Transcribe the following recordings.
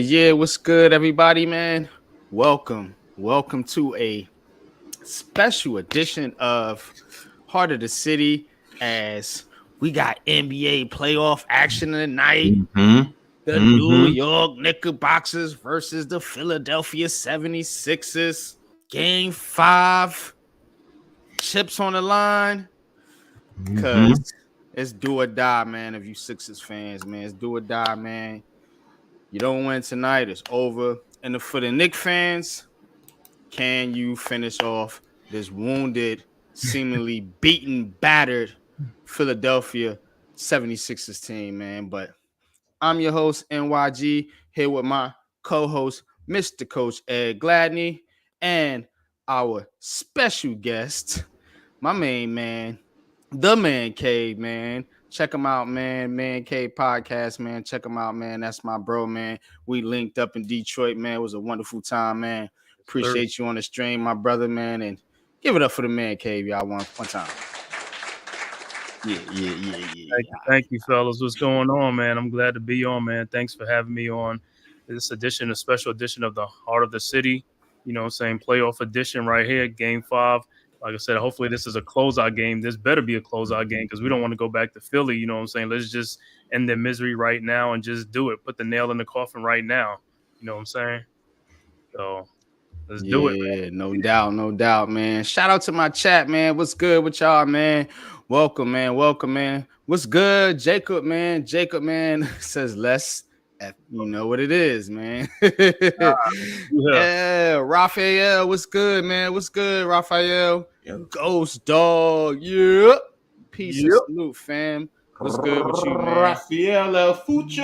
Yeah. What's good, everybody, man? Welcome to a special edition of Heart of the City as we got NBA playoff action tonight. The New York Knickerbockers versus the Philadelphia 76ers. Game 5. Chips on the line. Because it's do or die, man, if you Sixers fans, man. It's do or die, man. You don't win tonight, it's over. And for the Knicks fans, can you finish off this wounded, seemingly beaten, battered Philadelphia 76ers team, man? But I'm your host, NYG, here with my co-host, Mr. Coach Ed Gladney, and our special guest, my main man, the Man-Cave, man. Check him out, man. Man-Cave podcast, man. Check him out, man. That's my bro, man. We linked up in Detroit, man. It was a wonderful time, man. Appreciate you on the stream, my brother, man. And give it up for the Man-Cave, y'all, one time. Yeah. Thank you, fellas. What's going on, man? I'm glad to be on, man. Thanks for having me on this edition, a special edition of the Heart of the City. You know what I'm saying? Playoff edition right here, Game 5. Like I said, hopefully this is a closeout game. This better be a closeout game because we don't want to go back to Philly. You know what I'm saying? Let's just end the misery right now and just do it. Put the nail in the coffin right now. You know what I'm saying? So let's do it, man. No doubt, man. Shout out to my chat, man. What's good with y'all, man? Welcome, man. What's good, Jacob, man? Jacob, man, says less. You know what it is, man. Yeah, Raphael, what's good, man? What's good, Raphael? Ghost dog, yeah. Peace and salute, fam. What's good with you, man? Raphael El Fucho.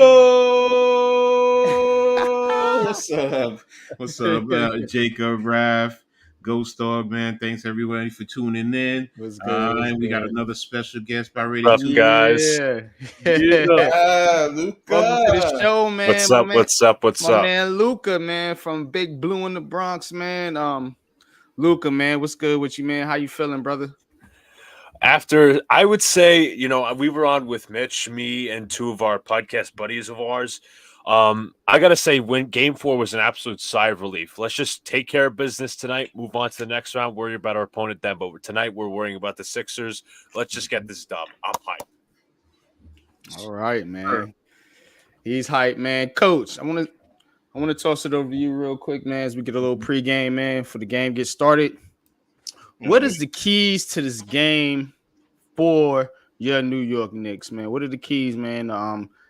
What's up, Jacob, Raph, Ghost Dog, man. Thanks everybody for tuning in. What's good? And we got another special guest already. What's up, guys? Luca. Welcome to the show, man. What's up? My man Luca, man, from Big Blue in the Bronx, man. Luca, man, what's good with you, man? How you feeling, brother? After, I would say, we were on with Mitch, me, and two of our podcast buddies of ours. I got to say, Game 4 was an absolute sigh of relief. Let's just take care of business tonight, move on to the next round, worry about our opponent then. But tonight, we're worrying about the Sixers. Let's just get this done. I'm hyped. All right, man. He's hyped, man. Coach, I want to toss it over to you real quick, man, as we get a little pregame, man, for the game gets started. What is the keys to this game for your New York Knicks, man? What are the keys, man,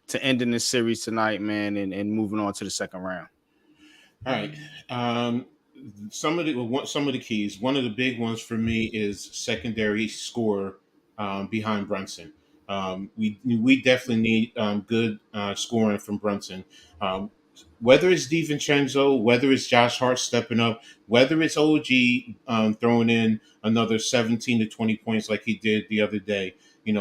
to ending this series tonight, man, and moving on to the second round? All right. Some of the keys. One of the big ones for me is secondary score behind Brunson. We definitely need good scoring from Brunson. Whether it's DiVincenzo, whether it's Josh Hart stepping up, whether it's OG throwing in another 17 to 20 points like he did the other day,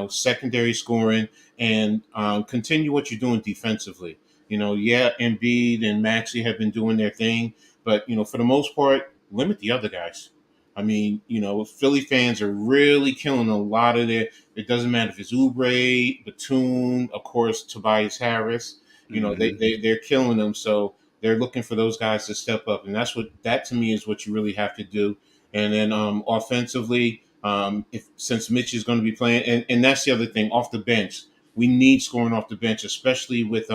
secondary scoring and continue what you're doing defensively. Embiid and Maxey have been doing their thing, but, for the most part, limit the other guys. I mean, Philly fans are really killing a lot of it doesn't matter if it's Oubre, Batum, of course, Tobias Harris. They're killing them, so they're looking for those guys to step up, and that to me is what you really have to do. And then offensively, since Mitch is going to be playing, and that's the other thing, off the bench, we need scoring off the bench, especially with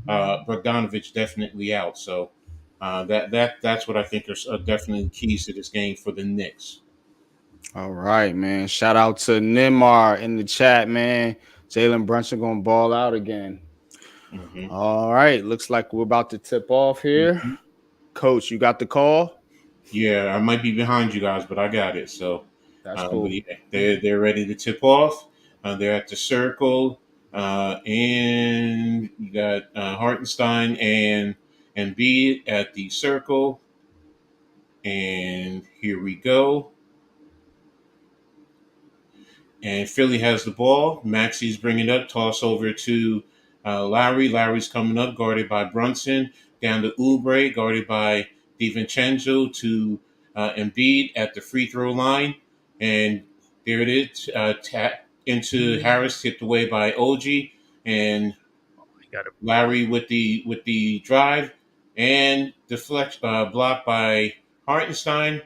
Bogdanovich definitely out. So That's what I think are definitely keys to this game for the Knicks. All right, man. Shout out to Nimar in the chat, man. Jalen Brunson gonna ball out again. Mm-hmm. All right, looks like we're about to tip off here. Mm-hmm. Coach, you got the call? Yeah, I might be behind you guys, but I got it. So, That's but cool. yeah, they're ready to tip off. They're at the circle, and you got Hartenstein and B at the circle, and here we go. And Philly has the ball. Maxi's bringing it up, toss over to Lowry. Lowry's coming up, guarded by Brunson. Down to Oubre, guarded by DiVincenzo to Embiid at the free throw line. And there it is, tap into Harris, tipped away by OG. And Got it. Lowry with the drive and deflect blocked by Hartenstein.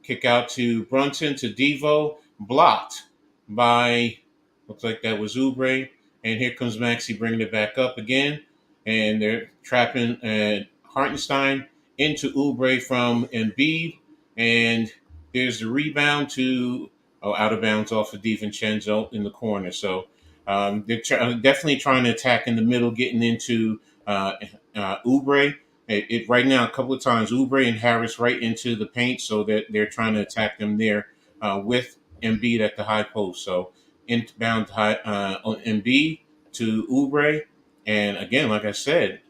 Kick out to Brunson to Devo, blocked by, looks like that was Oubre. And here comes Maxi bringing it back up again. And they're trapping Hartenstein into Oubre from Embiid. And there's the rebound to, out of bounds off of DiVincenzo in the corner. So they're definitely trying to attack in the middle, getting into Oubre. Right now, a couple of times, Oubre and Harris right into the paint, so that they're trying to attack them there with Embiid at the high post. So inbound on Embiid to Oubre, and again, like I said,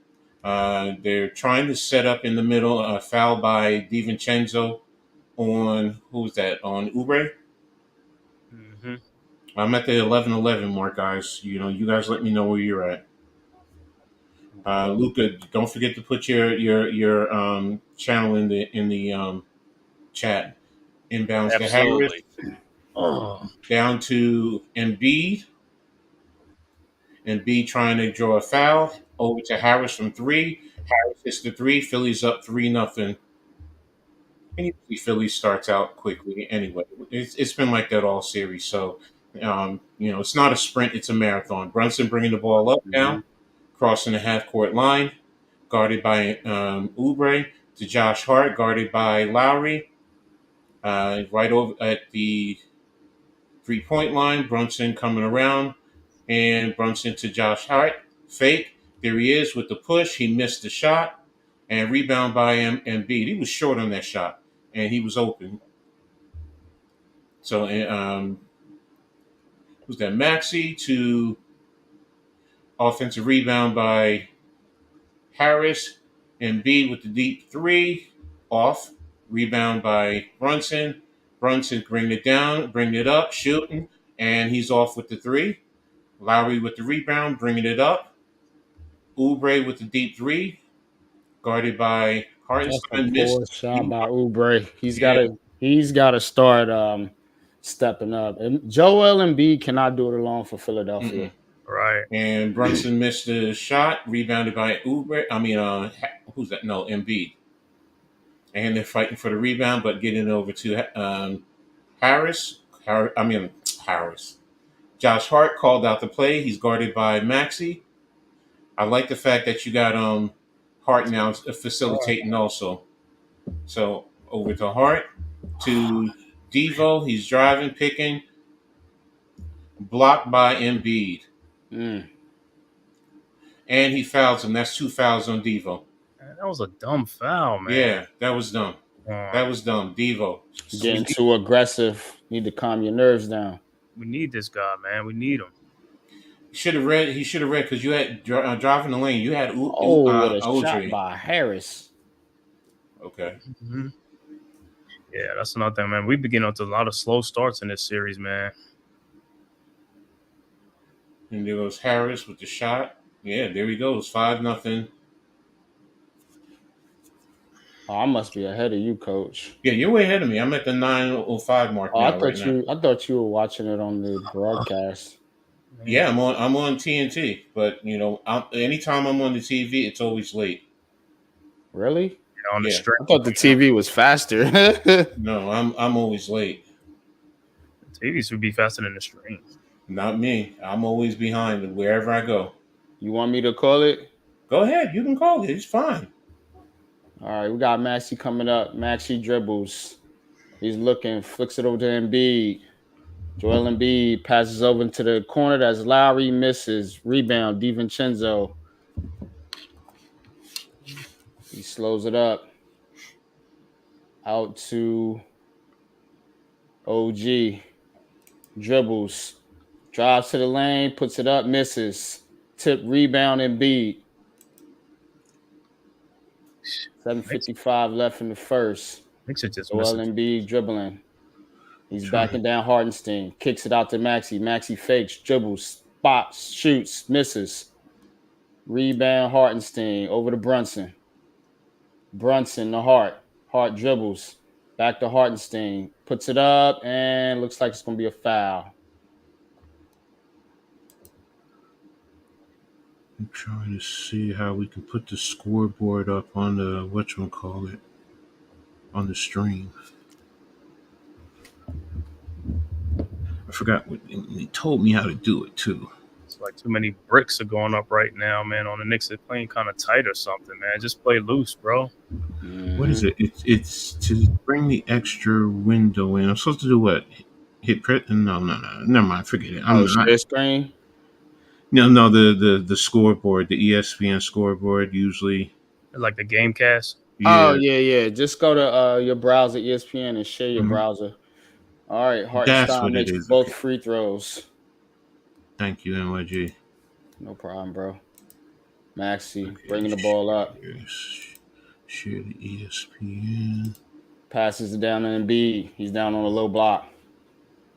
they're trying to set up in the middle. Foul by DiVincenzo on, who's that? On Oubre. Mm-hmm. I'm at the 11-11 mark, guys. You guys let me know where you're at. Luca, don't forget to put your channel in the chat. Inbounds to Harris, Absolutely. down to Embiid. Embiid trying to draw a foul. Over to Harris from three. Harris hits the three. Philly's up 3-0. And usually Philly starts out quickly anyway. It's been like that all series. So, it's not a sprint; it's a marathon. Brunson bringing the ball up now, crossing the half court line, guarded by Oubre to Josh Hart, guarded by Lowry. Right over at the 3-point line, Brunson coming around, and Brunson to Josh Hart. Fake. There he is with the push. He missed the shot, and rebound by him and Embiid. He was short on that shot, and he was open. So, was that Maxi to offensive rebound by Harris, Embiid with the deep three, off. Rebound by Brunson. Brunson bringing it down, bringing it up, shooting, and he's off with the three. Lowry with the rebound, bringing it up. Oubre with the deep three, guarded by That's a Hartenstein. poor Missed. shot by Oubre. Yeah. He's gotta start stepping up. And Joel Embiid cannot do it alone for Philadelphia. Mm-mm. Right. And Brunson missed the shot, rebounded by Oubre. Who's that? No, Embiid. And they're fighting for the rebound, but getting it over to Harris. Harris. Josh Hart called out the play. He's guarded by Maxi. I like the fact that you got Hart now facilitating also. So over to Hart, to Devo. He's driving, picking, blocked by Embiid. Mm. And he fouls him. That's 2 fouls on Devo. Man, that was a dumb foul, man. Yeah, that was dumb. That was dumb. Devo. Getting too aggressive. Need to calm your nerves down. We need this guy, man. We need him. He should have read because you had driving the lane. You had What a OJ. shot by Harris. Okay. Mm-hmm. Yeah, that's another thing, man. We've been getting into a lot of slow starts in this series, man. And there goes Harris with the shot. Yeah, there he goes. 5-0. Oh, I must be ahead of you, Coach. Yeah, you're way ahead of me. I'm at the 9:05 mark now. I thought you were watching it on the broadcast. Yeah, I'm on TNT, but anytime I'm on the TV, it's always late. Really? Yeah, on the stream. I thought the TV was faster. No, I'm always late. The TV should be faster than the stream. Not me. I'm always behind wherever I go. You want me to call it? Go ahead. You can call it. It's fine. All right, we got Maxi coming up. Maxi dribbles. He's looking, flicks it over to Embiid. Joel Embiid passes over into the corner. That's Lowry, misses. Rebound, DiVincenzo. He slows it up. Out to OG. Dribbles. Drives to the lane, puts it up, misses. Tip, rebound, Embiid. 7:55 left in the first. Knicks are just Joel missing. Embiid dribbling. He's backing down Hartenstein. Kicks it out to Maxi. Maxi fakes, dribbles, spots, shoots, misses. Rebound, Hartenstein over to Brunson. Brunson to Hart. Hart dribbles. Back to Hartenstein. Puts it up and looks like it's going to be a foul. I'm trying to see how we can put the scoreboard up on the whatchamacallit on the stream. I forgot what they told me how to do it too. It's like too many bricks are going up right now, man. On the Knicks, they're playing kind of tight or something, man. Just play loose, bro. What is it? It's to bring the extra window in. I'm supposed to do what? Hit print? No. Never mind. Forget it. Share screen? No. The scoreboard, the ESPN scoreboard, usually. Like the game cast. Yeah. Oh yeah. Just go to your browser, ESPN, and share your browser. All right, Hartenstein makes both free throws. Thank you, NYG. No problem, bro. Maxi bringing the ball up. Share the ESPN. Passes it down to Embiid. He's down on a low block.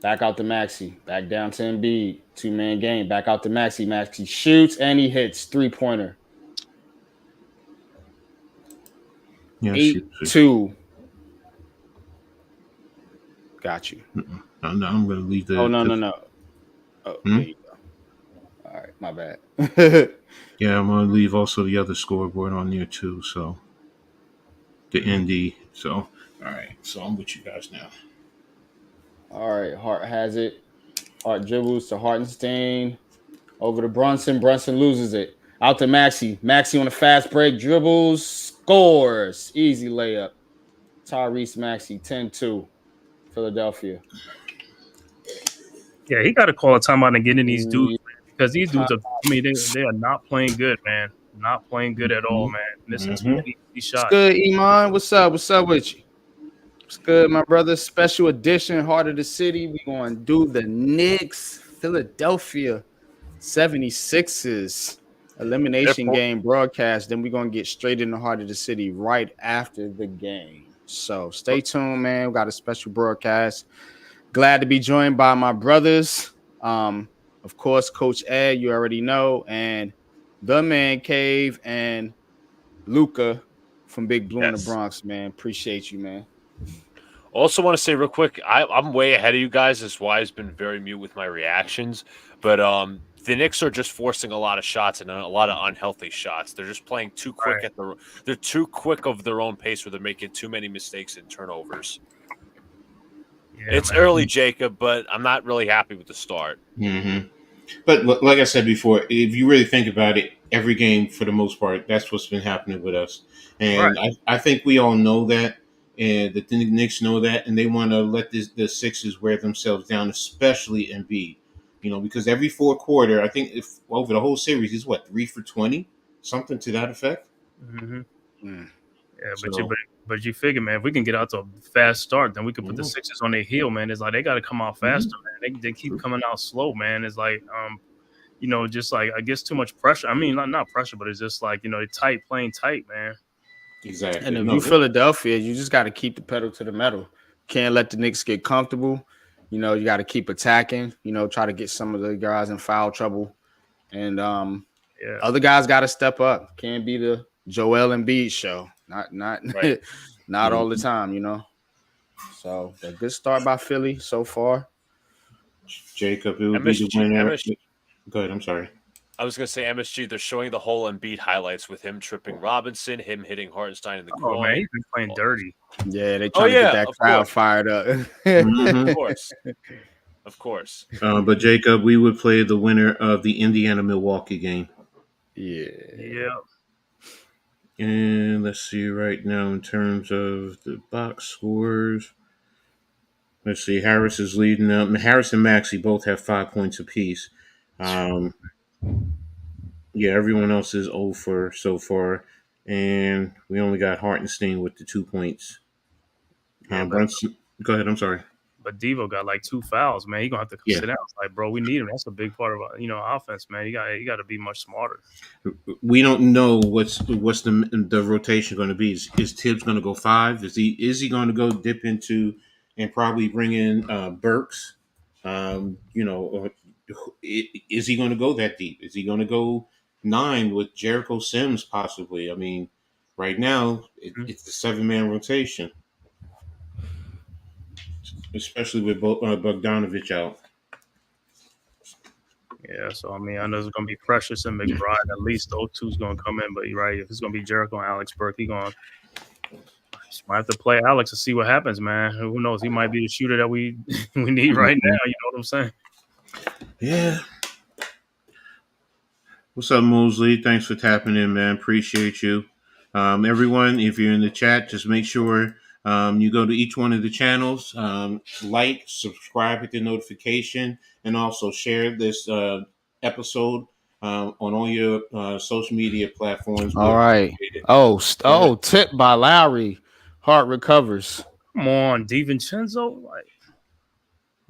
Back out to Maxi. Back down to Embiid. 2-man game. Back out to Maxi. Maxi shoots and he hits. 3-pointer. Yeah, 8-2. Got you. No, I'm going to leave the. Oh, no. Oh, there you go. All right, my bad. Yeah, I'm going to leave also the other scoreboard on there too. So the ND. So, all right. So I'm with you guys now. All right, Hart has it. Hart dribbles to Hartenstein. Over to Brunson. Brunson loses it. Out to Maxi. Maxi on a fast break. Dribbles. Scores. Easy layup. Tyrese Maxi, 10-2. Philadelphia. Yeah, he got to call a timeout and get in these dudes, man, because these dudes are. I mean, they are not playing good, man. Not playing good at all, man. Missing too many shots. What's good, Iman? What's up? What's up with you? What's good, my brother? Special edition, Heart of the City. We going to do the Knicks, Philadelphia 76ers elimination game broadcast. Then we're going to get straight in the Heart of the City right after the game. So stay tuned, man. We got a special broadcast. Glad to be joined by my brothers. Of course, Coach Ed, you already know, and TheMan-Cave and Luca from Big Blue in the Bronx, man. Appreciate you, man. Also want to say real quick, I'm way ahead of you guys. That's why I've been very mute with my reactions. But the Knicks are just forcing a lot of shots and a lot of unhealthy shots. They're just playing too quick they're too quick of their own pace where they're making too many mistakes and turnovers. Yeah, it's early, Jacob, but I'm not really happy with the start. Mm-hmm. But like I said before, if you really think about it, every game for the most part, that's what's been happening with us. And I think we all know that, and the Knicks know that, and they want to let the Sixers wear themselves down, especially Embiid. You know, because every fourth quarter, I think if over the whole series, he's 3 for 20, something to that effect. Mm-hmm. Yeah, but you figure, man, if we can get out to a fast start, then we can put the Sixers on their heel, man. It's like they got to come out faster, man. They keep coming out slow, man. It's like, just like I guess too much pressure. I mean, not pressure, but it's just like playing tight, man. Exactly. And if you're Philadelphia, you just got to keep the pedal to the metal. Can't let the Knicks get comfortable. You got to keep attacking. Try to get some of the guys in foul trouble, and other guys got to step up. Can't be the Joel Embiid show. Not all the time, So a good start by Philly so far. Jacob, it would be the winner. Go ahead. I'm sorry. I was going to say MSG. They're showing the whole Embiid highlights with him tripping Robinson, him hitting Hartenstein in the corner. Oh man, he's been playing dirty. Yeah, they trying to get that crowd fired up. Of course. But Jacob, we would play the winner of the Indiana-Milwaukee game. Yeah. And let's see right now in terms of the box scores. Let's see. Harris is leading up. Harris and Maxey both have 5 points apiece. Um, yeah, everyone else is 0 for so far, and we only got Hartenstein with the 2 points. Yeah, Brunson, go ahead. I'm sorry. but Devo got like 2 fouls, man. He gonna have to Yeah. sit down. It's like, bro, we need him. That's a big part of offense, man. You got to be much smarter. We don't know what's the rotation going to be. Is Tibbs going to go 5? Is he going to go dip into and probably bring in Burks? Or is he going to go that deep? Is he going to go 9 with Jericho Sims possibly? I mean, right now it's a 7-man rotation, especially with Bogdanovich out. Yeah, so I mean, I know it's gonna be Precious and McBride. At least those two's gonna come in. But you're right, if it's gonna be Jericho and Alex Burke, he gonna might have to play Alex to see what happens, man. Who knows? He might be the shooter that we need right now. You know what I'm saying? Yeah. What's up, Mosley? Thanks for tapping in, man. Appreciate you. Everyone, if you're in the chat, just make sure you go to each one of the channels, like, subscribe, hit the notification, and also share this episode on all your social media platforms. All right. Tip by Lowry. Hart recovers. Come on, DiVincenzo. Like,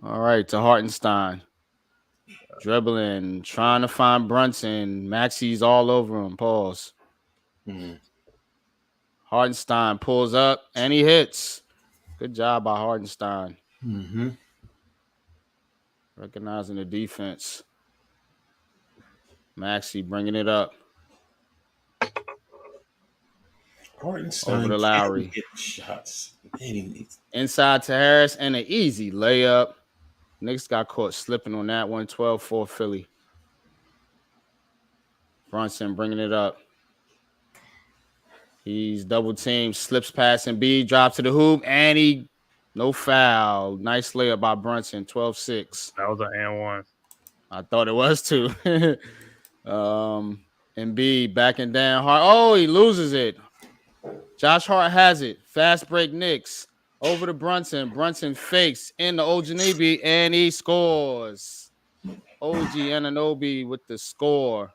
all right, to Hartenstein. Dribbling, trying to find Brunson. Maxey's all over him. Pause. Hartenstein pulls up and he hits. Good job by Hartenstein. Recognizing the defense. Maxey bringing it up. Hartenstein over to Lowry. Get shots. Inside to Harris and an easy layup. Knicks got caught slipping on that one. 12-4 Philly. Brunson bringing it up. He's double teamed, slips past Embiid, drops to the hoop, and he no foul. Nice layup by Brunson. 12-6. that was an and one. I thought it was too. Embiid backing down hard. Oh, he loses it. Josh Hart has it. Fast break Knicks. Over to Brunson. Brunson fakes in the Ojanibi, and he scores. OG Anunoby with the score.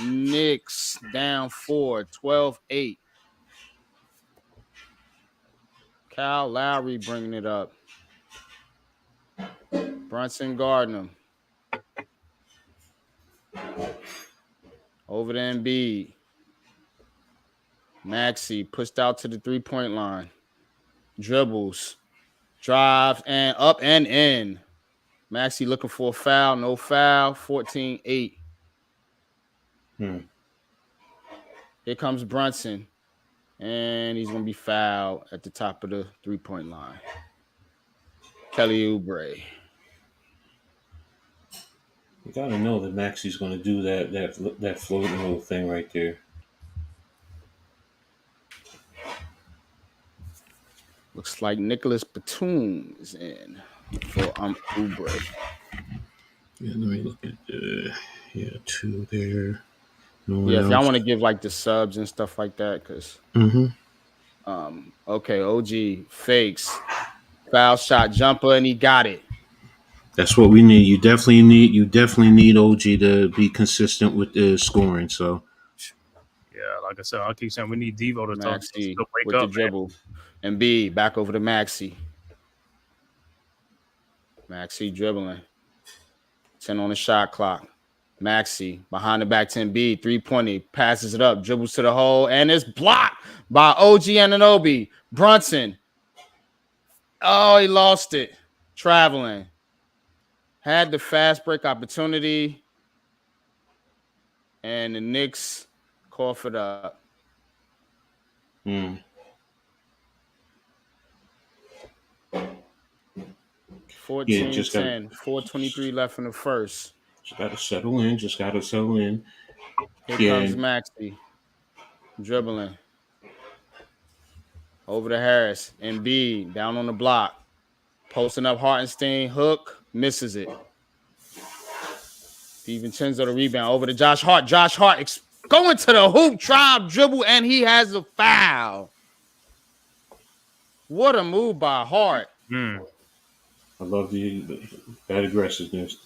Knicks down 4, 12-8. Kyle Lowry bringing it up. Brunson guarding him. Over to Embiid. Maxey pushed out to the three-point line. Dribbles. Drives and up and in. Maxey looking for a foul. No foul. 14-8. Here comes Brunson. And he's going to be fouled at the top of the three-point line. Kelly Oubre. You got to know that Maxey's going to do that floating little thing right there. Looks like Nicholas Batum is in for Oubre. Yeah, let me look at the two there. No if y'all want to give like the subs and stuff like that, because okay, OG fakes, foul shot jumper, and he got it. That's what we need. You definitely need OG to be consistent with the scoring. So yeah, like I said, I keep saying we need Devo to Maxey wake with up, the dribble. And B back over to Maxey. Maxey dribbling. 10 on the shot clock. Maxey behind the back 10B, 3-pointer, passes it up, dribbles to the hole, and it's blocked by OG Anunoby. Brunson. Oh, he lost it. Traveling. Had the fast break opportunity. And the Knicks cough it up. 14-10, 4:23 left in the first. Just got to settle in. Here comes Maxey. Dribbling. Over to Harris. Embiid down on the block. Posting up Hartenstein. Hook. Misses it. DiVincenzo the rebound. Over to Josh Hart. Josh Hart Going to the hoop, drive, dribble, and he has a foul. What a move by Hart. Mm, I love that aggressiveness.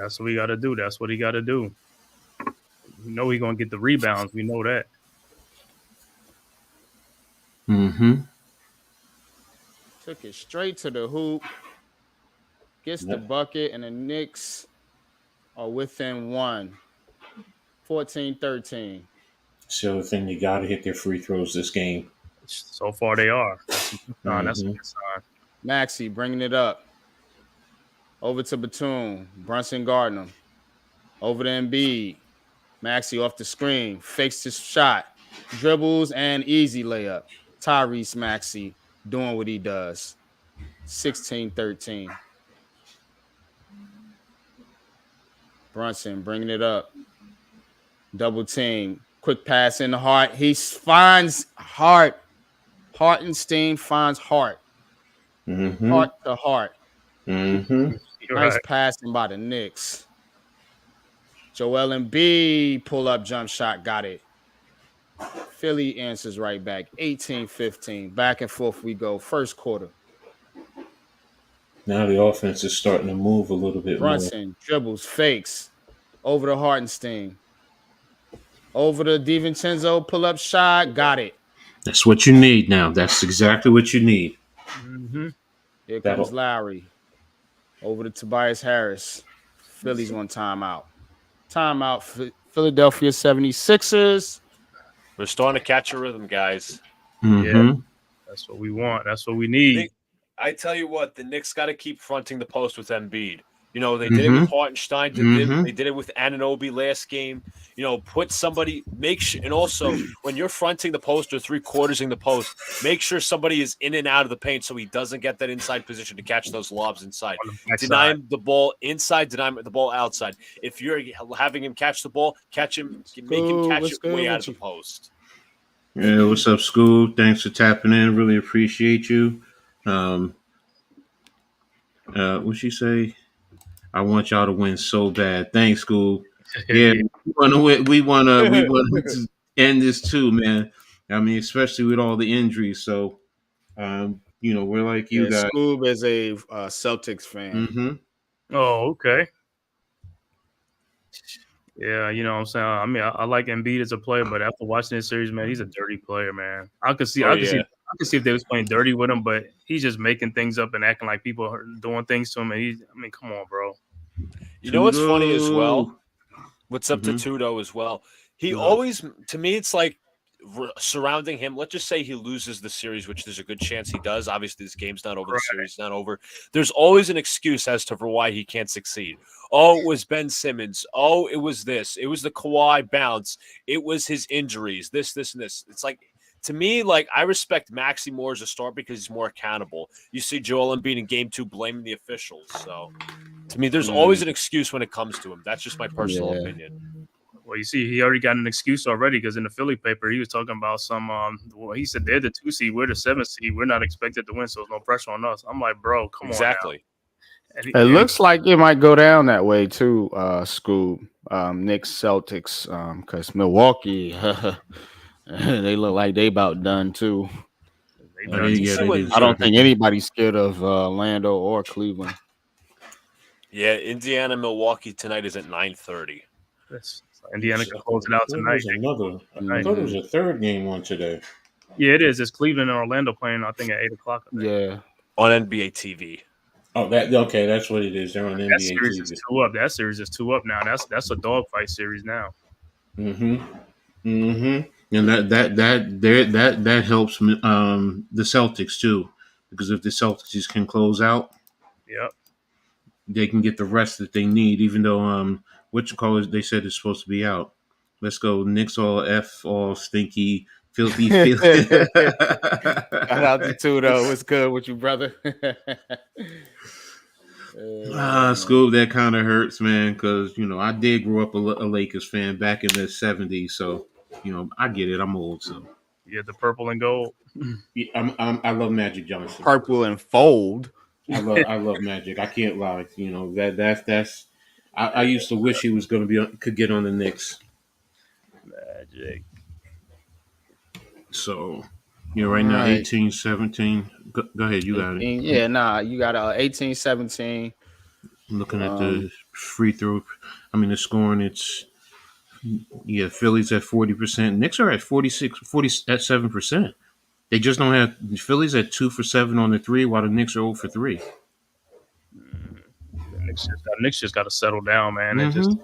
that's what we got to do. That's what he got to do. We know he's going to get the rebounds. We know that. Mm-hmm. Took it straight to the hoop. Gets the bucket, and the Knicks are within one. 14-13. It's the other thing. You got to hit their free throws this game. So far, they are. That's a good sign. That's a good sign. Maxey bringing it up. Over to Batum. Brunson guarding him. Over to Embiid. Maxey off the screen. Fakes his shot. Dribbles and easy layup. Tyrese Maxey doing what he does. 16-13. Brunson bringing it up. Double team. Quick pass in the Hart. He finds Hart. Hartenstein finds Hart. Mm-hmm. Hart to Hart. Mm-hmm. Nice passing by the Knicks. Joel Embiid pull up jump shot. Got it. Philly answers right back. 18-15. Back and forth we go. First quarter. Now the offense is starting to move a little bit Brunson dribbles, fakes. Over to Hartenstein. Over to DiVincenzo. Pull up shot. Got it. That's what you need now. That's exactly what you need. Mm-hmm. Here comes Lowry. Over to Tobias Harris. Phillies on timeout. Timeout. Philadelphia 76ers. We're starting to catch a rhythm, guys. Mm-hmm. Yeah, that's what we want. That's what we need. I tell you what, the Knicks got to keep fronting the post with Embiid. You know, they did it with Hartenstein. They did it with Anunoby last game. You know, put somebody, make sure, and also when you're fronting the post or 3/4ing the post, make sure somebody is in and out of the paint so he doesn't get that inside position to catch those lobs inside. Deny him the ball inside, deny him the ball outside. If you're having him catch the ball, catch him, make him catch it way out of the post. Yeah, what's up, School? Thanks for tapping in. Really appreciate you. What'd she say? I want y'all to win so bad. Thanks, School. Yeah, we want to win. We want to end this too, man. I mean, especially with all the injuries. So, you know, we're like you guys. Scoob is a Celtics fan. Mm-hmm. Oh, okay. Yeah, you know what I'm saying? I mean, I like Embiid as a player, but after watching this series, man, he's a dirty player, man. I could see if they was playing dirty with him, but he's just making things up and acting like people are doing things to him. And I mean, come on, bro. You know what's funny as well? What's up to Tudo as well? He always, to me, it's like surrounding him. Let's just say he loses the series, which there's a good chance he does. Obviously, this game's not over. The series is not over. There's always an excuse as to for why he can't succeed. Oh, it was Ben Simmons. Oh, it was this. It was the Kawhi bounce. It was his injuries. This, and this. It's like, to me, like, I respect Maxey more as a star because he's more accountable. You see Joel Embiid in Game 2 blaming the officials. So, to me, there's always an excuse when it comes to him. That's just my personal opinion. Well, you see, he already got an excuse already because in the Philly paper, he was talking about some. Well, he said they're the 2 seed, we're the 7 seed, we're not expected to win, so there's no pressure on us. I'm like, bro, come on. Exactly. It looks like it might go down that way too, Scoob. Knicks, Celtics, because Milwaukee, they look like they about done too. I don't think anybody's scared of Orlando or Cleveland. Yeah, Indiana, Milwaukee tonight is at 9:30. Indiana can close it out tonight. I thought it was a third game on today. Yeah, it is. It's Cleveland and Orlando playing, I think, at 8 o'clock. Yeah. On NBA TV. Oh, that's what it is. They're on NBA series TV. Is 2 up. That series is 2 up now. That's a dogfight series now. And that helps the Celtics too, because if the Celtics can close out, they can get the rest that they need. Even though they said it's supposed to be out. Let's go Knicks all stinky, filthy. Shout out to Tudo. What's good with you, brother? School, that kind of hurts, man, because I did grow up a Lakers fan back in the 70s, so I get it. I'm old, so yeah, the purple and gold. Yeah, I love Magic Johnson. Purple and fold. I love Magic. I can't lie. That's. I used to wish he was going to could get on the Knicks. Magic. So, right now, Right. 18-17. Go ahead, you got it. Yeah, nah, you got 18-17. I'm looking at the free throw. The scoring. It's Phillies at 40%. Knicks are at 47%. They just don't have the Phillies at 2 for 7 on the three, while the Knicks are 0 for 3. The Knicks just got to settle down, man. They just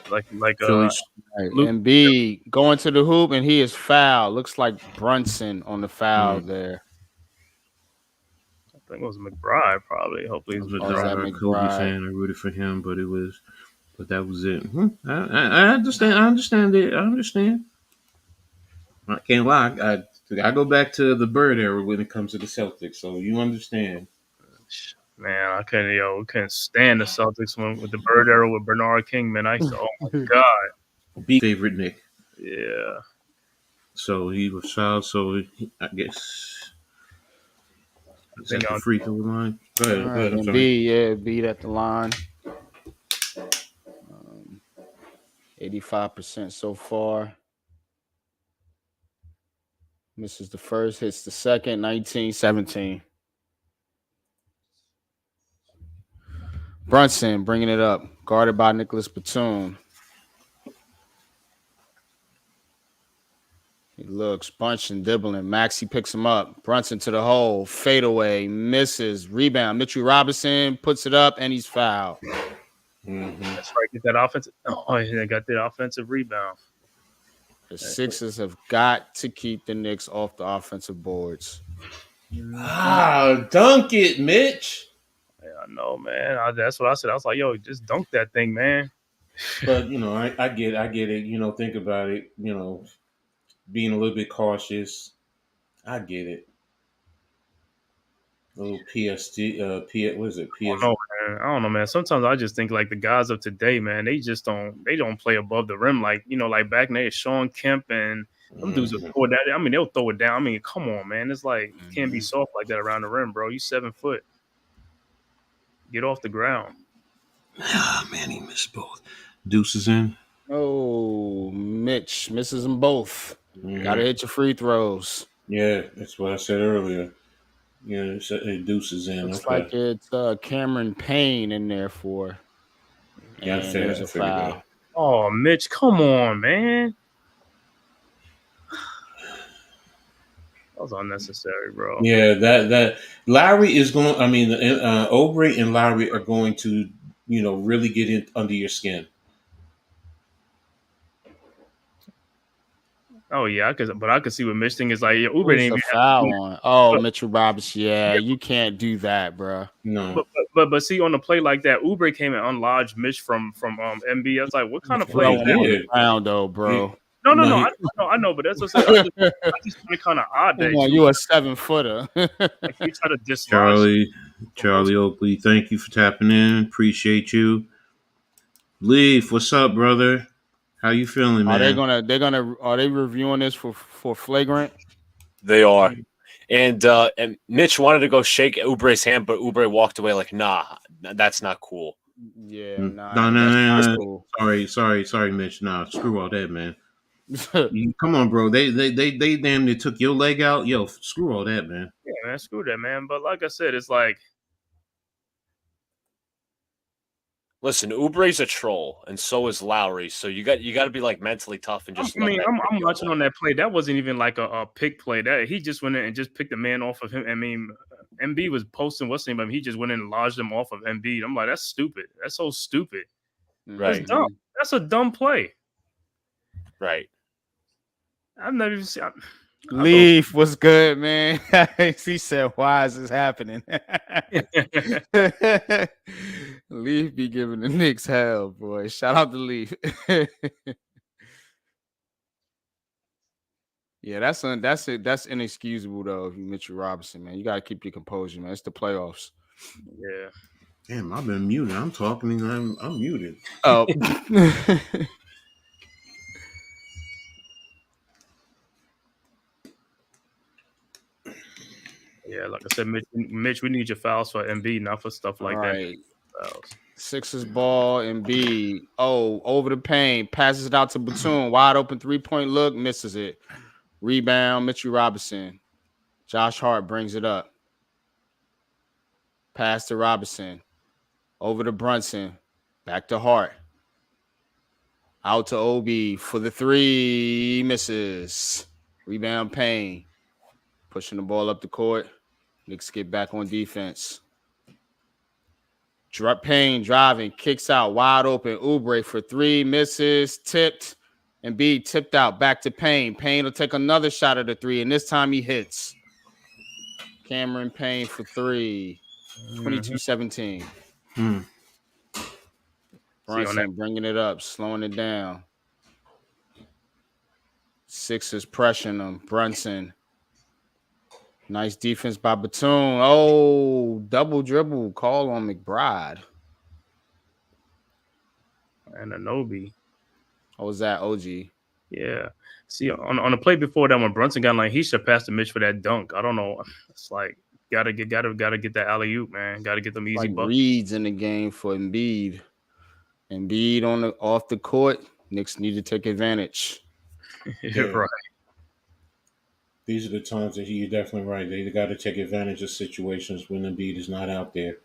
like Phillies. Right. Luke. And B going to the hoop and he is fouled. Looks like Brunson on the foul there. I think it was McBride, probably. Hopefully, he's Oh, is that I'm a Kobe McBride? fan. I rooted for him, but that was it. I understand. I understand it. I understand. I can't lie. I go back to the Bird era when it comes to the Celtics, so you understand. Man, I couldn't stand the Celtics with the Bird era with Bernard King. Man, I used to, oh my god, Be favorite Nick. yeah. So he was fouled. So I guess is that the free throw line? Go ahead. All Go ahead. right, I'm and sorry. B at the line. 85% so far. Misses the first, hits the second. 19-17. Brunson bringing it up, guarded by Nicholas Batum. He looks, bunching, dribbling. Maxey picks him up. Brunson to the hole, fadeaway, misses, rebound. Mitchell Robinson puts it up, and he's fouled. That's right. Get that offensive. Oh, yeah, got that offensive rebound. The Sixers have got to keep the Knicks off the offensive boards. Dunk it, Mitch. Yeah, I know, man. That's what I said. I was like, yo, just dunk that thing, man. But I get it. Think about it. Being a little bit cautious. I get it. A little PST. What is it? PS. I don't know, man. Sometimes I just think like the guys of today, man, they don't play above the rim like like back in the day, Sean Kemp and them dudes will throw it down. They'll throw it down. Come on, man. It's like you can't be soft like that around the rim, bro. You 7 foot. Get off the ground. Ah, man, he missed both. Deuces in. Oh, Mitch misses them both. Got to hit your free throws. Yeah, that's what I said earlier. Yeah, deuces in. Looks like it's Cameron Payne in there for. And there's a foul. Oh, Mitch, come on, man. That was unnecessary, bro. Yeah, that Lowry is going. Oubre and Lowry are going to, really get in under your skin. Oh yeah, I could see what Mitch thing is like. Yeah, Oubre Who's didn't the even foul on? Oh, Mitchell Robinson. Yeah, you can't do that, bro. No, but see on a play like that, Oubre came and unlodged Mitch from MB. I was like, what kind of play? On the ground though, bro. No. I know, but that's what I said. I just find it kind of odd that you a 7-footer. like you try to dislodge Charlie Oakley. Thank you for tapping in. Appreciate you. Leaf, what's up, brother? How you feeling, man? Are they reviewing this for flagrant? They are. And Mitch wanted to go shake Oubre's hand, but Oubre walked away like, nah, that's not cool. Yeah, no. Cool. Sorry, Mitch. Nah, screw all that, man. Come on, bro. They damn near took your leg out. Yo, screw all that, man. Yeah, man, screw that, man. But like I said, it's like, listen, Oubre's a troll, and so is Lowry. So you got to be like mentally tough and just. I'm watching on that play. That wasn't even like a pick play. That he just went in and just picked the man off of him. MB was posting what's name, but he just went in and lodged him off of MB. I'm like, that's stupid. That's so stupid. Right. That's dumb. That's a dumb play. Right. I've never even seen. Leaf was good, man. He said, "Why is this happening?" Leaf be giving the Knicks hell, boy. Shout out to Leaf. Yeah, that's inexcusable though. If you Mitchell Robinson, man, you got to keep your composure, man. It's the playoffs. Yeah. Damn, I've been muted. I'm talking and I'm muted. Oh. Yeah, like I said, Mitch, we need your fouls for MB, not for stuff like that. Fouls. Sixers ball, Embiid. Oh, over the paint. Passes it out to Batum. Wide open 3-point look. Misses it. Rebound, Mitchell Robinson. Josh Hart brings it up. Pass to Robinson. Over to Brunson. Back to Hart. Out to Obi for the 3. Misses. Rebound, Payne. Pushing the ball up the court. Knicks get back on defense. Payne driving. Kicks out. Wide open. Oubre for 3. Misses. Tipped. Embiid tipped out. Back to Payne. Payne will take another shot at the 3, and this time he hits. Cameron Payne for 3. 22-17. Brunson bringing it up, slowing it down. Sixers pressuring him. Brunson. Nice defense by Batum. Oh, double dribble call on McBride. And Anobi. What was that, OG? Yeah. See, on the play before that, when Brunson got like, he should pass the Mitch for that dunk. I don't know. It's like gotta get that alley oop, man. Gotta get them easy like buckets. Reeds in the game for Embiid. Embiid off the court. Knicks need to take advantage. Yeah. Right. These are the times that you're definitely right. They got to take advantage of situations when Embiid is not out there,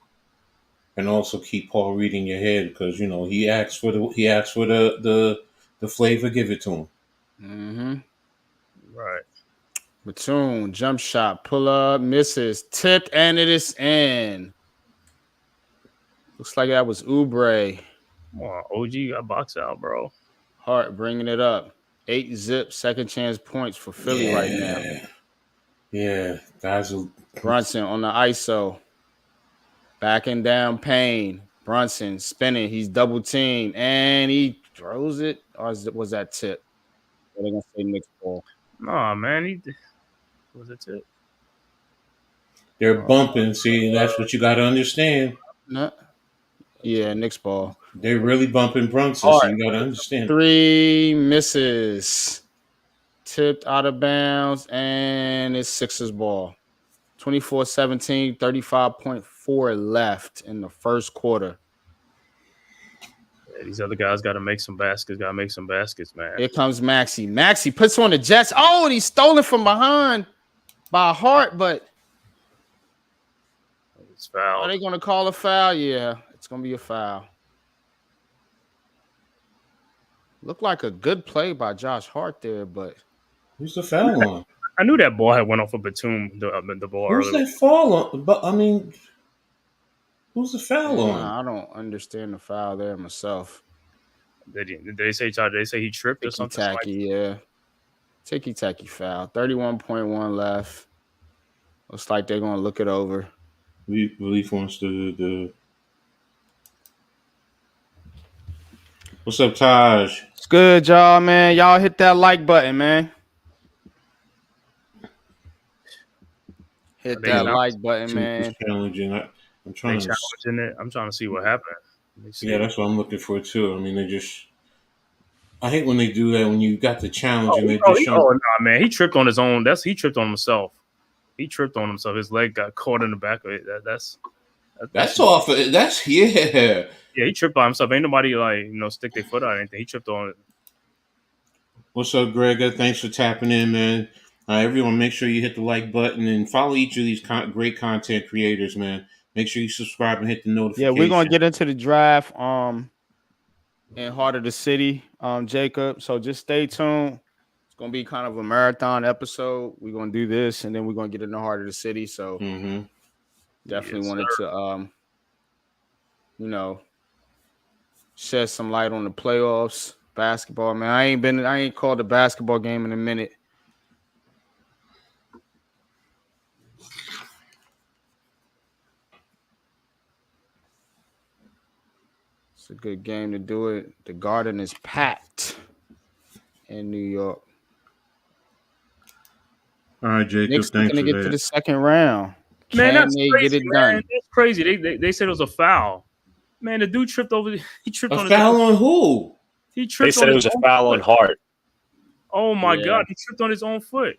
and also keep Paul Reed in your head because you know he asks for the flavor. Give it to him. Mm-hmm. Right. Batum jump shot, pull up, misses, tipped, and it is in. Looks like that was Oubre. Come on, OG got box out, bro. Hart bringing it up. 8-zip second chance points for Philly right now. Yeah, guys. Brunson on the ISO. Backing down Payne. Brunson spinning. He's double teamed. And he throws it. Or was that tip? Are they going to say Knicks ball? Nah, man. Was it tip? They're bumping. See, that's what you got to understand. No. Yeah, Knicks ball. They're really bumping Brunson, so you got to understand. 3 misses. Tipped out of bounds, and it's Sixers ball. 24-17, 35.4 left in the first quarter. Yeah, these other guys got to make some baskets. Got to make some baskets, man. Here comes Maxey. Maxey puts on the Jets. Oh, and he's stolen from behind by Hart, but it's foul. Are they going to call a foul? Yeah, it's going to be a foul. Looked like a good play by Josh Hart there, but who's the foul on? I knew that ball had went off of Batum. The ball. Who's earlier. that fall on? But I mean, who's the foul on? I don't understand the foul there myself. Did they say he tripped or something? Ticky-tacky, yeah. Ticky-tacky foul. 31.1 left. Looks like they're going to look it over. Relief wants to. What's up, Taj? It's good, y'all, man. Y'all hit that like button, man. Hit that like button, man. Challenging. I'm trying to challenging it. I'm trying to see what happened. Yeah, that's what I'm looking for too. I mean, I hate when they do that when you got the challenge and they just nah, man. He tripped on his own. He tripped on himself. He tripped on himself. His leg got caught in the back of it. That's off. That's yeah. Yeah, he tripped by himself. Ain't nobody stick their foot out or anything. He tripped on it. What's up, Greg? Thanks for tapping in, man. Everyone, make sure you hit the like button and follow each of these great content creators, man. Make sure you subscribe and hit the notification. Yeah, we're gonna get into the draft in Heart of the City, Jacob. So just stay tuned. It's gonna be kind of a marathon episode. We're gonna do this and then we're gonna get in the Heart of the City. So definitely wanted to shed some light on the playoffs, basketball, man. I ain't called a basketball game in a minute. It's a good game to do it. The Garden is packed in New York. All right, Jacob. Knicks thanks gonna for get that. to the second round. Man, that's crazy. Get it done? That's crazy. They said it was a foul. Man, the dude tripped over. He tripped on a foul on who? He tripped. They said it was a foul on Hart. Oh my God! He tripped on his own foot.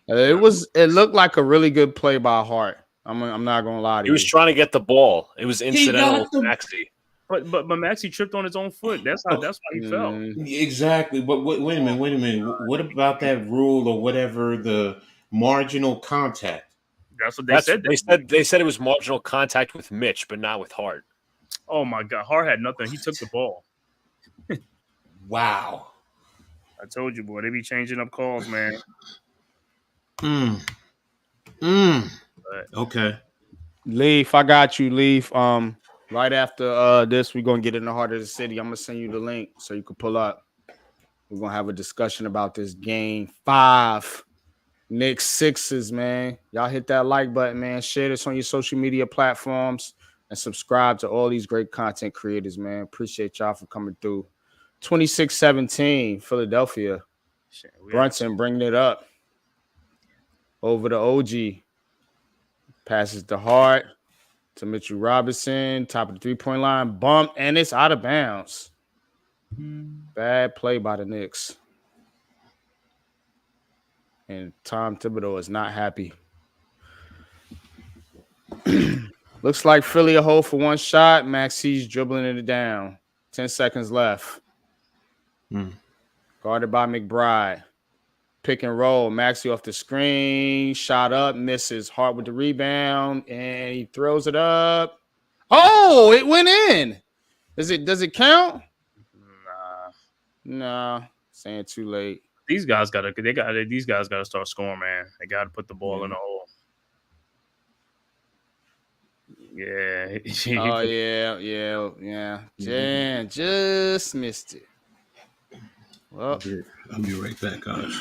It looked like a really good play by Hart. I'm not gonna lie to He was you. trying to get the ball. It was He incidental got the Maxi. But Maxi tripped on his own foot. That's why he fell. exactly. But wait a minute. Wait a minute. What about that rule or whatever the marginal contact? That's what they said. They said it was marginal contact with Mitch, but not with Hart. Oh my God, Hart had nothing. He took the ball. Wow. I told you, boy. They be changing up calls, man. Okay. Leaf, I got you, Leaf. Right after this, we're gonna get in the heart of the city. I'm gonna send you the link so you can pull up. We're gonna have a discussion about this game 5. Knicks Sixers, man. Y'all hit that like button, man. Share this on your social media platforms and subscribe to all these great content creators, man. Appreciate y'all for coming through. 26-17, Philadelphia. Brunson bringing it up over the OG. Passes the Hart to Mitchell Robinson. Top of the three-point line. Bump, and it's out of bounds. Bad play by the Knicks. And Tom Thibodeau is not happy. Looks like Philly a hole for one shot. Maxi's dribbling it down. 10 seconds left. Guarded by McBride. Pick and roll. Maxi off the screen. Shot up. Misses. Hart with the rebound. And he throws it up. Oh, it went in. Does it count? Nah. Saying too late. These guys gotta start scoring, man. They gotta put the ball in the hole. Yeah. Oh yeah. Jan just missed it. Well, I'll be right back, guys.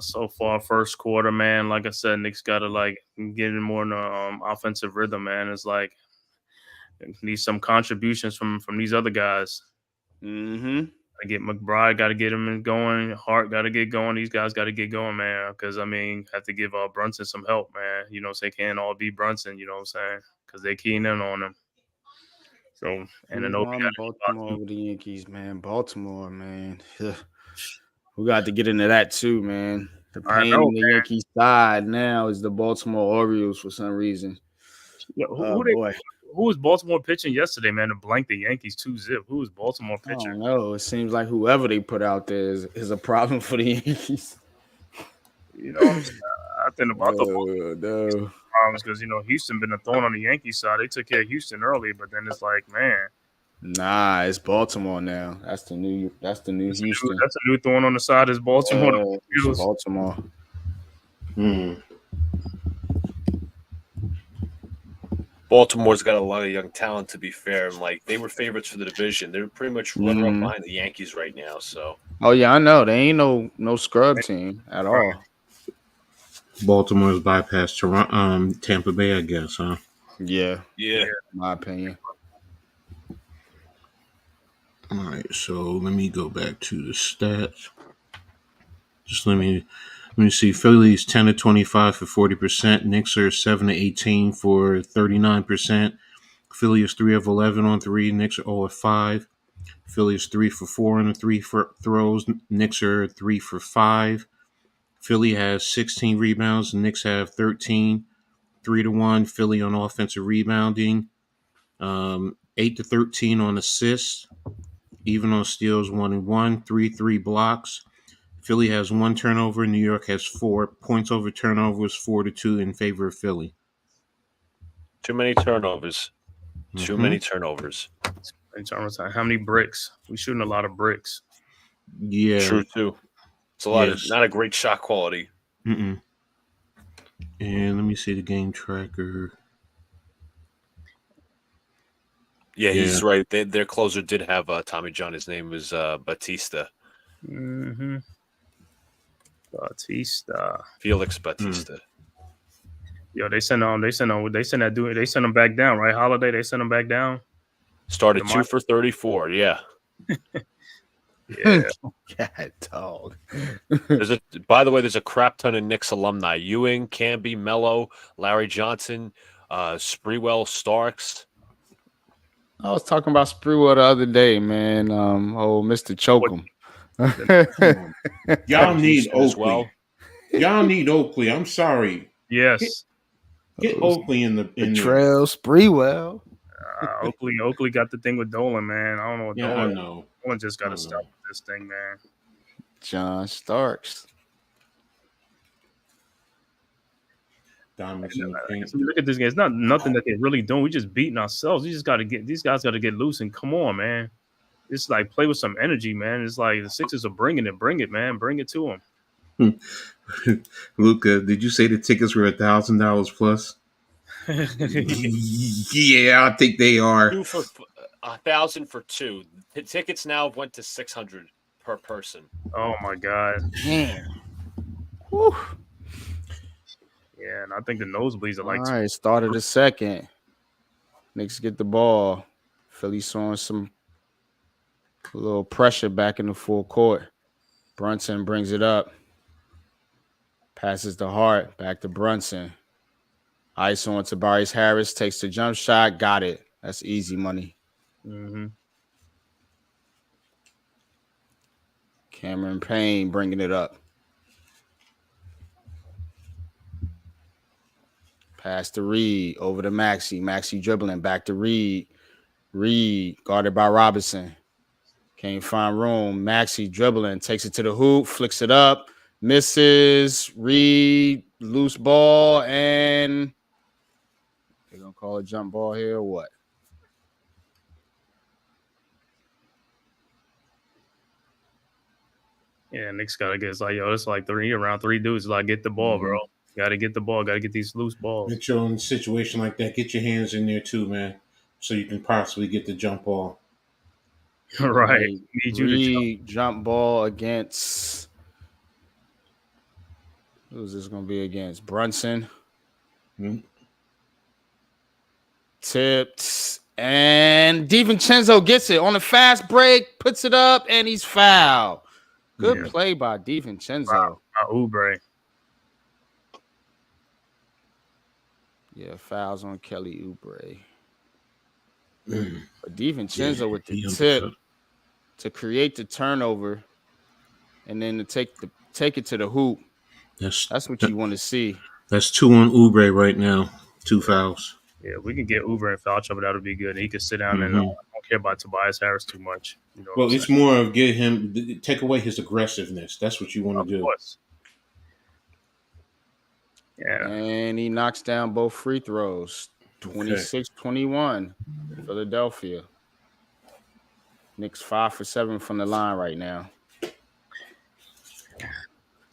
So far, first quarter, man. Like I said, Knicks gotta get in more in the offensive rhythm, man. It's like need some contributions from these other guys. I get McBride, got to get him going. Hart got to get going. These guys got to get going, man. Because have to give Brunson some help, man. So they can't all be Brunson. You know what I'm saying? Because they keying in on him. So and then Baltimore over the Yankees, man. Baltimore, man. We got to get into that too, man. The pain on the Yankees side now is the Baltimore Orioles for some reason. Yeah, who was Baltimore pitching yesterday, man, to blank the Yankees 2-0? Who was Baltimore pitching? I don't know. It seems like whoever they put out there is a problem for the Yankees. You know what I'm saying? I think about the problems because, Houston been a thorn on the Yankees side. They took care of Houston early, but then it's like, man. Nah, it's Baltimore now. That's the new Houston. That's a new thorn on the side is Baltimore. It's Baltimore. Baltimore's got a lot of young talent, to be fair. And they were favorites for the division. They're pretty much running up behind the Yankees right now. So. Oh yeah, I know. They ain't no scrub team at all. Baltimore's bypassed Toronto, Tampa Bay, I guess, huh? Yeah. In my opinion. All right, so let me go back to the stats. Just let me see. Philly's 10-25 for 40%. Knicks are 7-18 for 39%. Philly is 3 of 11 on 3. Knicks are 0 of 5. Philly is 3 for 4 on the 3 throws. Knicks are 3 for 5. Philly has 16 rebounds. The Knicks have 13. 3-1. Philly on offensive rebounding. 8-13 on assists. Even on steals, 1-1. 3 blocks. Philly has 1 turnover. New York has 4. Points over turnovers, 4-2 in favor of Philly. Too many turnovers. Too many turnovers. In terms of how many bricks? We're shooting a lot of bricks. Yeah. True, too. It's a lot of not a great shot quality. And let me see the game tracker. Yeah, he's right. Their closer did have Tommy John. His name was Batista. Batista. Felix Batista. Yo, they sent him back down, right? Holiday, they sent him back down. Started 2 for 34. Yeah. Yeah. Cat dog. By the way, there's a crap ton of Knicks alumni: Ewing, Camby, Mello, Larry Johnson, Sprewell, Starks. I was talking about Sprewell the other day, man. Mr. Chokum. Y'all need Oakley. Well. Y'all need Oakley. I'm sorry. Yes. Get Oakley in there. Trail Spreewell. Oakley got the thing with Dolan, man. I don't know what Yeah, I know. Dolan just got I to stop know. with this thing, man. John Starks. Diamonds in the paint. Look at this game. It's not nothing that they're really doing. We just beating ourselves. We just got to get these guys got to get loose and come on, man. It's like play with some energy, man. It's like the Sixers are bringing it. Bring it, man. Bring it to them. Luca, did you say the tickets were $1,000 plus? Yeah, I think they are. 1,000 for two. The tickets now went to 600 per person. Oh my god. Damn. Whew. Yeah, and I think the nosebleeds are like. All right, start of the second. Knicks get the ball. Philly showing some little pressure back in the full court. Brunson brings it up. Passes the Hart. Back to Brunson. Ice on to Tobias Harris. Takes the jump shot. Got it. That's easy money. Mm-hmm. Cameron Payne bringing it up. Pass to Reed. Over to Maxey. Maxey dribbling. Back to Reed. Reed guarded by Robinson. Can't find room. Maxey dribbling. Takes it to the hoop. Flicks it up. Misses. Reed. Loose ball. And they're going to call a jump ball here or what? Yeah, Knicks gotta get. It's like, yo, it's like around three dudes. Like, get the ball, bro. Gotta get the ball. Gotta get these loose balls. Get your own situation like that. Get your hands in there too, man, so you can possibly get the jump ball. Right. Need you to jump ball against. Who's this going to be against? Brunson. Tipped. And DiVincenzo gets it on a fast break, puts it up, and he's fouled. Good play by DiVincenzo. Oubre. Yeah, fouls on Kelly Oubre. But DiVincenzo with the tip to create the turnover and then to take it to the hoop. That's what you want to see. That's 2 on Oubre right now. 2 fouls. Yeah, we can get Oubre and foul trouble. That'll be good. He can sit down and I don't care about Tobias Harris too much. You know well, it's more of take away his aggressiveness. That's what you want to do. Course. Yeah. And he knocks down both free throws. 26-21, Philadelphia. Knicks 5 for 7 from the line right now.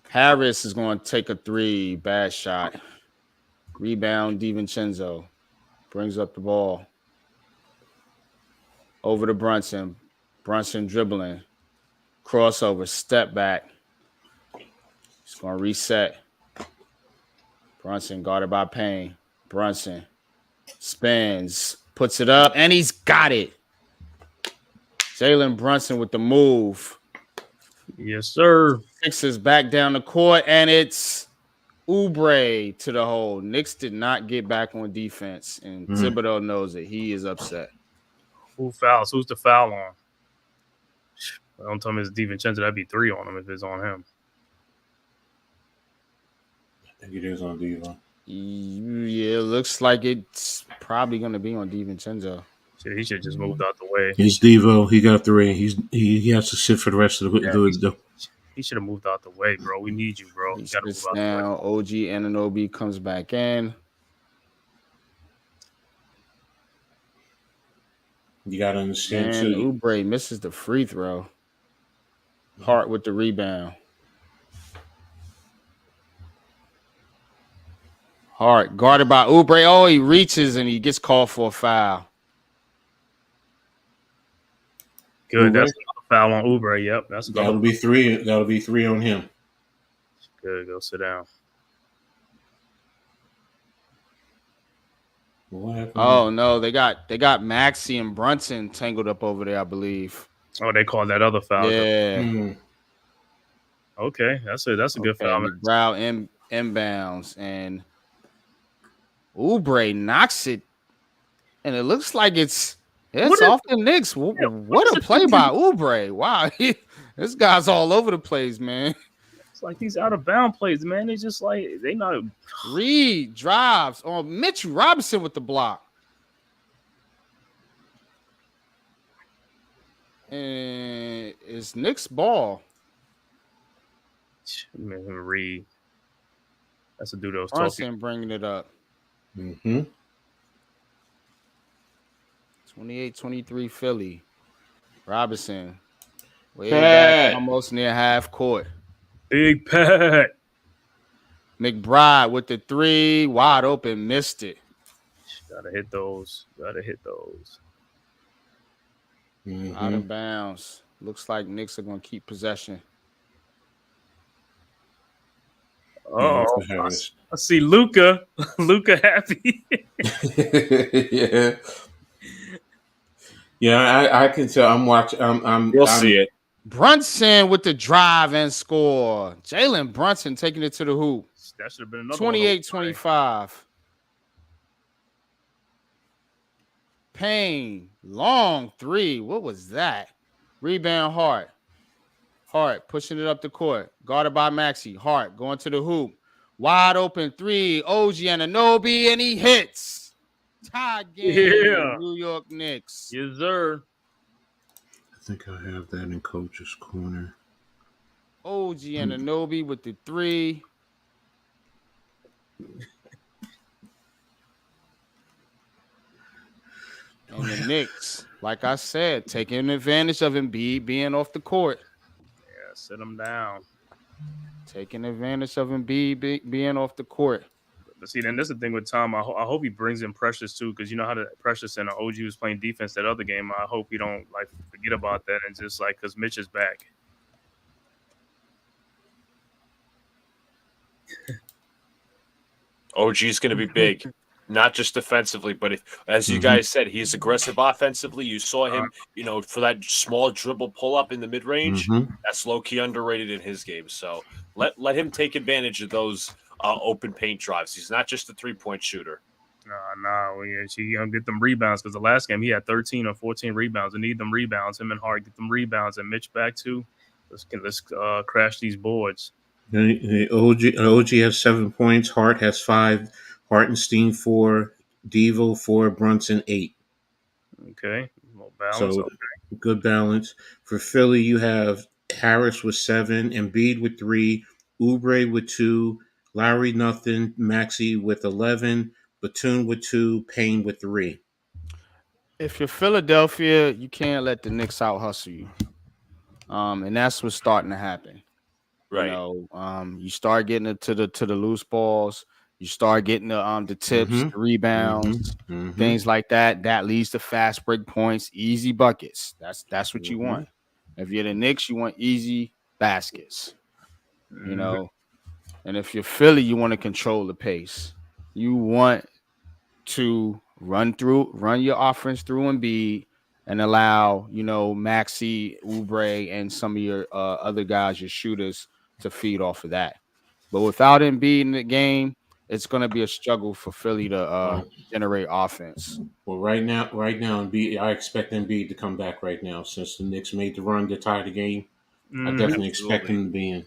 Harris is going to take a 3. Bad shot. Rebound, DiVincenzo. Brings up the ball. Over to Brunson. Brunson dribbling. Crossover. Step back. He's going to reset. Brunson guarded by Payne. Brunson spins. Puts it up. And he's got it. Jalen Brunson with the move. Yes, sir. Sixers back down the court. And it's Oubre to the hole. Knicks did not get back on defense, and Thibodeau knows it. He is upset. Who fouls? Who's the foul on? Don't tell me it's DiVincenzo. That'd be 3 on him if it's on him. I think it is on Diva. Yeah, it looks like it's probably going to be on DiVincenzo. He should just moved out the way. He's Devo. He got 3. He has to sit for the rest of the. He should have moved out the way, bro. We need you, bro. He sits down. OG Anunoby comes back in. You got to understand, and Oubre misses the free throw. Hart with the rebound. Hart guarded by Oubre. Oh, he reaches and he gets called for a foul. Good. Oubre? That's a foul on Oubre. Yep. That'll be 3. That'll be 3 on him. Good. Go sit down. What happened? Oh no, they got Maxey and Brunson tangled up over there, I believe. Oh, they called that other foul. Yeah. Okay, that's a good foul. McGraw inbounds and Oubre knocks it, and it looks like it's off the Knicks. What a play by Oubre! Wow, this guy's all over the place, man. It's like these out of bound plays, man. They just like they not. Reed drives on Mitch Robinson with the block. And it's Knicks ball. Man, Reed. That's a dude that was Brunson talking. bringing it up. 28-23 Philly. Robinson. Way back, almost near half court. Big Pat. McBride with the 3. Wide open. Missed it. Gotta hit those. Out of bounds. Looks like Knicks are going to keep possession. Oh, I see Luka. Luka happy. Yeah, I can tell. I'm watching. You'll see it. Brunson with the drive and score. Jalen Brunson taking it to the hoop. That should have been another 28-25. Payne, long 3. What was that? Rebound Hart. Hart pushing it up the court. Guarded by Maxey. Hart going to the hoop. Wide open 3. OG Anunoby, and he hits. Tie game. Yeah. New York Knicks. Yes, sir. I think I have that in Coach's Corner. OG Anunoby with the 3. And the Knicks, like I said, taking advantage of Embiid being off the court. Yeah, sit him down. Taking advantage of Embiid being off the court. But see, then that's the thing with Tom. I hope he brings in Precious too, because you know how the Precious and OG was playing defense that other game. I hope he don't like forget about that and just like because Mitch is back. OG is going to be big, not just defensively, but as you guys said, he's aggressive offensively. You saw him, for that small dribble pull up in the mid range. That's low key underrated in his game. So let him take advantage of those open paint drives. He's not just a 3-point shooter. No, he gonna get them rebounds because the last game he had 13 or 14 rebounds. I need them rebounds. Him and Hart get them rebounds, and Mitch back too. Let's crash these boards. OG has 7 points. Hart has 5. Hartenstein 4. Devo 4. Brunson 8. Okay, balance. So good balance for Philly. You have Harris with 7, Embiid with 3, Oubre with 2, Lowry nothing, Maxey with 11, Batum with 2, Payne with 3. If you're Philadelphia, you can't let the Knicks out hustle you. And that's what's starting to happen. Right. You start getting it to the loose balls. You start getting the tips, the rebounds, things like that. That leads to fast break points, easy buckets. That's what you want. If you're the Knicks, you want easy baskets. And if you're Philly, you want to control the pace. You want to run your offense through Embiid and allow, Maxey, Oubre, and some of your other guys, your shooters, to feed off of that. But without Embiid in the game, it's going to be a struggle for Philly to generate offense. Well, right now, Embiid, I expect Embiid to come back right now since the Knicks made the run to tie the game. I definitely expect him to be in.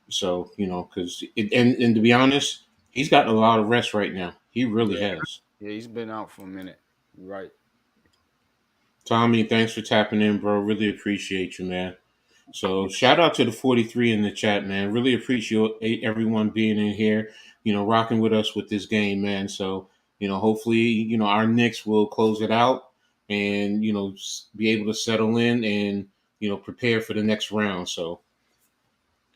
So, because and to be honest, he's gotten a lot of rest right now. He really has. Yeah, he's been out for a minute. Right. Tommy, thanks for tapping in, bro. Really appreciate you, man. So shout out to the 43 in the chat, man. Really appreciate everyone being in here, rocking with us with this game, man. So, hopefully, our Knicks will close it out and, be able to settle in and, prepare for the next round. So,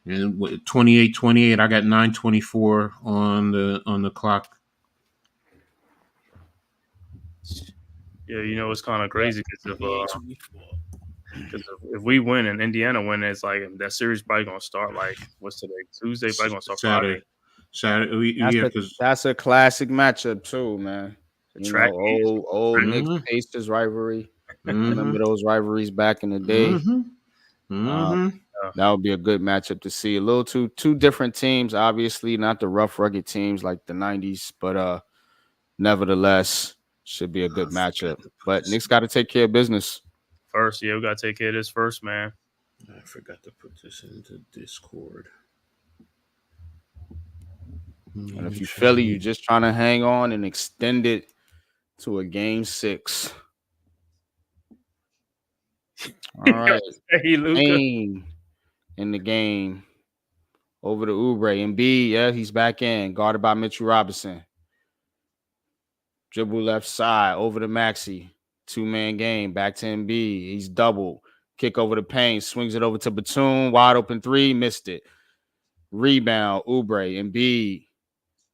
and with 28-28, I got 9:24 on the clock. Yeah, it's kind of crazy because if we win and Indiana win, it's like that series probably gonna start like what's today? Tuesday, probably gonna start Friday. Saturday. That's a classic matchup too, man. Old Knicks Pacers rivalry. Remember those rivalries back in the day? That would be a good matchup to see. A little two different teams, obviously not the rough, rugged teams like the '90s, but nevertheless, should be a good matchup. But Knicks got to take care of business first. Yeah, we got to take care of this first, man. I forgot to put this into Discord. And if you Philly, you're just trying to hang on and extend it to a game 6. All right. Hey, Luka. Payne in the game. Over to Oubre. Embiid, yeah, he's back in. Guarded by Mitchell Robinson. Dribble left side. Over to Maxey. 2-man game. Back to Embiid. He's doubled. Kick over to Payne. Swings it over to Batum. Wide open 3. Missed it. Rebound. Oubre. Embiid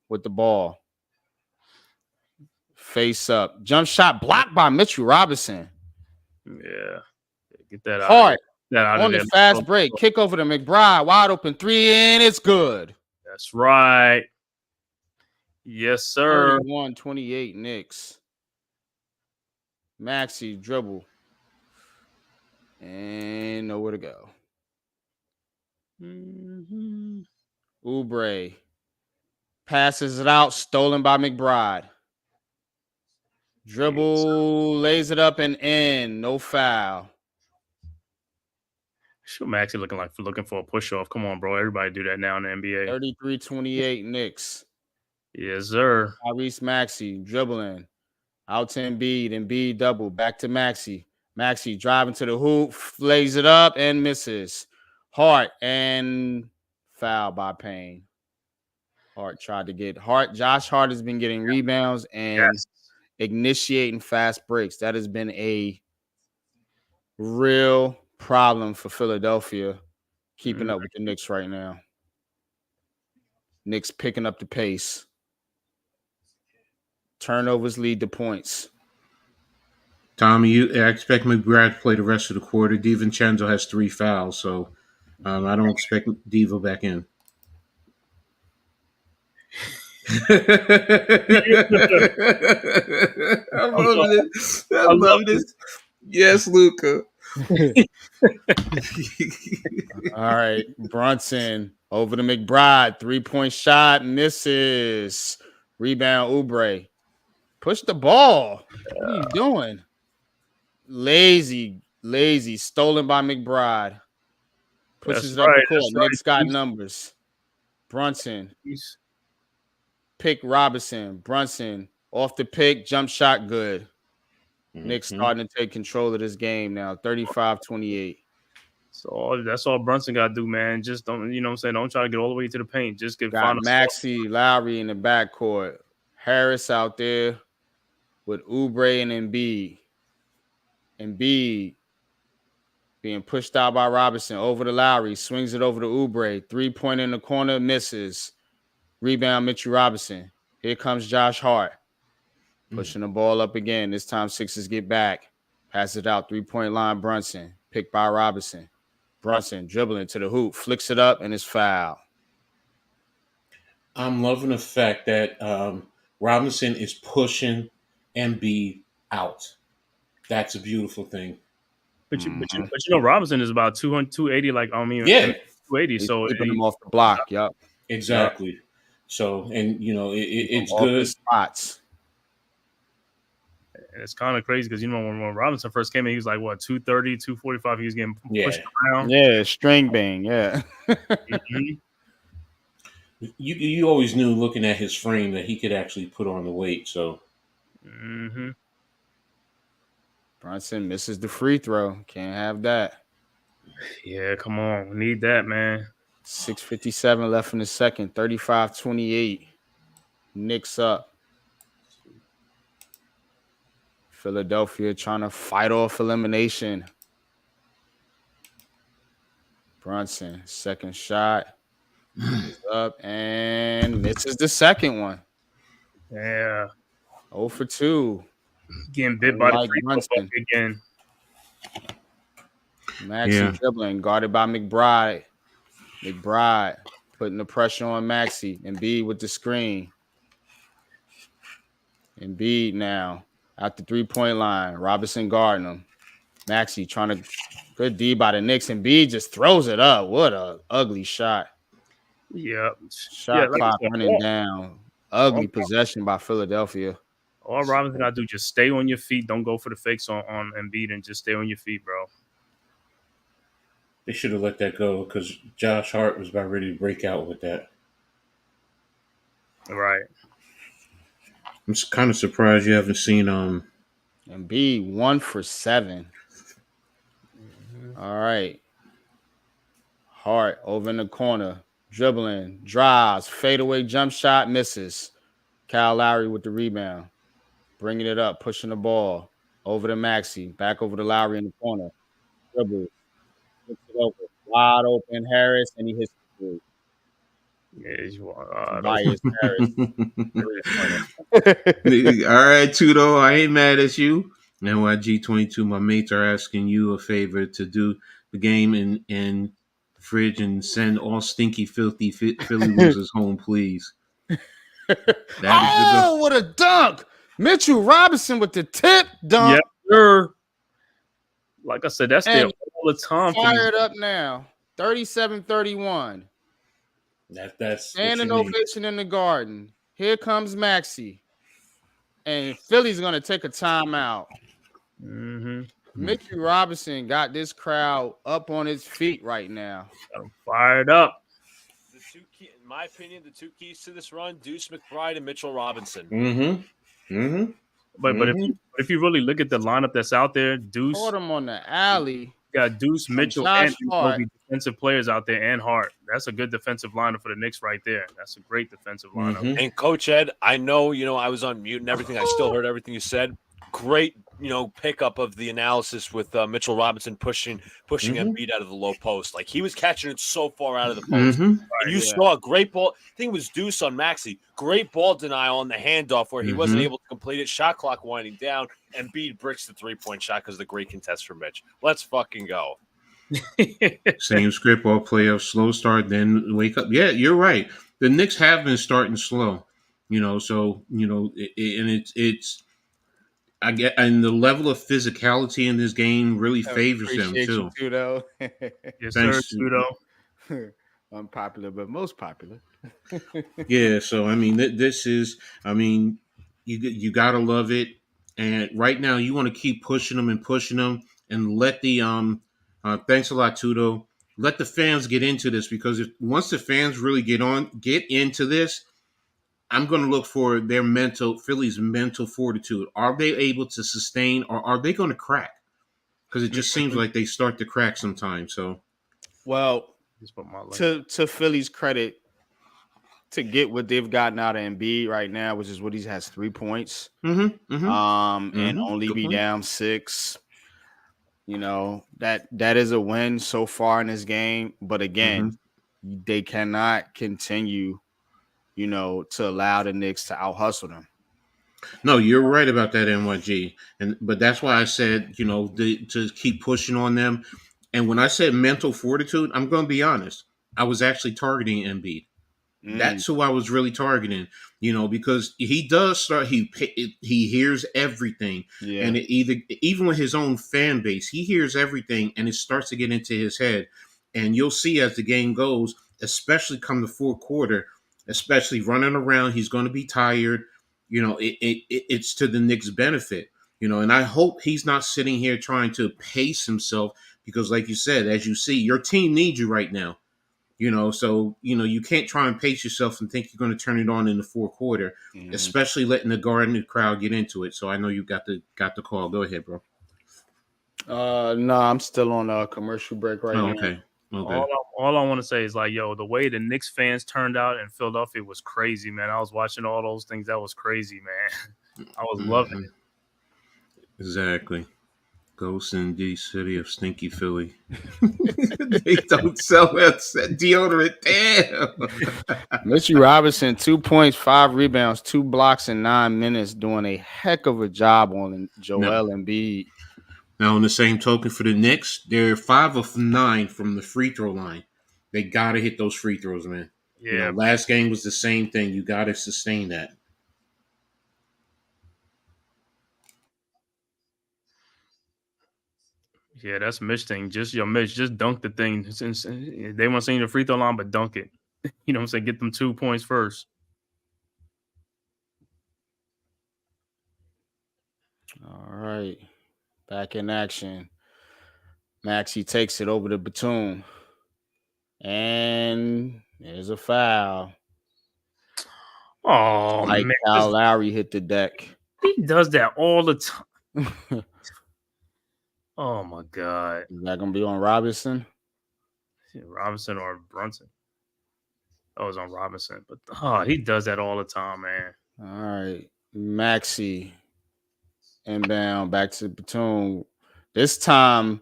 with the ball. Face up. Jump shot blocked by Mitchell Robinson. Yeah. Get that Hard. out On of the there. fast break. Kick over to McBride. Wide open 3, and it's good. That's right. Yes, sir. 31-28 Knicks. Maxey dribble. And nowhere to go. Oubre passes it out. Stolen by McBride. Dribble, lays it up and in. No foul. Sure, Maxey looking for a push off. Come on, bro. Everybody do that now in the NBA. 33-28 Knicks. Yes, sir. Tyrese Maxey dribbling. Out to Embiid. Embiid double. Back to Maxey. Maxey driving to the hoop. Lays it up and misses. Hart and foul by Payne. Hart tried to get Hart. Josh Hart has been getting rebounds and initiating fast breaks. That has been a real problem for Philadelphia keeping up with the Knicks right now. Knicks picking up the pace. Turnovers lead to points. Tommy, I expect McBride to play the rest of the quarter. DiVincenzo has 3 fouls, so I don't expect Divo back in. I love this. Yes, Luka. All right, Brunson over to McBride. 3-point shot misses. Rebound, Oubre. Push the ball. What are you doing? Lazy. Stolen by McBride. Pushes it up the court. Knicks got numbers. Brunson. Pick Robinson. Brunson off the pick. Jump shot good. Knicks starting to take control of this game now. 35-28. So that's all Brunson got to do, man. Just don't, you know what I'm saying? Don't try to get all the way to the paint. Just get got Maxey, Lowry in the backcourt. Harris out there with Oubre and Embiid. Embiid being pushed out by Robinson. Over to Lowry. Swings it over to Oubre. 3-point in the corner. Misses. Rebound, Mitchell Robinson. Here comes Josh Hart. Pushing the ball up again. This time Sixers get back. Pass it out. 3-point line, Brunson. Picked by Robinson. Brunson dribbling to the hoop. Flicks it up and it's foul. I'm loving the fact that Robinson is pushing Embiid out. That's a beautiful thing. But you know, Robinson is about 280. Like, I mean, 280. He's so keeping him off the block. Yep. Exactly. Yep. So, and you know, it's good spots. And it's kind of crazy because, you know, when Robinson first came in, he was like, what, 230, 245? He was getting pushed around. Yeah, string bang. Yeah. You always knew looking at his frame that he could actually put on the weight. So, Brunson misses the free throw. Can't have that. Yeah, come on. We need that, man. 6:57 left in the second. 35-28. Knicks up. Philadelphia trying to fight off elimination. Brunson, second shot. Is up and misses the second one. Yeah. 0 for 2. Getting bit by the free throw again. Maxey dribbling, guarded by McBride. McBride putting the pressure on Maxey. Embiid with the screen. Embiid now at the 3-point line. Robinson guarding him. Maxey trying to good D by the Knicks. Embiid just throws it up. What a ugly shot. Yeah. Shot clock running down. Ugly possession by Philadelphia. All Robinson got to do just stay on your feet. Don't go for the fakes on Embiid and just stay on your feet, bro. They should have let that go because Josh Hart was about ready to break out with that. Right. I'm kind of surprised you haven't seen Embiid 1 for 7. All right. Hart over in the corner, dribbling, drives, fadeaway jump shot, misses. Kyle Lowry with the rebound, bringing it up, pushing the ball over to Maxey, back over to Lowry in the corner, dribbles, puts it over, wide open Harris, and he hits the three. Yeah, Tobias Harris. All right, Tudo, I ain't mad at you. NYG22, my mates are asking you a favor to do the game in fridge and send all stinky, filthy Philly losers home, please. Oh, what a dunk! Mitchell Robinson with the tip dunk. Yes, sir. Like I said, that's there And all the time. fired up now. 37-31. That's Standing ovation in the Garden. Here comes Maxey. And Philly's going to take a timeout. Mm-hmm. Mitchell Robinson got this crowd up on his feet right now. Got him fired up. In my opinion, the two keys to this run: Deuce McBride and Mitchell Robinson. But if you really look at the lineup that's out there, Deuce Caught him on the alley. Got Deuce, Mitchell, Josh and Hart. defensive players out there, and Hart. That's a good defensive lineup for the Knicks right there. That's a great defensive lineup. And Coach Ed, I know, I was on mute and everything. I still heard everything you said. Great, pickup of the analysis with Mitchell Robinson pushing Embiid out of the low post. Like, he was catching it so far out of the post. And you saw a great ball. I think it was Deuce on Maxey. Great ball denial on the handoff where he wasn't able to complete it. Shot clock winding down. Embiid bricks the three-point shot because of the great contest from Mitch. Let's fucking go. Same script, all playoff, slow start, then wake up. Yeah, you're right. The Knicks have been starting slow, so, and it's I get, and the level of physicality in this game really favors them too. You, Tudo. Yes, Thanks, sir, Tudo. Unpopular, but most popular. Yeah, so I mean, this is, I mean, you gotta love it, and right now you want to keep pushing them and let the thanks a lot, Tudo. Let the fans get into this, because once the fans really get into this, I'm going to look for Philly's mental fortitude. Are they able to sustain, or are they going to crack? Because it just seems like they start to crack sometimes. So, well, to Philly's credit, to get what they've gotten out of Embiid right now, which is what he has 3 points, and only Good be point. down 6. That is a win so far in this game. But again, they cannot continue, to allow the Knicks to out-hustle them. No, you're right about that, NYG. But that's why I said, to keep pushing on them. And when I said mental fortitude, I'm going to be honest. I was actually targeting Embiid. That's who I was really targeting, because he does start. He hears everything, and even with his own fan base, he hears everything, and it starts to get into his head. And you'll see as the game goes, especially come the fourth quarter, especially running around, he's going to be tired. It's to the Knicks' benefit. And I hope he's not sitting here trying to pace himself, because, like you said, as you see, your team needs you right now. So you can't try and pace yourself and think you're going to turn it on in the fourth quarter, especially letting the Garden crowd get into it. So I know you got the call. Go ahead, bro. No, I'm still on a commercial break right now. Okay. All I want to say is, like, the way the Knicks fans turned out in Philadelphia was crazy, man. I was watching all those things. That was crazy, man. I was loving it. Exactly. Ghost in the city of stinky Philly. They don't sell that deodorant. Damn. Mitchell Robinson, 2 points, 5 rebounds, 2 blocks in 9 minutes, doing a heck of a job on Joel Embiid. Now, on the same token for the Knicks, they're 5 of 9 from the free throw line. They got to hit those free throws, man. Yeah. Last game was the same thing. You got to sustain that. Yeah, that's Mitch thing. Mitch, just dunk the thing. They want to see the free throw line, but dunk it. You know what I'm saying? Get them 2 points first. All right. Back in action. Maxey takes it over to Batum. And there's a foul. Oh Like man, Kyle Lowry hit the deck. he does that all the time. Oh my god, Is that gonna be on Robinson? Robinson or Brunson? Oh, it was on Robinson, but he does that all the time, man. All right, Maxey inbound back to Batum. This time,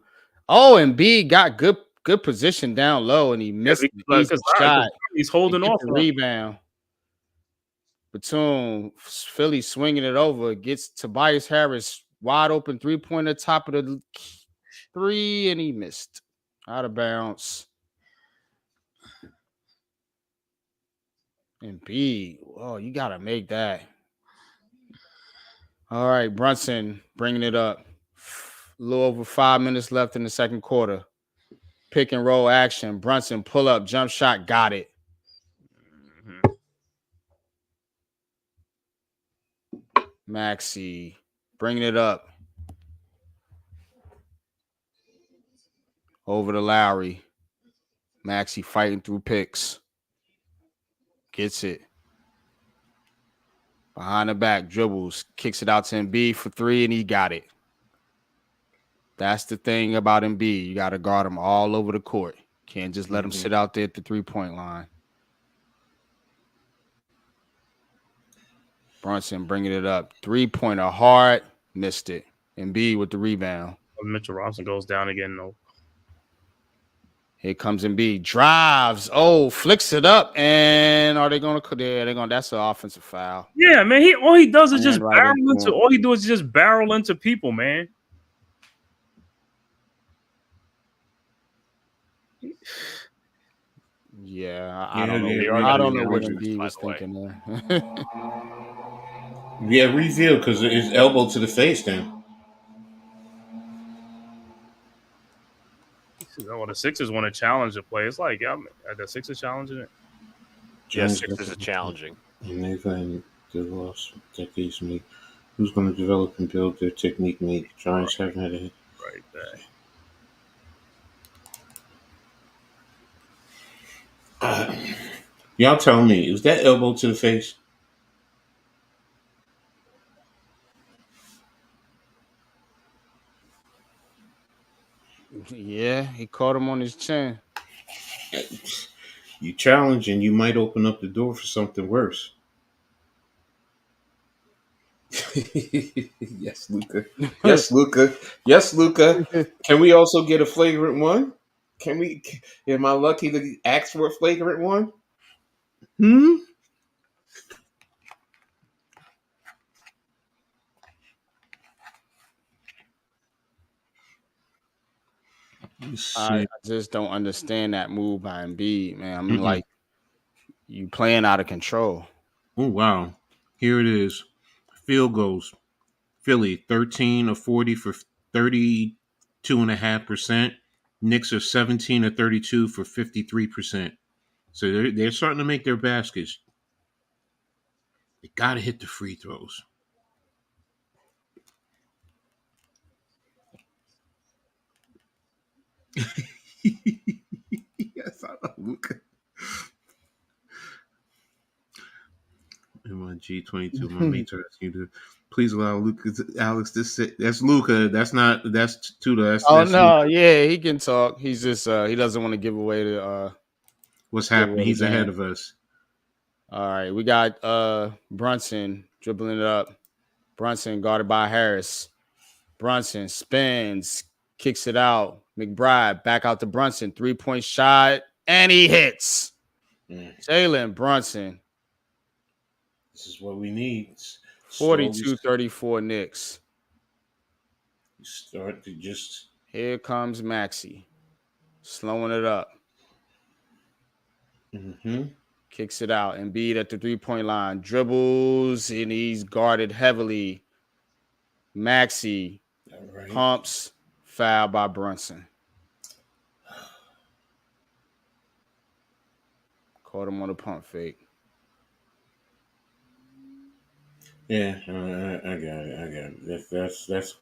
and B got good position down low, and he missed an easy shot. He's holding off the rebound. Batum, Philly swinging it over, gets Tobias Harris wide open 3-pointer, top of the 3, and he missed out of bounds. And B, you gotta make that. All right, Brunson bringing it up. A little over 5 minutes left in the second quarter. Pick and roll action. Brunson pull up, jump shot, got it. Maxey bringing it up. Over to Lowry. Maxey fighting through picks. Gets it. Behind the back, dribbles, kicks it out to Embiid for 3, and he got it. That's the thing about Embiid. You got to guard him all over the court. Can't just let him sit out there at the 3-point line. Brunson bringing it up. 3-pointer hard. Missed it. Embiid with the rebound. Mitchell Robinson goes down again, though. Here comes Embiid. Drives. Flicks it up. And are they going to? They're going. That's an offensive foul. Yeah, man. All he does is just barrel into. All he does is just barrel into people, man. Yeah, I don't know. I don't know what Embiid was thinking there. Yeah, reveal because it's elbow to the face then. Well, the Sixers want to challenge the play. It's like, the Sixers challenging it. Yes, Sixers are challenging. And they've had the lost decades made. Who's going to develop and build their technique made? Giants haven't had it. Right back. Y'all tell me, is that elbow to the face? Yeah, he caught him on his chin. You challenge and you might open up the door for something worse. Yes, Luca. Yes, Luca. Yes, Luca. Can we also get a flagrant one? Can we? Am I lucky to ask for a flagrant one? I just don't understand that move by Embiid, man. I'm like, you playing out of control. Oh, wow. Here it is. Field goals. Philly, 13 of 40 for 32.5%. Knicks are 17 of 32 for 53%. So they're starting to make their baskets. They got to hit the free throws. Yes, I know, Luca. My G22, my mates are asking you to please allow Alex to sit. That's Luca. That's Tuda. That's no, Luca. Yeah, he can talk. He's just he doesn't want to give away the what's happening. He's ahead of us. All right, we got Brunson dribbling it up. Brunson guarded by Harris. Brunson spins, kicks it out. McBride back out to Brunson. 3-point shot, and he hits. Jalen Brunson. This is what we need. 42-34 Knicks. Start to just. Here comes Maxey. Slowing it up. Kicks it out. Embiid at the 3-point line. Dribbles, and he's guarded heavily. Maxey pumps. Foul by Brunson. Caught him on a pump fake. Yeah, I got it. That's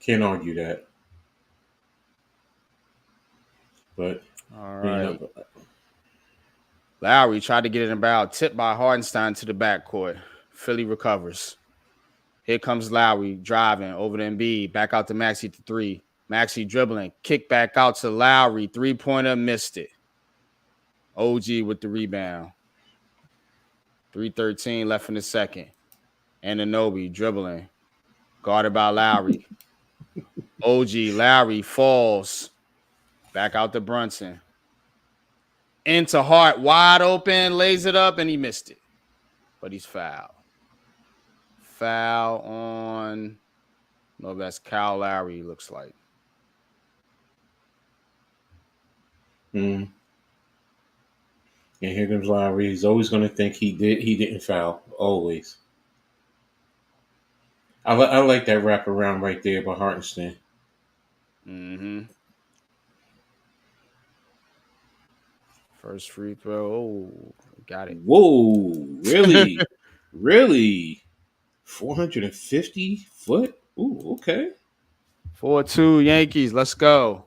can't argue that. But all right. Lowry tried to get it about, tipped by Hardenstein to the backcourt. Philly recovers. Here comes Lowry driving over to Embiid, back out to Maxey to 3. Maxey dribbling, kick back out to Lowry, 3-pointer, missed it. OG with the rebound. 3:13 left in the second. Anunoby dribbling, guarded by Lowry. OG, Lowry falls, back out to Brunson. Into Hart, wide open, lays it up, and he missed it. But he's fouled. Foul on, no, that's Kyle Lowry, looks like. And here comes Lowry. He's always going to think he didn't foul. Always. I like that wraparound right there by Hartenstein. Mm-hmm. First free throw. Oh, got it. Whoa, really? Really? 450 foot? Ooh, okay. 4-2 Yankees. Let's go.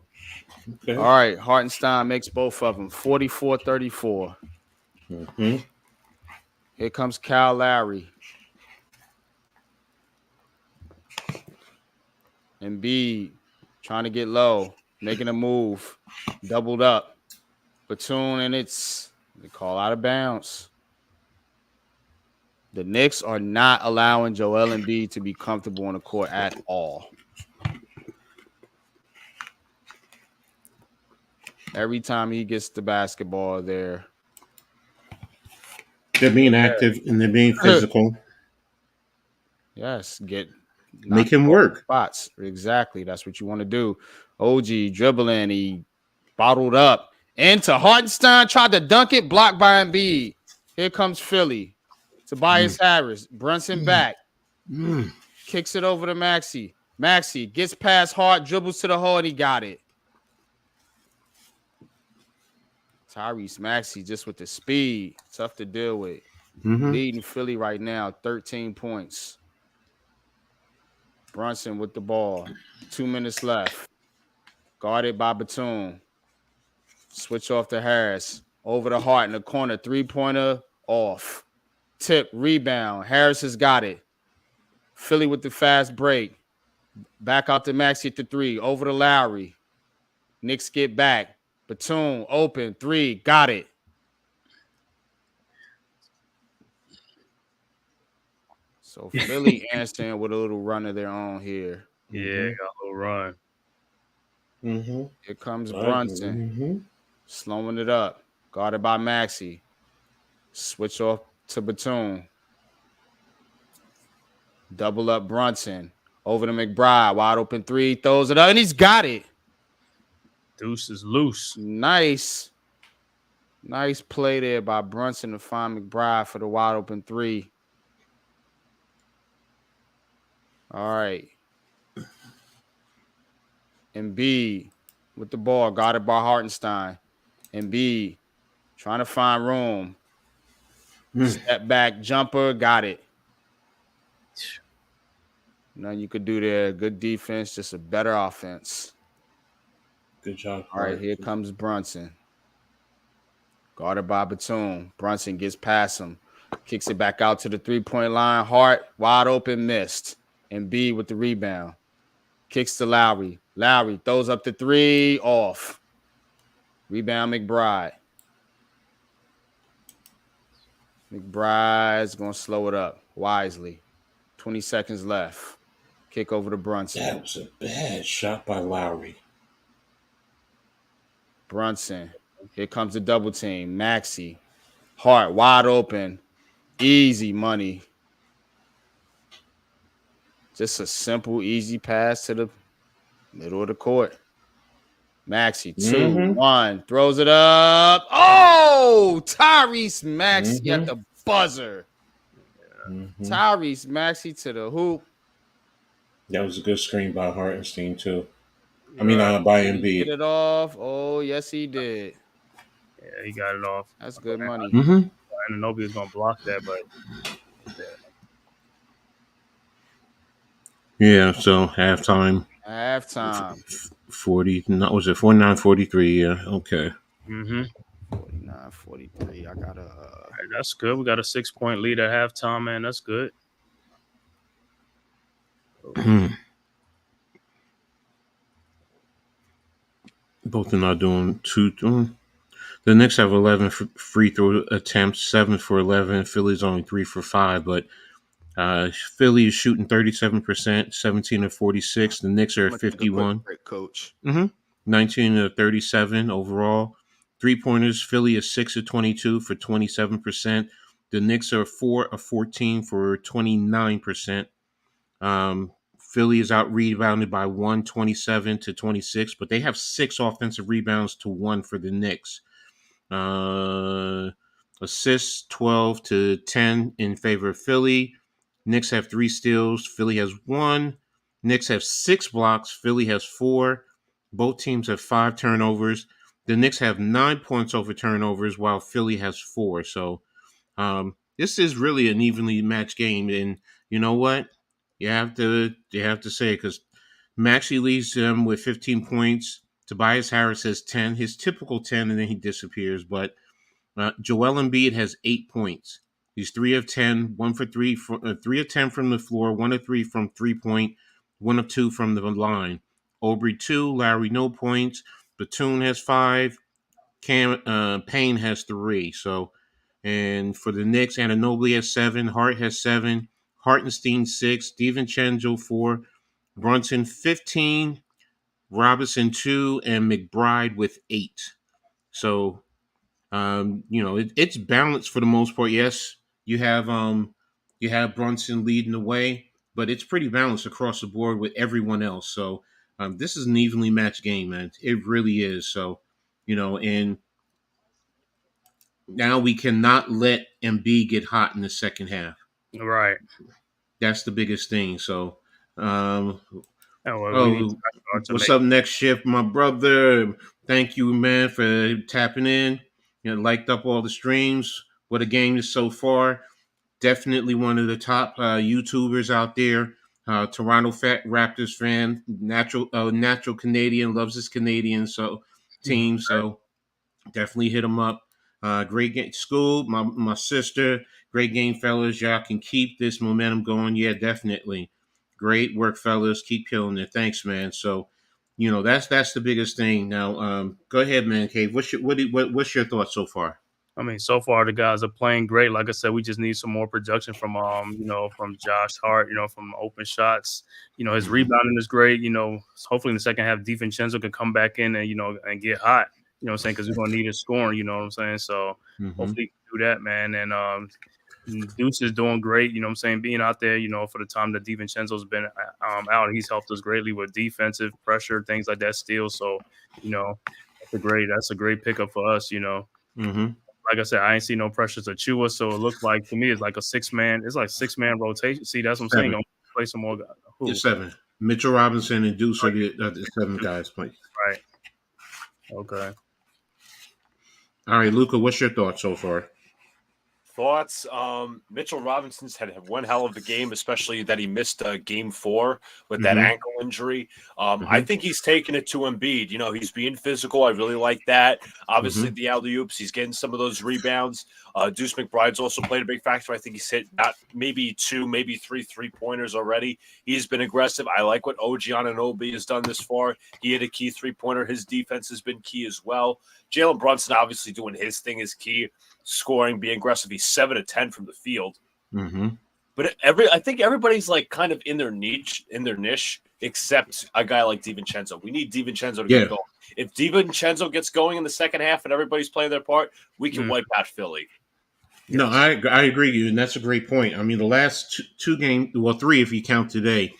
Okay. All right. Hartenstein makes both of them. 44-34. Mm-hmm. Here comes Kyle Lowry. Embiid trying to get low, making a move, doubled up. Batum, and they call out of bounds. The Knicks are not allowing Joel Embiid to be comfortable on the court at all. Every time he gets the basketball, they're being active and they're being physical. Yes, make him work. Spots. Exactly. That's what you want to do. OG dribbling. He bottled up into Hartenstein. Tried to dunk it. Blocked by Embiid. Here comes Philly. Tobias Harris. Brunson back. Kicks it over to Maxey. Maxey gets past Hart. Dribbles to the hole and he got it. Tyrese Maxey just with the speed. Tough to deal with. Leading Philly right now. 13 points. Brunson with the ball. 2 minutes left. Guarded by Batum. Switch off to Harris. Over to Hart in the corner. 3-pointer off. Tip, rebound. Harris has got it. Philly with the fast break. Back out to Maxey at the 3. Over to Lowry. Knicks get back. Batum open. 3. Got it. So Philly answering with a little run of their own here. Yeah, got a little run. Here comes Brunson. Slowing it up. Guarded by Maxey. Switch off to Batum. Double up Brunson. Over to McBride. Wide open 3. Throws it up. And he's got it. Deuce is loose. Nice play there by Brunson to find McBride for the wide open 3. All right. Embiid with the ball. Guarded by Hartenstein. Embiid trying to find room. Step back jumper. Got it. Nothing you could do there. Good defense. Just a better offense. Good job. All right, here comes Brunson. Guarded by Batum. Brunson gets past him. Kicks it back out to the 3-point line. Hart, wide open, missed. Embiid with the rebound. Kicks to Lowry. Lowry throws up the 3, off. Rebound McBride. McBride's going to slow it up wisely. 20 seconds left. Kick over to Brunson. That was a bad shot by Lowry. Brunson. Here comes the double team. Maxey. Hart wide open. Easy money. Just a simple, easy pass to the middle of the court. Maxey, 2-1. Throws it up. Oh! Tyrese Maxey at the buzzer. Tyrese Maxey to the hoop. That was a good screen by Hartenstein, too. I mean, by Embiid. Get it off. Oh, yes, he did. Yeah, he got it off. That's good money. Anunoby is going to block that, but yeah, so halftime. 40. 40. Was it 49-43? Yeah, okay. 49-43. I got a That's good. We got a 6-point lead at halftime, man. That's good. Both are not doing two. The Knicks have 11 free throw attempts, 7 for 11. Philly's only 3 for 5, but Philly is shooting 37%, 17 of 46. The Knicks are I'm at gonna take a quick 51. break, coach. 19 of 37 overall. 3-pointers, Philly is 6 of 22 for 27%. The Knicks are 4 of 14 for 29%. Philly is out rebounded by 127 to 26, but they have 6 offensive rebounds to 1 for the Knicks. Assists 12 to 10 in favor of Philly. Knicks have 3 steals. Philly has 1. Knicks have 6 blocks. Philly has 4. Both teams have 5 turnovers. The Knicks have 9 points over turnovers, while Philly has 4. So this is really an evenly matched game, and you know what? You have to say it, because Maxey leads them with 15 points. Tobias Harris has 10, his typical 10, and then he disappears. But Joel Embiid has 8 points. He's 3 of 10, 1 for 3, 3 of 10 from the floor, 1 of 3 from 3-point, 1 of 2 from the line. Aubrey 2, Larry no points. Batum has 5. Payne has 3. So, and for the Knicks, Anunoby has 7. Hart has 7. Hartenstein 6. DiVincenzo 4. Brunson 15. Robinson 2. And McBride with 8. So, it's balanced for the most part. Yes, you have Brunson leading the way, but it's pretty balanced across the board with everyone else. So this is an evenly matched game, man. It really is. So, and now we cannot let Embiid get hot in the second half. Right. That's the biggest thing. So, um, We need to what's up next shift, my brother? Thank you, man, for tapping in. Liked up all the streams. What a game is so far. Definitely one of the top YouTubers out there. Toronto Raptors fan, natural Canadian, loves his Canadian team. So definitely hit him up. Great game, school. My sister, great game, fellas. Y'all can keep this momentum going. Yeah, definitely. Great work, fellas. Keep killing it. Thanks, man. So, that's the biggest thing. Now, go ahead, Man-Cave. What's your thoughts so far? I mean, so far the guys are playing great. Like I said, we just need some more production from from Josh Hart, from open shots. His rebounding is great. Hopefully in the second half, DiVincenzo can come back in and get hot. You know what I'm saying? Because we're gonna need his scoring. You know what I'm saying? So hopefully he can do that, man. And Deuce is doing great. You know what I'm saying? Being out there, for the time that DiVincenzo's been out, he's helped us greatly with defensive pressure, things like that. Still, so that's a great pickup for us. Like I said, I ain't see no pressure to Chua, so it looked like to me it's like a 6-man. It's like 6-man rotation. See, that's what I'm saying. Don't play some more guys. It's 7. Mitchell Robinson and Deuce are the 7 guys playing. Right. Okay. All right, Luca, what's your thoughts so far? Thoughts? Mitchell Robinson's had one hell of a game, especially that he missed game 4 with that ankle injury. I think he's taking it to Embiid. He's being physical. I really like that. Obviously, the alley-oops, he's getting some of those rebounds. Deuce McBride's also played a big factor. I think he's hit maybe 2, maybe 3 3-pointers already. He's been aggressive. I like what OG Anunoby has done this far. He hit a key 3-pointer. His defense has been key as well. Jalen Brunson obviously doing his thing is key. Scoring, being aggressive. He's 7 of 10 from the field. But I think everybody's like kind of in their niche, except a guy like DiVincenzo. We need DiVincenzo to get going. If DiVincenzo gets going in the second half and everybody's playing their part, we can wipe out Philly. No, I agree with you, and that's a great point. I mean, the last two games, well, 3 if you count today,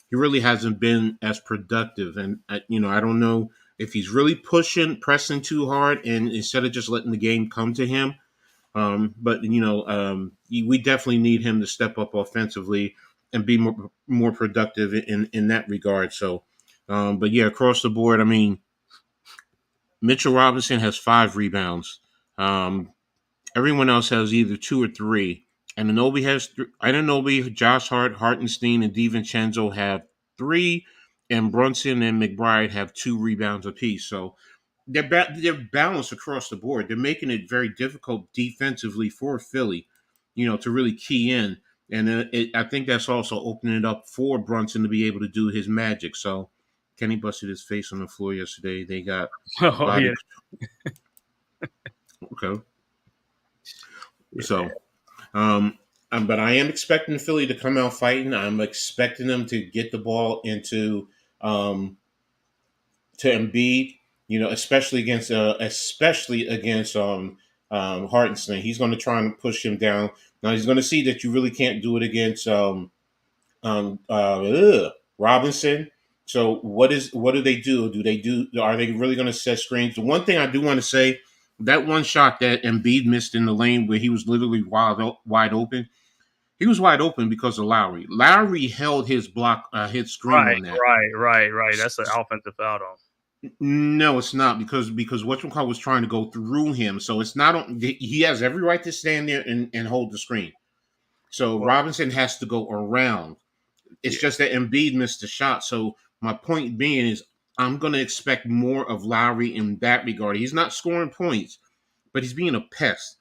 he really hasn't been as productive. And, I don't know if he's really pressing too hard, and instead of just letting the game come to him. But we definitely need him to step up offensively and be more productive in that regard. So, but yeah, across the board, I mean, Mitchell Robinson has 5 rebounds. Everyone else has either 2 or 3. And Anunoby, Josh Hart, Hartenstein, and DiVincenzo have 3, and Brunson and McBride have 2 rebounds apiece. So, they're balanced across the board. They're making it very difficult defensively for Philly, to really key in. And I think that's also opening it up for Brunson to be able to do his magic. So Kenny busted his face on the floor yesterday. They got Oh body. yeah. Okay. Yeah. So, but I am expecting Philly to come out fighting. I'm expecting them to get the ball to Embiid. Especially against Hartenstein. He's going to try and push him down. Now he's going to see that you really can't do it against Robinson. So what do they do? Are they really going to set screens? The one thing I do want to say, that one shot that Embiid missed in the lane where he was literally wide open. He was wide open because of Lowry. Lowry held his his screen on that. Right. That's an offensive foul on. No, it's not because whatchamacallit was trying to go through him. So it's not on. He has every right to stand there and hold the screen. So Robinson has to go around. It's just that Embiid missed the shot. So my point being is I'm going to expect more of Lowry in that regard. He's not scoring points, but he's being a pest.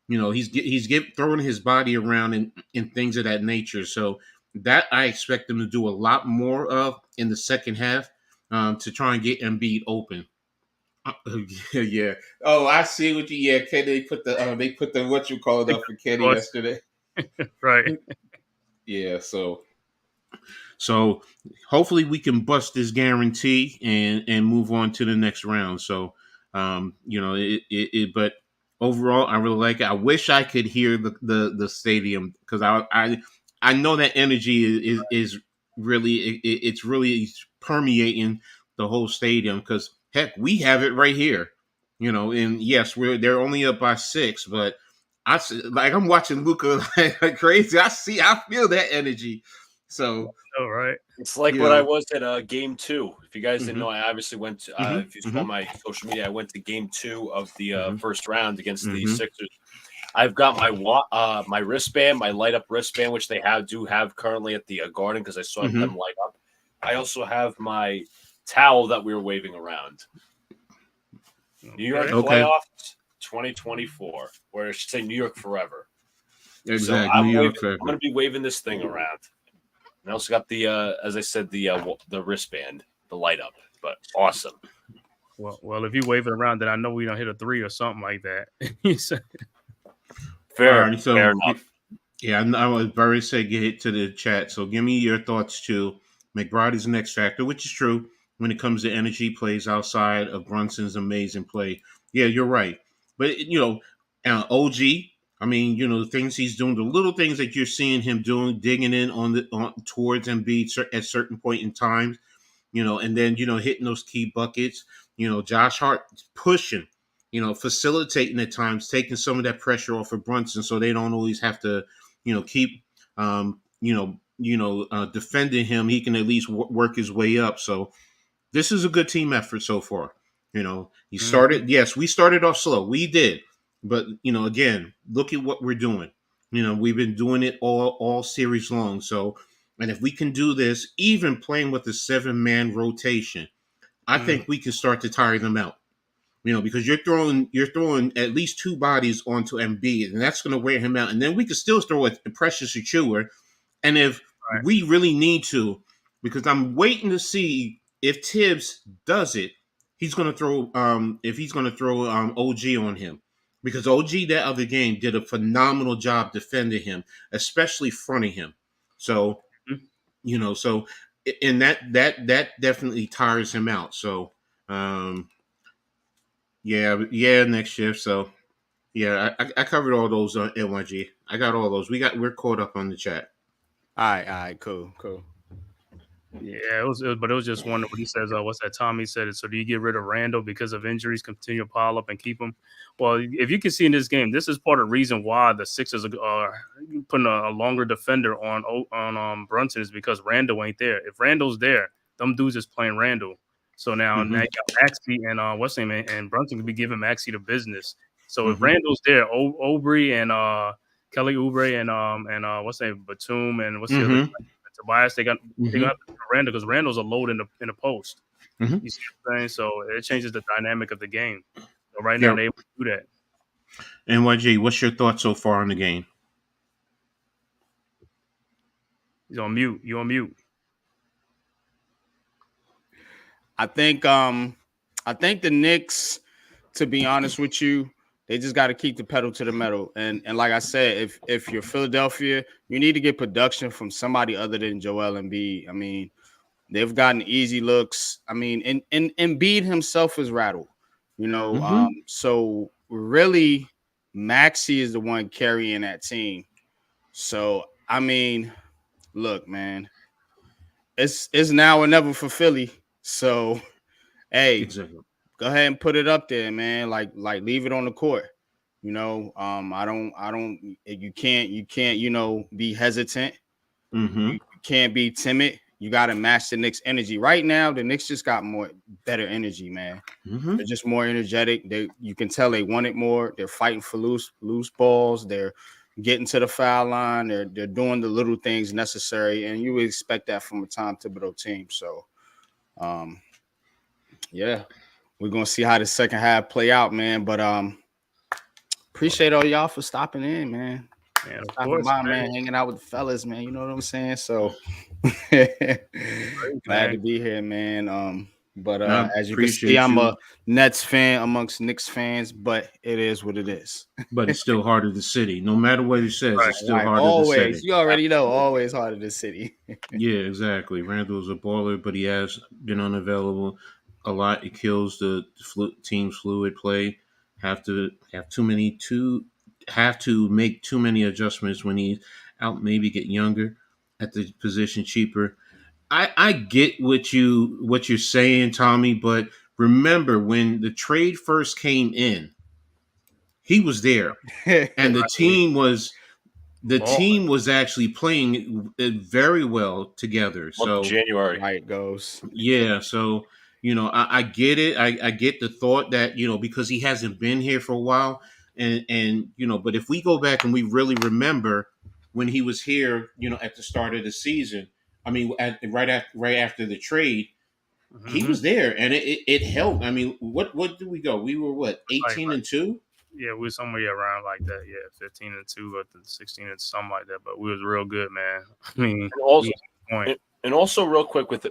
He's throwing his body around and things of that nature. So that I expect them to do a lot more of in the second half to try and get Embiid open. Yeah. Oh, I see what you. Yeah, Kenny put the what you call it up for Kenny yesterday. Right. Yeah. So hopefully we can bust this guarantee and move on to the next round. So but overall I really like it. I wish I could hear the stadium because I know that energy is really it's really permeating the whole stadium because heck we have it right here. And yes, they're only up by 6, but I'm watching Luka like crazy. I feel that energy. So, right. It's like when I was at game 2. If you guys didn't know, I obviously went to, if you saw my social media, I went to game 2 of the first round against the Sixers. I've got my wristband, my light up wristband, which they do have currently at the Garden because I saw them light up. I also have my towel that we were waving around. New York playoffs 2024, or I should say New York forever. Exactly. So I'm going to be waving this thing around. And I also got the, as I said, the wristband, the light up, but awesome. Well, if you wave it around, then I know we don't hit a 3 or something like that. Fair enough. Yeah, I was very say get it to the chat. So give me your thoughts too. McBride is an X factor, which is true when it comes to energy plays outside of Brunson's amazing play. Yeah, you're right. But OG. I mean, the things he's doing, the little things that you're seeing him doing, digging in towards Embiid at certain point in time, and then hitting those key buckets. Josh Hart pushing, facilitating at times, taking some of that pressure off of Brunson, so they don't always have to, keep, defending him. He can at least work his way up. So this is a good team effort so far. He started. Yes, we started off slow. We did. But, again, look at what we're doing. We've been doing it all series long. So, and if we can do this, even playing with a 7-man rotation, I think we can start to tire them out. Because you're throwing at least 2 bodies onto Embiid, and that's going to wear him out. And then we can still throw a Precious Achiuwa. And if we really need to, because I'm waiting to see if Tibbs does it, he's going to throw OG on him. Because OG that other game did a phenomenal job defending him, especially fronting him. So, so and that definitely tires him out. So, next shift. So, yeah, I covered all those on NYG. I got all those. We're caught up on the chat. All right, cool. Yeah, but it was just one what he says. What's that? Tommy said it. So do you get rid of Randall because of injuries? Continue to pile up and keep him. Well, if you can see in this game, this is part of the reason why the Sixers are putting a longer defender on Brunson is because Randall ain't there. If Randall's there, them dudes is playing Randall. So now you got Maxey and what's his name and Brunson can be giving Maxey the business. So if Randall's there, Aubrey and Kelly Oubre and what's his name Batum and what's the other. Tobias, they got Randall because Randall's a load in the post. Mhm. You see what I'm saying? So it changes the dynamic of the game. So right now Yeah. they're able to do that. NYG, what's your thoughts so far on the game? He's on mute. You on mute. I think the Knicks, to be honest with you, they just got to keep the pedal to the metal. And like I said, if you're Philadelphia, you need to get production from somebody other than Joel Embiid. I mean, they've gotten easy looks. I mean, and Embiid himself is rattled, you know. Mm-hmm. So really, Maxey is the one carrying that team. So I mean, look, man, it's now or never for Philly. So hey, Exactly. go ahead and put it up there, man. Like leave it on the court. You know, I don't. You can't, be hesitant. Mm-hmm. You can't be timid. You got to match the Knicks' energy. Right now, the Knicks just got better energy, man. Mm-hmm. They're just more energetic. You can tell they want it more. They're fighting for loose balls. They're getting to the foul line. They're doing the little things necessary, and you would expect that from a Tom Thibodeau team. So, yeah, we're gonna see how the second half play out, man. But appreciate all y'all for stopping in, man. And of Stopping course, by, man. man, hanging out with the fellas, man. You know what I'm saying? So glad Man. to be here, man. But I as you can see, appreciate I'm you, a Nets fan amongst Knicks fans, but it is what it is. but it's still heart of the city. No matter what he says, it's still Right, heart of the always. city. You already know, always heart of the city. Yeah, exactly. Randall's a baller, but he has been unavailable a lot. It kills the team's fluid play. Have to make too many adjustments when he's out. Maybe get younger at the position cheaper. I get what you're saying, Tommy, but remember when the trade first came in, he was there, and the Ball. team was actually playing very well together. Month of So January. Right it goes. yeah, so I get it. I get the thought that because he hasn't been here for a while, and but if we go back and we really remember when he was here, at the start of the season, I mean, right after the trade, he Mm-hmm. was there, and it helped. I mean, what did we go? We were what, Like, 18-2? yeah, we were somewhere around like that. Yeah, 15-2 or 16 and something like that. But we was real good, man. I mean, And also, we point. and also, real quick with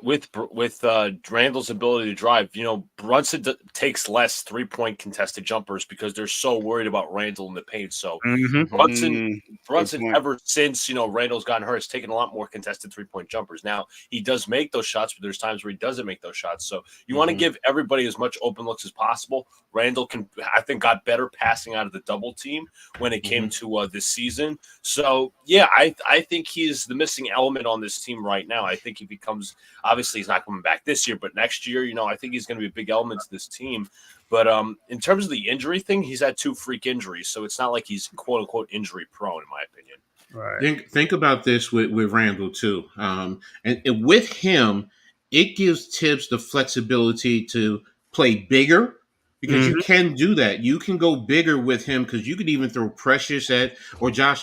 Randall's ability to drive, Brunson takes less 3-point contested jumpers because they're so worried about Randall in the paint. So Mm-hmm. Brunson, Good point. ever since Randall's gotten hurt, has taken a lot more contested 3-point jumpers. Now he does make those shots, but there's times where he doesn't make those shots. So you want to give everybody as much open looks as possible. Randall I think, got better passing out of the double team when it came to this season. So yeah, I think he's the missing element on this team right now. I think he becomes, obviously he's not coming back this year, but next year, I think he's going to be a big element to this team. But in terms of the injury thing, he's had 2 freak injuries, so it's not like he's quote unquote injury prone, in my opinion. Right. Think about this with Randall too, and with him, it gives Tibbs the flexibility to play bigger because you Mm-hmm. can do that. You can go bigger with him because you could even throw Precious Josh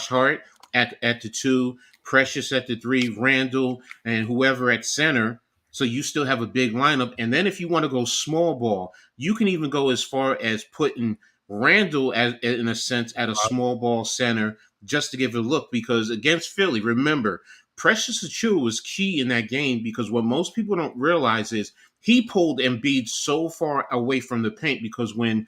Hart at the 2, Precious at the 3, Randall and whoever at center. So you still have a big lineup, and then if you want to go small ball, you can even go as far as putting Randall, in a sense, at a small ball center just to give it a look, because against Philly, remember, Precious Achiuwa was key in that game because what most people don't realize is he pulled Embiid so far away from the paint because when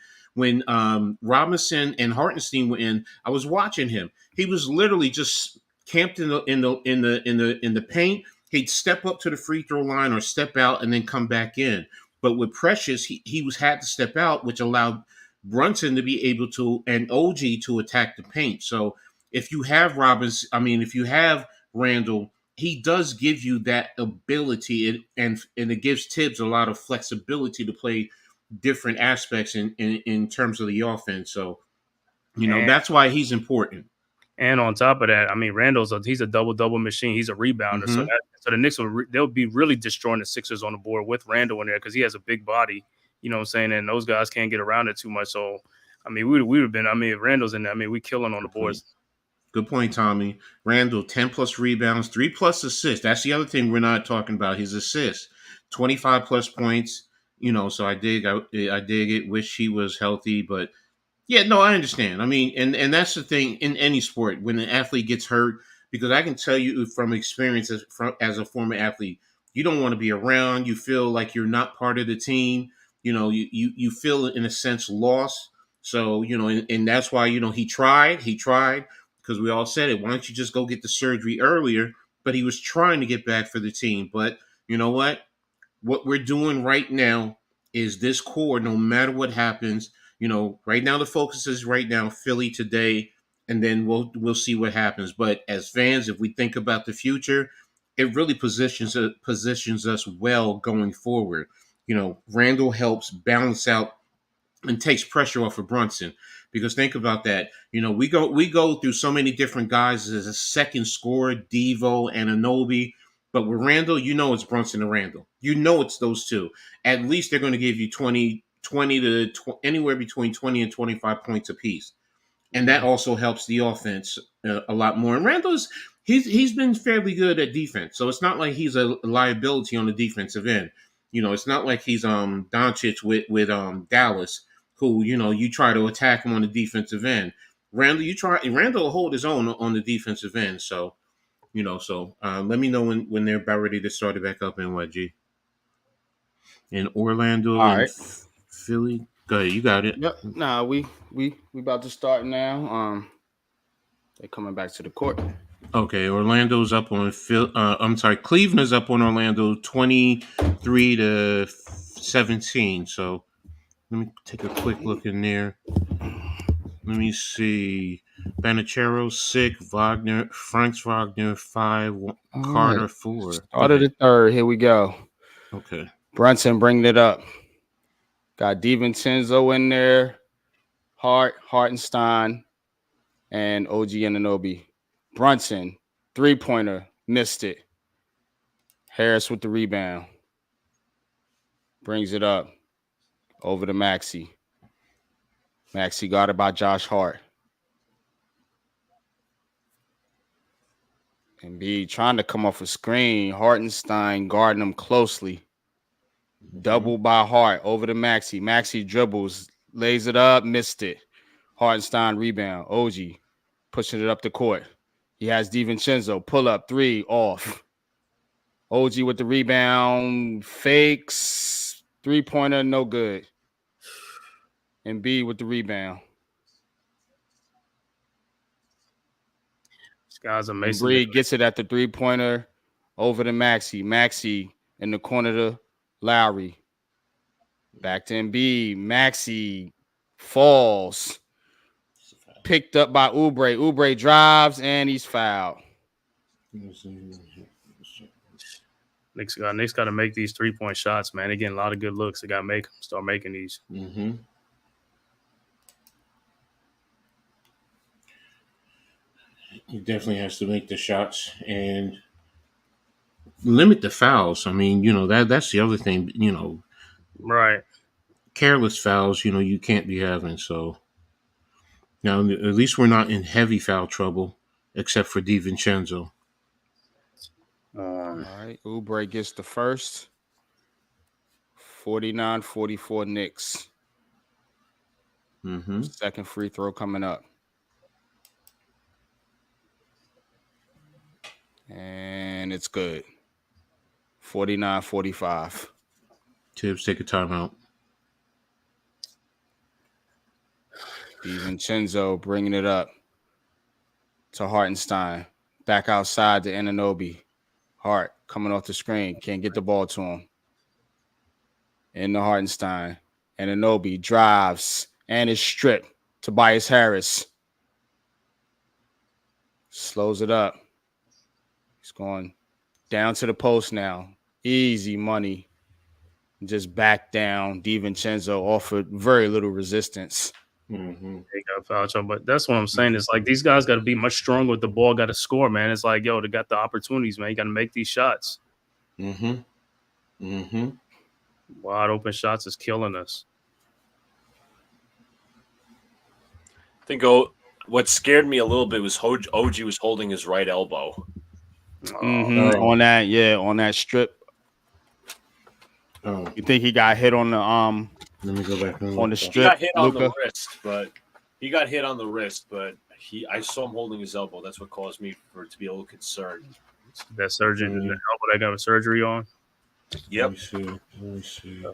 Robinson and Hartenstein were in, I was watching him. He was literally just camped in the paint. He'd step up to the free throw line or step out and then come back in. But with Precious, he had to step out, which allowed Brunson to be able to, and OG to attack the paint. So if you have if you have Randall, he does give you that ability, and it gives Tibbs a lot of flexibility to play different aspects in terms of the offense. So, And that's why he's important. And on top of that, I mean, he's a double machine. He's a rebounder. Mm-hmm. So the Knicks they'll be really destroying the Sixers on the board with Randall in there because he has a big body. You know what I'm saying? And those guys can't get around it too much. So I mean, we would have been. I mean, if Randall's in there, I mean, we killing on the boards. Good point, Tommy. Randall, 10 plus rebounds, 3 plus assists. That's the other thing we're not talking about, his assists. 25 plus points. So I dig it. Wish he was healthy, but yeah, no, I understand. I mean, and that's the thing in any sport when an athlete gets hurt, because I can tell you from experience as a former athlete, you don't want to be around. You feel like you're not part of the team. You feel in a sense lost. So and that's why he tried because we all said it. Why don't you just go get the surgery earlier? But he was trying to get back for the team. But you know what? What we're doing right now is this core, no matter what happens, right now the focus is right now Philly today, and then we'll see what happens. But as fans, if we think about the future, it really positions us well going forward. Randall helps balance out and takes pressure off of Brunson. Because think about that. We go through so many different guys as a second scorer, Devo and Anobi. But with Randall, it's Brunson and Randall. It's those two. At least they're going to give you 20 to anywhere between 20 and 25 points apiece. And that also helps the offense a lot more. And Randall's he's been fairly good at defense, so it's not like he's a liability on the defensive end. It's not like he's Doncic with Dallas, who you try to attack him on the defensive end. Randall will hold his own on the defensive end. So let me know when they're about ready to start it back up in YG. In Orlando All and right. Philly. Go ahead, you got it. Yep. Nah, we about to start now. They're coming back to the court. Okay, Orlando's up on Phil. I'm sorry, Cleveland is up on Orlando, 23-17. So let me take a quick look in there. Let me see. Banachero 6, Franks Wagner 5, Carter 4. Start of the third. Here we go. Okay. Brunson bringing it up. Got DiVincenzo in there. Hartenstein, and OG Anunoby. Brunson, 3-pointer, missed it. Harris with the rebound. Brings it up. Over to Maxey. Maxey guarded by Josh Hart. Embiid trying to come off a screen. Hartenstein guarding him closely. Double by Hart. Over to Maxey. Maxey dribbles. Lays it up. Missed it. Hartenstein rebound. OG pushing it up the court. He has DiVincenzo. Pull up. 3. Off. OG with the rebound. Fakes. 3-pointer. No good. Embiid with the rebound. This guy's amazing. Embiid gets it at the 3-pointer. Over to Maxey. Maxey in the corner to Lowry. Back to Embiid. Maxey falls. Picked up by Oubre. Oubre drives, and he's fouled. Knicks got to make these 3-point shots, man. They're getting a lot of good looks. They got to start making these. Mm-hmm. He definitely has to make the shots and limit the fouls. I mean, that's the other thing, Right. Careless fouls, you can't be having. So now at least we're not in heavy foul trouble, except for DiVincenzo. All right. Oubre gets the first. 49-44 Knicks. Mm-hmm. Second free throw coming up. And it's good. 49-45. Tibbs, take a timeout. DiVincenzo bringing it up to Hartenstein. Back outside to Anunoby. Hart coming off the screen. Can't get the ball to him. In the Hartenstein. Anunoby drives and is stripped. Tobias Harris. Slows it up. He's going down to the post now. Easy money. Just back down. DiVincenzo offered very little resistance. Mm-hmm. They got foul trouble, but that's what I'm saying. It's like these guys got to be much stronger with the ball. Got to score, man. It's like, they got the opportunities, man. You got to make these shots. Mm-hmm. Mm-hmm. Wide open shots is killing us. I think what scared me a little bit was OG was holding his right elbow. On that strip. Oh, You think he got hit on the let me go back and on look. the He strip, got hit on the Luca? wrist, but I saw him holding his elbow. That's what caused me to be a little concerned. That surgery, the elbow that got a surgery on. Let me see. Let me see.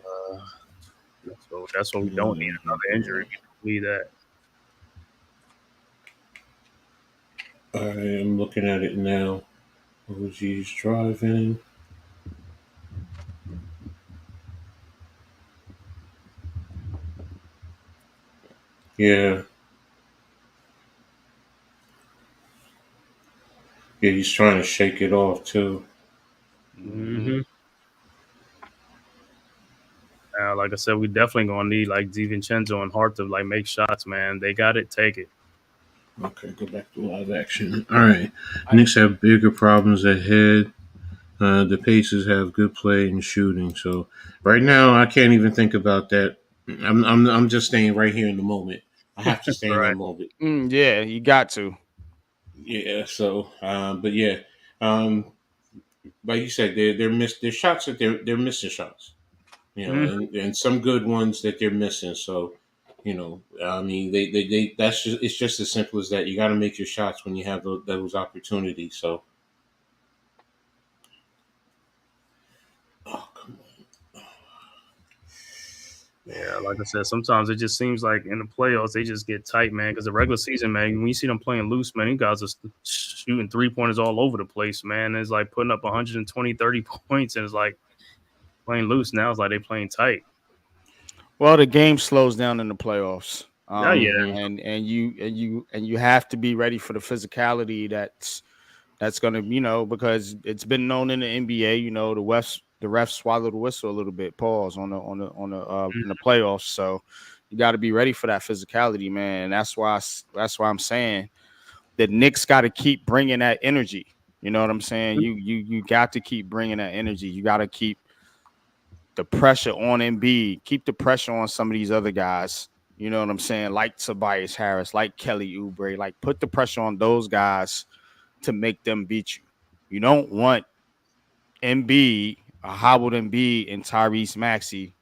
That's what we don't need, another injury. We need that. I am looking at it now. OG's driving. Yeah. Yeah, he's trying to shake it off too. Mm-hmm. Like I said, we definitely gonna need like DiVincenzo and Hart to like make shots, man. They got it, take it. Okay, go back to live action. All right. Knicks have bigger problems ahead. The Pacers have good play and shooting. So right now, I can't even think about that. I'm just staying right here in the moment. I have to stay in that Right. moment. Yeah, you got to. Yeah. So, but yeah, um, like you said, there's shots that they're missing shots. You know, Mhm. and some good ones that they're missing. So, you know, I mean, they that's just it's just as simple as that. You got to make your shots when you have those opportunities. So, oh come Yeah, like I said, sometimes it just seems like in the playoffs they just get tight, man. Because the regular season, man, when you see them playing loose, man, these guys are shooting 3-pointers all over the place, man. It's like putting up 120, 30 points, and it's like playing loose. Now it's like they playing tight. Well, the game slows down in the playoffs. Yeah, yeah. And you have to be ready for the physicality that's gonna, because it's been known in the NBA, the refs swallow the whistle a little bit, pause in the playoffs. So you got to be ready for that physicality, man. And that's why I'm saying the Knicks got to keep bringing that energy. You know what I'm saying? You got to keep bringing that energy. You got to keep the pressure on Embiid, keep the pressure on some of these other guys. You know what I'm saying? Like Tobias Harris, like Kelly Oubre, like put the pressure on those guys to make them beat you. You don't want Embiid, a hobbled Embiid, and Tyrese Maxey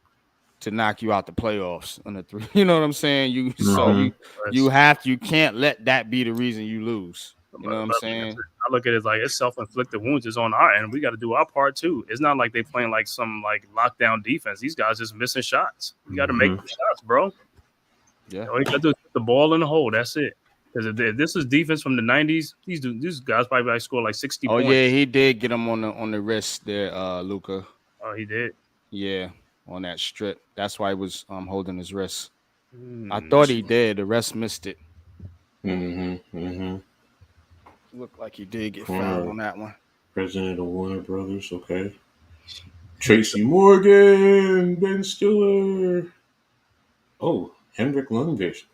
to knock you out the playoffs on the three. You know what I'm saying? on. You can't let that be the reason you lose. You know what I'm But saying? I look at it like it's self-inflicted wounds is on our end. We got to do our part too. It's not like they playing like some like lockdown defense. These guys just missing shots. You got to make the shots, bro. Yeah. All you got to do is put the ball in the hole. That's it. Because if this is defense from the '90s, these guys probably score like 60 Oh points. yeah, he did get him on the wrist there, Luca. Oh, he did. Yeah, on that strip. That's why he was holding his wrist. I Hmm. thought he did. The rest missed it. Mm-hmm. Looked like he did get fouled Corner on that one. president of Warner Brothers. Okay. Tracy Morgan, Ben Stiller. Oh, Henrik Lundqvist.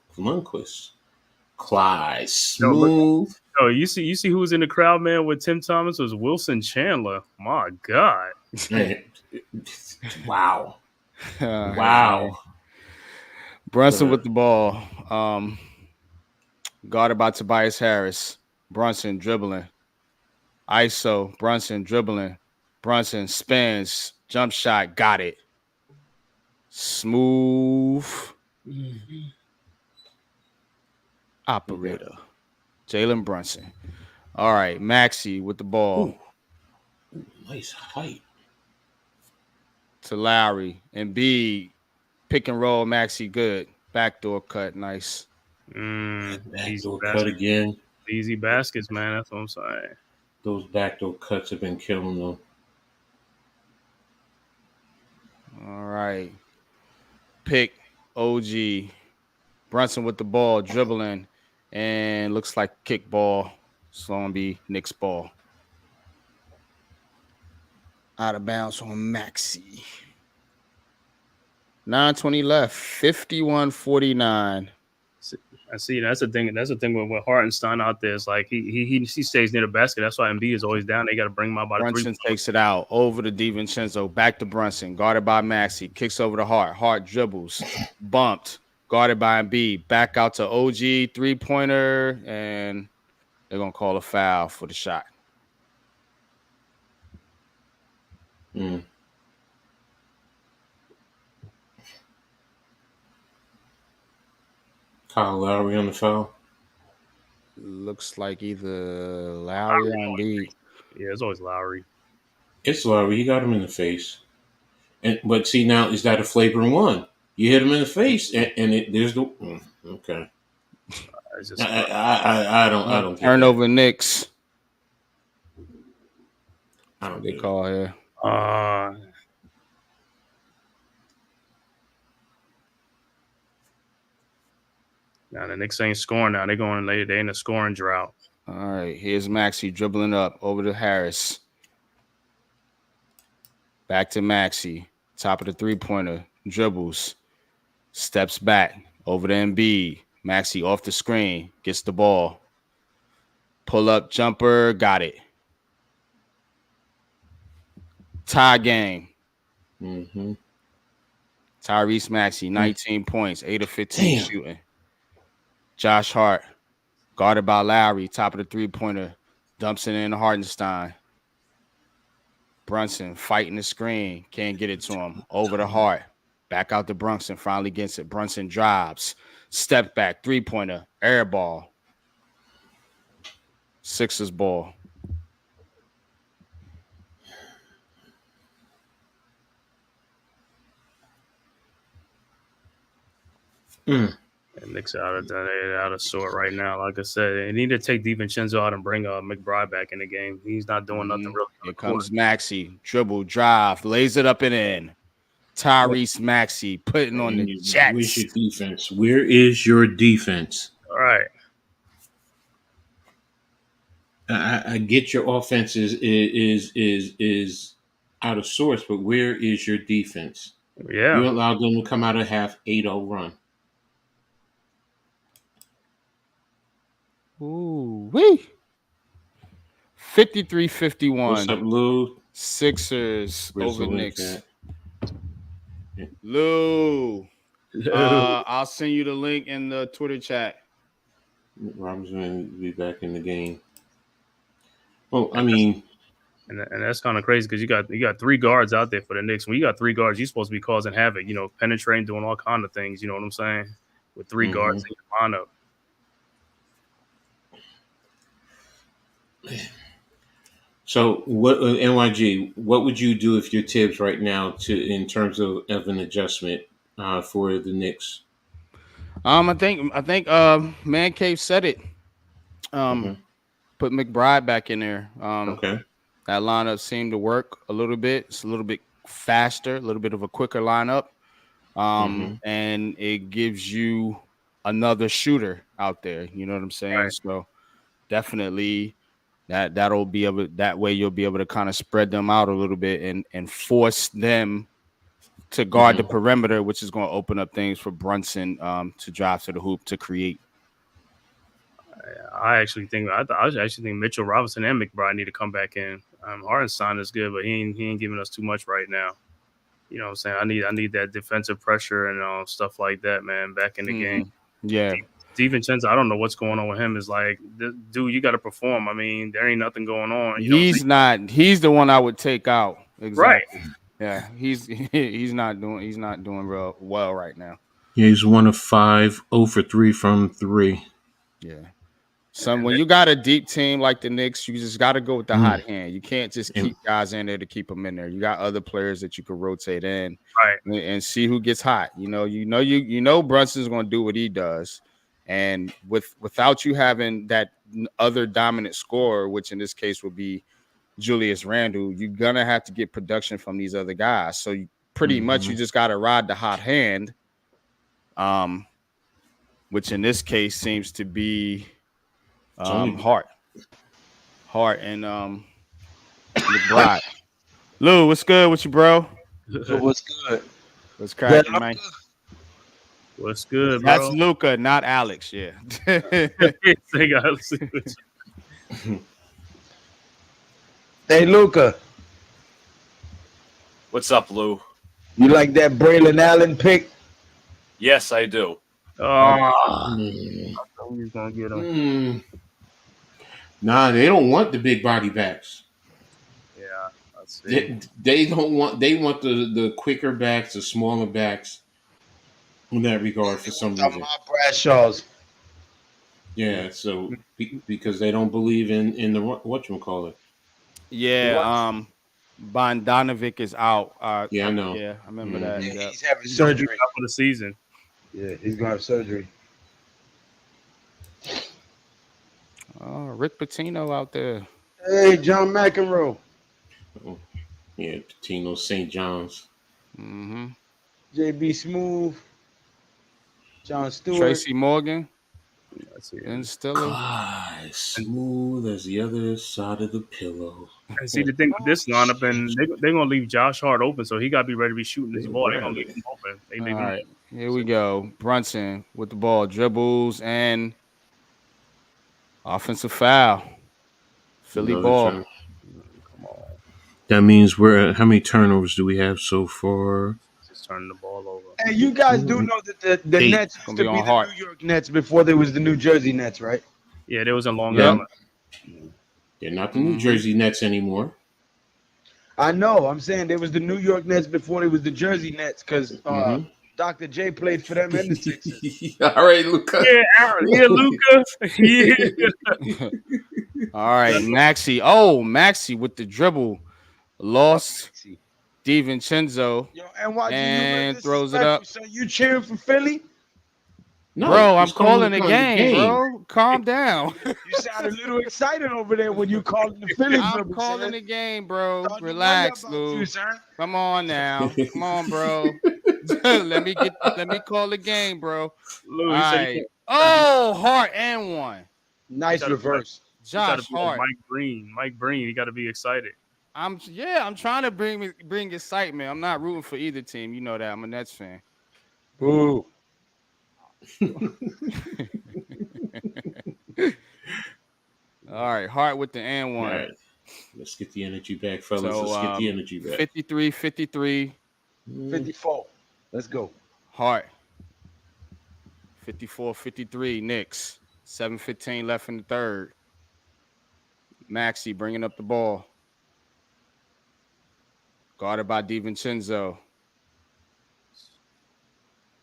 Clyde No, look. Smooth. Oh, you see who was in the crowd, man? With Tim Thomas was Wilson Chandler. My God. Man, wow. Man. Wow. Brunson with the ball. Guarded by Tobias Harris. Brunson dribbling. ISO. Brunson dribbling. Brunson spins. Jump shot. Got it. Smooth operator. Jalen Brunson. All right. Maxey with the ball. Ooh, nice height. To Lowry. And B. Pick and roll. Maxey good. Backdoor cut. Nice. Easy Backdoor cut baskets. again. Easy baskets, man. That's what I'm saying. Those backdoor cuts have been killing them. All right. Pick OG. Brunson with the ball, dribbling, and looks like kickball. It's going to be Knicks ball. Out of bounds on Maxey. 9:20 left. 51-49. I see. That's the thing. That's the thing with Hartenstein out there. It's like he stays near the basket. That's why Embiid is always down. They got to bring him out by the three. Brunson takes it out over to DiVincenzo. Back to Brunson. Guarded by Maxey. Kicks over to Hart. Hart dribbles. Bumped. Guarded by Embiid. Back out to OG. Three-pointer. And they're going to call a foul for the shot. Mm. Kyle Lowry on the foul. Looks like either Lowry or Embiid. Yeah, it's always Lowry. It's Lowry. He got him in the face. But see now, is that a flagrant one? You hit him in the face, and there's the okay. It's just I don't get Turnover Knicks. I don't They get call here. Now the Knicks ain't scoring now. They in a scoring drought. All right, here's Maxey dribbling up over to Harris. Back to Maxey. Top of the three-pointer. Dribbles. Steps back. Over to Embiid. Maxey off the screen. Gets the ball. Pull up jumper. Got it. Tie game. Mm-hmm. Tyrese Maxey, 19 points, 8 of 15 shooting. Josh Hart, guarded by Lowry, top of the three-pointer, dumps it in Hartenstein. Brunson fighting the screen, can't get it to him. Over to Hart, back out to Brunson, finally gets it. Brunson drives, step back, three-pointer, air ball. Sixers ball. And Knicks out of sort right now. Like I said, they need to take DiVincenzo out and bring McBride back in the game. He's not doing nothing really. Here comes Maxey, dribble, drive, lays it up and in. Tyrese Maxey putting on the Jets. Where's your defense? Where is your defense? All right. I get your offense is out of sorts, but where is your defense? Yeah. You allowed them to come out of half 8-0 run. Ooh, wee. 53-51. What's up, Lou? Sixers Where's over the link Knicks. at? Yeah. Lou. I'll send you the link in the Twitter chat. Robin's going to be back in the game. Well, I mean, and that's kind of crazy because you got three guards out there for the Knicks. When you got three guards, you're supposed to be causing havoc. You know, penetrating, doing all kind of things. You know what I'm saying? With three guards in your lineup. So what NYG? What would you do if you're Tibbs right now in terms of an adjustment for the Knicks? I think Man-Cave said it. Put McBride back in there. Okay. That lineup seemed to work a little bit. It's a little bit faster, a little bit of a quicker lineup, and it gives you another shooter out there. You know what I'm saying? Right. So definitely. That'll be able. That way, you'll be able to kind of spread them out a little bit and force them to guard the perimeter, which is going to open up things for Brunson to drive to the hoop to create. I actually think Mitchell Robinson and McBride need to come back in. Hartenstein is good, but he ain't giving us too much right now. You know what I'm saying? I need that defensive pressure and stuff like that, man, back in the game. Yeah. DiVincenzo, I don't know what's going on with him. Is like, dude, you got to perform. I mean, there ain't nothing going on. He's not. He's the one I would take out. Exactly. Right. Yeah. He's not doing real well right now. Yeah, he's 1 of 5, 0 for 3 from 3. Yeah. When you got a deep team like the Knicks, you just got to go with the hot hand. You can't just keep guys in there to keep them in there. You got other players that you could rotate in, and see who gets hot. You know Brunson's going to do what he does. And without you having that other dominant scorer, which in this case would be Julius Randle, you're going to have to get production from these other guys. So you pretty much you just got to ride the hot hand, which in this case seems to be Hart and McBride. Lou, what's good with you, bro? So what's good? What's cracking, man? What's good, bro? That's Luca, not Alex. Yeah. Hey, Luca. What's up, Lou? You like that Braylon Allen pick? Yes, I do. He's gonna get him. Nah, they don't want the big body backs. Yeah, let's see. They don't want. They want the quicker backs, the smaller backs. in that regard for some reason. Bradshaws. Yeah, so because they don't believe in the whatchamacallit. Yeah, Bondanovic is out. Yeah, I know. Yeah, I remember Mhm. that. Yeah, Yep. he's having He's gonna be surgery. out for the season. Yeah, he's gonna have surgery. Oh, Rick Pitino out there. Hey, John McEnroe, Oh, yeah, Patino, St. John's. Mm-hmm. JB Smooth, John Stewart. Tracy Morgan, I see. Ben Stiller. God, smooth as the other side of the pillow. And see the thing with this lineup, and they're gonna leave Josh Hart open, so he got to be ready to be shooting this ball. They're gonna leave him open. They leave All him right, open. here we go. Brunson with the ball, dribbles and offensive foul. Philly Another ball. turn. That means we're how many turnovers do we have so far? Just turning the ball over. Hey, you guys do know that the Eight. Nets used Gonna to be be on the Hart. New York Nets before there was the New Jersey Nets, right? Yeah, there was in Long Yep. Island. They're not the New Jersey Nets anymore. I know. I'm saying there was the New York Nets before there was the Jersey Nets because Dr. J played for them in the Sixers. All right, Luca. Yeah, Aaron. Yeah, Luca. Yeah. All right, Maxi. Oh, Maxi with the dribble. Lost DiVincenzo Yo, NYG, and you throws it up. So you cheering for Philly? No, Bro, I'm he's calling the the game, bro. Calm down. You sound a little excited over there when you called the Philly. I'm calling the game, bro. Don't Relax, worry about Lou. you, sir. Come on now. Come on, bro. let me call the game, bro. Lou, All he said right. Oh, Hart and one. Nice gotta be reverse. Josh be like Hart. Mike Breen. He got to be excited. I'm trying to bring excitement. I'm not rooting for either team. You know that. I'm a Nets fan. Boo. All right, Hart with the and one. All right. Let's get the energy back, fellas. So, Let's get the energy back. 53-53. 54. Let's go. Hart. 54-53. Knicks. 7:15 left in the third. Maxi bringing up the ball. Guarded by DiVincenzo.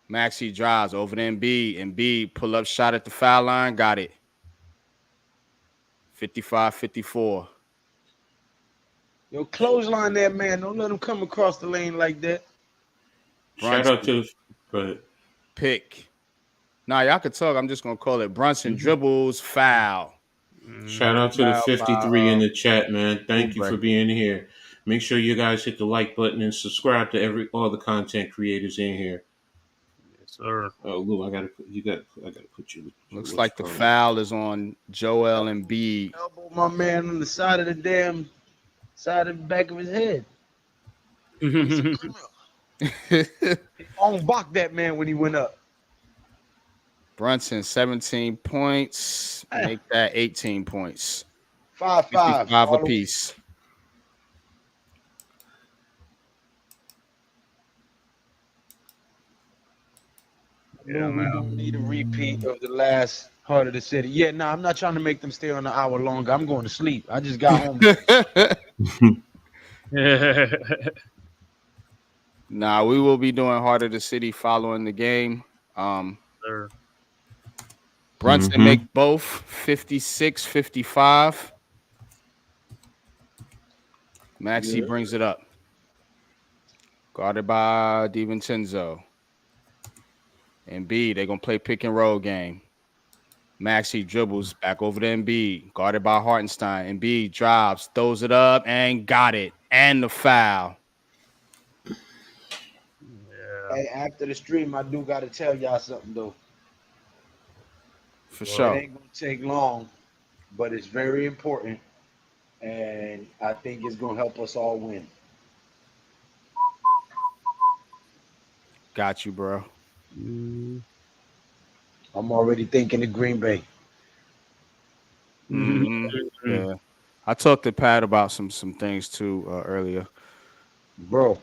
Maxi drives over to Embiid. Embiid pull up shot at the foul line. Got it. 55-54. Yo, clothesline there, man. Don't let him come across the lane like that. Shout out to but pick. Nah, y'all could talk. I'm just gonna call it Brunson dribbles foul. Shout out to the 53 in the chat, man. Thank you for being here. Make sure you guys hit the like button and subscribe to all the content creators in here. Yes, sir. Oh, Lou, I gotta put you. Looks like the foul is on Joel Embiid. Elbow my man on the side of the side of the back of his head. On block that man when he went up. Brunson 17 points. Make that 18 points. 5-5. 5 apiece. Yeah, man. We need a repeat of the last Heart of the City. Yeah, nah, I'm not trying to make them stay on an hour longer. I'm going to sleep. I just got home. Nah, we will be doing Heart of the City following the game. Sir. Brunson make both 56-55. Maxi brings it up. Guarded by DiVincenzo. Embiid, they're going to play pick and roll game. Maxi dribbles back over to Embiid. Guarded by Hartenstein. Embiid drives, throws it up, and got it. And the foul. Hey, after the stream, I do got to tell y'all something, though. For sure. It ain't going to take long, but it's very important. And I think it's going to help us all win. Got you, bro. I'm already thinking of Green Bay. Yeah. I talked to Pat about some things, too, earlier. Bro,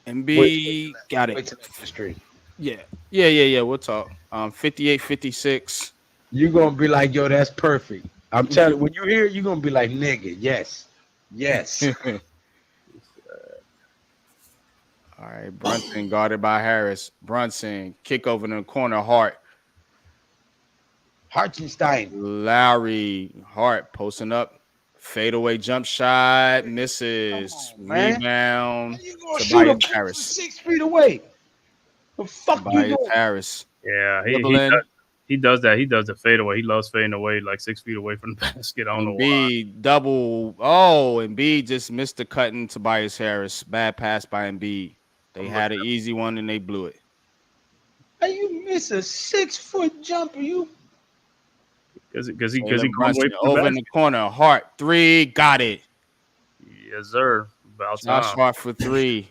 Embiid got it. Wait till after the stream. Yeah. We'll talk. 58-56. You're going to be like, yo, that's perfect. I'm telling you, when you hear it, you're going to be like, nigga, yes. All right, Brunson guarded by Harris. Brunson kick over in the corner. Hart. Hartenstein. Lowry. Hart posting up. Fadeaway jump shot. Misses. Come on, man. Rebound. How you gonna shoot a Tobias ball from Harris. 6 feet away? The fuck you Tobias doing? Harris. Yeah, Dribbling. he does that. He does the fadeaway. He loves fading away like 6 feet away from the basket. I don't know why. Embiid double. Oh, Embiid just missed the cutting Tobias Harris. Bad pass by Embiid. They had an easy one and they blew it. How you miss a 6-foot jumper? You Because he Jalen come away Brunson from over the in the corner. Hart 3. Got it. Yes, sir. About Josh time. Hart for 3.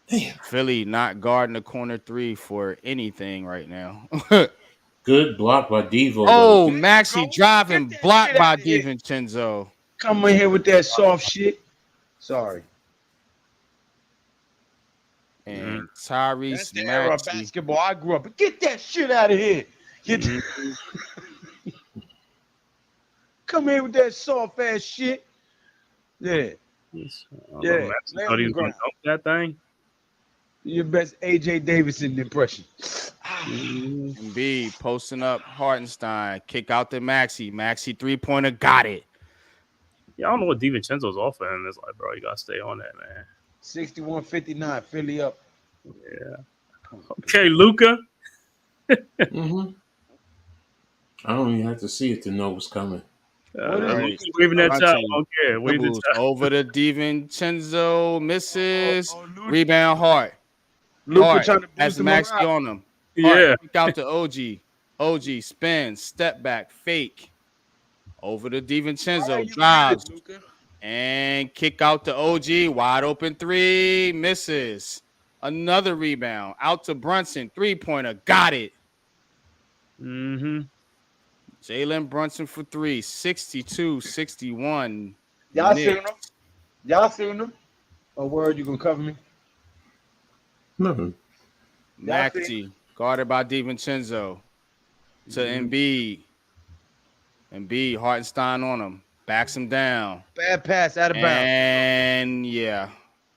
Damn. Philly not guarding the corner 3 for anything right now. Good block by Devo. Oh, though. Maxi driving Get that blocked shit by outta here. DiVincenzo. come in here with that soft shit. Sorry. And That's Tyrese the era of Maxey. basketball I grew up. Get that shit out of here. Get come here with that soft ass shit. Yeah. Yeah, Thought lay he on was the going to ground. dunk that thing. Your best AJ Davidson impression. Embiid posting up Hartenstein. Kick out to Maxey. Maxey 3-pointer. Got it. Yeah, I don't know what DiVincenzo's offering is like, bro. You got to stay on that, man. 61-59, Philly up. Yeah. Okay, Luca. Mm-hmm. I don't even have to see it to know what's coming. Right. Waving that Brunson top. I don't care. Wave the dribbles top. over to DiVincenzo. Misses. Luka, Rebound Hart. Luka Hart trying to has boost him Maxey around. on him. Hart, Yeah. kick out to OG. OG spins, step back, fake. Over to DiVincenzo, drives, and kick out to OG. Wide open 3, misses. Another rebound. Out to Brunson, 3-pointer, got it. Mm-hmm. Jalen Brunson for 3, 62-61. Y'all Knicks. seen him? Y'all seen him? A word, you gonna cover me? Nothing. Maxey, guarded by DiVincenzo. To Embiid. Embiid, Hartenstein on him. Backs him down. Bad pass out of bounds. And yeah,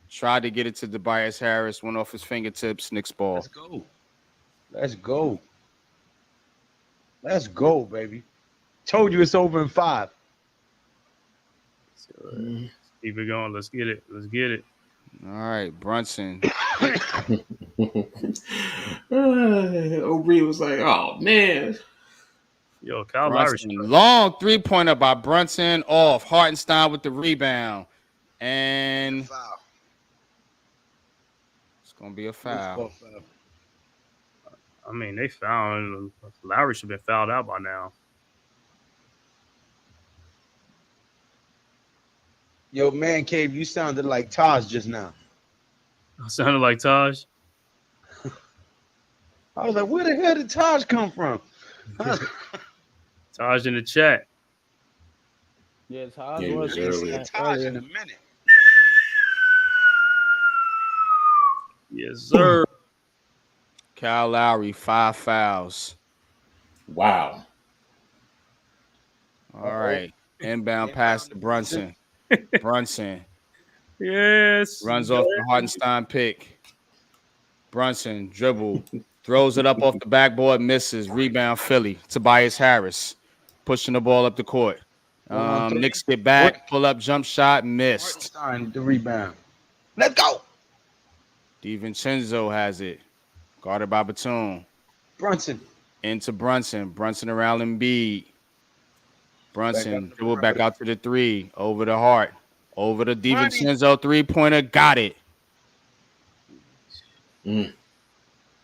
tried to get it to Tobias Harris. Went off his fingertips. Knicks ball. Let's go. Let's go. Let's go, baby. Told you it's over in 5. Keep it going. Let's get it. Let's get it. All right, Brunson. Aubrey was like, "Oh man." Yo, Kyle Lowry. Brunson. Long 3-pointer by Brunson. Off. Hartenstein with the rebound. And Foul. it's going to be a foul. I mean, they found Lowry should have been fouled out by now. Yo, man cave, you sounded like Taj just now. Sounded like Taj. I was like, where the hell did Taj come from? Taj in the chat. Yeah, Taj Yeah, was he was earlier. Taj in a minute. Yes, sir. Kyle Lowry, 5 fouls. Wow. All right. Inbound pass to Brunson. Brunson Yes. runs off the Hartenstein pick. Brunson dribble. Throws it up off the backboard. Misses. Rebound Philly. Tobias Harris pushing the ball up the court. Knicks get back. Pull up jump shot. Missed. Hartenstein with the rebound. Let's go. DiVincenzo has it. Guarded by Batum. Brunson. Into Brunson. Brunson around Embiid. Brunson dribble back out to the 3. Over the Hart. Over to DiVincenzo. 3-pointer. Got it. Mm.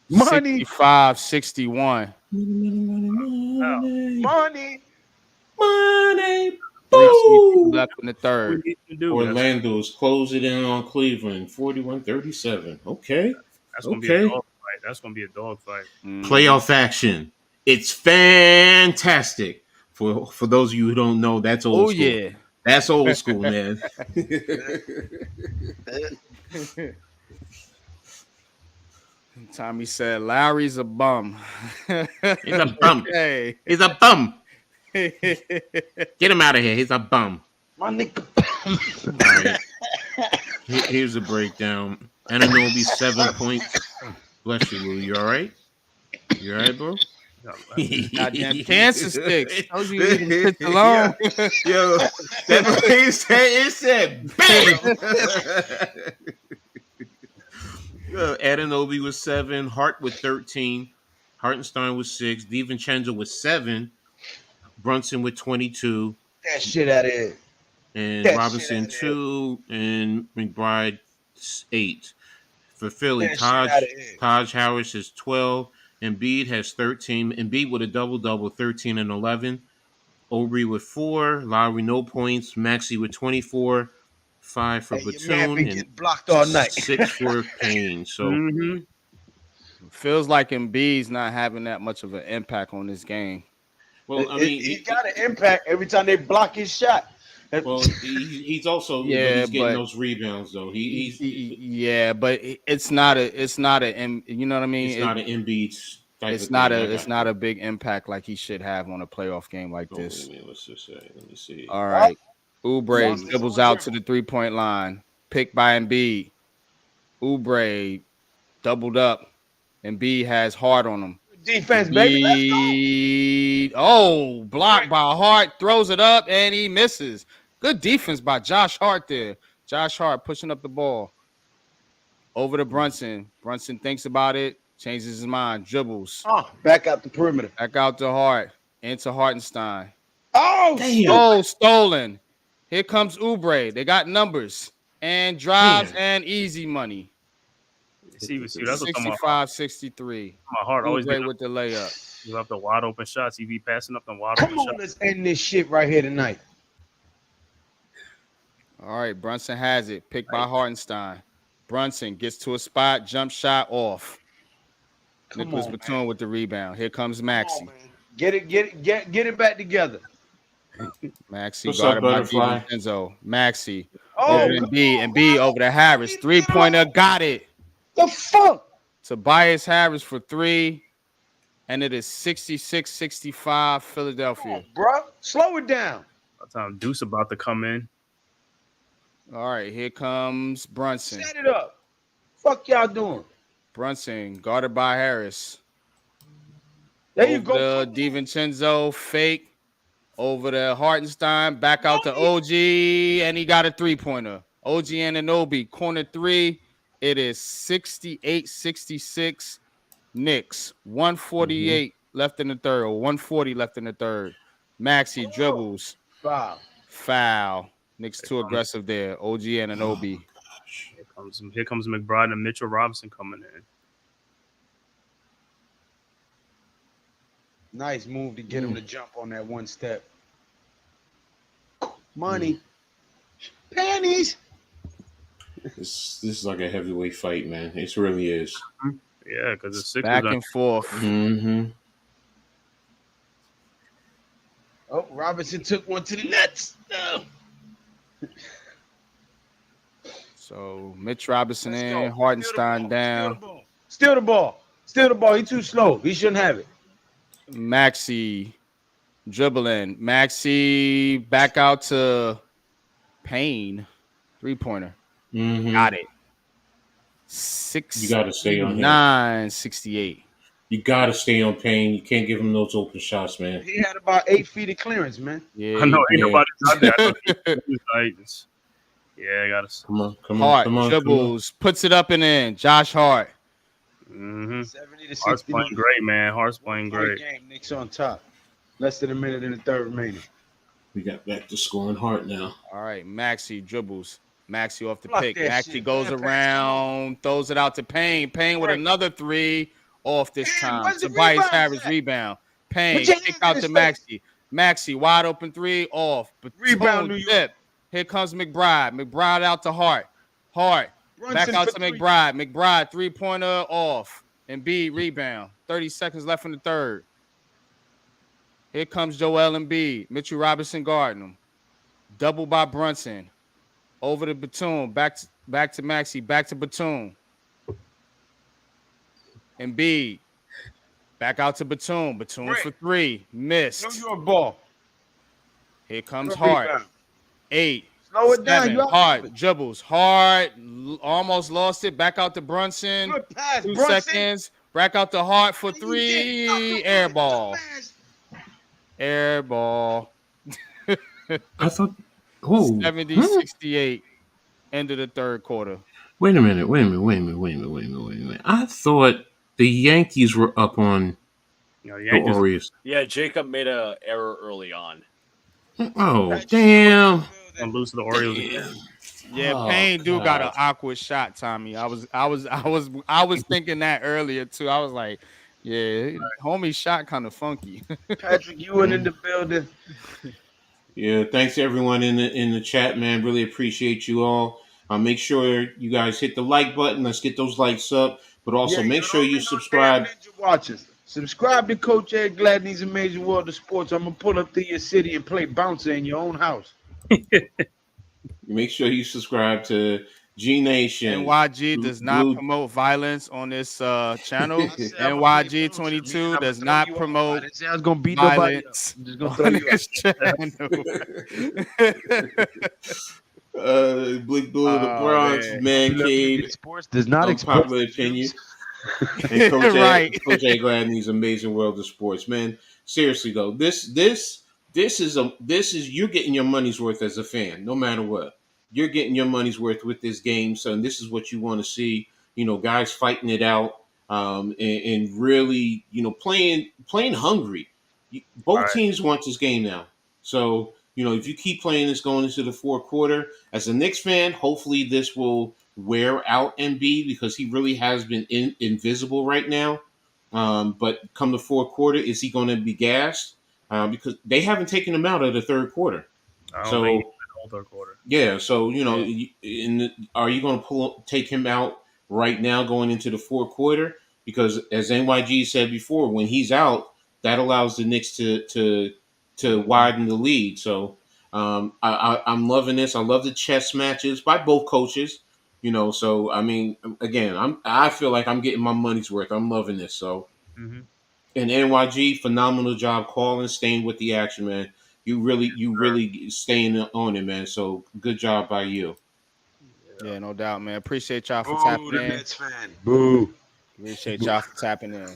Money. 65-61. Money. 3 left in the third. Orlando's closing in on Cleveland, 41-37. Okay. That's gonna be a dog fight. That's gonna be a dog fight. Playoff action. It's fantastic. For those of you who don't know, that's old school. Yeah. That's old school, man. Tommy said Lowry's a bum. He's a bum. Hey. He's a bum. Get him out of here. He's a bum. My nigga. All right. Here's a breakdown. Ananobi 7 points. Bless you, Lou. You all right? You all right, bro? Goddamn cancer sticks. Told you leave them shits alone. Yo, it said bam. Adenobi was 7, Hart with 13, Hartenstein with 6, DiVincenzo with 7, Brunson with 22, That shit out of here. and That Robinson shit outta 2, and McBride 8. For Philly, That shit outta here. Taj Harris is 12, Embiid has 13. Embiid with a double-double, 13 and 11. Aubrey with 4, Lowry no points, Maxey with 24, 5 for Hey, your man been Batum, and getting blocked all night. 6 for Payne. So Mhm. Feels like Embiid's not having that much of an impact on this game. well, I mean, he got an impact every time they block his shot. well, he's also Yeah, he's getting but- those rebounds though. He's Yeah, but it's not a you know what I mean? it's not an Embiid type It's of not thing. it's not a big impact like he should have on a playoff game like this. Wait a minute, let's just say. Let me see. All right. Oubre Wow. dribbles out to the 3-point line. Picked by Embiid. Oubre doubled up. Embiid has Hart on him. Defense, baby. Let's go. Embiid, oh, blocked by Hart, throws it up, and he misses. Good defense by Josh Hart there. Josh Hart pushing up the ball. Over to Brunson. Brunson thinks about it, changes his mind, dribbles. Back out the perimeter. Back out to Hart. Into Hartenstein. Oh, Damn. Oh, stolen. Here comes Oubre. They got numbers. And drives and easy money. See, that's what I'm talking about. 65-63. My heart always Oubre been with the layup. give up the wide open shots. He be passing up the wide come open on, shots. let's end this shit right here tonight. All right, Brunson has it. Picked by Hartenstein. Brunson gets to a spot, jump shot off. Come Nicholas on, Batum man. with the rebound. Here comes Come Maxey. on, man. Get it back together. Maxey What's up, guarded by Butterfly? DiVincenzo. Maxey Oh, over Embiid. Embiid over to Harris. 3-pointer, got it. the fuck? Tobias Harris for 3. And it is 66-65 Philadelphia. Bro, slow it down. By the time Deuce about to come in. All right, here comes Brunson. Set it up. Fuck y'all doing? Brunson guarded by Harris. There you Over go. to DiVincenzo, fake. Over to Hartenstein, back out to OG, and he got a 3-pointer. OG Anunoby, corner 3. It is 68-66 Knicks. 148 left in the third, or 140 left in the third. Maxey dribbles. Foul. Knicks too aggressive there. OG Anunoby. Here comes McBride and Mitchell Robinson coming in. Nice move to get him to jump on that one step. Money. Panties. This is like a heavyweight fight, man. It really is. Yeah, because the Sixers Back are and forth. Mm-hmm. Oh, Robinson took one to the nuts. No. So Mitch Robinson Let's in, go. Hartenstein down. Steal the ball. Steal the ball. He too slow. He shouldn't have it. Maxey dribbling. Maxey back out to Payne. 3-pointer. Mm-hmm. Got it. You gotta stay on him. 69-68. You gotta stay on Payne. You can't give him those open shots, man. He had about 8 feet of clearance, man. Yeah, I know ain't Yeah. nobody out there. I know he's like, yeah, I gotta. Come on. Hart dribbles, puts it up and in. Josh Hart. 70 to 60. Hart's playing great, man. Hart's playing great. Game, Knicks on top. Less than a minute in the third remaining. We got back to scoring Hart now. All right, Maxey dribbles. Maxey off the Block pick. that Maxey shit, goes man. around, throws it out to Payne. Payne with Right. another 3 off this Damn, time. where's the Tobias rebound Harris at? rebound. Payne Put your kick hands out in to his Maxey. Maxey wide open 3 off. Rebound, Boom, New York. tip. Here comes McBride. McBride out to Hart. Hart Brunson back out for to 3. McBride. McBride 3-pointer off. Embiid rebound. 30 seconds left in the third. Here comes Joel Embiid. Mitchell Robinson guarding him. Double by Brunson. Over to Batum. Back to Maxey. Back to Batum. Embiid. Back out to Batum. Batum Great. for 3. Missed. New York ball. Here comes Good Hart. rebound. 8. Slow it down. 7. You Hard dribbles. Hard. Almost lost it. Back out to Brunson. Good pass, 2 Brunson. seconds. Back out to Hart for You did 3. nothing Air with it, ball. dumbass. Air ball. I thought. Oh, 70-68. End of the third quarter. wait a minute. I thought the Yankees were up on You know, the Yankees. Orioles. Yeah, Jacob made a error early on. Oh, That's damn. Gonna lose to the Orioles. Damn. Yeah, Oh, Payne do got an God. awkward shot, Tommy. I was thinking that earlier too. I was like, yeah, homie shot kind of funky. Patrick Ewing in the building. Yeah, thanks to everyone in the chat, man. Really appreciate you all. Make sure you guys hit the like button. Let's get those likes up. But also make sure you subscribe. Ninja Watchers. Subscribe to Coach Ed Gladney's Amazing World of Sports. I'm gonna pull up to your city and play bouncer in your own house. Make sure you subscribe to G Nation. NYG does not Blue- promote violence on this channel. I said I'm gonna play NYG bouncer. 22 Man, I'ma does throw not you off. I promote didn't say I was gonna beat nobody up. violence I'm just gonna on throw you this channel. Blue Blue of the Oh, Bronx, man. Man-Cave, Sports does not express unpopular the opinion. views. And Coach Right. Coach A Gladney's Amazing World of Sports, man. Seriously though, this is you're getting your money's worth as a fan, no matter what. You're getting your money's worth with this game, so and this is what you want to see. You know, guys fighting it out, and really, you know, playing hungry. Both Right. teams want this game now, so you know if you keep playing this going into the fourth quarter, as a Knicks fan, hopefully this will wear out Embiid because he really has been invisible right now. But come the fourth quarter, is he going to be gassed? Because they haven't taken him out of the third quarter. I don't So think he's the whole third quarter. yeah, so you know, Yeah. are you going to take him out right now going into the fourth quarter? Because as NYG said before, when he's out, that allows the Knicks to widen the lead. So I'm loving this. I love the chess matches by both coaches. You know, so I mean, again, I feel like I'm getting my money's worth. I'm loving this. So Mhm. and NYG, phenomenal job calling, staying with the action, man. You really staying on it, man. So good job by you. Yeah, no doubt, man. Appreciate y'all for Boo, tapping the in. Nets fan. Boo. Appreciate y'all for tapping in.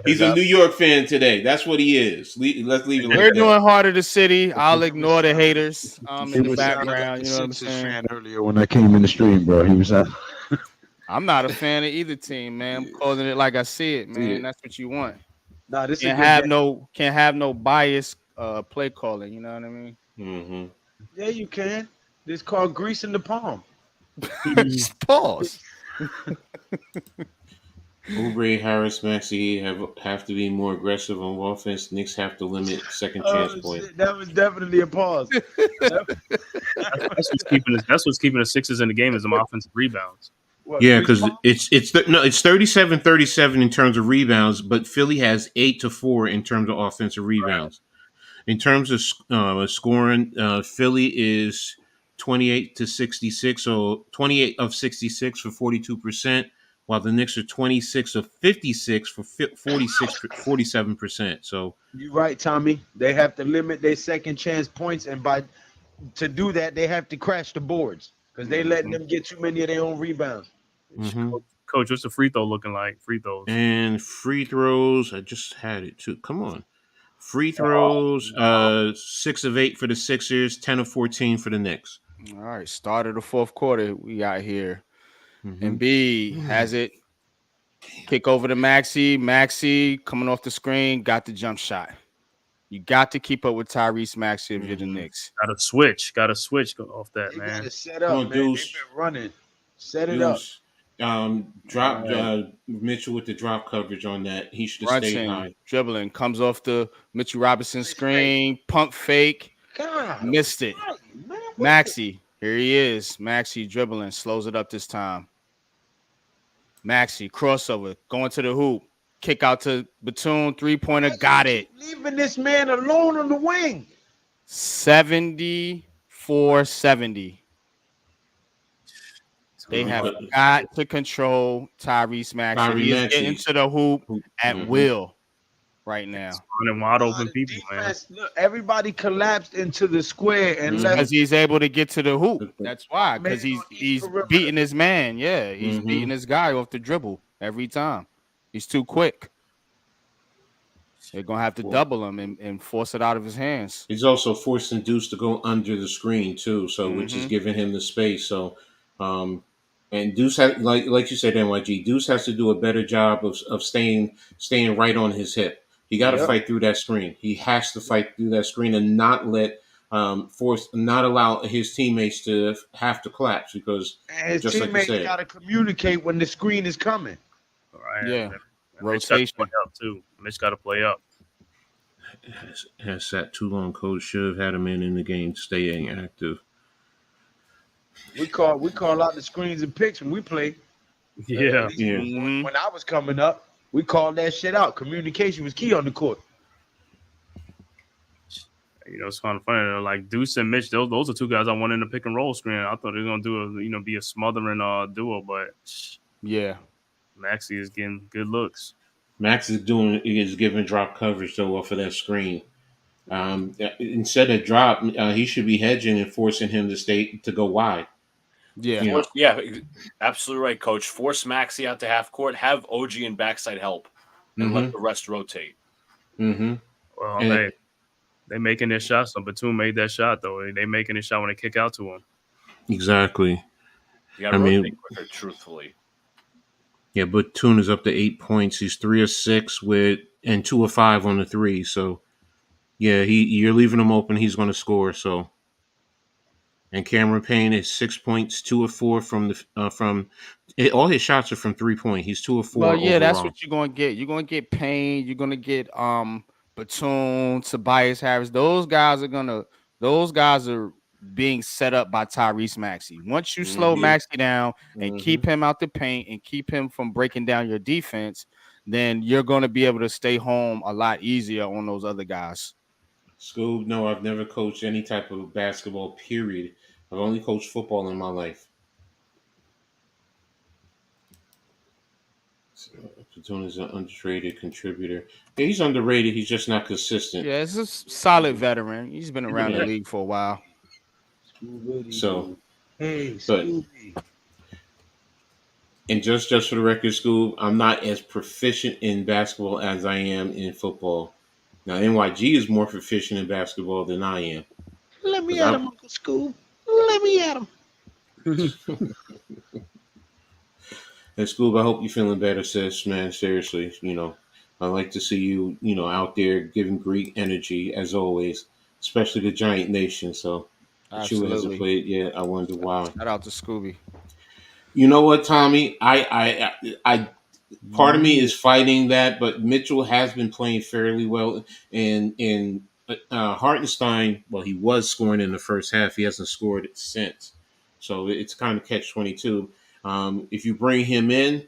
He's a New York fan today. That's what he is. Let's leave it like We're that. doing Heart of the City. I'll ignore the haters in He the was sounding background. like You a know what I'm Sixers saying? fan earlier when I came in the stream, bro. He was out. I'm not a fan of either team, man. I'm calling it like I see it, man. Yeah. That's what you want. Nah, this is Can't a good have no bias play calling. You know what I mean? Mm-hmm. Yeah, you can. This called grease in the palm. Just pause. Oubre, Harris, Maxey have to be more aggressive on offense. Knicks have to limit second chance points. Shit, that was definitely a pause. That's what's keeping the Sixers in the game is some offensive rebounds. What, Yeah, grease because palm? it's 37-37 in terms of rebounds, but Philly has 8-4 in terms of offensive rebounds. In terms of scoring, Philly is 28-66, so 28 of 66 for 42%, while the Knicks are 26 of 56 for 47%. So You're right, Tommy. They have to limit their second chance points, and to do that, they have to crash the boards because they letting them get too many of their own rebounds. mhm. Coach, what's the free throw looking like? Free throws. And free throws, I just had it too. Come on. Free throws, 6 of 8 for the Sixers, 10 of 14 for the Knicks. All right, start of the fourth quarter. We got here. Mhm. Embiid has it. Kick over to Maxey. Maxey coming off the screen, got the jump shot. You got to keep up with Tyrese Maxey if you're the Knicks. Got to switch off that, They man. gotta set up, Come on, man. They've Deuce. been running. Set it up. Deuce, drop Mitchell with the drop coverage on that. He should have stayed high. Brunson dribbling comes off the Mitchell Robinson screen, pump fake, God, missed it. almighty, man, what Maxey, here he is. Maxey dribbling, slows it up this time. Maxey crossover, going to the hoop, kick out to Batum, 3-pointer, got it. Leaving this man alone on the wing. 74-70. They have got to control Tyrese Maxey. He is getting to the hoop at will. right now. Finding wide Nah, open the people, man. defense, look, everybody collapsed into the square and left. Because he's able to get to the hoop. That's why. Man Because on each he's perimeter. beating his man. Yeah, he's Mhm. beating his guy off the dribble every time. He's too quick. They're gonna have to double him and force it out of his hands. He's also forcing Deuce to go under the screen too, so which is Mhm. giving him the space. So, and Deuce has, like you said, NYG. Deuce has to do a better job of staying right on his hip. He got to Yep. fight through that screen. He has to fight through that screen and not let not allow his teammates to have to collapse because And his just like you teammates said, got to communicate when the screen is coming. Right. Yeah. And Mitch got to play Rotation. up too. Mitch got to play up. Has sat too long. Coach should have had him in the game, staying active. We call out the screens and picks when we play. Yeah. At least Yeah. Mhm. when I was coming up, we called that shit out. Communication was key on the court. You know, it's kind of funny. Like Deuce and Mitch, those are two guys I want in the pick and roll screen. I thought they were gonna be a smothering duo, but Yeah. Maxie is getting good looks. Max is giving drop coverage though off of that screen. Instead of drop, he should be hedging and forcing him to go wide. Yeah. You know, Yeah, absolutely right, Coach. Force Maxi out to half court. Have OG and backside help, and let the rest rotate. Mm-hmm. Well, And- hey, they making their shots. So Batum made that shot though. They making a shot when they kick out to him. Exactly. You got to rotate quicker, truthfully. Yeah, but Tune is up to 8 points. He's 3 of 6 and 2 of 5 on the three. So yeah, you're leaving him open. He's going to score. So, and Cameron Payne is 6 points, 2 of 4 all his shots are from 3-point. He's 2 of 4 Well, yeah, that's overall. what you're gonna get. You're gonna get Payne. You're gonna get Batum, Tobias Harris. Those guys are being set up by Tyrese Maxey. Once you slow Maxey down and keep him out the paint and keep him from breaking down your defense, then you're gonna be able to stay home a lot easier on those other guys. Scoob, no, I've never coached any type of basketball, period. I've only coached football in my life. Platoon is an underrated contributor. Yeah, he's underrated. He's just not consistent. Yeah, it's a solid veteran. He's been around the league for a while. So, Hey, but Scooby. and just for the record, Scoob, I'm not as proficient in basketball as I am in football. Now, NYG is more proficient in basketball than I am. Let me at him, Uncle Scoob. Let me at him. And Scoob, I hope you're feeling better, sis, man. Seriously, I like to see you, out there giving Greek energy as always, especially the Giant Nation. So, Chu hasn't played yet. I wonder why. Shout out to Scooby. You know what, Tommy? I part of me is fighting that, but Mitchell has been playing fairly well. And in Hartenstein, well, he was scoring in the first half. He hasn't scored since, so it's kind of catch-22. If you bring him in,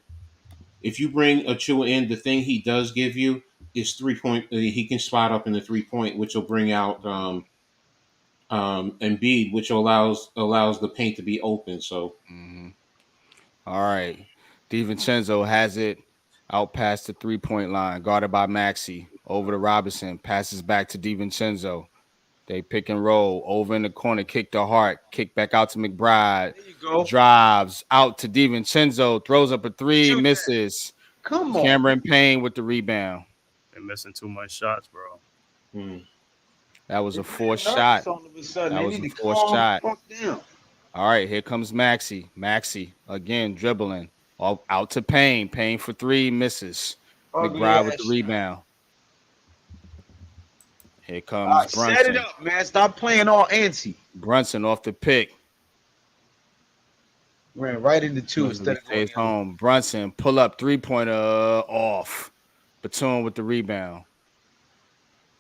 if you bring Achua in, the thing he does give you is 3-point. He can spot up in the 3-point, which will bring out Embiid, which allows the paint to be open. So, All right, DiVincenzo has it out past the 3-point line, guarded by Maxey. Over to Robinson, passes back to DiVincenzo. They pick and roll over in the corner, kick to Hart, kick back out to McBride. There you go. Drives out to DiVincenzo, throws up a three, Shoot that. misses. Come on. Cameron Payne with the rebound. They're missing too much shots, bro. That was a forced shot. That was a forced shot. All right, here comes Maxey. Maxey again dribbling. Out to Payne. Payne for three, misses. McBride with the rebound. Here comes Brunson. Set it up, man. Stop playing all antsy. Brunson off the pick. Ran right into two instead of stays home. Brunson pull up 3-pointer off. Batum with the rebound.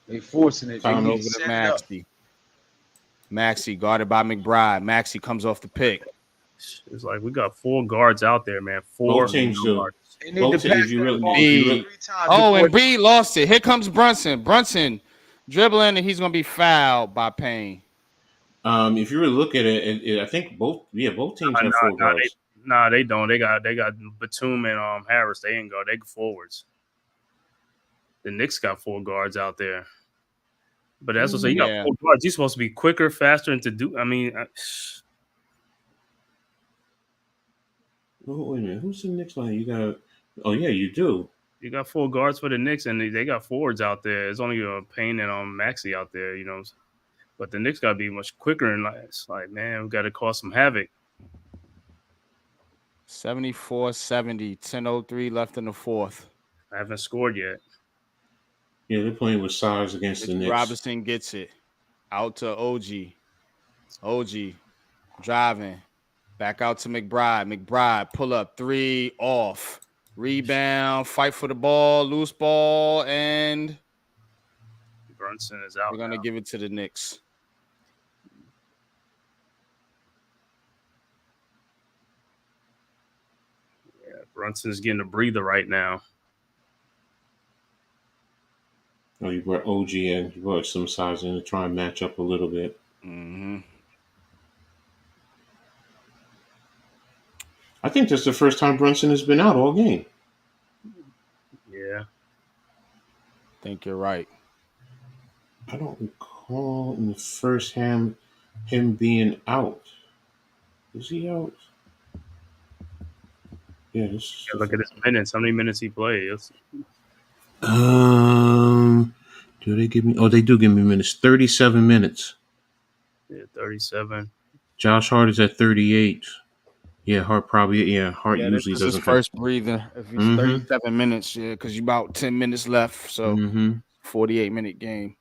They forcing it. Over to Maxey. Maxey guarded by McBride. Maxey comes off the pick. It's like we got 4 guards out there, man. 4 both teams do. guards. Both teams, if you really, and B lost it. Here comes Brunson. Brunson dribbling, and he's gonna be fouled by Payne. if you really look at it, I think both teams have 4 guards. They don't. They got Batum and Harris. They ain't go. They go forwards. The Knicks got 4 guards out there. But that's what I say. You got Yeah. 4 guards. You're supposed to be quicker, faster, and to do. I mean, Oh, wait a minute. Who's the Knicks line? You got. Oh yeah, you do. you got 4 guards for the Knicks, and they got forwards out there. It's only Payne and Maxey out there, you know. But the Knicks got to be much quicker. And it's like, man, we got to cause some havoc. 74-70, 10:03 left in the fourth. I haven't scored yet. Yeah, they're playing with size against the Knicks. Robinson gets it out to OG. OG driving back out to McBride. McBride pull up 3 off. Rebound, fight for the ball, loose ball, and Brunson is out. we're going to give it to the Knicks. Yeah, Brunson's getting a breather right now. Oh, you brought OG in. You brought some size in to try and match up a little bit. Mm-hmm. I think that's the first time Brunson has been out all game. Yeah. I think you're right. I don't recall in the first hand him being out. Is he out? Yeah, this Yeah, look at his minutes. How many minutes he played? do they give me? Oh, they do give me minutes. 37 minutes. Yeah, 37. Josh Hart is at 38. Yeah, Hart probably. Yeah, Hart usually this is doesn't. his first breather. If he's 37 minutes, yeah, because you about 10 minutes left, so 48-minute game.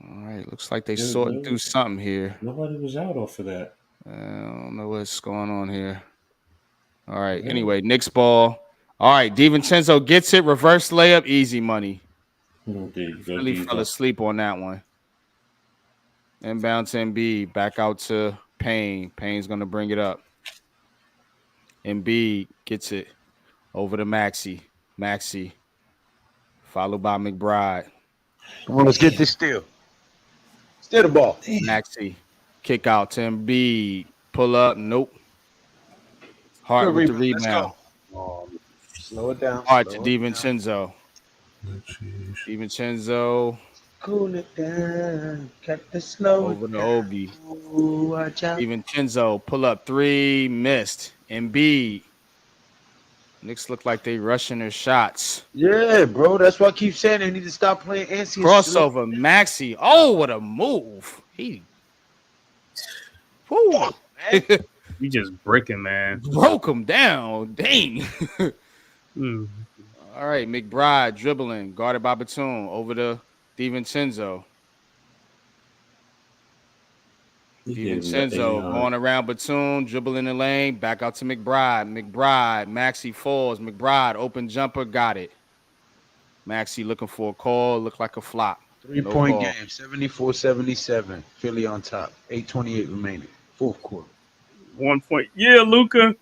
All right, looks like they sorting through something here. Nobody was out off of that. I don't know what's going on here. All right. Anyway, Knicks ball. All right, DiVincenzo gets it. Reverse layup, easy money. Really fell asleep on that one. Inbound to Embiid. Back out to Payne. Payne's going to bring it up. Embiid gets it over to Maxey. Maxey. Followed by McBride. Come on, let's get this steal. Steal the ball. Maxey. Kick out to Embiid. Pull up. Nope. Hart with the rebound. Slow it down. Hart to DiVincenzo. DiVincenzo. Cool it down. Cut the slow. Over to Obi. DiVincenzo. Pull up 3. Missed. Embiid. Knicks look like they rushing their shots. Yeah, bro. That's why I keep saying they need to stop playing antsy. Crossover. Maxey. Oh, what a move. He. Woo. You just breaking, man. Broke him down. Dang. All right, McBride dribbling, guarded by Batum, over to DiVincenzo. DiVincenzo going around Batum, dribbling the lane, back out to McBride. McBride, Maxey falls. McBride, open jumper, got it. Maxey looking for a call, looked like a flop. 3-point game, 74-77. Philly on top. 8:28 remaining. Fourth quarter. 1 point. Yeah, Luka.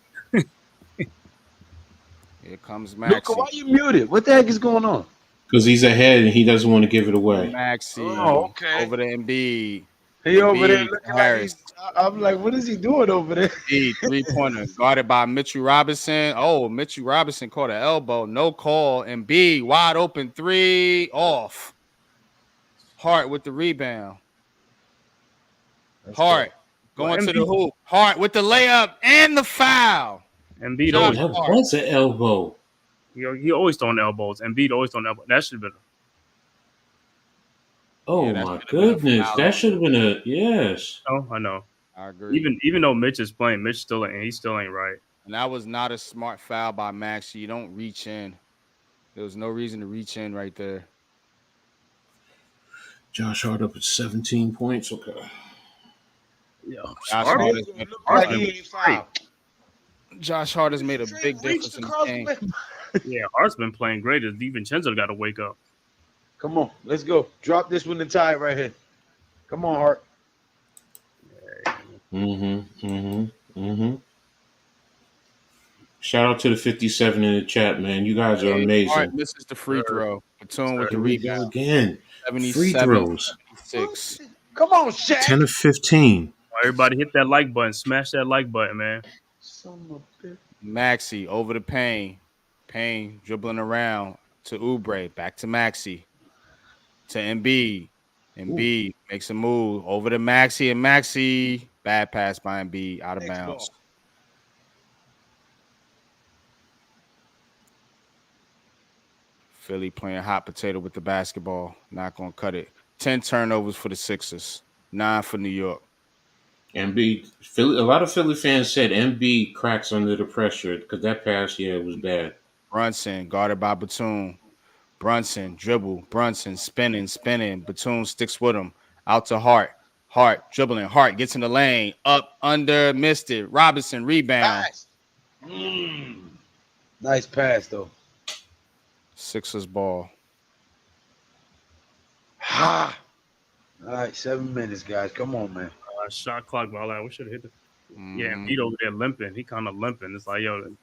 Here comes Maxey. Luka, why you muted? What the heck is going on? Because he's ahead and he doesn't want to give it away. Maxey. Oh, okay. Over to Embiid. He over there Embiid, looking Harris. like I'm like, what is he doing over there? Embiid, 3-pointer, guarded by Mitchell Robinson. Oh, Mitchell Robinson caught an elbow. No call. Embiid, wide open 3, off. Hart with the rebound. Hart going to the hoop. Hart with the layup and the foul. Embiid That was an elbow. He always throwing elbows. Embiid always throwing elbows. That should have been. Oh my goodness, that should have been a yes. Oh, I know. I agree. Even though Mitch is playing, Mitch still ain't. He still ain't right. And that was not a smart foul by Maxey. You don't reach in. There was no reason to reach in right there. Josh Hart up at 17 points. Okay. Yeah, Josh Hart has made a big difference in the game. Yeah, Hart's been playing great. DiVincenzo got to wake up. Come on, let's go. Drop this one and tie it right here. Come on, Hart. Shout out to the 57 in the chat, man. You guys are amazing. Hart misses the free throw. Batum with the rebound. Again. 77, Free throws. 76. Come on, Shaq. 10 of 15. Everybody hit that like button. Smash that like button, man. Maxi over to Payne. Payne dribbling around to Oubre. Back to Maxi. To Embiid. Embiid makes a move over to Maxi, and Maxi bad pass by Embiid out of Next bounds. ball. Philly playing hot potato with the basketball. Not gonna cut it. 10 turnovers for the Sixers. 9 for New York. Philly, a lot of Philly fans said MB cracks under the pressure because that pass, was bad. Brunson guarded by Batum. Brunson dribble. Brunson spinning. Batum sticks with him. Out to Hart. Hart dribbling. Hart gets in the lane. Up, under, missed it. Robinson rebound. Nice. Nice pass though. Sixers ball. Ha. All right, 7 minutes, guys. Come on, man. Shot clock ball out. We should have hit the. Mm-hmm. Yeah, Embiid over there limping. He kind of limping. It's like, yo.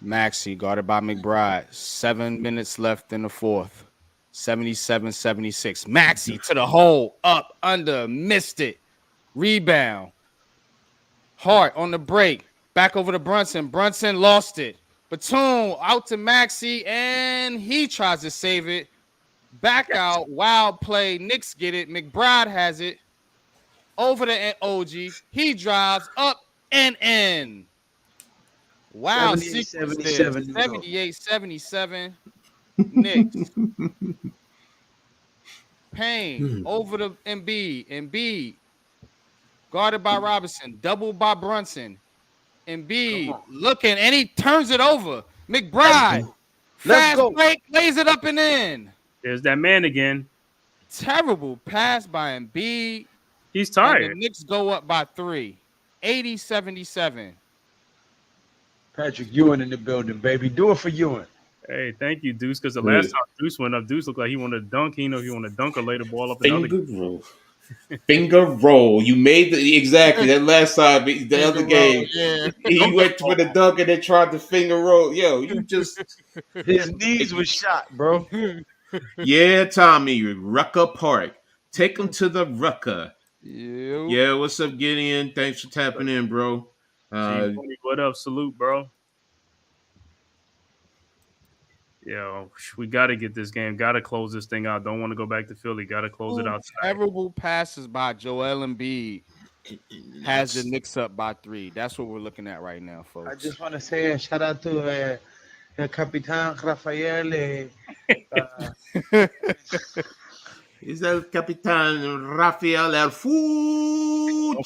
Maxi guarded by McBride. 7 minutes left in the fourth. 77-76. Maxi to the hole. Up, under, missed it. Rebound. Hart on the break. Back over to Brunson. Brunson lost it. Batum out to Maxi, and he tries to save it. Back out. Wild play. Knicks get it. McBride has it. Over to OG. He drives up and in. Wow. 78-77. Knicks. Payne over to Embiid. Embiid guarded by Robinson. Doubled by Brunson. Embiid looking, and he turns it over. McBride. Fast break. Lays it up and in. There's that man again. Terrible pass by Embiid. He's tired. And the Knicks go up by 3. 80-77. Patrick Ewing in the building, baby. Do it for Ewing. Hey, thank you, Deuce. Because the last time Deuce went up, Deuce looked like he wanted to dunk. He didn't know if he wanted to dunk or lay the ball up. Finger roll. Finger roll. You made exactly that last time. The other game, he went for the dunk and then tried to finger roll. Yo, you just his knees was shot, bro. Yeah, Tommy, Rucker Park. Take him to the Rucker. Yeah, what's up, Gideon? Thanks for tapping in, bro. What up? Salute, bro. Yo, we got to get this game. Got to close this thing out. Don't want to go back to Philly. Got to close it out tonight. Terrible passes by Joel Embiid has the Knicks up by 3. That's what we're looking at right now, folks. I just want to say a shout out to Capitan Rafael. Is el Capitan Rafael El Fucho?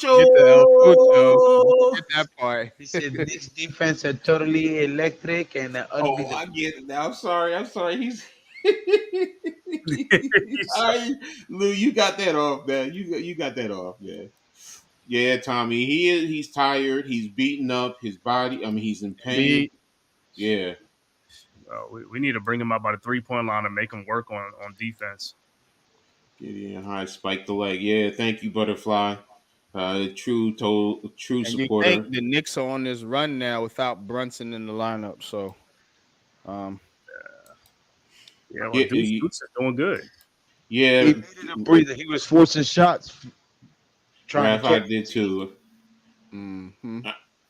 Get that part. He said Knicks defense are totally electric and unbeatable. I get it now. I'm sorry. He's Lou, you got that off, man. You got that off, man. Yeah, Tommy. He's tired. He's beaten up. His body. I mean, he's in pain. Yeah. We need to bring him up by the 3-point line and make him work on defense. Get in high, spike the leg. Yeah, thank you, Butterfly. True supporter. You think the Knicks are on this run now without Brunson in the lineup, so Deuce is doing good. Yeah, he needed a breather. He was forcing shots. I did too. Mm-hmm.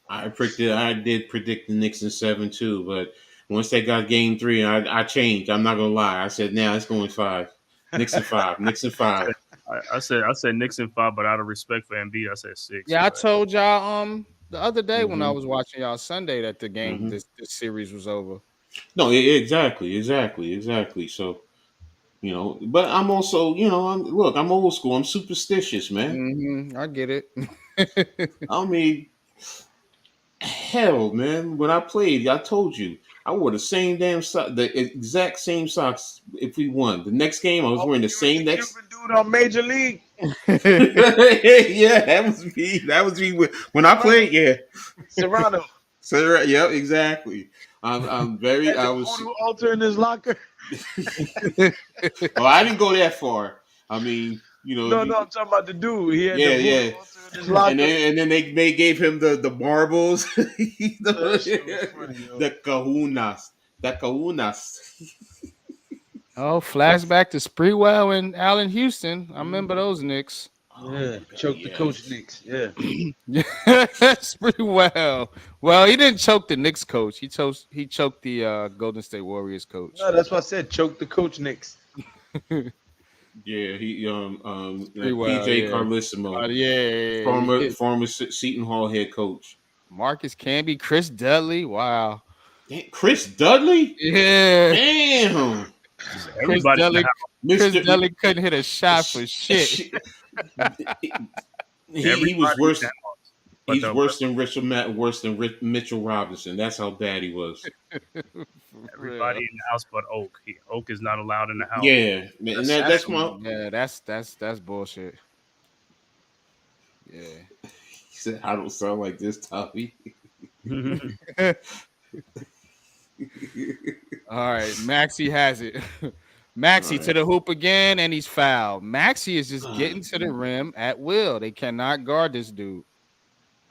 I did predict the Knicks in 7 too, but once they got game 3, I changed. I'm not gonna lie. I said, now it's going 5. Knicks in 5. Knicks in 5. I said Knicks in 5, but out of respect for Embiid, I said 6. Yeah, I told y'all the other day when I was watching y'all Sunday that the game this series was over. No, exactly. So, but I'm also, I'm old school. I'm superstitious, man. Mm-hmm. I get it. I mean, hell, man. When I played, I told you I wore the same damn the exact same socks. If we won the next game, I was wearing the same next. Cuban dude on Major League. Yeah, that was me when I played. Yeah, Serrano. Yeah, exactly. I'm very. I was altar in his locker. Oh, I didn't go that far. I mean, No, I'm talking about the dude. He had yeah. And then they gave him the marbles, the kahunas. Oh, flashback to Sprewell and Allen Houston. I remember those Knicks. Yeah, choke the coach Knicks. Yeah. That's pretty well. Well, he didn't choke the Knicks coach. He choked the Golden State Warriors coach. No, that's what I said. Choke the coach Knicks. Yeah, he Pretty well, PJ yeah. Carlissimo, Yeah. former Seton Hall head coach. Marcus Camby, Chris Dudley. Wow. Damn, Chris Dudley. Yeah. Damn, Just Chris everybody in the Dudley. house. Chris Mister. Dudley couldn't hit a shot for shit. He was Everybody worse. in the house. But He's the, worse than Mitchell Robinson. That's how bad he was. everybody in the house but Oak. Oak is not allowed in the house. Yeah, man, and that's my. Yeah, that's bullshit. Yeah. He said, "I don't sound like this, Tommy." All right, Maxi has it. Maxi to the hoop again, and he's fouled. Maxi is just getting to the rim at will. They cannot guard this dude.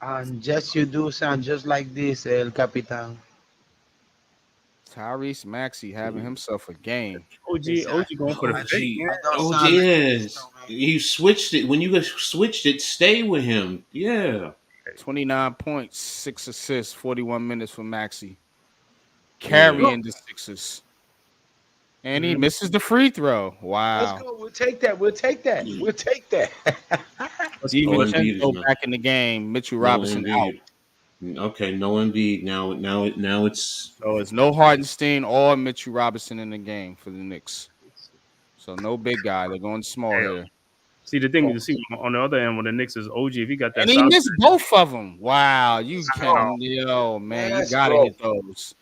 And just you do sound just like this, El Capitan. Tyrese Maxey having himself a game. OG going for the fake. Man. Oh yes, you switched it when you guys switched it. Stay with him. Yeah, 29 points, 6 assists, 41 minutes for Maxey. Carrying the Sixers. And he misses the free throw. Wow. Let's go. We'll take that. We'll take that. We'll take that. Even Embiid go is back in the game. Mitchell no Robinson out. Embiid. Okay, no Embiid. Now it's So it's no Hardenstein or Mitchell Robinson in the game for the Knicks. So no big guy. They're going small here. See, the thing you see on the other end when the Knicks is OG, if he got that, And he missed both of them. Wow. You can, yo, man. You got to hit those.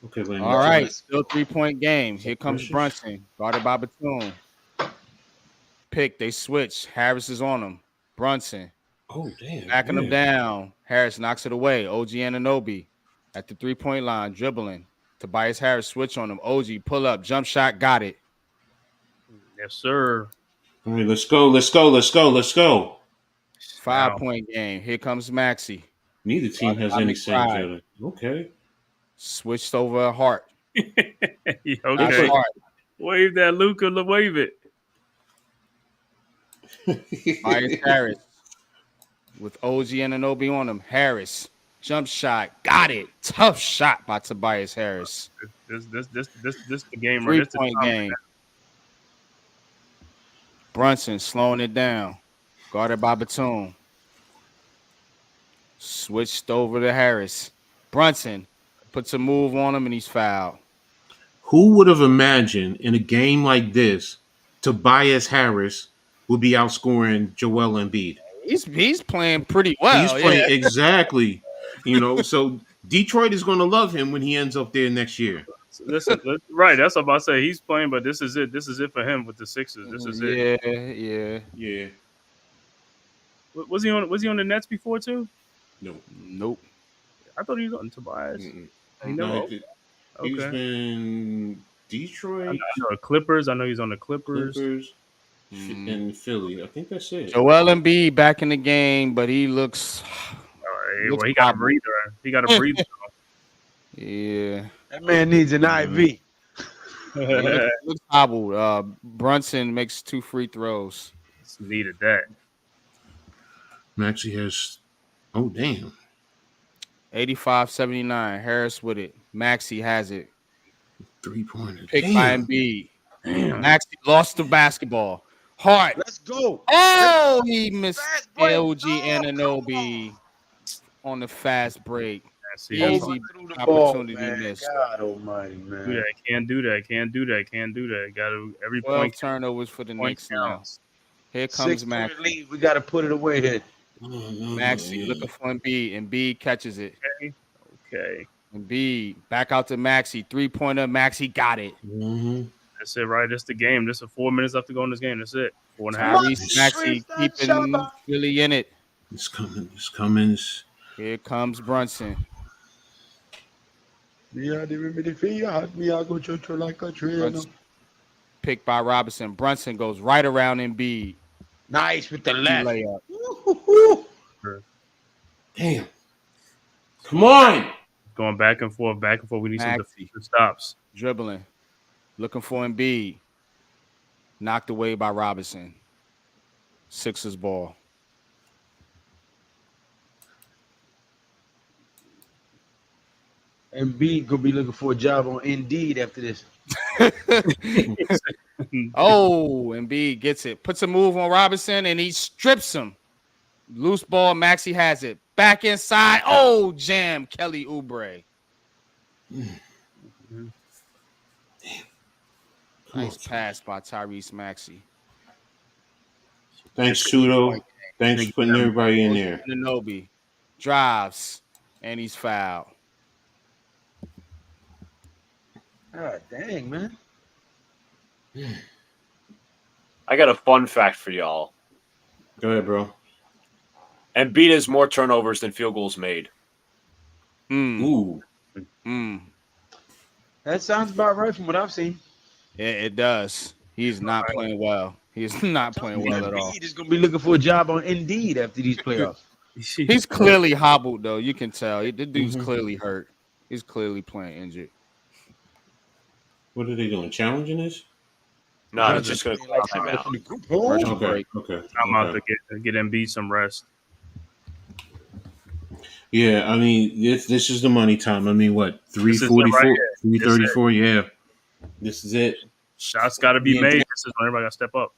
okay. Wait, All right. Still 3-point game. Here comes Brunson. Guarded by Batum. Pick. They switch. Harris is on him. Brunson. Oh damn! Backing him down. Harris knocks it away. OG Anunoby at the 3-point line, dribbling. Tobias Harris switch on him. OG pull up, jump shot, got it. Yes, sir. All right, let's go. 5-point game. Here comes Maxey. Neither team has any sense. Okay. Switched over Hart. Okay. Hart. Wave that, Luca. Wave it. Tobias Harris with OG Anunoby on him. Harris jump shot, got it. Tough shot by Tobias Harris. This the game. 3-point game. Brunson slowing it down. Guarded by Batum. Switched over to Harris. Brunson puts a move on him and he's fouled. Who would have imagined in a game like this, Tobias Harris would be outscoring Joel Embiid? He's playing pretty well. He's playing exactly. So Detroit is going to love him when he ends up there next year. Listen, right. That's what I'm about to say. He's playing, but this is it. This is it for him with the Sixers. This is it. Yeah. Was he on the Nets before too? Nope. I thought he was on Tobias. No, Okay. He's been Detroit. I know the Clippers. I know he's on the Clippers. And Philly. I think that's it. Joel Embiid back in the game, but he looks. Well, he got a breather. He got a breather. Yeah. That man needs an IV. Looks hobbled. Brunson makes 2 free throws. Needed that. Maxey has. Oh damn. 85-79. Harris with it. Maxey has it. 3-pointer. Picked by Embiid. Maxey lost the basketball. Hart. Let's go. Oh, he missed Fast break. LG Oh, Anunoby on the fast break. See, Easy through the opportunity ball, man. missed. God almighty, man. Can't do that. Got to every 12 point. turnovers for the Point Knicks now. counts. Here comes 6-3 Maxey. lead. We got to put it away here. Maxey looking for Embiid. Embiid catches it. Okay. Embiid back out to Maxey. 3-pointer. Maxey got it. Mm-hmm. That's it, right? That's the game. This is 4 minutes left to go in this game. That's it. 4.5. Tyrese Maxey keeping Philly in it. It's coming. Here comes Brunson. Brunson. Picked by Robinson. Brunson goes right around Embiid. Nice with the left. Layup. Damn. Come on. Going back and forth. We need some Maxey. defensive stops. Dribbling. Looking for Embiid. Knocked away by Robinson. Sixers ball. And B gonna be looking for a job on Indeed after this. Oh, Embiid gets it. Puts a move on Robinson, and he strips him. Loose ball. Maxey has it. Back inside. Oh, jam. Kelly Oubre. Nice pass by Tyrese Maxey. Thanks, Tudo. Thanks for putting everybody in there. Anunoby drives, and he's fouled. God dang, man. I got a fun fact for y'all. Go ahead, bro. Embiid has more turnovers than field goals made. Ooh. That sounds about right from what I've seen. It does. He's not playing well. He's not playing well at all. Embiid is gonna be looking for a job on Indeed after these playoffs. He's clearly hobbled, though. You can tell. The dude's clearly hurt. He's clearly playing injured. What are they doing? Challenging this? No, it's just going to call time out. Okay. I'm out to get Embiid some rest. Yeah, I mean, this is the money time. I mean, what, 344, 334? Yeah, this is it. Shots got to be made. This is when everybody got to step up.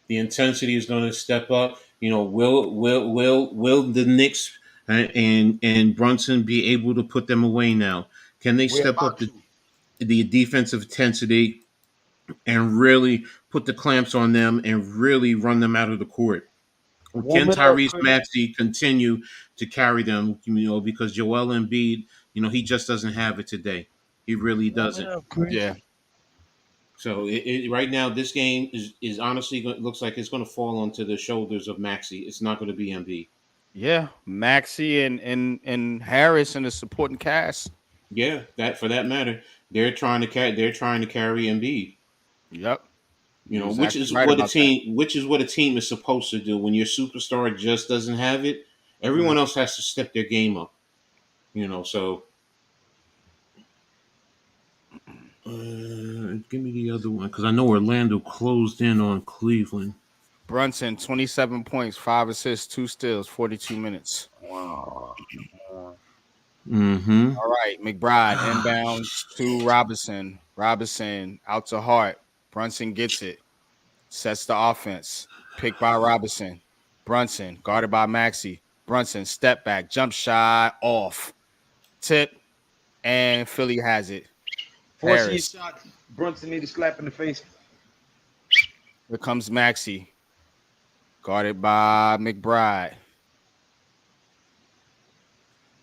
The intensity is going to step up. You know, will the Knicks and Brunson be able to put them away now? Can they step up the defensive intensity and really put the clamps on them and really run them out of the court? Or can Tyrese Maxey continue to carry them, because Joel Embiid, he just doesn't have it today. He really doesn't. Yeah. So right now, this game is honestly looks like it's going to fall onto the shoulders of Maxey. It's not going to be Embiid. Yeah, Maxey and Harris and the supporting cast. Yeah, for that matter, they're trying to carry Embiid. Yep. Which is what a team is supposed to do. When your superstar just doesn't have it, everyone else has to step their game up. So give me the other one, because I know Orlando closed in on Cleveland. Brunson, 27 points, 5 assists, 2 steals, 42 minutes. Wow. Mm-hmm. All right, McBride inbound to Robinson. Robinson out to Hart. Brunson gets it. Sets the offense. Picked by Robinson. Brunson guarded by Maxey. Brunson step back, jump shot off. Tip, and Philly has it. Forcing his shot. Brunson need a slap in the face. Here comes Maxey. Guarded by McBride.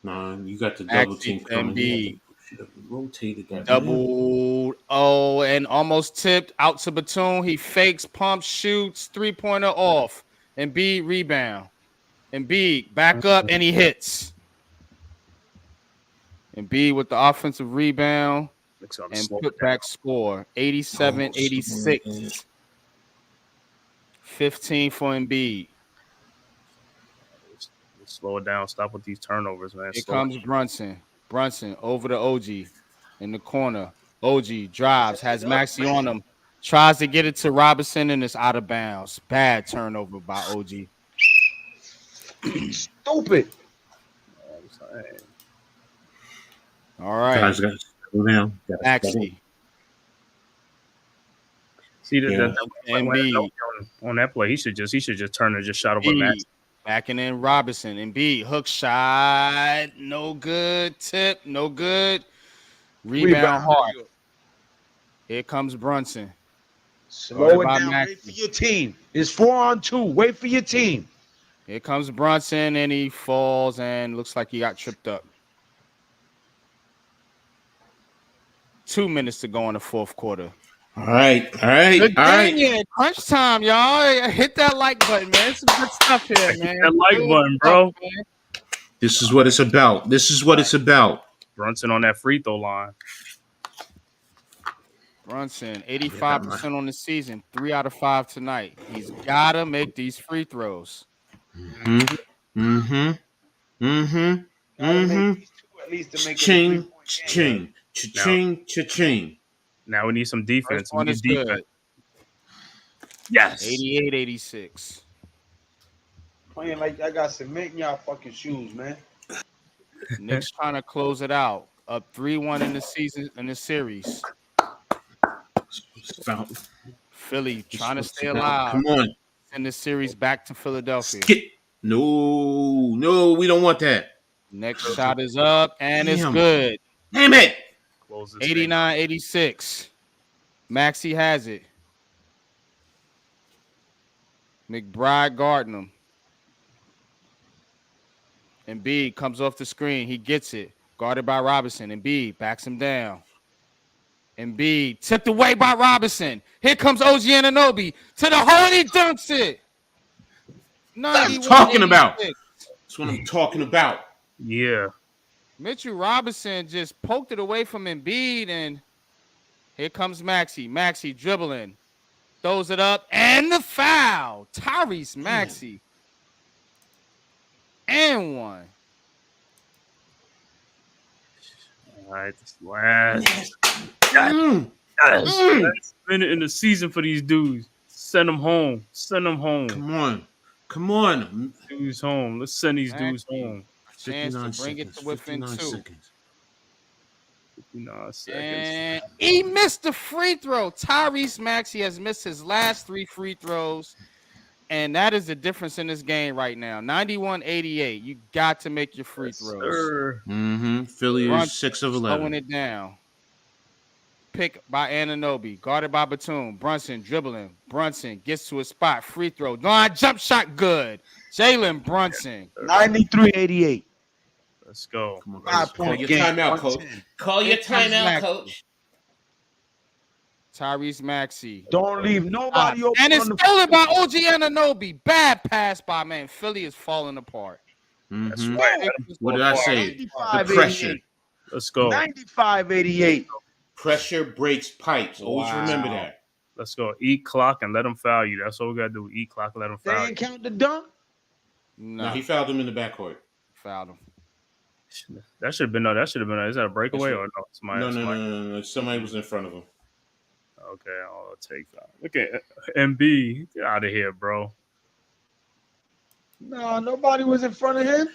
Nah, you got the double team coming. Embiid. Rotated that. Double. Oh, and almost tipped out to Batum. He fakes, pumps, shoots, 3-pointer off. Embiid rebound. Embiid back up, and he hits. Embiid with the offensive rebound and put back score. 87-86. 15 for Embiid. Slow it down. Stop with these turnovers, man. Here comes Brunson. Brunson over to OG in the corner. OG drives, has Maxey on him. Tries to get it to Robinson, and it's out of bounds. Bad turnover by OG. Stupid. All right. Guys, got to settle down. Maxey. See on that play, he should just turn and just shot over Maxey. Backing in Robinson. Embiid hook shot. No good. Tip. No good. Rebound hard. Here comes Brunson. Slow it down. Wait for your team. It's 4-on-2. Wait for your team. Here comes Brunson, and he falls and looks like he got tripped up. 2 minutes to go in the fourth quarter. All right. Good game. Crunch time, y'all. Hit that like button, man. Some good stuff here, man. Hit that like button, bro. This is what it's about. It's about. Brunson on that free throw line. Brunson, 85% on the season. 3 out of 5 tonight. He's got to make these free throws. Mm-hmm. At least to make Cha-ching. Now we need some defense. First one is good. Yes. 88-86. playing like I got cement in y'all fucking shoes, man. Knicks trying to close it out. Up 3-1 in the season in the series. Foul. Philly trying to What's stay it now? alive. Come on. Send the series back to Philadelphia. Skip. No, we don't want that. Next shot is up and it's Damn. good. Damn it. Close this thing. 89-86. Maxey has it. McBride guarding him. Embiid comes off the screen. He gets it. Guarded by Robinson. Embiid backs him down. Embiid tipped away by Robinson. Here comes OG Anunoby to the hole and he dunks it. That's what I'm talking about. 91-86. That's what I'm talking about. Yeah. Mitchell Robinson just poked it away from Embiid, and here comes Maxey. Maxey dribbling. Throws it up, and the foul. Tyrese Maxey. And one. All right. This last minute in the season for these dudes. Send them home. Send them home. Come on. Dudes home. Let's send these dudes home. Chance to 59 bring it seconds. to within 59 two. seconds. 59 seconds. And he missed the free throw. Tyrese Maxey has missed his last 3 free throws. And that is the difference in this game right now. 91-88. You got to make your free throws. Mm-hmm. Philly Brunson is 6 of slowing 11. it down. Pick by Anunoby. Guarded by Batum. Brunson dribbling. Brunson gets to a spot. Free throw. Jump shot good. Jalen Brunson. 93-88. Let's go. Come on, 5 guys. Call point your game. timeout, coach. 110. Call your Here comes timeout, Maxey. coach. Tyrese Maxey. Don't leave nobody open. And it's on the stolen by OG Anunoby. Bad pass by man. Philly is falling apart. Mhm. right. What did I say? 95, The pressure. 88. Let's go. 95-88. Pressure breaks pipes. Always Wow. remember that. Let's go. Eat clock and let them foul you. That's what we gotta do. Eat clock and let them They foul ain't you. count the dunk. No, No, he fouled him in the backcourt. fouled him. That should have been. No, that should have been. Is that a breakaway or no? Somebody, No. somebody- Somebody was in front of him. Okay, I'll take that. Look at MB. Get out of here, bro. No, nobody was in front of him.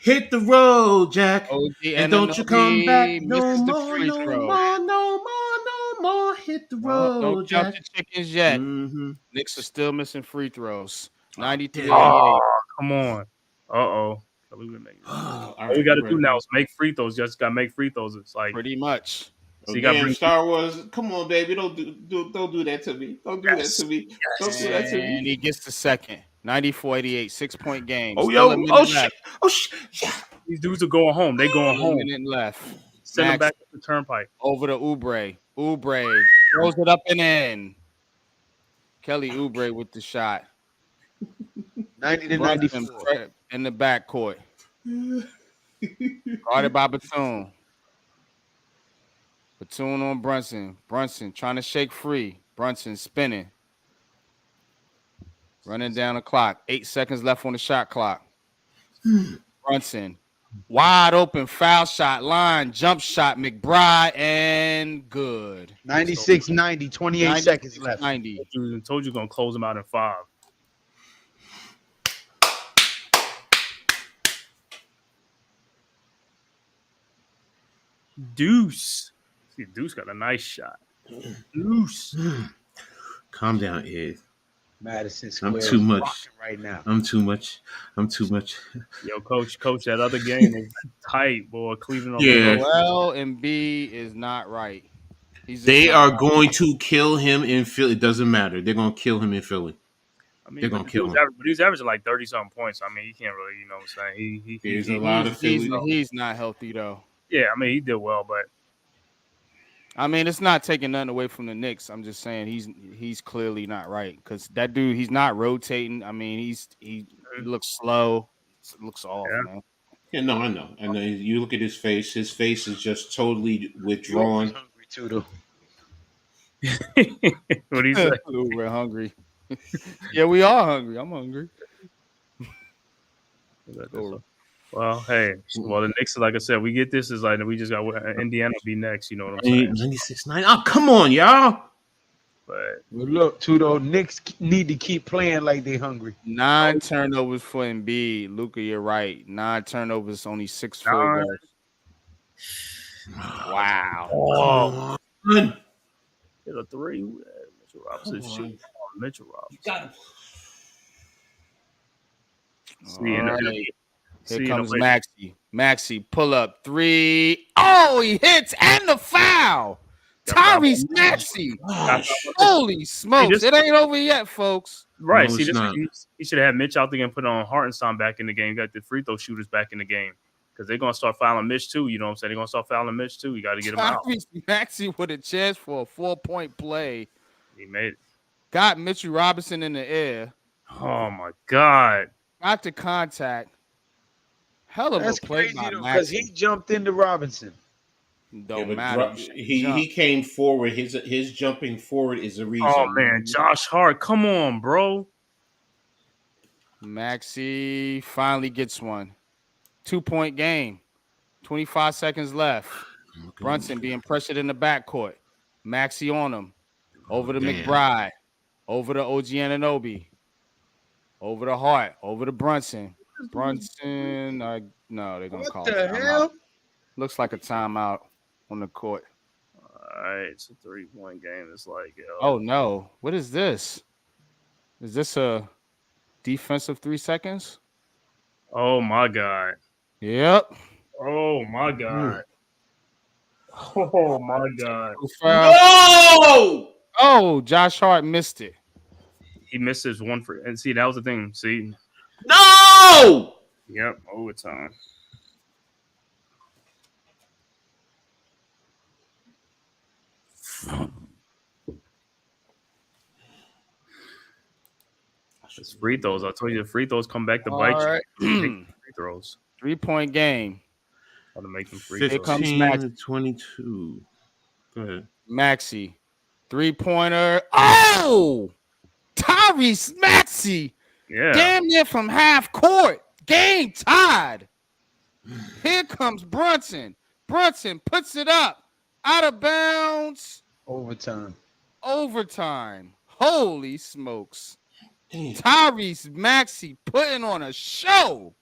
Hit the road, Jack. OG And don't you come back no misses the more, free no throw. more, no more, no more. Hit the road, Don't count Jack. the chickens yet. Mm-hmm. Knicks are still missing free throws. Oh, 93-88. Oh, come on. Oh. We All All right, we got to right. do now is make free throws. Just got to make free throws. It's like Pretty much. so you got to Damn, bring. Star Wars. Come on, baby. Don't do that to me. Don't do that to me. Don't do that to me. And he gets the second. 94-88. 6-point game. Oh, Still yo. a minute Oh, shit. left. Oh, shit. Yeah. These dudes are going home. They going Still a home. minute left. Send them Max back to the turnpike. over to Oubre. Oubre throws it up and in. Kelly Oubre with the shot. 90 to Brunson 94. in the backcourt. Guarded by Batum. Batum on Brunson. Brunson trying to shake free. Brunson spinning. Running down the clock. 8 seconds left on the shot clock. Brunson. Wide open foul shot line. Jump shot. McBride and good. 96-90. 28 seconds left. 90. Told you gonna close them out in 5. Deuce. See, Deuce got a nice shot. Deuce. Calm down, Ed. Madison Square I'm too is much. rocking right now. I'm too much. Yo, coach, that other game was tight, boy. Cleveland. Yeah. Well, Embiid is not right. He's just They not are right. going to kill him in Philly. It doesn't matter. They're going to kill him in Philly. I mean, They're gonna kill him. But he's averaging like 30-something points. I mean, he can't really, you know what I'm saying? There's a lot of Philly. He's not healthy though. Yeah, I mean, he did well, but I mean, it's not taking nothing away from the Knicks. I'm just saying he's clearly not right because that dude, he's not rotating. I mean, he looks slow. Looks off, Yeah. man. Yeah, no, I know. And you look at his face. His face is just totally withdrawn. Hungry too, though. what do you say? We're hungry. Yeah, we are hungry. I'm hungry. Well, hey, the Knicks, like I said, we get this is like we just got Indiana be next. You know what I'm saying? 96-9. Oh, come on, y'all. But look, Tudo, Knicks need to keep playing like they hungry. 9 turnovers for Embiid. Luka, you're right. 9 turnovers, only 6 field 9. goals. Wow. Oh, Come on. hit a 3. Mitchell Robinson Come shoot. on. Mitchell You Robinson. gotta. All right. Here See, comes Maxey. Maxey, pull up 3. Oh, he hits and the foul. Tyrese Maxey. Gosh. Holy smokes. this- It ain't over yet, folks. Right. No, See, it's not. he should have had Mitch out there and put on Hartenstein back in the game. Got the free throw shooters back in the game because they're gonna start fouling Mitch too. You know what I'm saying? They're gonna start fouling Mitch too. You got to get him out. Tyrese Maxey with a chance for a 4-point play. He made it. Got Mitchell Robinson in the air. Oh my god. Got the contact. Hell of That's a play crazy by though, because Maxey. he jumped into Robinson. Don't but matter. he came forward. His jumping forward is the reason. Oh man, Josh Hart, come on, bro. Maxey finally gets one. 2-point game. 25 seconds left. Brunson being pressured in the backcourt. Maxey on him. Over to Damn. McBride. Over to OG Anunoby. Over to Hart. Over to Brunson. Brunson. No, they're going to call What it the timeout. hell? Looks like a timeout on the court. All right, it's a 3-point game. It's like, yo. Oh, no. What is this? Is this a defensive 3 seconds? Oh my god. Yep. Oh my god. Oh my god. No! Oh, Josh Hart missed it. He missed his one free. And see, that was the thing. See, No! yep, overtime. It's free throws. I told you the free throws come back to bite All right. you. Free throws. 3-point game. How to make them free Here throws. comes 15 Max. to 22. Go ahead. Maxey. 3-pointer. Oh! Tyrese Maxey. Yeah. Damn near from half court. Game tied. Here comes Brunson. Brunson puts it up. Out of bounds. Overtime. Overtime. Holy smokes. Damn. Tyrese Maxey putting on a show.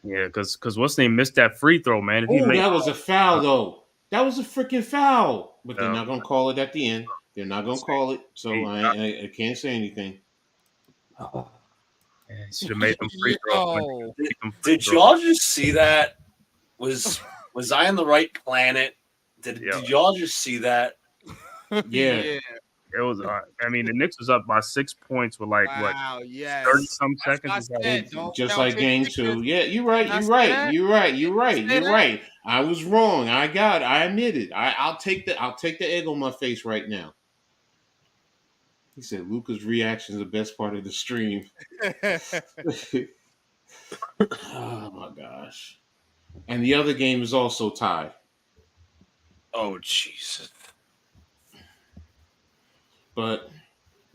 Yeah, because what's name missed that free throw, man. If he Oh, made that was a foul, though. That was a freaking foul. But they're No. not going to call it at the end. They're not going to call it. So I can't say anything. should have made them free throws. Yo. Make them free Did throws. y'all just see that? Was I on the right planet? Did y'all just see that? Yeah. It was. I mean, the Knicks was up by 6 points with like Wow, yes. 30 some That's seconds. what I It's like, said, don't Just count like your game chickens. 2. Yeah, you're right. That's You're right. that. You're right. You're right. Say You're that. right. I was wrong. I admit it. I'll take the egg on my face right now. He said Luca's reaction is the best part of the stream. Oh my gosh. And the other game is also tied. Oh Jesus! But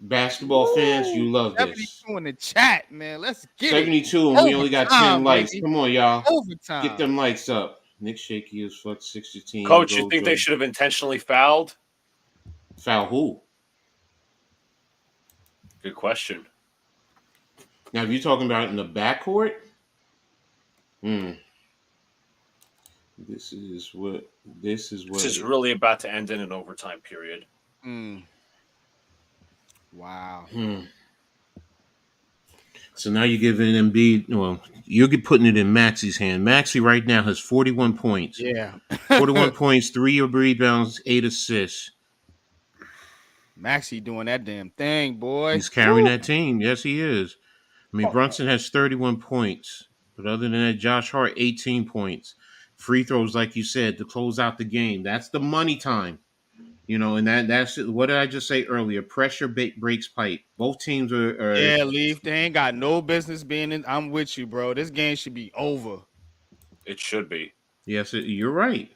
basketball fans, you love this. 72 in the chat, man. Let's get 72 and we only got 10 Overtime, likes. baby. Come on, y'all. it. Overtime. Get them likes up. Nick Shaky is fuck 16. Coach, you think they should have intentionally fouled? foul who? Good question. Now, if you're talking about in the backcourt, This is This is really about to end in an overtime period. Wow. So now you're giving Embiid. Well, you're putting it in Maxey's hand. Maxey right now has 41 points. Yeah. 41 points, 3 rebounds, 8 assists. Maxey doing that damn thing, boy. He's carrying that team. Yes, he is. I mean, Brunson has 31 points. But other than that, Josh Hart, 18 points. Free throws, like you said, to close out the game. That's the money time. You know, and that's what did I just say earlier? Pressure breaks pipe. Both teams are Yeah, Leaf. They ain't got no business being in. I'm with you, bro. This game should be over. It should be. Yes, you're right.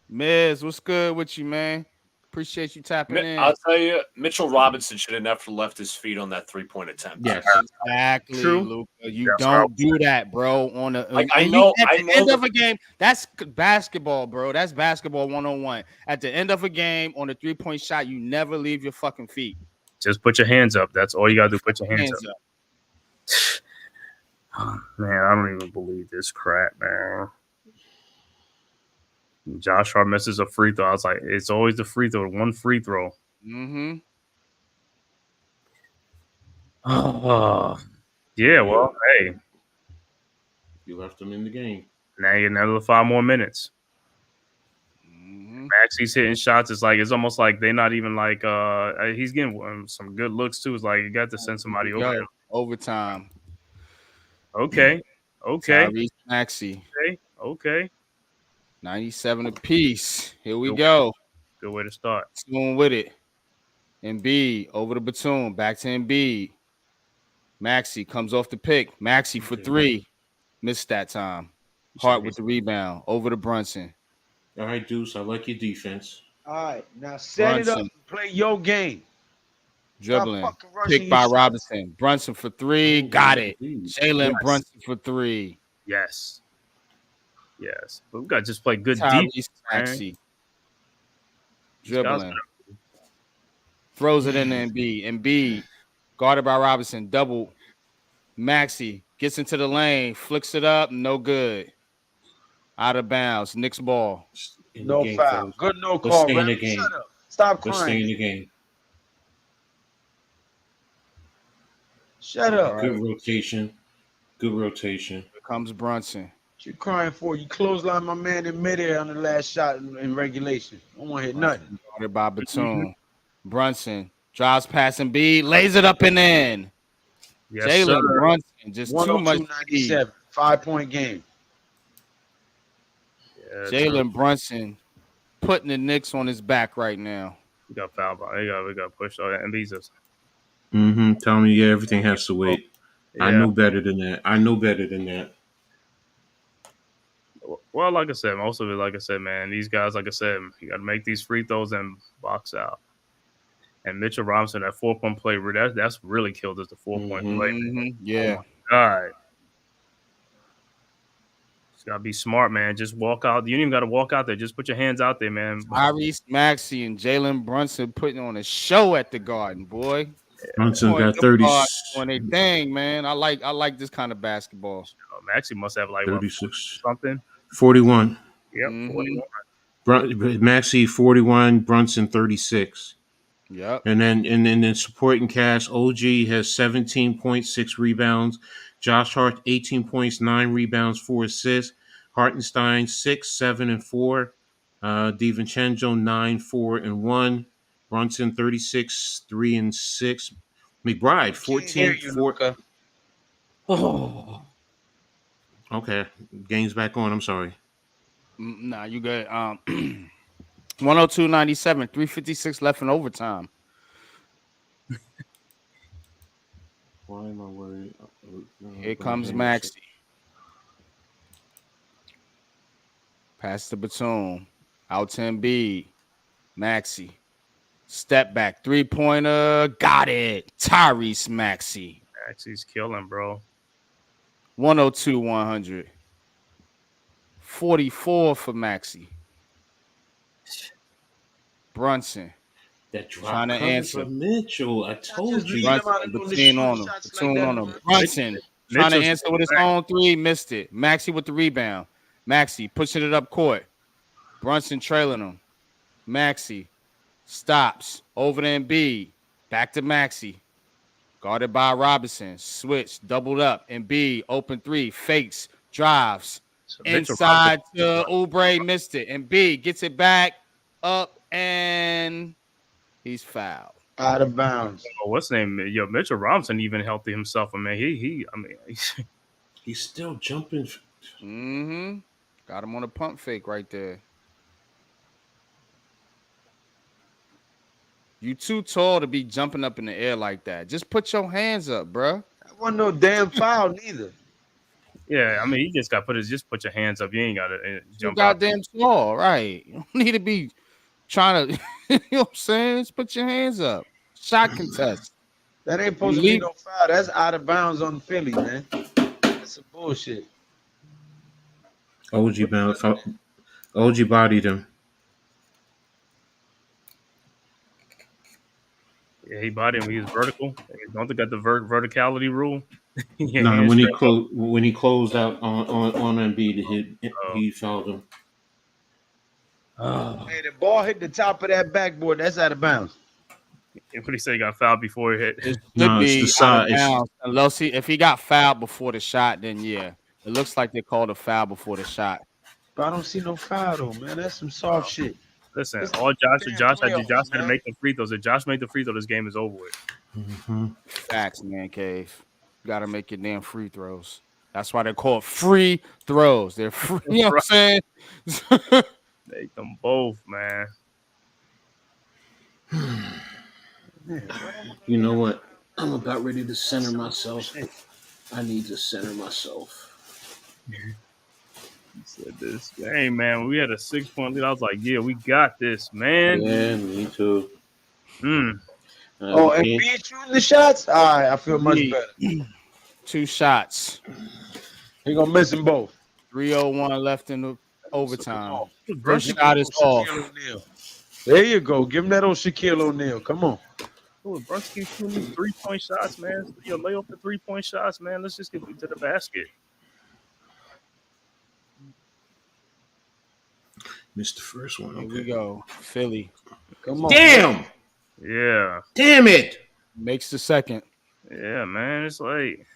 Miz, what's good with you, man? Appreciate you tapping in. I'll tell you, Mitchell Robinson should have never left his feet on that 3-point attempt. Yes. Exactly, True. Luca. You That's don't do that, bro. On the Like, I and know- at I the know end the- of a game, that's basketball, bro. That's basketball 101. At the end of a game, on a 3-point shot, you never leave your fucking feet. Just put your hands up. That's all you gotta do. Put your hands Hands up. up. Man, I don't even believe this crap, man. Josh Hart misses a free throw. I was like, it's always the free throw, one free throw. Mm-hmm. Oh, yeah. Well, hey, You left them in the game. now you get another 5 more minutes. Mm-hmm. Maxie's hitting shots. It's almost like they're not even like he's getting some good looks too. It's like you got to send somebody over. Yo, overtime. Okay. Tyrese Maxey. Okay. 97 apiece. Here we Good. go. Good way to start. Doing with it. Embiid over the Batum. Back to Embiid. Maxey comes off the pick. Maxey for 3. Missed that time. Hart with the rebound. Over to Brunson. All right, Deuce, I like your defense. All right, now set it up Brunson. and play your game. Dribbling. Stop fucking rushing Picked by yourself. Robinson. Brunson for 3. Got it. Jalen Yes. Brunson for 3. Yes. But we got to just play good Tyrese defense. Maxey. These guys Dribbling. Throws it in to Embiid. Embiid, guarded by Robinson. Double. Maxey gets into the lane. Flicks it up. No good. Out of bounds. Knicks ball. In the No game, foul. fellas. Good no Let's call. stay in the Ref. game. Shut up. Stop Let's stay in crying. the game. Shut up. All Good right. rotation. Good rotation. Here comes Brunson. What you crying for? You clothesline my man in midair on the last shot in regulation. I don't want to hit nothing. Guarded by Batum. Brunson drives past Embiid. Lays it up and in. Yes, Jalen sir. Brunson. Just too much speed. 102.97. 5-point game. Yeah, Jalen Brunson putting the Knicks on his back right now. we got foul ball. We got pushed. Oh, and these is Mm-hmm. Tell me, yeah, everything has to wait. I yeah. know better than that. Well, like I said, most of it, like I said, man, these guys, like I said, you got to make these free throws and box out. And Mitchell Robinson, that 4-point play, that's really killed us. The 4-point play. Mhm. Yeah. God. Just gotta be smart, man. Just walk out. You don't even gotta walk out there. Just put your hands out there, man. Tyrese Maxey and Jalen Brunson putting on a show at the Garden, boy. Brunson Boy, got them 30, guards doing their thing, man. I like this kind of basketball. Maxie must have like what, 36, something. 41. Yep. Mhm. 41. Maxey 41, Brunson 36. Yep. And then supporting cast, OG has 17.6 rebounds. Josh Hart 18 points, 9 rebounds, 4 assists. Hartenstein 6, 7, and 4. DiVincenzo 9, 4, and 1. Brunson 36, 3 and 6. McBride 14, 4. Oh. Okay, game's back on. I'm sorry. Nah, you good. 102.97, 3:56 left in overtime. Why am I worried? Here comes Maxey. Pass the baton. Out to Embiid. Maxey. Step back. 3-pointer. Got it. Tyrese Maxey. Maxie's killing, bro. 102-100. 44 for Maxey. Brunson. That drop Trying to coverage answer. for Mitchell. I told you. Brunson, Batum on him. Batum on him. Brunson trying to Mitchell's answer with his own 3. Missed it. Maxey with the rebound. Maxey pushing it up court. Brunson trailing him. Maxey stops. Over to Embiid. Back to Maxey. Guarded by Robinson. Switch. Doubled up. Embiid. Open 3. Fakes. Drives. So Mitchell Inside to Oubre. Missed it. Embiid gets it back. Up. And he's fouled. Out of bounds. Oh, what's his name? Yo, Mitchell Robinson even healthy himself. I mean, He's still jumping. Mm-hmm. Got him on a pump fake right there. You too tall to be jumping up in the air like that. Just put your hands up, bro. That wasn't no damn foul neither. yeah, I mean, you just got to just put your hands up. You ain't got to You jump out. goddamn tall, right? You don't need to be trying to, you know what I'm saying? Just put your hands up. Shot contest. That ain't supposed You to be leave- no foul. That's out of bounds on Philly, man. That's some bullshit. OG bound. OG bodied him. Yeah, he bodied him. He was vertical. Don't they got the verticality rule? Yeah, No, hands straight up. when he closed out on Embiid, Oh. he fouled him. Oh. Hey, the ball hit the top of that backboard. That's out of bounds. What did he say? He got fouled before he hit. It should No, it's the be out of side. It's, bounds. Unless if he got fouled before the shot, then yeah. It looks like they called a foul before the shot. But I don't see no foul though, man. That's some soft shit. Listen, It's all Josh had playoffs, to man. make the free throws. If Josh made the free throw, this game is over with. Facts, man, Cave. You gotta make your damn free throws. That's why they're called free throws. They're free, you know what I'm saying? Make them both, man. you know what? I'm about ready to center myself. I need to center myself. He said this. Hey, man, we had a 6-point lead. I was like, yeah, we got this, man. Yeah, me too. Oh, and B shooting the shots? All right, I feel much better. 2 shots. He gonna miss them both. 3:01 left in the overtime. First First shot is off. O'Neal. There you go. Give him that old Shaquille O'Neal. Come on. Oh, Brunson keeps shooting these 3-point shots, man. Yo, lay off the 3-point shots, man. Let's just get to the basket. Missed the first one. Here Okay. we go. Philly Come on. Damn! Yeah. Damn it! makes the second. Yeah, man. It's like,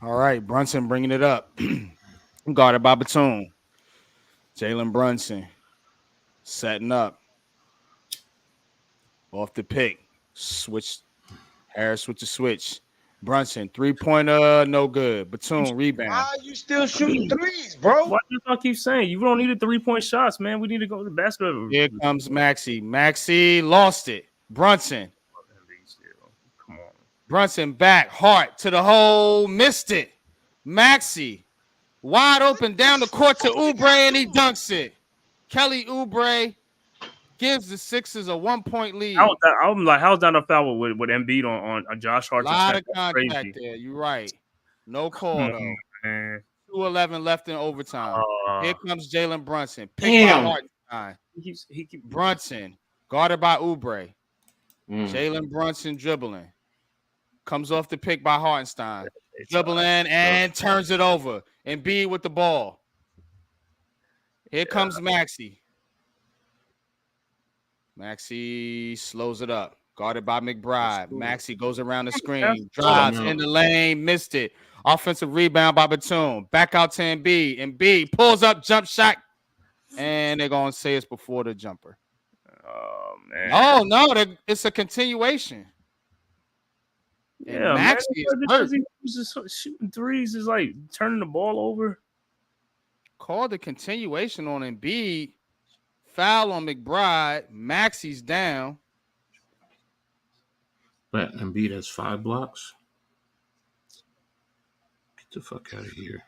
All right, Brunson bringing it up. Guarded by Batum. Jalen Brunson setting up. Off the pick. Switch. Harris with the switch. Brunson, 3-pointer, no good. Batum, rebound. Why are you still shooting threes, bro? why do I keep saying you don't need the 3-point shots, man? We need to go to the basket. Here comes Maxey. Maxey lost it. Brunson. Come on. Brunson back. Hart to the hole. Missed it. Maxey. Wide open down the court to Oubre, and he dunks it. Kelly Oubre gives the Sixers a 1-point lead. I'm like, how's that a foul with Embiid on Josh Hart? A lot of contact there. You're right. No call, though. Man. 2:11 left in overtime. Here comes Jalen Brunson. Picked Damn. by Hartenstein. He keep Brunson, guarded by Oubre. Mm. Jalen Brunson dribbling. Comes off the pick by Hartenstein. Dribbling and turns it over. And B with the ball. Here comes Maxey. Maxey slows it up. Guarded by McBride. Maxey goes around the screen. Drives in the lane. Missed it. Offensive rebound by Batum. Back out to Embiid. Embiid pulls up, jump shot. And they're going to say it's before the jumper. Oh, man. Oh, no. It's a continuation. Yeah, Maxey is man. hurt. He's just shooting threes is like turning the ball over. Called a continuation on Embiid. Foul on McBride. Maxey's down. But Embiid has 5 blocks. Get the fuck out of here.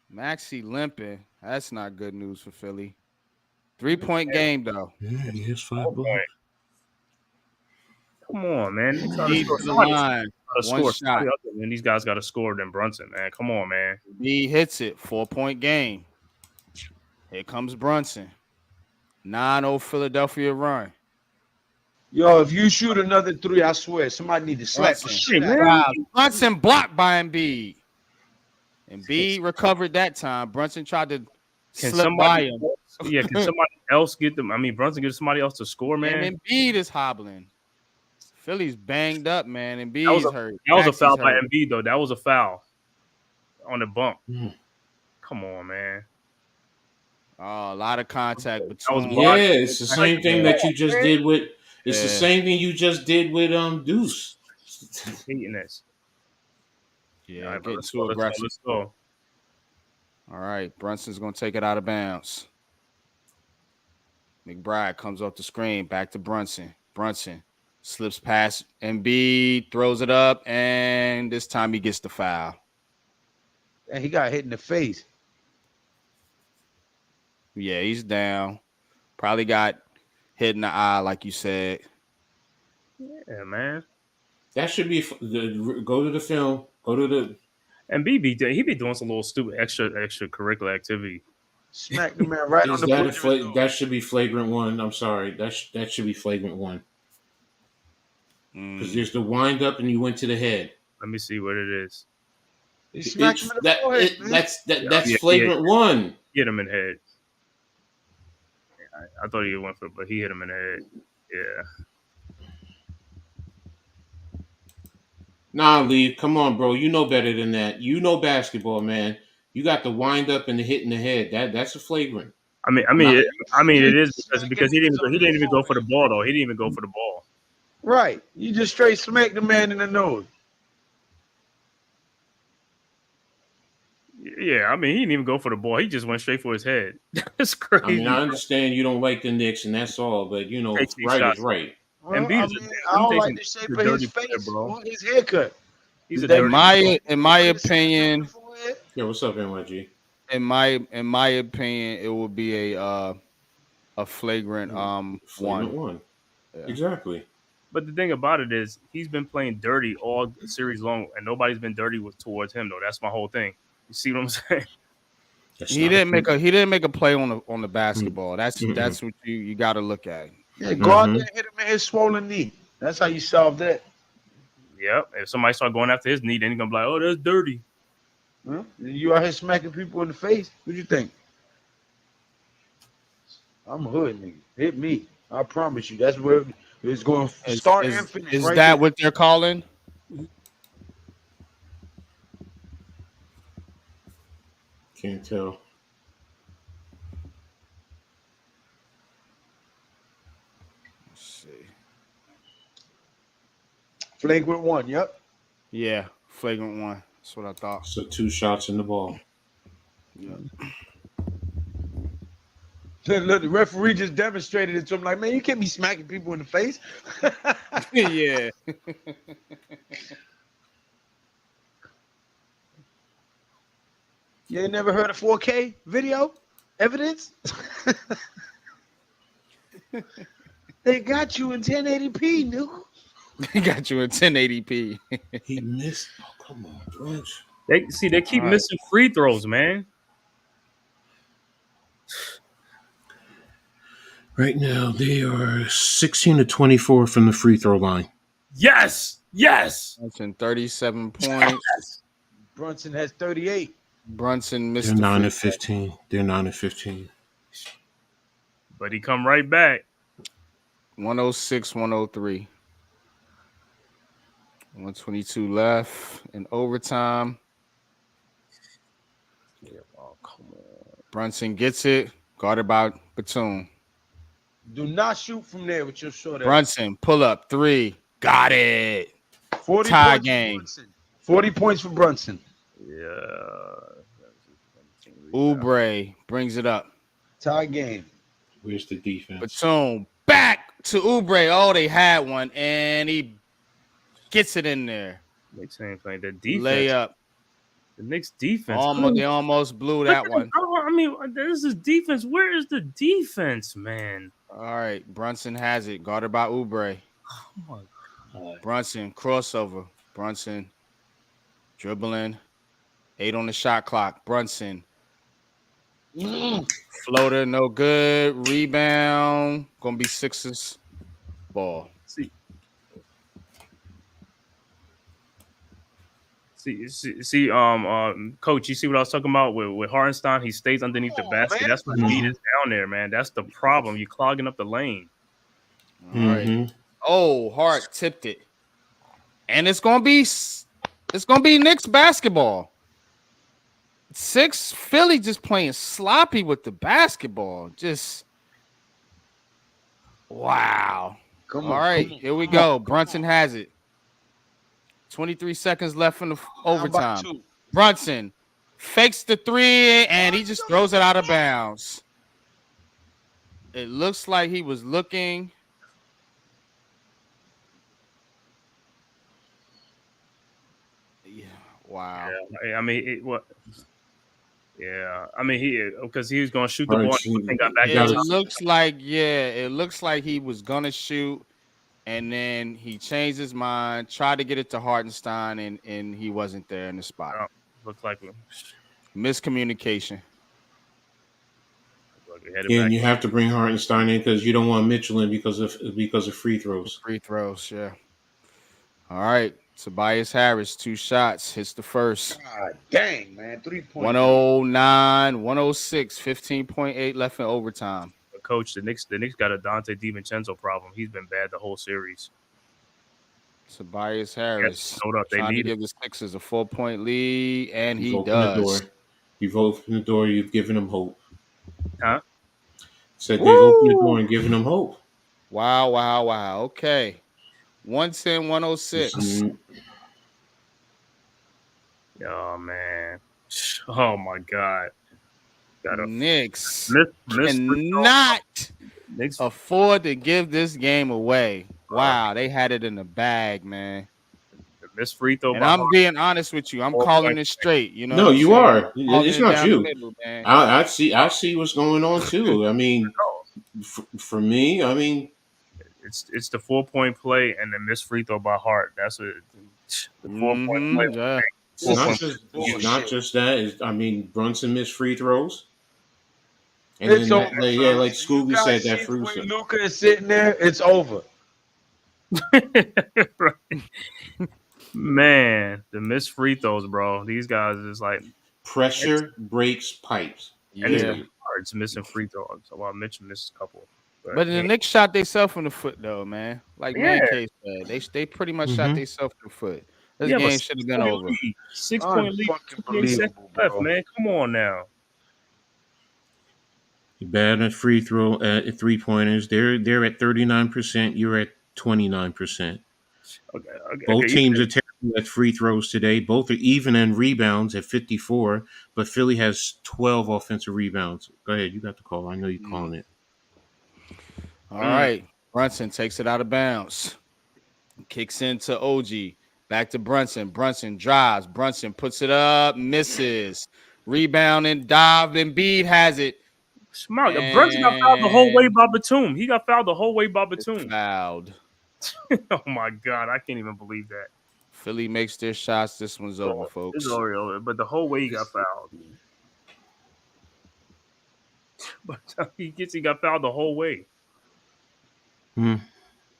Maxey limping. That's not good news for Philly. 3-point game, though. Yeah, he has 5 blocks. Come on, man. Lead to the line. One shot. And these guys got to score than Brunson, man. Come on, man. B hits it. 4-point game. Here comes Brunson. 9-0 Philadelphia run. Yo, if you shoot another three, I swear somebody need to slap the shit out of Wow. Brunson blocked by Embiid. Embiid recovered that time. Brunson tried to slip by him. Yeah, can somebody else get them? I mean, Brunson get somebody else to score, man. And Embiid is hobbling. Philly's banged up, man. Embiid's hurt. That was a foul Maxey's by hurt. Embiid, though. That was a foul on the bump. Mm. Come on, man. Oh, a lot of contact was between. Yeah, it's the same thing that you just did with. It's the Yeah. same thing you just did with Deuce. Hating this. Yeah, All right, getting let's too go, aggressive. Let's go. All right, Brunson's going to take it out of bounds. McBride comes off the screen, back to Brunson. Brunson slips past Embiid, throws it up, and this time he gets the foul. And he got hit in the face. Yeah, he's down. Probably got hit in the eye, like you said. Yeah, man. That should be go to the film. Go to the. And he be doing some little stupid extracurricular activity. Smack the man right on Is the that bridge of his nose. that should be flagrant one? I'm sorry. That should be flagrant one because there's the wind up and you went to the head. Let me see what it is. He smacked him in the forehead, man. That's flagrant one. Hit him in the head. I thought he went for it, but he hit him in the head. Yeah. Nah, Lee, come on, bro. You know better than that. You know basketball, man. You got the wind up and the hit in the head. That's a flagrant. It is because he didn't even go for the ball though. He didn't even go for the ball. Right. You just straight smacked the man in the nose. Yeah, I mean, he didn't even go for the ball. He just went straight for his head. That's crazy. I mean, I understand you don't like the Knicks, and that's all, but you know, right is right. Well, I don't like the shape of his face or his haircut. In my opinion, yeah. What's up, NYG? In my opinion, it will be a flagrant one. Yeah. Exactly. But the thing about it is, he's been playing dirty all series long, and nobody's been dirty towards him though. That's my whole thing. You see what I'm saying? He didn't make a play on the basketball. That's what you got to look at. Yeah, go out there and hit him in his swollen knee. That's how you solve that. Yep. If somebody start going after his knee, then he's gonna be like, "Oh, that's dirty." Huh? You out here smacking people in the face. What you think? I'm a hood nigga. Hit me. I promise you. That's where it's going to start and finish. Is that what they're calling? Can't tell. Let's see. Flagrant one. Yep. Yeah, flagrant one. That's what I thought. So 2 shots in the ball. Yeah. Look, the referee just demonstrated it to him. Like, man, you can't be smacking people in the face. Yeah. You ain't never heard of 4K video evidence? They got you in 1080p, nigga. They got you in 1080p. He missed. Oh, come on, George. They keep missing free throws, man. Right now, they are 16 to 24 from the free throw line. Yes. Brunson 37 points. Brunson has 38. Brunson missed. They're 9 of 15. They're 9 of 15. But he come right back. 106, 103. 122 left in overtime. Yeah, oh, come on. Brunson gets it. Guarded by Batum. Do not shoot from there with your short ass. Brunson, pull up 3. Got it. 40 tie points game. For Brunson. 40 points for Brunson. Yeah. Oubre brings it up. Tie game. Where's the defense? Batum back to Oubre. Oh, they had one, and he gets it in there. Knicks ain't playing the defense. Layup. The Knicks defense. They almost blew that one. I mean, this is defense. Where is the defense, man? All right, Brunson has it. Guarded by Oubre. Oh my God. Brunson crossover. Brunson dribbling. 8 on the shot clock. Brunson. Floater, no good. Rebound. Gonna be Sixers ball. See, Coach, you see what I was talking about with Hartenstein? He stays underneath the basket. Man. That's what Embiid is down there, man. That's the problem. You're clogging up the lane. All right. Oh, Hart tipped it, and it's gonna be Knicks basketball. 6 Philly just playing sloppy with the basketball. Just wow. Come on. All right, here we go. Brunson has it. 23 seconds left in the overtime. Brunson fakes the 3, and he just throws it out of bounds. It looks like he was looking. Yeah. Wow. Yeah, I mean, what? Yeah, I mean, because he was going to shoot the All right, ball so and got back. you It gotta, looks like he was gonna shoot, and then he changed his mind, tried to get it to Hartenstein, and he wasn't there in the spot. Looks like we Miscommunication. headed and back. you have to bring Hartenstein in because you don't want Mitchell in because of free throws. Free throws, yeah. All right. Tobias Harris, 2 shots, hits the first. God dang, man. 3-point. 109, 106, 15.8 left in overtime. Coach, the Knicks got a Dante DiVincenzo problem. He's been bad the whole series. Tobias Harris Hold up, they trying to need give the Sixers a 4-point lead, and You've he opened the does. door. You've opened the door. You've given them hope. Huh? Said they've opened the door and given them hope. Wow. Okay. 110, 106. Oh man. Oh my God. Knicks Knicks cannot afford to give this game away. Wow, they had it in the bag, man. Missed free throw. And I'm being honest with you. I'm calling it straight. You know, No, what I'm you saying? are. I'm calling It's it not down you. the middle, man. I see what's going on too. I mean, for me, I mean, it's the 4-point play and the missed free throw by Hart. That's what the 4-point play. Yeah. It's not just that. I mean, Brunson missed free throws. And It's then over. like Scooby said, that the way fruit. Luka is sitting there, it's over. Man, the missed free throws, bro. These guys is like Pressure breaks pipes. and Yeah. it's missing free throws. So while Mitch missed a couple. But the Knicks shot themselves in the foot, though, man. Like Man-Cave said, they pretty much shot themselves in the foot. This game should have been over. 6-point lead, 28 seconds left, man. Come on now. Bad at free throw at 3-pointers. They're at 39%. You're at 29%. Okay. Both teams are terrible at free throws today. Both are even in rebounds at 54, but Philly has 12 offensive rebounds. Go ahead, you got the call. I know you're calling it. All right. Brunson takes it out of bounds. Kicks into OG. Back to Brunson. Brunson drives. Brunson puts it up. Misses. Rebound and dive. Embiid has it. Smart. Brunson got fouled the whole way by Batum. He got fouled the whole way by Batum. Fouled. Oh my God, I can't even believe that. Philly makes their shots. This one's over, folks. It's already over, but the whole way he got fouled. But he got fouled the whole way. I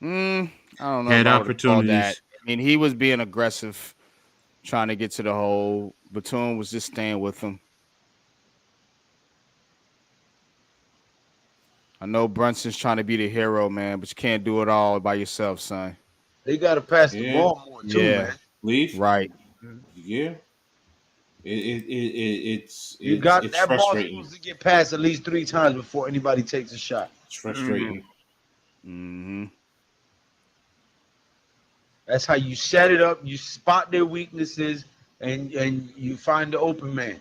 don't know. Had if I would call opportunities. that. I mean, he was being aggressive, trying to get to the hole. Batum was just staying with him. I know Brunson's trying to be the hero, man, but you can't do it all by yourself, son. They got to pass the ball more too, man. Leaf. Right. Yeah. It's You got it's that ball frustrating. supposed to get passed at least 3 times before anybody takes a shot. It's frustrating. That's how you set it up. You spot their weaknesses, and you find the open man.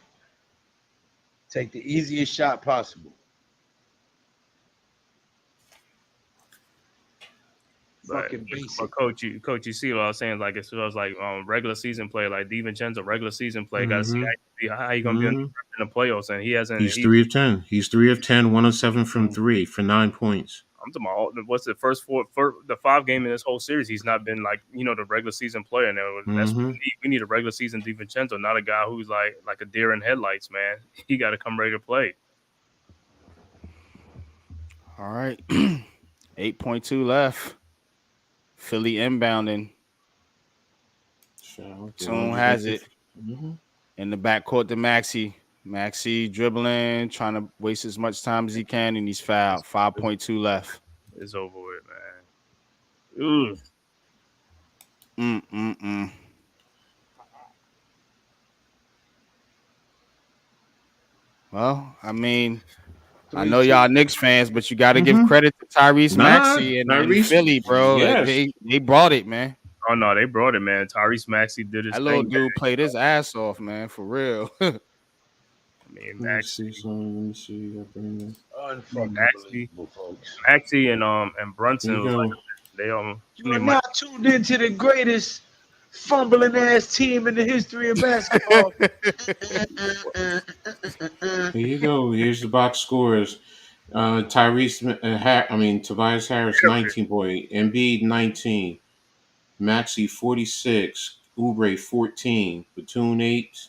Take the easiest shot possible. Fucking basic. But coach, you see what I was saying? Like it was like regular season play, like DiVincenzo regular season play. Got to see how you gonna be in the playoffs, and he hasn't. He's 3 of 10. He's 3 of 10, 107 from 3 for 9 points. I'm talking about what's the first the 5 game in this whole series. He's not been like the regular season player. And that's what we need a regular season DiVincenzo, not a guy who's like a deer in headlights, man. He got to come ready to play. All right, 8.2 left. Philly inbounding. Soon has it in the backcourt to Maxey. Maxey dribbling, trying to waste as much time as he can, and he's fouled. 5.2 left. It's over with, man. Well, I mean, I know y'all Knicks fans, but you got to give credit to Tyrese Maxey and Philly, bro. Yes. They brought it, man. Oh no, they brought it, man. Tyrese Maxey did his that thing. Little dude played his ass off, man, for real. I mean, Maxey and Brunson, You they You're not tuned into the greatest fumbling ass team in the history of basketball. Here you go. Here's the box scores. Tobias Harris 19 point, Embiid 19, Maxey 46, Oubre 14, Batum 8,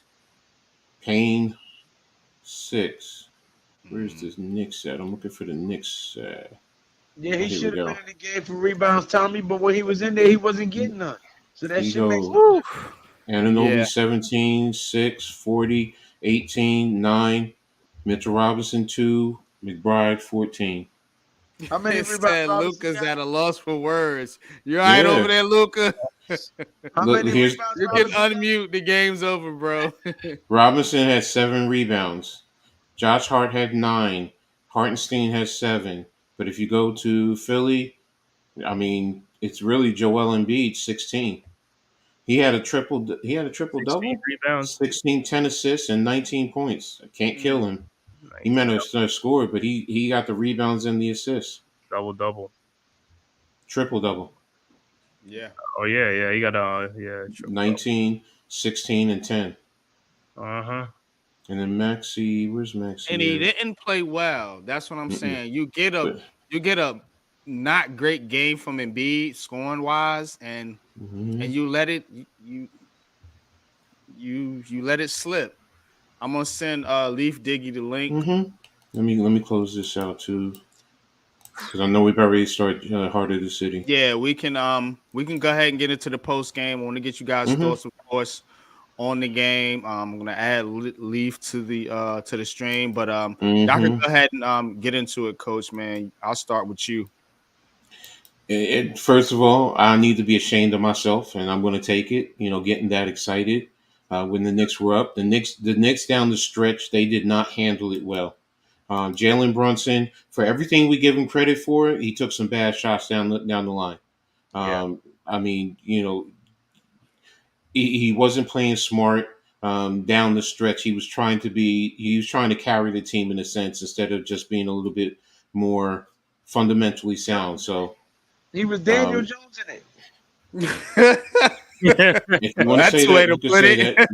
Payne 6. Where's this Knicks at? I'm looking for the Knicks. Yeah, Oh, he here we should have go. been in the game for rebounds, Tommy. But when he was in there, he wasn't getting none. So Here that you shit makes go. no Ananobi Yeah. 17, 6, 40, 18, 9, Mitchell Robinson 2, McBride 14. How many It rebounds said Robinson Luca's got? at a loss for words. You all right over Yeah. there, Luca? How Look, many here's rebounds You can Robinson got? unmute. The game's over, bro. Robinson had 7 rebounds. Josh Hart had 9. Hartenstein has 7. But if you go to Philly, I mean, it's really Joel Embiid 16. He had a triple. He had a triple 16 double, rebounds, 16, 10 assists, and 19 points. I can't kill him. He 19 might have scored, but he got the rebounds and the assists. double. Triple double. Yeah. Oh yeah, he got triple. 19, 16, and 10. Uh-huh. And then Maxi, where's And he Maxi at? didn't play well. That's what I'm Mm-mm. saying. You get a not great game from Embiid scoring wise, and Mhm. you let it you let it slip. I'm gonna send Leaf Diggy the link. Let me close this out too, because I know we've already started Heart of the City. Yeah, we can go ahead and get into the post game. I want to get you guys' Mm-hmm. thoughts, of course, on the game. I'm gonna add Leaf to the stream, but y'all can Mm-hmm. go ahead and get into it, Coach. Man, I'll start with you. First of all, I need to be ashamed of myself, and I'm going to take it. Getting that excited when the Knicks were up. The Knicks down the stretch, they did not handle it well. Jalen Brunson, for everything we give him credit for, he took some bad shots down the line. Yeah. I mean, he wasn't playing smart down the stretch. He was trying to carry the team in a sense instead of just being a little bit more fundamentally sound. So. He was Daniel Jones in it. If you want to That's say the way that, to you can put say it. that.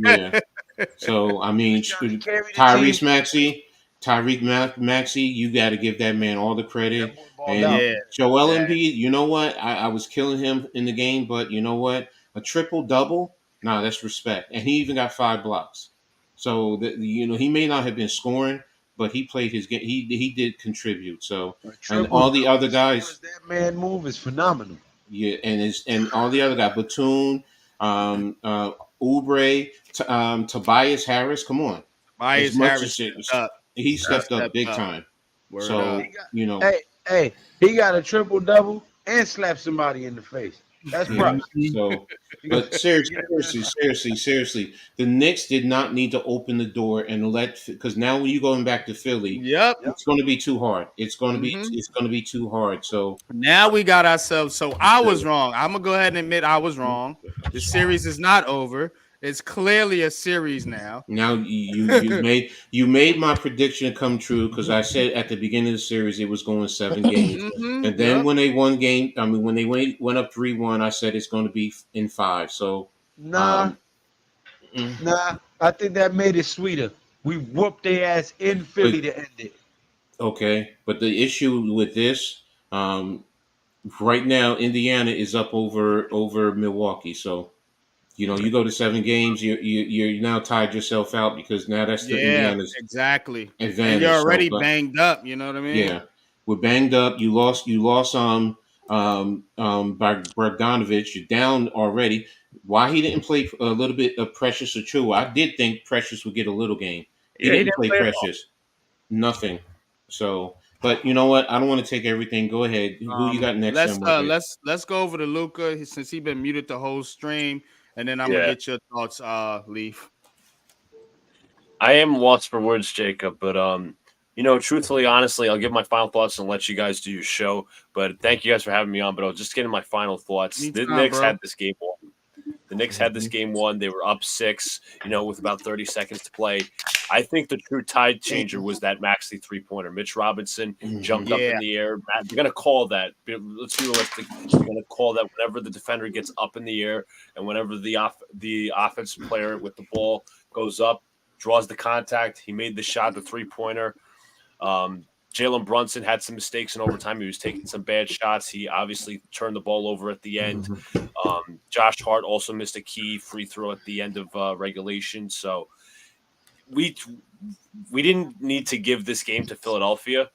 Yeah. So I mean, Trying to carry the team. Tyreek Maxey, you got to give that man all the credit. That boy balled And out. Yeah. Joel Yeah. Embiid, you know what? I was killing him in the game, but you know what? A triple double, nah, that's respect. And he even got 5 blocks. So he may not have been scoring, but he played his game. He did contribute. So A and triple all the double other as far as guys. that man move is phenomenal. Yeah, and all the other guys, Batum, Oubre, Tobias Harris. Come on, as Myers much Harris as stepped up. he He stepped up stepped big up. time. Word So up. He got a triple double and slapped somebody in the face. That's yeah. props. So, You got but seriously, the Knicks did not need to open the door and because now when you're going back to Philly, Yep. it's going to be too hard. It's going to be Mhm. it's going to be too hard. So Now we got ourselves. So I was wrong. I'm gonna go ahead and admit I was wrong. The series is not over. It's clearly a series now. now you made my prediction come true because I said at the beginning of the series it was going 7 games, and then Yep. when they when they went up 3-1, I said it's going to be in 5. So Nah, mm, I think that made it sweeter. We whooped their ass in but Philly to end it. okay, but the issue with this, um, right now Indiana is up over Milwaukee, so. You go to 7 games, you're now tied yourself out because now that's the Yeah, Indiana's exactly. And you're advantage. So, already but banged up. You know what I mean? yeah, we're banged up. You lost by Bogdanovich. You're down already. Why he didn't play a little bit of Precious or True? I did think Precious would get a little game. He Yeah, he didn't didn't play play at all. Precious. Nothing. So, but you know what? I don't want to take everything. Go ahead. Who you got next, Let's MJ? let's go over to Luca since he's been muted the whole stream, and then I'm gonna Yeah. get your thoughts, Leaf. I am lost for words, Jacob, but truthfully, honestly, I'll give my final thoughts and let you guys do your show. But thank you guys for having me on. But I'll just get in my final thoughts. The Anytime, Knicks bro. had this game won. The Knicks had this game won. They were up 6, with about 30 seconds to play. I think the true tide changer was that Maxey 3-pointer. Mitch Robinson jumped up in the air. They're going to call that. Let's be realistic. They're going to call that whenever the defender gets up in the air and whenever the offensive player with the ball goes up, draws the contact. He made the shot, the 3-pointer. Jalen Brunson had some mistakes in overtime. He was taking some bad shots. He obviously turned the ball over at the end. Josh Hart also missed a key free throw at the end of regulation. So we didn't need to give this game to Philadelphia.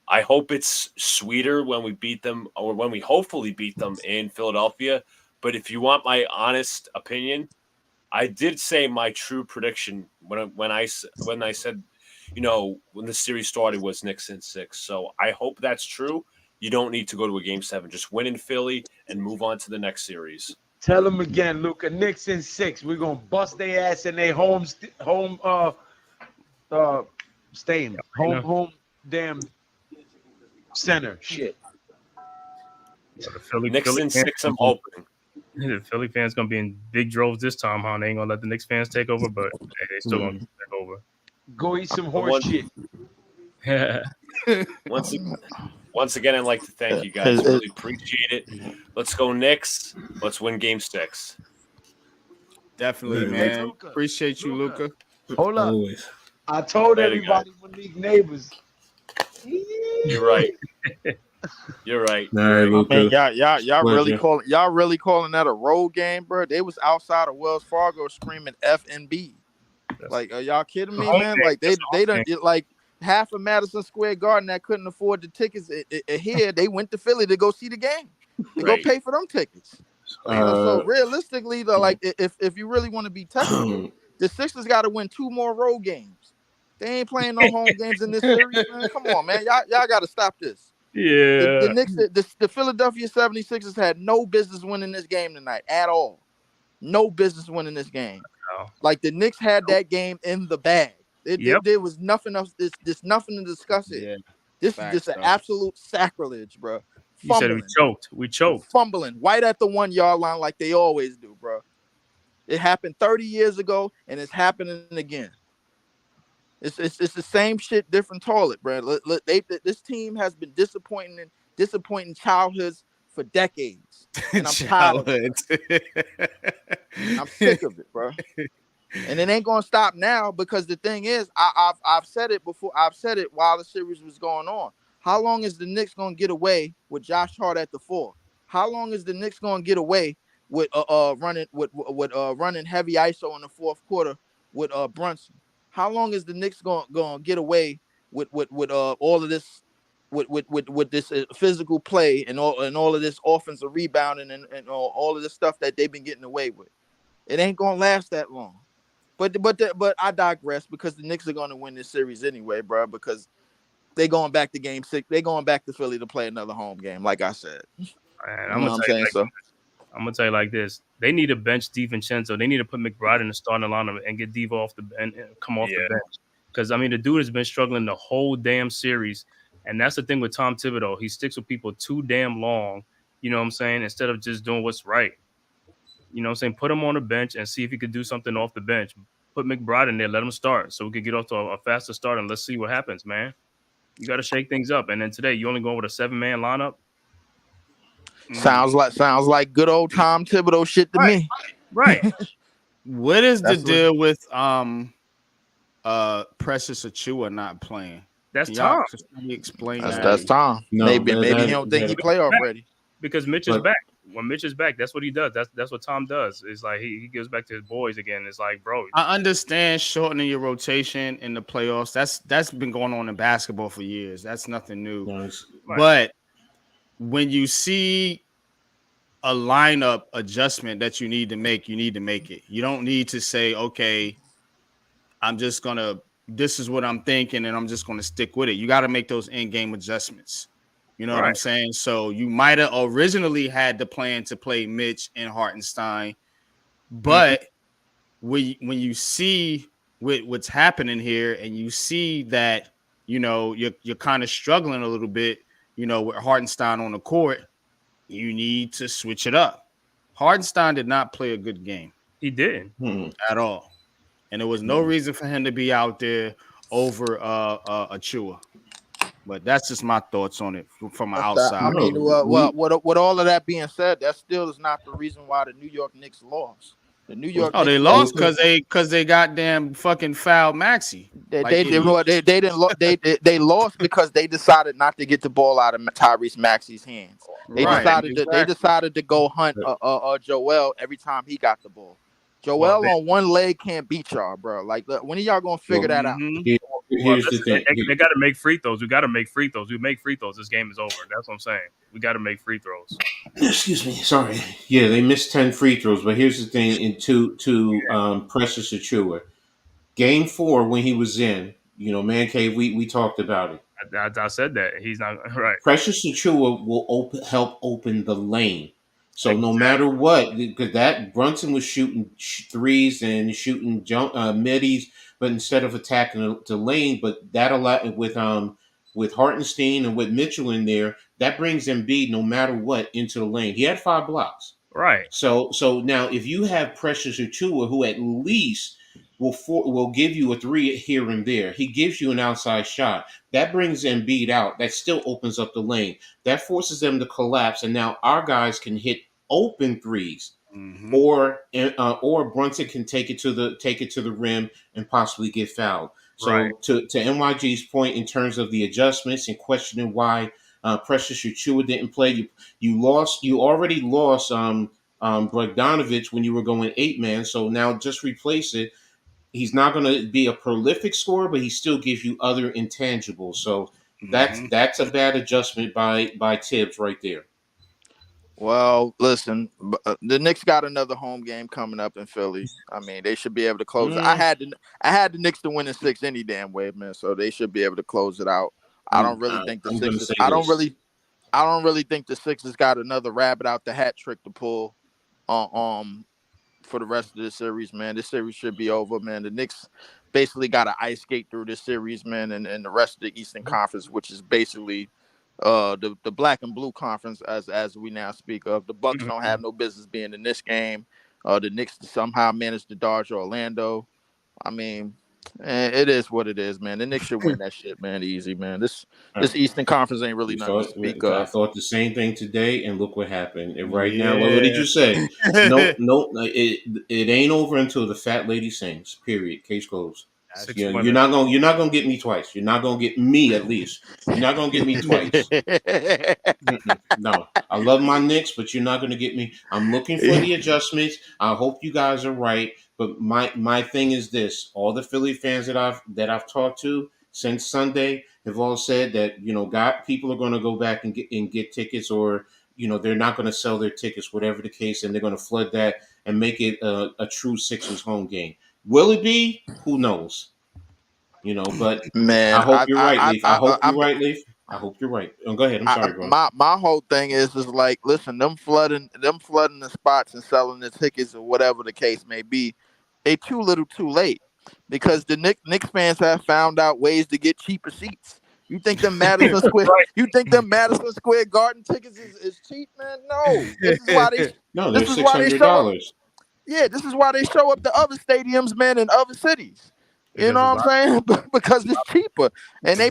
I hope it's sweeter when we beat them, or when we hopefully beat them in Philadelphia. But if you want my honest opinion, I did say my true prediction when I said, when the series started was Knicks in 6. So I hope that's true. You don't need to go to a game 7. Just win in Philly and move on to the next series. Tell them again, Luca. Knicks in 6. We're gonna bust their ass in their home stadium. Home damn center. Shit. The Knicks in 6, I'm hoping. The Philly fans gonna be in big droves this time, huh? They ain't gonna let the Knicks fans take over, but they still gonna take over. Go eat some horse shit. Once again, I'd like to thank you guys. Really appreciate it. Let's go Knicks. Let's win game 6. Definitely, man. Appreciate you, Luca. Hold up. Always. I told everybody Malik neighbors. You're right. You're right. All right, Luca. Man, y'all Pleasure. really calling that a road game, bro? They was outside of Wells Fargo screaming F and B. Like, are y'all kidding me, man? Like they done like half of Madison Square Garden that couldn't afford the tickets here. They went to Philly to go see the game. They go pay for them tickets. So realistically, though, like if you really want to be technical, the Sixers got to win 2 more road games. They ain't playing no home games in this series, man. Come on, man. Y'all got to stop this. Yeah. The Knicks, the Philadelphia 76ers had no business winning this game tonight at all. No business winning this game. No. Like the Knicks had that game in the bag. There was nothing else. There's nothing to discuss it. Yeah. This is just an absolute sacrilege, bro. You said we choked. We choked. Fumbling right at the 1 yard line like they always do, bro. It happened 30 years ago, and it's happening again. It's the same shit, different toilet, bro. This team has been disappointing childhoods for decades, and I'm tired of it. I'm sick of it, bro. And it ain't gonna stop now, because the thing is, I've said it before. I've said it while the series was going on. How long is the Knicks gonna get away with Josh Hart at the 4? How long is the Knicks gonna get away with running heavy ISO in the fourth quarter with Brunson? How long is the Knicks gonna get away with all of this with this physical play and all of this offensive rebounding and all of this stuff that they've been getting away with? It ain't gonna last that long. But I digress, because the Knicks are gonna win this series anyway, bro. Because they going back to game 6. They going back to Philly to play another home game, like I said. I'm gonna tell you like this: they need to bench DiVincenzo. They need to put McBride in the starting lineup and get Diva off the and come off the bench. Because I mean, the dude has been struggling the whole damn series, and that's the thing with Tom Thibodeau. He sticks with people too damn long. You know what I'm saying? Instead of just doing what's right. You know what I'm saying? Put him on the bench and see if he could do something off the bench. Put McBride in there, let him start, so we could get off to a faster start, and let's see what happens, man. You got to shake things up. And then today, you only going with a 7-man lineup. Sounds like good old Tom Thibodeau shit to me. Right. What is the deal with Precious Achua not playing? That's Tom. Explain that's Tom. No, maybe he don't think he play already. Because Mitch is back. When Mitch is back, that's what he does. That's what Tom does. It's like he gives back to his boys again. It's like, bro. I understand shortening your rotation in the playoffs. That's been going on in basketball for years. That's nothing new. Nice. But when you see a lineup adjustment that you need to make it. You don't need to say, okay, this is what I'm thinking, and I'm just gonna stick with it. You got to make those in-game adjustments. You know what I'm saying? So you might have originally had the plan to play Mitch and Hartenstein, but when you see what's happening here, and you see that, you know, you're kind of struggling a little bit, you know, with Hartenstein on the court, you need to switch it up. Hartenstein did not play a good game. He didn't at all. and there was no reason for him to be out there over Achua. But that's just my thoughts on it from an outside. I mean, with all of that being said, that still is not the reason why the New York Knicks lost. The New York Oh, Knicks they lost because they goddamn fucking fouled Maxey. They Like they lost because they decided not to get the ball out of Tyrese Maxey's hands. They decided to go hunt Joel every time he got the ball. Joel on one leg can't beat y'all, bro. Like, when are y'all gonna figure that out? Here's the thing. They got to make free throws. We got to make free throws. We make free throws. This game is over. That's what I'm saying. We got to make free throws. Excuse me. Sorry. Yeah, they missed 10 free throws. But here's the thing. To Precious Achua, Game 4 when he was in, Man-Cave, we talked about it. I said that he's not right. Precious Achua will help open the lane. So no matter what, because that Brunson was shooting threes and shooting middies, but instead of attacking the lane, but that allowed with Hartenstein and with Mitchell in there, that brings Embiid no matter what into the lane. He had 5 blocks. Right. So now if you have Precious Achua, who at least will give you a 3 here and there, he gives you an outside shot. That brings Embiid out. That still opens up the lane. That forces them to collapse, and now our guys can hit open threes, or Brunson can take it to the rim and possibly get fouled. So to NYG's point in terms of the adjustments and questioning why Precious Achua didn't play, you already lost Bogdanovich when you were going 8-man. So now just replace it. He's not going to be a prolific scorer, but he still gives you other intangibles. So that's a bad adjustment by Tibbs right there. Well, listen, the Knicks got another home game coming up in Philly. I mean, they should be able to close it. I had the Knicks to win in 6 any damn way, man. So they should be able to close it out. I don't really think the Sixers. I don't really think the Sixers got another rabbit out the hat trick to pull. For the rest of the series, man. This series should be over, man. The Knicks basically got to ice skate through this series, man, and the rest of the Eastern Conference, which is basically the black and blue conference as we now speak of. The Bucks don't have no business being in this game. The Knicks somehow managed to dodge Orlando. I mean, it is what it is, man. The Knicks should win that shit, man. Easy, man. This Eastern Conference ain't really nothing to speak of. I thought the same thing today, and look what happened. And right now, what did you say? No, it ain't over until the fat lady sings. Period. Case closed. You're not gonna get me twice. You're not gonna get me at least. You're not gonna get me twice. No, I love my Knicks, but you're not gonna get me. I'm looking for the adjustments. I hope you guys are right. But my thing is this: all the Philly fans that I've talked to since Sunday have all said that people are going to go back and get tickets, or they're not going to sell their tickets, whatever the case, and they're going to flood that and make it a true Sixers home game. Will it be? Who knows? But man, I hope you're right, Leaf. I hope you're right, Leaf. I hope you're right. Oh, go ahead. I'm sorry, bro. My whole thing is like, listen, them flooding the spots and selling the tickets or whatever the case may be, they too little too late, because the Knicks fans have found out ways to get cheaper seats. You think them Madison Square Madison Square Garden tickets is cheap, man? No. This is why they they're $600. Yeah, this is why they show up to other stadiums, man, in other cities. You know what I'm saying? Because it's cheaper, and they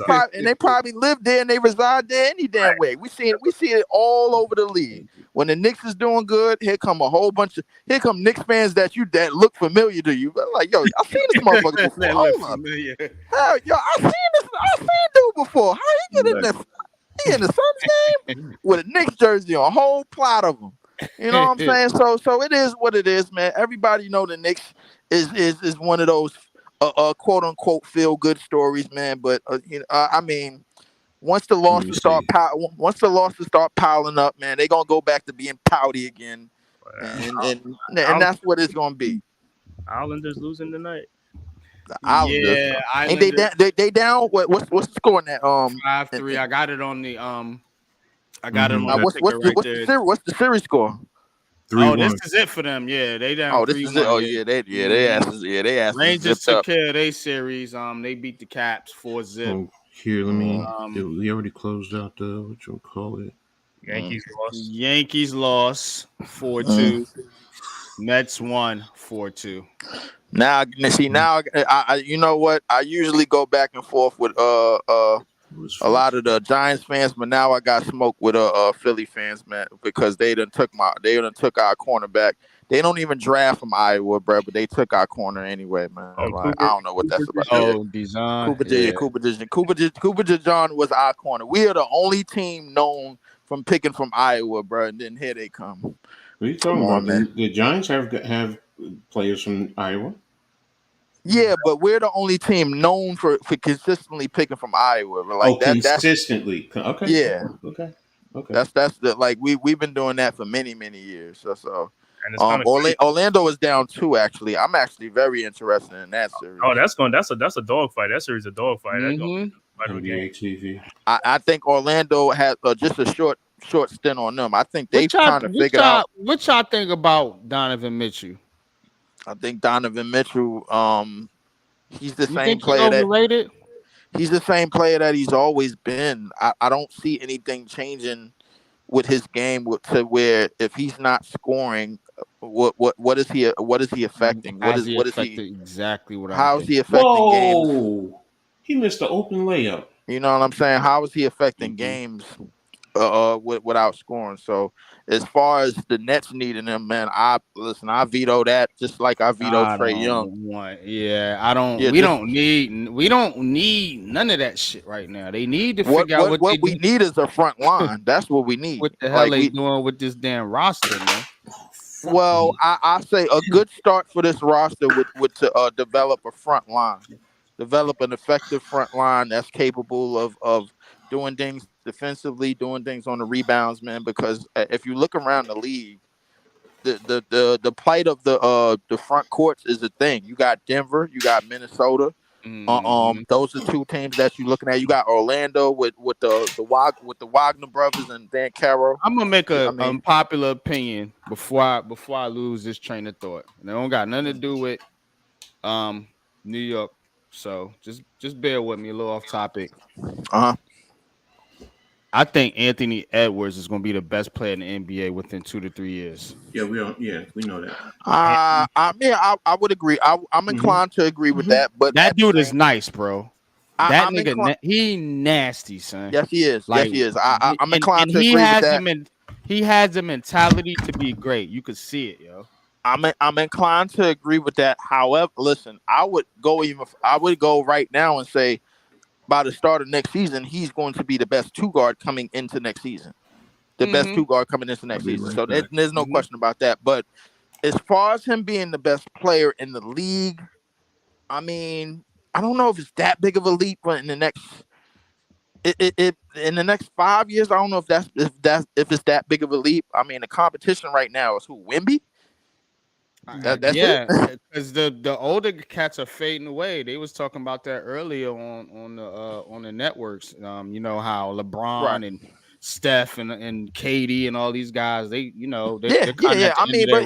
probably live there and they reside there any damn way. We see it all over the league. When the Knicks is doing good, here come Knicks fans that look familiar to you. But like, yo, I've seen this motherfucker before. Hold up. Hell, yo, I've seen dude before. How he get in there? He in the Suns game with a Knicks jersey on, a whole plot of them. You know what I'm saying? So it is what it is, man. Everybody know the Knicks is one of those quote unquote feel good stories, man. But I mean, once the losses start piling up, man, they gonna go back to being pouty again, and that's what it's gonna be. Islanders losing tonight. The Islanders, yeah, ain't they down? What's the score in that? 5-3. I got it on the I got it on what's the series score? 3-1. This is it for them. Yeah, they down. Oh, this is it. Oh, yeah, they asked. Rangers took care of their series. They beat the Caps 4-0. Oh, here, let me. We already closed out the what you call it. Yankees lost. 4-2. Mets won 4-2. Now, see, now you know what? I usually go back and forth with a lot of the Giants fans, but now I got smoked with Philly fans, man, because they done took our cornerback. They don't even draft from Iowa, bro, but they took our corner anyway, man. Oh, Like I Cooper, don't know what that's Cooper about. DeJean? Yeah. Oh, Dijon. Yeah, Cooper DeJean was our corner. We are the only team known from picking from Iowa, bro. And then here they come. What are you Come talking on, about? man. The Giants have players from Iowa. Yeah, but we're the only team known for consistently picking from Iowa. Oh, Like that's consistently. Okay. yeah. Okay. Okay. That's the like we've been doing that for many years. So And it's kind of Orlando is down 2 actually. I'm actually very interested in that series. Oh, that's a dog fight. That series is a dog fight. That's gonna Mm-hmm. fight of the game. NBA TV. I think Orlando had just a short stint on them. I think they've kind of figured out. What y'all think about Donovan Mitchell? I think Donovan Mitchell, he's the You same think he's player that overrated? he's the same player that he's always been. I don't see anything changing with his game to where if he's not scoring, what is he affecting? How's he What is affected? he? Exactly what I'm How is thinking. he affecting games? Whoa! He missed the open layup. You know what I'm saying? How is he affecting Mhm. games without scoring? So as far as the Nets needing him, man, I veto that just like I veto Trey Young. I don't. Yeah, We don't need none of that shit right now. They need to figure out what they we do. need is a front line. That's what we need. What the hell they doing with this damn roster, man? Well, I say a good start for this roster would to develop a front line, develop an effective front line that's capable of doing things defensively, doing things on the rebounds, man. Because if you look around the league, the plight of the front courts is a thing. You got Denver, you got Minnesota. Those are two teams that you're looking at. You got Orlando with the Wagner brothers and Dan Caro. I'm gonna make a unpopular opinion before I lose this train of thought. And it don't got nothing to do with New York. So just bear with me, a little off topic. I think Anthony Edwards is going to be the best player in the NBA within 2 to 3 years. Yeah, we know that. I would agree. I'm inclined to agree with that. But that dude is nice, bro. That nigga, he nasty, son. Yes, he is. Like, yes, he is. I'm inclined to he agree has with that. He has the mentality to be great. You could see it, yo. I'm inclined to agree with that. However, listen, I would go right now and say by the start of next season, he's going to be the best two guard coming into next season. The best two guard coming into next season. So there's no question about that. But as far as him being the best player in the league, I mean, I don't know if it's that big of a leap, but in the next in the next 5 years, I don't know if it's that big of a leap. I mean, the competition right now is who? Wemby? That's it? Because the older cats are fading away. They was talking about that earlier on the networks. You know how LeBron and Steph and Katie and all these guys, they they're kind of I mean, but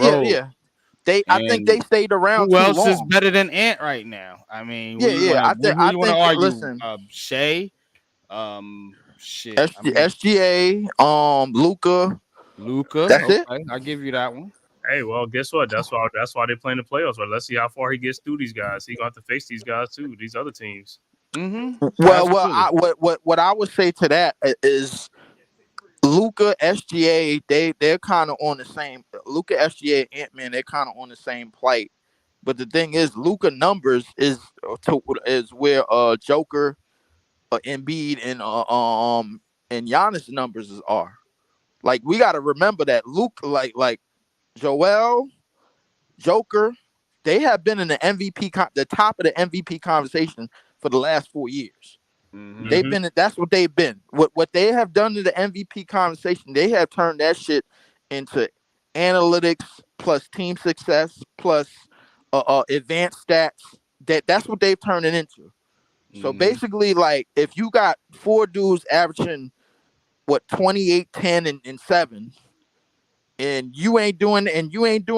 I think they stayed around. Who else long. is better than Ant right now? I mean, I think argue? Listen, Shea, shit, SGA, Luca. That's it. I'll give you that one. Hey, well, guess what? That's why they're playing the playoffs. But let's see how far he gets through these guys. He gonna have to face these guys too, these other teams. Mm-hmm. What I would say to that is Luca, SGA, they're kind of on the same. Luca, SGA, Ant-Man, they're kind of on the same plight. But the thing is, Luca numbers is where Joker, Embiid, and Giannis numbers are. Like we got to remember that Luke, like Joel, Joker, they have been in the the top of the MVP conversation for the last 4 years. Mm-hmm. They've been. That's what they've been. What they have done to the MVP conversation, they have turned that shit into analytics plus team success plus advanced stats. That's what they've turned it into. Mm-hmm. So basically, like if you got 4 dudes averaging 28, 10, and 7. And you ain't doing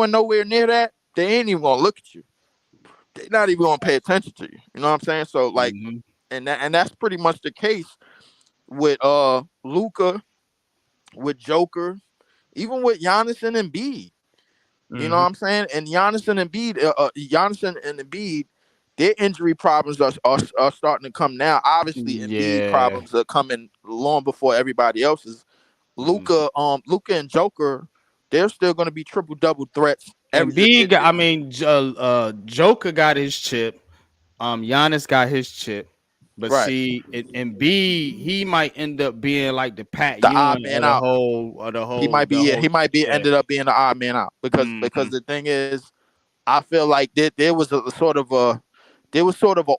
nowhere near that, they ain't even gonna look at you. They're not even gonna pay attention to you. You know what I'm saying? So like, and that's pretty much the case with Luka, with Joker, even with Giannis and Embiid. You know what I'm saying? And Giannis and Embiid, their injury problems are starting to come now. Obviously, Embiid Yeah. problems are coming long before everybody else's. Luca and Joker, they're still going to be triple double threats. And B got, I mean, Joker got his chip. Giannis got his chip. But Right. see, and B, he might end up being like the Pat The Ewing odd man out. He might be ended up being the odd man out because the thing is, I feel like there was a sort of a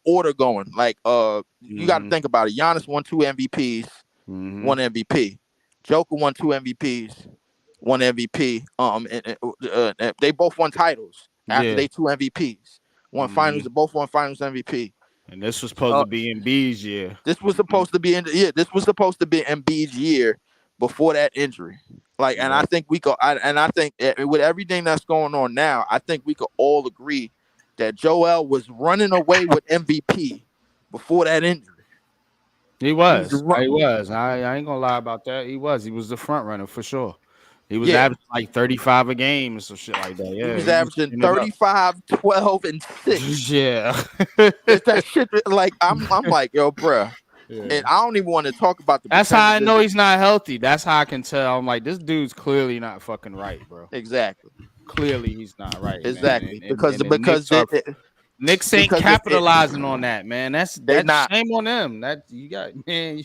order going. Like you got to think about it. Giannis won 2 MVPs, 1 MVP. Joker won 2 MVPs, 1 MVP. And they both won titles after they 2 MVPs. Both won Finals MVP. And this was supposed to be Embiid's year. This was supposed to be This was supposed to be Embiid's year before that injury. Like, and I think we could. I think with everything that's going on now, I think we could all agree that Joel was running away with MVP before that injury. He was. I ain't gonna lie about that. He was. He was the front runner for sure. He was averaging like 35 a game or some shit like that. Yeah, he was averaging 35, 12, and 6. Yeah, it's that shit. Like I'm like, yo, bruh. Yeah. And I don't even want to talk about the. That's how I know he's not healthy. That's how I can tell. I'm like, this dude's clearly not fucking right, bro. Exactly. Clearly, he's not right. Exactly. Man. Because Knicks ain't capitalizing on that, man. That's not. Shame on them. That you got, man.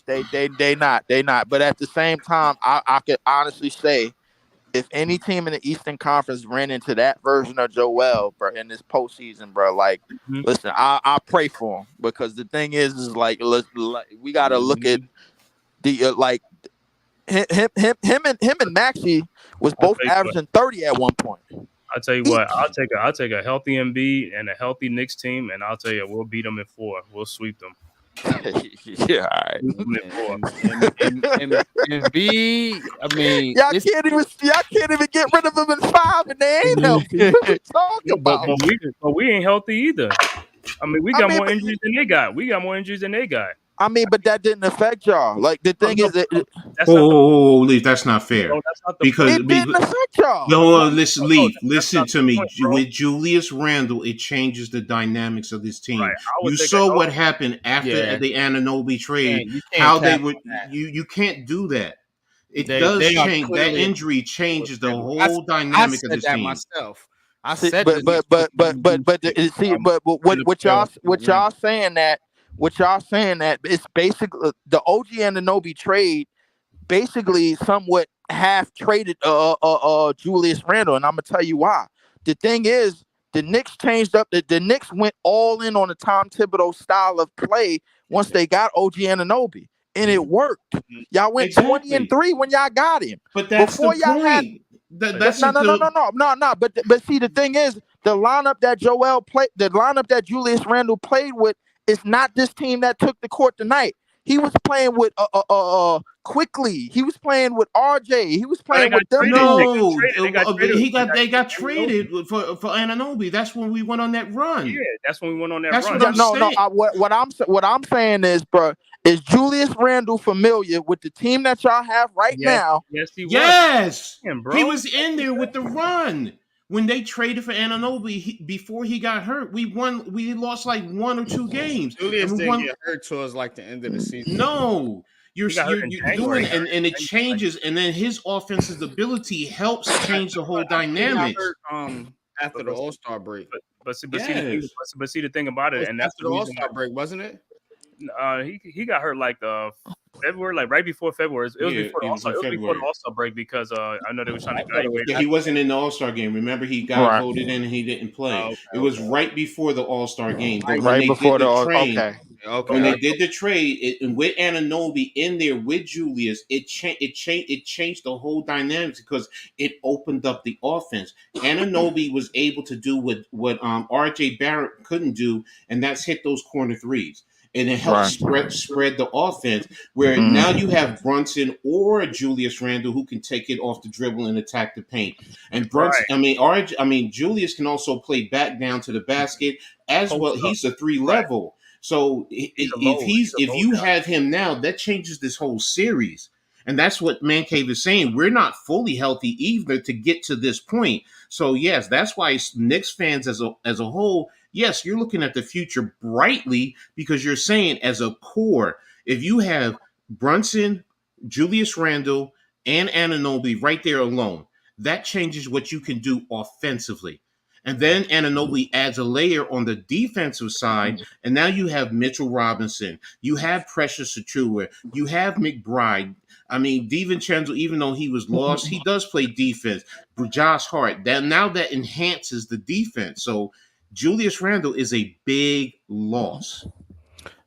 They not. But at the same time, I could honestly say, if any team in the Eastern Conference ran into that version of Joel, bro, in this postseason, bro, like, listen, I pray for him, because the thing is like we gotta look at the him and Maxey was both averaging 30 at one point. I'll tell you what, I'll take a healthy Embiid and a healthy Knicks team, and I'll tell you, we'll beat them in 4. We'll sweep them. Yeah, all right. And B, I mean, y'all can't even get rid of them in 5, and they ain't healthy. What are you talking about? But we ain't healthy either. I mean, we got more injuries than they got. I mean, but that didn't affect y'all. Like, the thing is, Leaf, that's not fair. No, that's not because it didn't affect y'all. No, listen, Leaf, listen to me. With Julius Randle, it changes the dynamics of this team. Right. You saw what happened after the Anunoby trade. How they would you can't do that. It does change. That injury changes the whole dynamic of this team. Myself. I see, said, but what y'all saying that. What y'all saying that it's basically the OG Anunoby trade, basically somewhat half traded Julius Randle, and I'm gonna tell you why. The thing is, the Knicks changed up. The Knicks went all in on the Tom Thibodeau style of play once they got OG Anunoby, and it worked. Y'all went 20-3 when y'all got him. But that's before the point. No. But see, the thing is, the lineup that Julius Randle played with. It's not this team that took the court tonight. He was playing with Quickly. He was playing with RJ. He was playing with them. No, they got traded for Anunoby. That's when we went on that run. Yeah, that's when we went on that run. What I'm saying. What I'm saying is, bro, is Julius Randle familiar with the team that y'all have right now? Yes, he was. Yes, he was in there with the run. When they traded for Anunoby before he got hurt, we lost like 1 or 2 games. Julius didn't get hurt towards like the end of the season. No, you're doing, and it changes, and then his offensive ability helps change the whole dynamic. After the All-Star break, but see the thing about it, and that's the All-Star break, wasn't it? He got hurt like February, like right before February. It was before the All-Star. It was before the All-Star break because I know they were trying to evaluate. Yeah, he wasn't in the All-Star game. Remember, he got voted in and he didn't play. It was right before the All-Star game. But right before the trade. Okay. When they did the trade, with Anunoby in there with Julius, it changed the whole dynamics because it opened up the offense. Anunoby was able to do what RJ Barrett couldn't do, and that's hit those corner threes. And it helps spread the offense, where now you have Brunson or Julius Randle who can take it off the dribble and attack the paint. And Brunson, Julius can also play back down to the basket as well. He's a 3-level. So if you have him now, that changes this whole series. And that's what Man-Cave is saying. We're not fully healthy either to get to this point. So yes, that's why Knicks fans as a whole, yes, you're looking at the future brightly because you're saying as a core, if you have Brunson, Julius Randle, and Anunoby right there alone, that changes what you can do offensively. And then Anunoby adds a layer on the defensive side, and now you have Mitchell Robinson, you have Precious Achua, you have McBride. I mean, DiVincenzo, even though he was lost, he does play defense. Josh Hart, that enhances the defense. So Julius Randle is a big loss.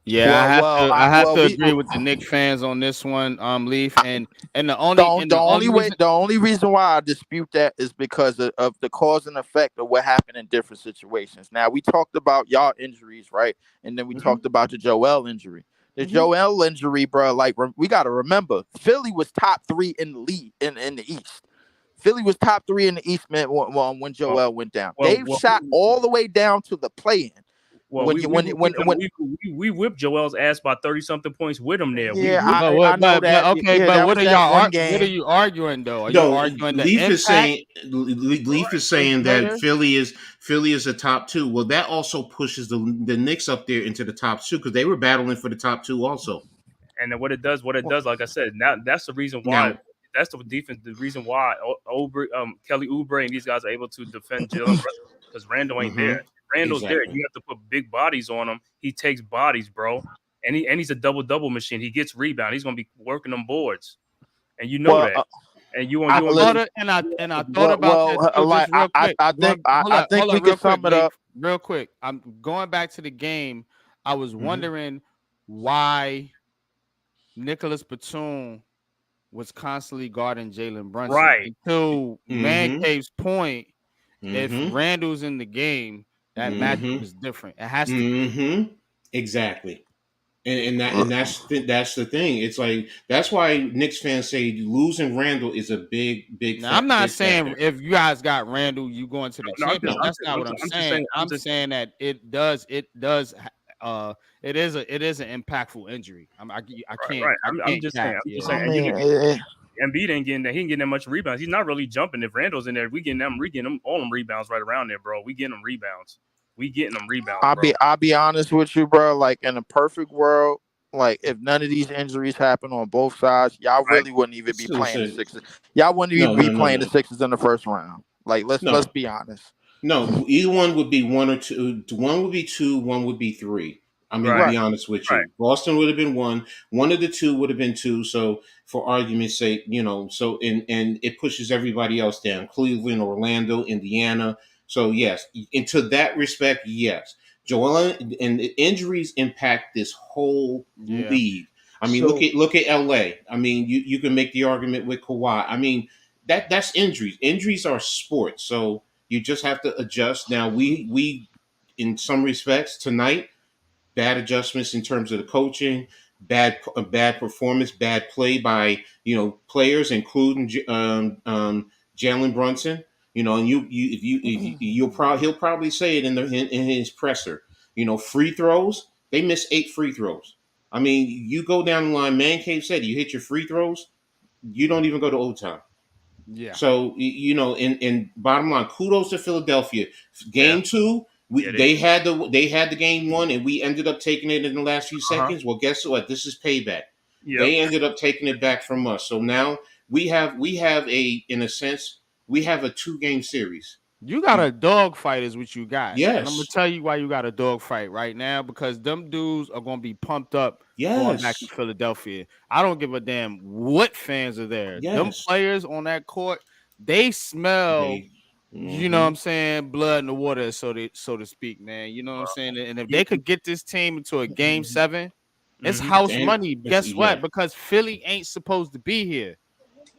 Yeah, I have to we agree with the Knicks fans on this one, Leaf, and the only reason why I dispute that is because of the cause and effect of what happened in different situations. Now we talked about y'all injuries, right? And then we talked about the Joel injury. The Joel injury, bro, like we got to remember, Philly was top 3 in the league in the East. Philly was top 3 in the East, man, when Joel went down. They shot all the way down to the play-in. Well, we whipped Joel's ass by 30-something points with him there. Yeah, I know that. Okay, yeah, but that what was are that y'all? one game. What are you arguing though? Are you No, arguing the Leaf impact? is saying that Philly is a top 2. Well, that also pushes the Knicks up there into the top 2 because they were battling for the top 2 also. And then what it does, like I said, now that's the reason why. That's the defense. The reason why Kelly Oubre and these guys are able to defend Jalen because Randle ain't there. Randall's there. You have to put big bodies on him. He takes bodies, bro, and he's a double machine. He gets rebound. He's gonna be working them boards, and you know that. And I thought about that. I think we can sum it up real quick. I'm going back to the game. I was wondering why Nicholas Batum was constantly guarding Jalen Brunson. Right. Until Man-Cave's point, if Randall's in the game, that matchup is different. It has to be. Exactly. And that's the thing. It's like that's why Knicks fans say losing Randall is a big. Now, I'm not saying factor. If you guys got Randall, you going to the championship. That's not what I'm saying. I'm saying that it is an impactful injury. I can't. Right. I'm just saying. Embiid ain't getting that. He ain't getting that much rebounds. He's not really jumping. If Randall's in there, we getting them all them rebounds right around there, bro. We getting them rebounds. I'll be honest with you, bro. Like in a perfect world, like if none of these injuries happen on both sides, y'all really wouldn't even be playing the Sixers. Y'all wouldn't even be playing the Sixers in the first round. Like let's be honest. No, either one would be 1 or 2. One would be 2. One would be 3. I mean, to be honest with you, Boston would have been 1. One of the 2 would have been 2. So, for argument's sake, so and it pushes everybody else down: Cleveland, Orlando, Indiana. So, yes, into that respect, yes, Joel and the injuries impact this whole league. I mean, look at LA. I mean, you can make the argument with Kawhi. I mean, that's injuries. Injuries are sports, so you just have to adjust. Now, we in some respects tonight. Bad adjustments in terms of the coaching, bad performance, bad play by players, including Jalen Brunson. And he'll probably say it in his presser. Free throws, they miss 8 free throws. I mean, you go down the line. Man-Cave said you hit your free throws, you don't even go to overtime. Yeah. So and bottom line, kudos to Philadelphia. Game 2. They had the game 1, and we ended up taking it in the last few seconds. Well, guess what? This is payback. Yep. They ended up taking it back from us. So now we have in a sense, we have a 2-game series. You got a dog fight is what you got. Yes. And I'm gonna tell you why you got a dog fight right now, because them dudes are gonna be pumped up going back to Philadelphia. I don't give a damn what fans are there. Yes. Them players on that court, they smell you know what I'm saying, blood in the water, so to speak, man. You know what I'm saying? And if they could get this team into a game 7, it's house money. Guess what? Because Philly ain't supposed to be here.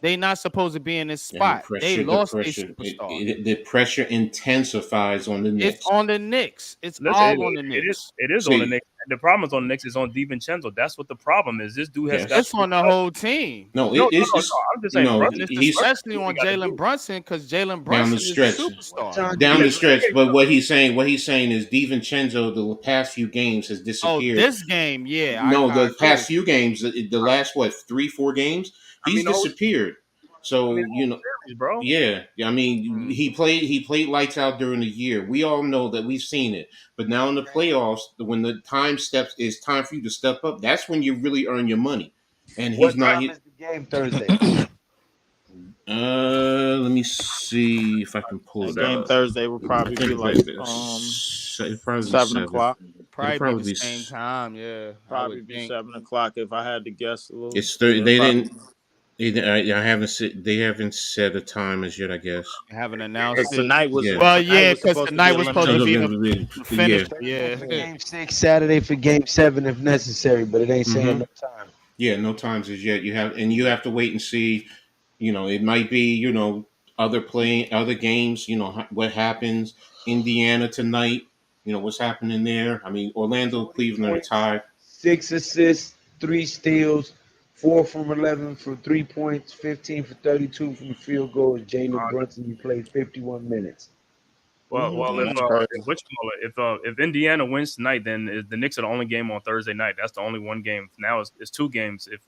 They not supposed to be in this spot. They lost a superstar. The pressure intensifies on the Knicks. It's on the Knicks. It's all on the Knicks. It is on the Knicks. the problem is on the Knicks is on DiVincenzo. That's what the problem is. This dude has Yes. got It's on the whole team. No, no. it's I'm just saying, And it's he's especially Brunson, on what he Jalen gotta do. Brunson because Jalen down the Brunson is a stretch. superstar. Down the stretch. Okay, But what he's saying is DiVincenzo the past few games has Oh, disappeared. this game, yeah. No, I the agree past with few games, the last 3-4 games, I he's mean, the whole, disappeared. I mean, So the whole series, bro. yeah. I mean, Mm. he played lights out during the year. We all know that, we've seen it. But now in the playoffs, when the it's time for you to step up. That's when you really earn your money. And he's What not. time is the game Thursday? Let me see if I can pull That it game up. Thursday will I probably think be it's like it'll probably be 7 o'clock. It'll probably be the be same time, yeah. I Probably would be think. 7 o'clock if I had to guess a little. It's Yeah, they probably. didn't. I haven't set. They haven't set a time as yet. I guess. Haven't announced Because it. tonight was Yeah. Well, tonight yeah, was because supposed to be tonight was supposed to be the elimination. finish. Thursday for Yeah. game 6, Saturday for game 7 if necessary, but it ain't saying Mhm. no time. Yeah, no times as yet. You have to wait and see. It might be other games. What happens. Indiana tonight. What's happening there. I mean, Orlando, 40 Cleveland are points, tied. 6 assists, 3 steals, 4 from 11 for 3 points, 15 for 32 from the field goals. Jalen Brunson, he played 51 minutes. Well, That's crazy. if Indiana wins tonight, then the Knicks are the only game on Thursday night. That's the only one game. Now it's 2 games. If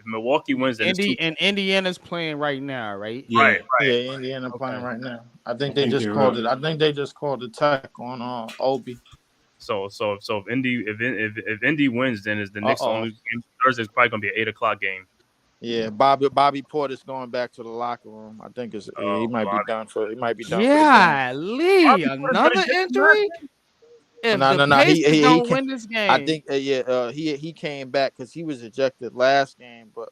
Milwaukee wins, then it's 2. And Indiana's playing right now, right? Yeah. Right. Yeah, Indiana Okay. playing right now. I think I they think just they're called up. it. I think they just called the tech on Obi. So if Indy wins, then is the Knicks the Uh-oh. only game. Thursday's probably gonna be an 8 o'clock game. Yeah, Bobby Porter's going back to the locker room. I think he might be done for. He might be done for the game. Yeah, Lee, another injury. If No, the no. Pacers He don't can. win this game, I think he came back because he was ejected last game, but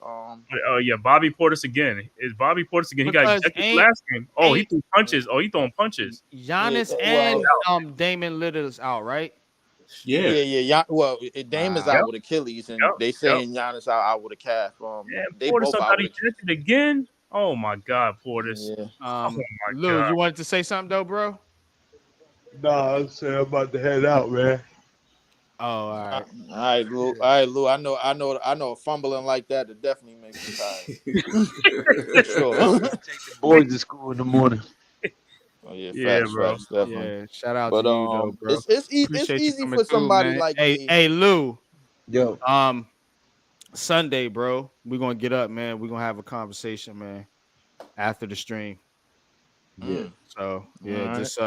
Yeah, Bobby Portis again. Is Bobby Portis again? He got because ejected last game. Oh, he ain't- threw punches. Oh, he throwing punches. Giannis well, and Damon Lillard's out, right? Yeah. yeah. Well, Damon's Wow. out with Achilles, and they saying Giannis out with a calf. Yeah, They Portis both out got with ejected again. Oh my God, Portis. Yeah. Oh my Lou, God. you wanted to say something though, bro? Nah, I'm saying I'm about to head out, man. Oh, all right. All right, Lou. All right, Lou. I know. Fumbling like that definitely makes me tired. Sure. Take the boys to school in the morning. Oh yeah, Yeah, facts, bro. facts, definitely. Yeah, shout out But to you though, bro. it's Appreciate you easy coming for through, somebody man. like me. Hey, Lou. Yo, Sunday, bro. We're gonna get up, man. We're gonna have a conversation, man, after the stream. Yeah. So yeah, All right. just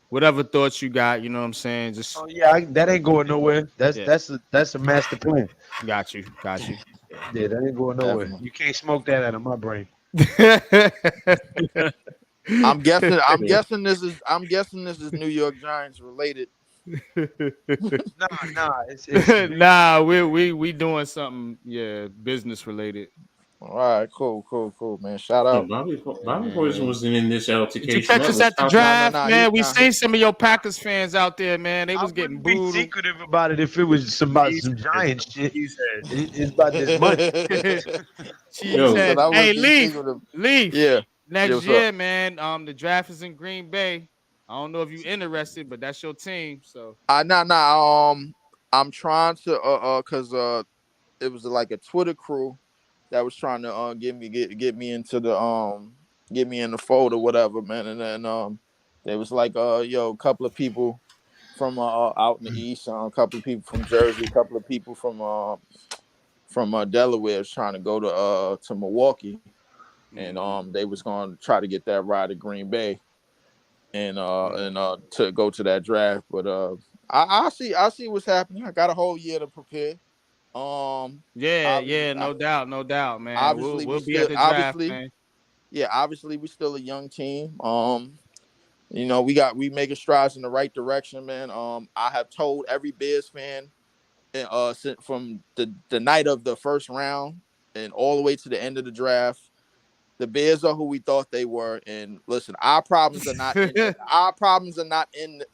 whatever thoughts you got, you know what I'm saying? Just that ain't going nowhere. That's a master plan. got you. Yeah, that ain't going nowhere. Definitely. You can't smoke that out of my brain. I'm guessing this is New York Giants related. Nah, it's Nah, we doing something, business related. All right, cool, man. Shout out. Bobby Poison wasn't in this altercation. Did you catch us at the draft, man? We seen some of your Packers fans out there, man. They was getting be booed. secretive about it if it was some Giant shit. He said, It's about this much. Hey, Leaf. Yeah. Next what's year, up? man. The draft is in Green Bay. I don't know if you're interested, but that's your team. So I'm trying to cause it was like a Twitter crew that was trying to get me into the get me in the fold or whatever, man. And then there was like a couple of people from out in the east, a couple of people from Jersey, a couple of people from Delaware was trying to go to Milwaukee, and they was going to try to get that ride to Green Bay, and to go to that draft. But I see what's happening. I got a whole year to prepare. no doubt, man. Obviously, we'll be at the draft, man. Yeah, obviously we're still a young team. We making strides in the right direction, man. I have told every Bears fan from the night of the first round and all the way to the end of the draft, the Bears are who we thought they were. And listen, our problems are not in the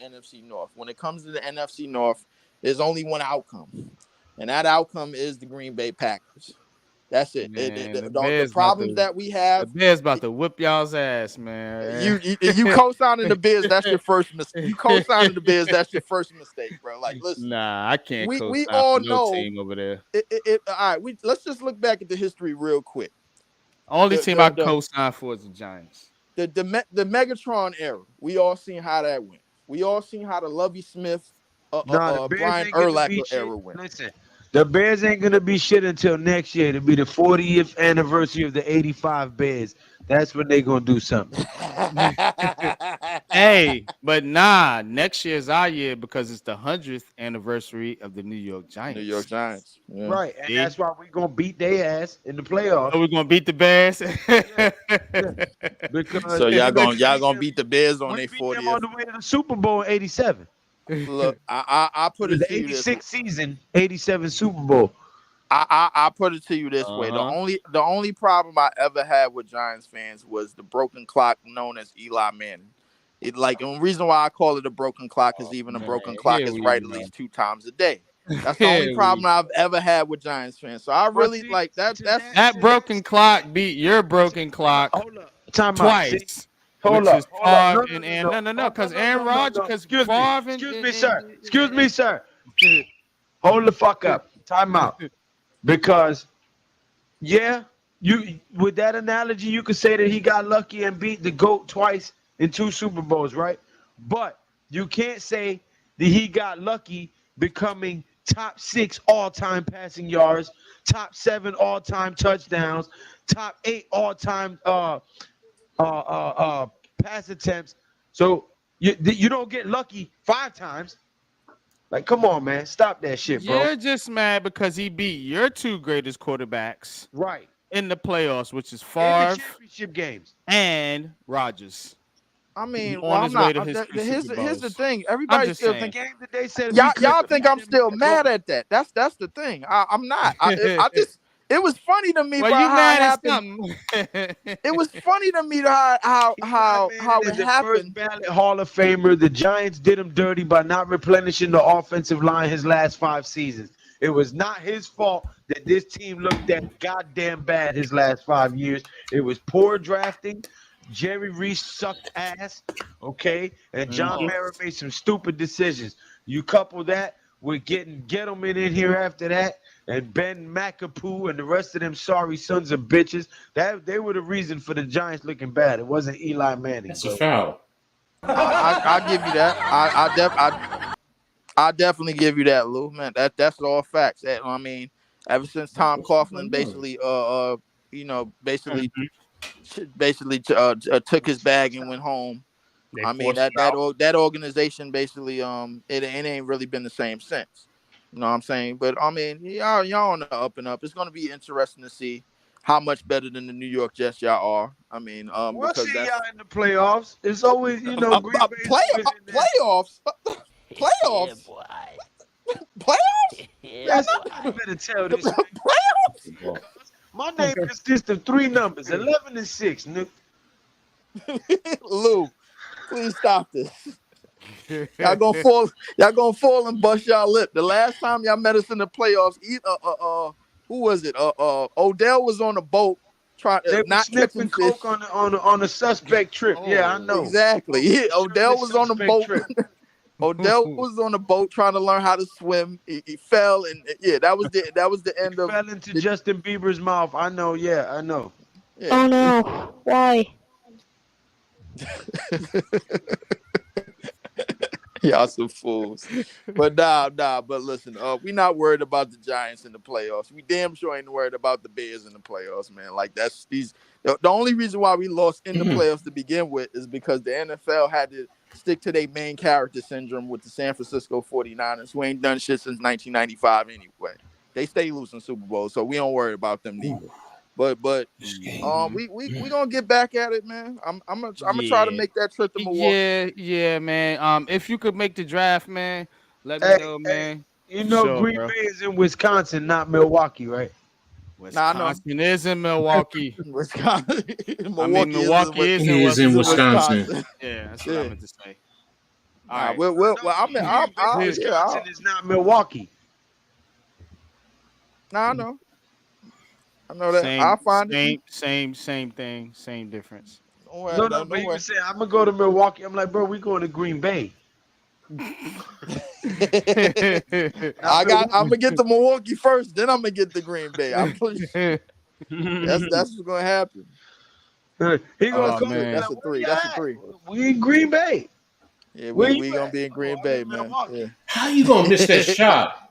NFC North. When it comes to the NFC North, there's only one outcome, and that outcome is the Green Bay Packers. That's it. Man, The problems that we have. The Bears about to whip y'all's ass, man. You co-signing the Bears. That's your first mistake. You co-signing the Bears. That's your first mistake, bro. Like, listen, Nah, I can't we co-sign all for no know team over there. All right, let's just look back at the history real quick. Only team I co-sign for is the Giants. The Megatron era. We all seen how that went. We all seen how the Lovie Smith, Brian Urlacher era went. Listen, the Bears ain't gonna be shit until next year. It'll be the 40th anniversary of the '85 Bears. That's when they gonna do something. Hey, but nah, next year's our year because it's the 100th anniversry of the New York Giants. New York Giants, yeah. Right? And that's why we gonna beat their ass in the playoffs. So we're gonna beat the Bears. Because so y'all gonna beat the Bears on their 40th. On the way to the Super Bowl in '87. Look, I put it the to you this '86 season, '87 Super Bowl. I put it to you this way. The only problem I ever had with Giants fans was the broken clock known as Eli Manning. The reason why I call it a broken clock is even a broken clock is right at least 2 times a day. That's the only problem I've ever had with Giants fans. So I really like that. That broken clock beat your broken clock twice. Hold up. No, because Aaron Rodgers, because Excuse me, sir. Hold the fuck up. Time out. Because, yeah, you with that analogy, you could say that he got lucky and beat the GOAT twice in 2 Super Bowls, right? But you can't say that he got lucky becoming top 6 all-time passing yards, top 7 all-time touchdowns, top 8 all-time pass attempts. So you don't get lucky 5 times. Like, come on, man. Stop that shit, bro. You're just mad because he beat your 2 greatest quarterbacks right in the playoffs, which is Favre championship games and Rodgers. I mean, on his way to here's the thing. Everybody still think they said y'all think I'm still mad at that. That's the thing. I'm not. I just it was funny to me. Well, you mad at something? It was funny to me how it happened. First ballot Hall of Famer. The Giants did him dirty by not replenishing the offensive line his last 5 seasons. It was not his fault that this team looked that goddamn bad his last 5 years. It was poor drafting. Jerry Reese sucked ass, okay? And John Mara made some stupid decisions. You couple that with getting Gettleman in here after that, and Ben McApoo and the rest of them sorry sons of bitches. They were the reason for the Giants looking bad. It wasn't Eli Manning. That's a foul. I give you that. I definitely give you that, Lou. Man, that's all facts. I mean, ever since Tom Coughlin basically took his bag and went home. I mean that organization basically it ain't really been the same since. You know what I'm saying? But I mean, y'all on the up and up. It's gonna be interesting to see how much better than the New York Jets y'all are. I mean, we'll because see y'all in the playoffs. It's always playoffs. Playoffs. Playoffs. Yes, I better tell this. Playoffs. My name consists of 3 numbers, 11 and 6. Lou, please stop this. Y'all gonna fall and bust y'all lip. The last time y'all met us in the playoffs, who was it? Odell was on a boat trying not catching fish coke on a suspect trip. Yeah, I know exactly. Yeah, Odell was on a boat. Odell was on a boat trying to learn how to swim. He fell, and that was the end of. Fell into Justin Bieber's mouth. I know. Yeah, I know. Yeah. Oh no! Why? Y'all some fools. But but listen, we not worried about the Giants in the playoffs. We damn sure ain't worried about the Bears in the playoffs, man. Like the only reason why we lost in the playoffs to begin with is because the NFL had to stick to their main character syndrome with the San Francisco 49ers, who ain't done shit since 1995 anyway. They stay losing Super Bowls, so we don't worry about them neither. But we gonna get back at it, man. I'm gonna try to make that trip to Milwaukee. Yeah, man. If you could make the draft, man, let me know, man. You know, Green Bay is in Wisconsin, not Milwaukee, right? Wisconsin is in Milwaukee. Wisconsin. Milwaukee is in Wisconsin. Yeah, that's what I meant to say. All right. Wisconsin is not Milwaukee. I know. I know that. I'll find it. Same thing, same difference. Don't worry. No, Don't but he worry. was saying, I'm gonna go to Milwaukee. I'm like, bro, we going to Green Bay. I'm gonna get to Milwaukee first, then I'm gonna get to Green Bay. I'm pretty sure that's what's gonna happen. He gonna Oh, call man. me. That's Like, a where three. you That's a at? three. We in Green Bay. Yeah, Where you we gonna at? be in Green I'm Bay, in man. Milwaukee. Yeah. How you gonna miss that shot?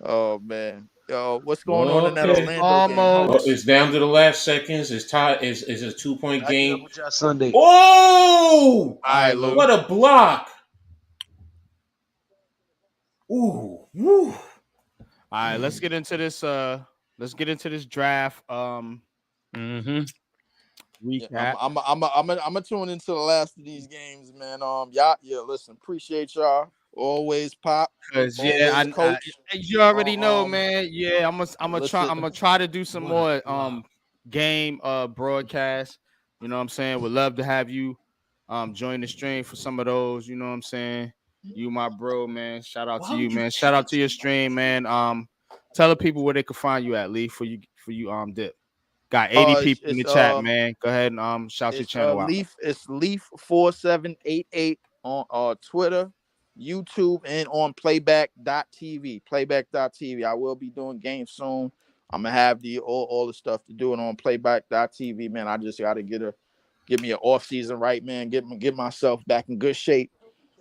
Oh man. Yo, what's going on in that Okay. Orlando game? Hold Well, on. it's down to the last seconds. It's tied. It's a 2-point I get up game. with y'all Sunday. Oh, All right, Lou. what a block! Ooh, woo. All right, let's get into this. Let's get into this draft. Mm-hmm. Recap. I'm gonna tune into the last of these games, man. Y'all, yeah, listen, appreciate y'all. Always pop. Cause Always coach. you already know, man. Yeah, I'm listen. gonna try to do some more game broadcasts. You know what I'm saying? Would love to have you join the stream for some of those. You know what I'm saying? You my bro, man. Shout out to you, man. Shout out to your stream, man. Tell the people where they can find you at, Lee, for you dip. Got 80 people in the chat, man. Go ahead and shout your channel out. It's Leaf4788 on Twitter, YouTube, and on playback.tv. Playback.tv. I will be doing games soon. I'm gonna have all the stuff to do it on playback.tv, man. I just gotta get me an off season right, man. Get myself back in good shape.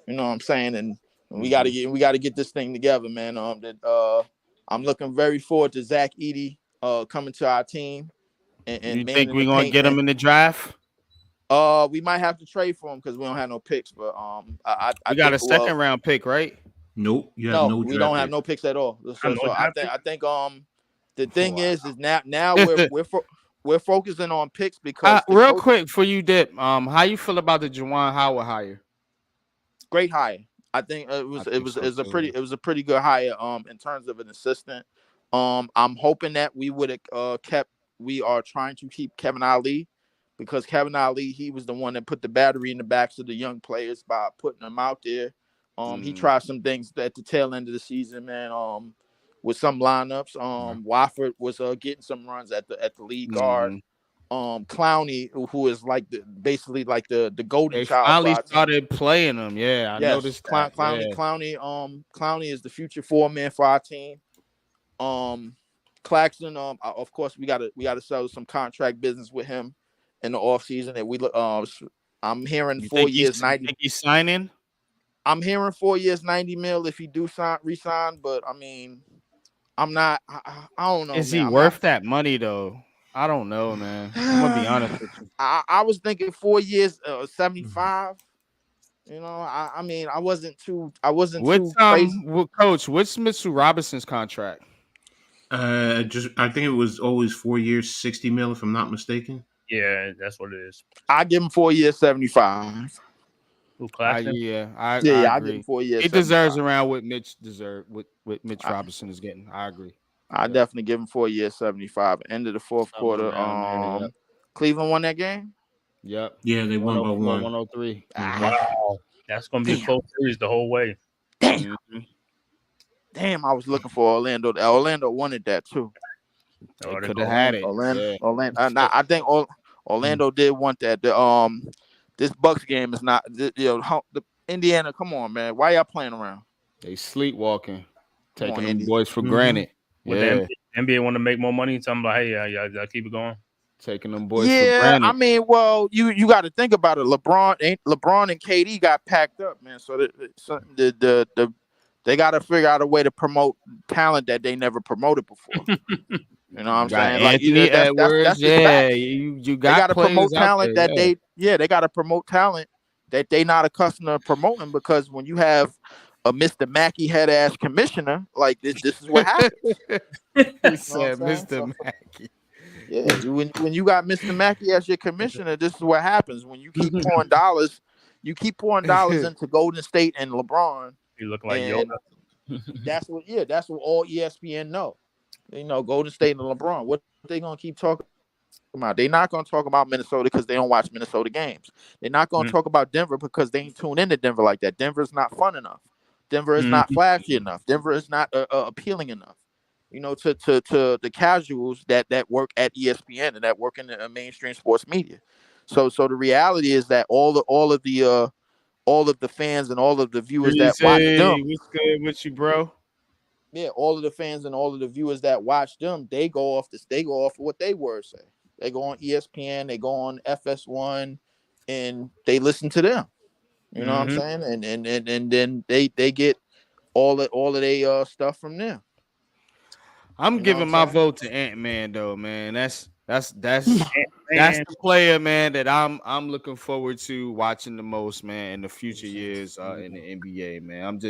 You know what I'm saying? And we gotta get this thing together, man. I'm looking very forward to Zach Edey coming to our team. And you man think in we're the gonna paint, get man. him in the draft? We might have to trade for him because we don't have no picks. But I We got think, a second round pick, right? Nope, you have no, no we draft don't have pick. no picks at all. So draft pick? I think the thing is now we're focusing on picks because Real quick for you, Dip. How you feel about the Juwan Howard hire? great hire. I think it was a pretty good hire in terms of an assistant. I'm hoping that we would have kept. We are trying to keep Kevin Ali because Kevin Ali, he was the one that put the battery in the backs of the young players by putting them out there. He tried some things at the tail end of the season, man. With some lineups. Wofford was getting some runs at the lead guard. Clowney, who is basically like the golden They child. finally started playing him. Yeah, I noticed that. Clowney is the future 4-man for our team. Claxton, of course we gotta sell some contract business with him in the offseason. That we I'm hearing 4 years 90. Think he's signing? I'm hearing 4 years 90 mil if he do resign, but I mean, I'm not. I don't know. Is man. he I'm worth not, that money though? I don't know, man. I'm gonna be honest with you. I was thinking 4 years 75. You know, I mean, I wasn't too crazy. Coach, what's Mr. Robinson's contract? I think it was always 4 years, 60 mil, if I'm not mistaken. Yeah, that's what it is. I give him 4 years 75. I give agree. him 4 years. He deserves around what Mitch Mitch Robinson is getting. I agree. I definitely give him 4 years 75. End of the fourth quarter. Yep. Cleveland won that game. Yep. Yeah, they won by 1. 103. Wow, that's gonna be a close series the whole way. Damn, I was looking for Orlando. Orlando wanted that too. They could have had it. Orlando. I think Orlando did want that. This Bucks game is not. The Indiana. Come on, man. Why y'all playing around? They sleepwalking, taking them Indy. boys for granted. The NBA want to make more money. Tell them like, hey, y'all keep it going. Taking them boys for granted. I mean, well, you got to think about it. LeBron and KD got packed up, man. So they got to figure out a way to promote talent that they never promoted before. You know what I'm saying? Like Anthony Edwards, that's you got to promote talent that they got to promote talent that they not accustomed to promoting, because when you have a Mr. Mackey head ass commissioner, like this is what happens. He said Mr. Mackey. Yeah, when you got Mr. Mackey as your commissioner, this is what happens. When you keep pouring dollars into Golden State and LeBron. You look like Yoda. That's what all ESPN know. You know, Golden State and LeBron. What they gonna keep talking about? They're not gonna talk about Minnesota because they don't watch Minnesota games. They're not gonna talk about Denver because they ain't tuned into Denver like that. Denver is not fun enough. Denver is not flashy enough. Denver is not appealing enough. to the casuals that work at ESPN and that work in the mainstream sports media. So the reality is that all of the fans and all of the viewers that watch Breezy, them, what's good with you, bro? yeah, all of the fans and all of the viewers that watch them, they go off of what they words say. They go on ESPN, they go on FS1, and they listen to them. You know what I'm Mm-hmm. saying? And then they get all of their stuff from them. I'm You know what giving I'm my saying? vote to Ant-Man though, man. That's Man, the player, man, that I'm looking forward to watching the most, man, in the future years in the NBA, man.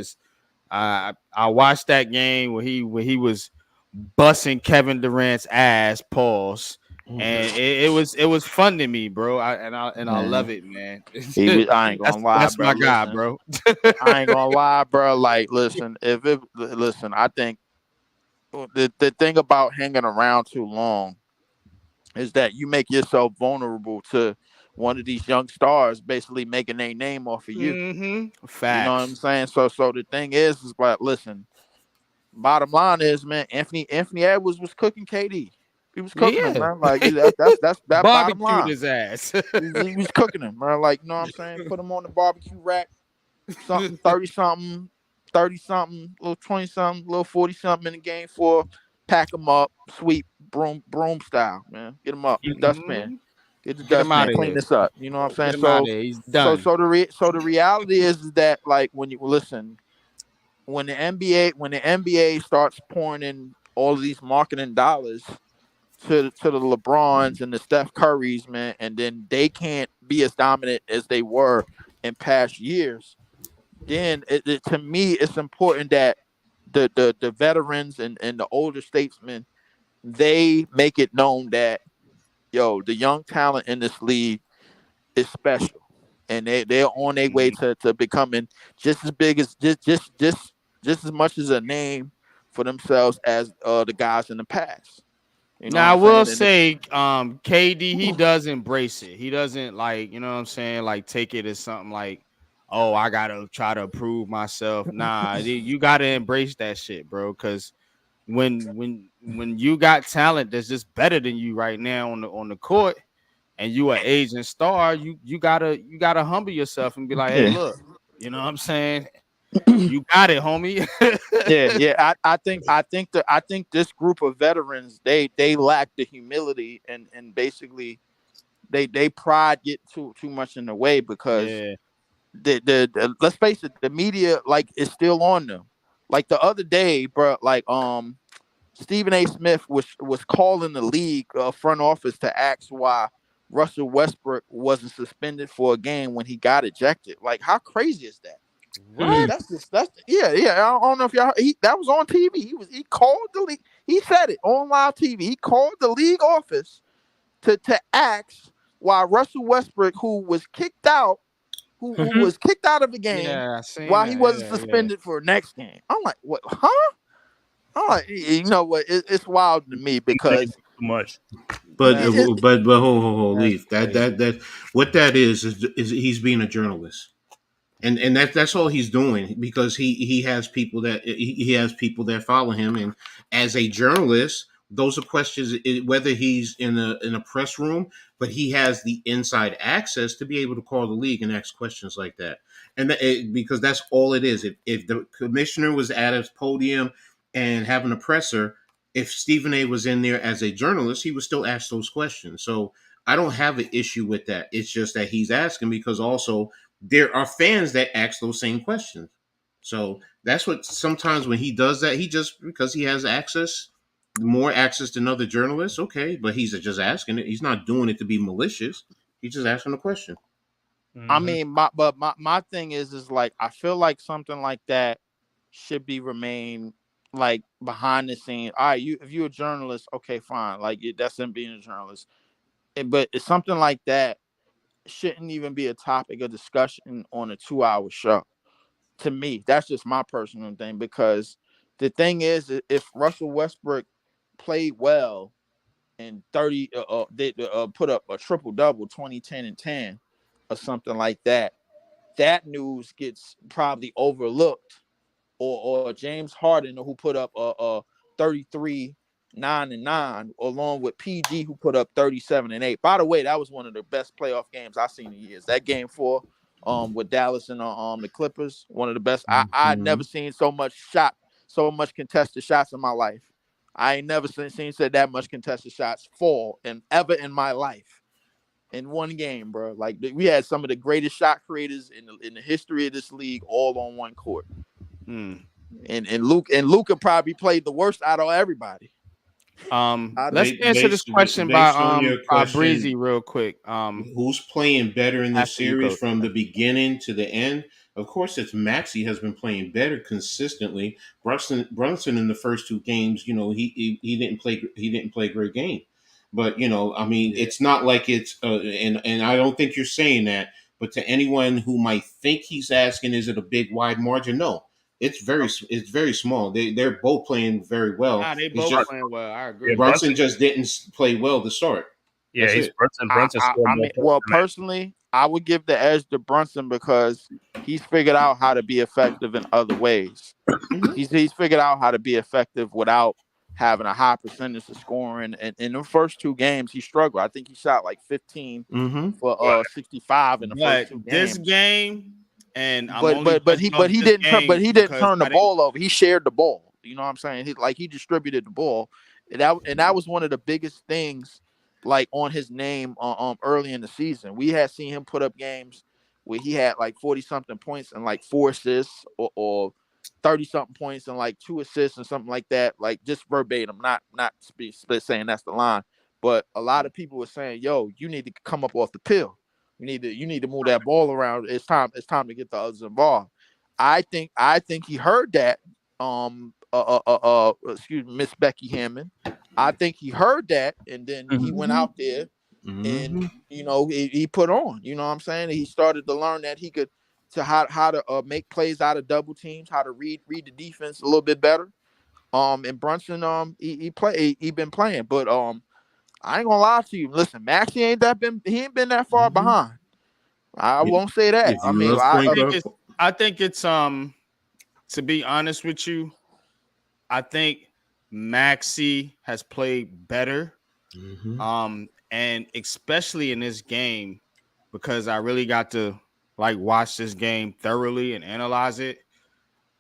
I watched that game where he was busting Kevin Durant's ass, pause, and it was fun to me, bro. I love Man, it, man. I ain't gonna lie, That's bro. my guy, Listen, bro. I ain't gonna lie, bro. Like, listen, I think the thing about hanging around too long is that you make yourself vulnerable to one of these young stars basically making their name off of you. Mm-hmm. You know what I'm Facts. saying? So the thing is but listen, bottom line is, man, Anthony Edwards was cooking KD. He was cooking him, Yeah. man. Like that's that bottom Barbecued line. his ass. He was cooking him, man. Like, you know what I'm saying? Put him on the barbecue rack, something 30 something, 30 something, little 20 something, little 40 something in the game for pack him up, sweep, broom style, man. Get him up, dustpan. Mhm. Get the Get him out dustpan, of clean here. this up. You know what I'm saying? Get him out of here. He's done. So the reality is that, like, when you listen, when the NBA starts pouring in all of these marketing dollars to the LeBrons and the Steph Currys, man, and then they can't be as dominant as they were in past years, then to me it's important that the veterans and the older statesmen, they make it known that, yo, the young talent in this league is special, and they're on their way Mhm. to becoming just as big as just as much as a name for themselves as the guys in the past. You know what Now I I'm will saying? And say, KD, he does embrace it. He doesn't, like, you know what I'm saying, like take it as something like, oh, I gotta try to prove myself. Nah, you gotta embrace that shit, bro. Cause when you got talent that's just better than you right now on the court, and you an aging star, you gotta humble yourself and be like, hey, yeah, look, you know what I'm saying? You got it, homie. yeah. I think this group of veterans, they lack the humility, and basically they pride get too much in the way, because Yeah. the let's face it, the media, like, is still on them. Like the other day, bro, like Stephen A. Smith was calling the league front office to ask why Russell Westbrook wasn't suspended for a game when he got ejected. Like, how crazy is that? Like, mm, What? yeah. I don't know if y'all, that was on TV. He called the league. He said it on live TV. He called the league office to ask why Russell Westbrook, who was kicked out, who mhm. was kicked out of the game, Yeah, I seen why he that. wasn't Yeah, yeah. suspended for next game. I'm like, what? Huh? I'm like, you know what? It's wild to me Saying because, too much. But it, it, hold, That's leave that crazy. what that is he's being a journalist, and that's all he's doing, because he has people that he has people that follow him, and as a journalist, those are questions, whether he's in a press room, but he has the inside access to be able to call the league and ask questions like that, and because that's all it is. If the commissioner was at his podium and having a presser, if Stephen A was in there as a journalist, he would still ask those questions. So I don't have an issue with that. It's just that he's asking because also there are fans that ask those same questions. So that's what sometimes when he does that, he just, because he has access, more access than other journalists. Okay, but he's just asking it. He's not doing it to be malicious. He's just asking a question. I Mhm. mean, my thing is like, I feel like something like that should be remain like behind the scene. All right, if you're a journalist, okay, fine, like, that's him being a journalist. But it's something like that shouldn't even be a topic of discussion on a 2 hour show. To me, that's just my personal thing, because the thing is, if Russell Westbrook played well and 30 they put up a triple double, 20, 10, and 10, or something like that, that news gets probably overlooked. Or James Harden, who put up 33, 9 and 9, along with PG, who put up 37 and 8. By the way, that was one of the best playoff games I've seen in years. That game 4, with Dallas and the Clippers, one of the best. I never seen so much contested shots in my life. I ain't never seen that much contested shots fall and ever in my life in one game, bro. Like we had some of the greatest shot creators in the history of this league all on one court. And Luka probably played the worst out of everybody. Let's answer this question based on your by question, Breezy real quick. Who's playing better in this after you series go. from the beginning to the end? Of course, it's Maxey has been playing better consistently. Brunson in the first 2 games, he didn't play a great game. But I mean, it's not like it's and I don't think you're saying that. But to anyone who might think he's asking, is it a big wide margin? No, it's very small. They're both playing very well. Nah, they It's both just playing well. I agree. Brunson just didn't play well to start. Yeah, That's he's it. Brunson scored I more mean, points well, than Maxey. personally, I would give the edge to Brunson because he's figured out how to be effective in other ways. He's figured out how to be effective without having a high percentage of scoring. And in the first 2 games, he struggled. I think he shot like 15 for 65 in the first 2 games. This game, and I'm but only he didn't turn the ball over. He shared the ball. You know what I'm saying? He distributed the ball. And that was one of the biggest things like on his name early in the season. We had seen him put up games where he had like 40 something points and like 4 assists or 30 something points and like 2 assists and something like that, like just verbatim, not split saying that's the line. But a lot of people were saying, yo, you need to come up off the pill. You need to move that ball around. It's time to get the others involved. I think he heard that. Excuse me, Miss Becky Hammond. I think he heard that, and then he went out there and he put on. You know what I'm saying? He started to learn that he could how to make plays out of double teams, how to read the defense a little bit better. And Brunson he been playing, but I ain't gonna lie to you. Listen, Maxey ain't been that far behind. I won't say that. If you I think it's to be honest with you, I think Maxey has played better. And especially in this game, because I really got to like watch this game thoroughly and analyze it.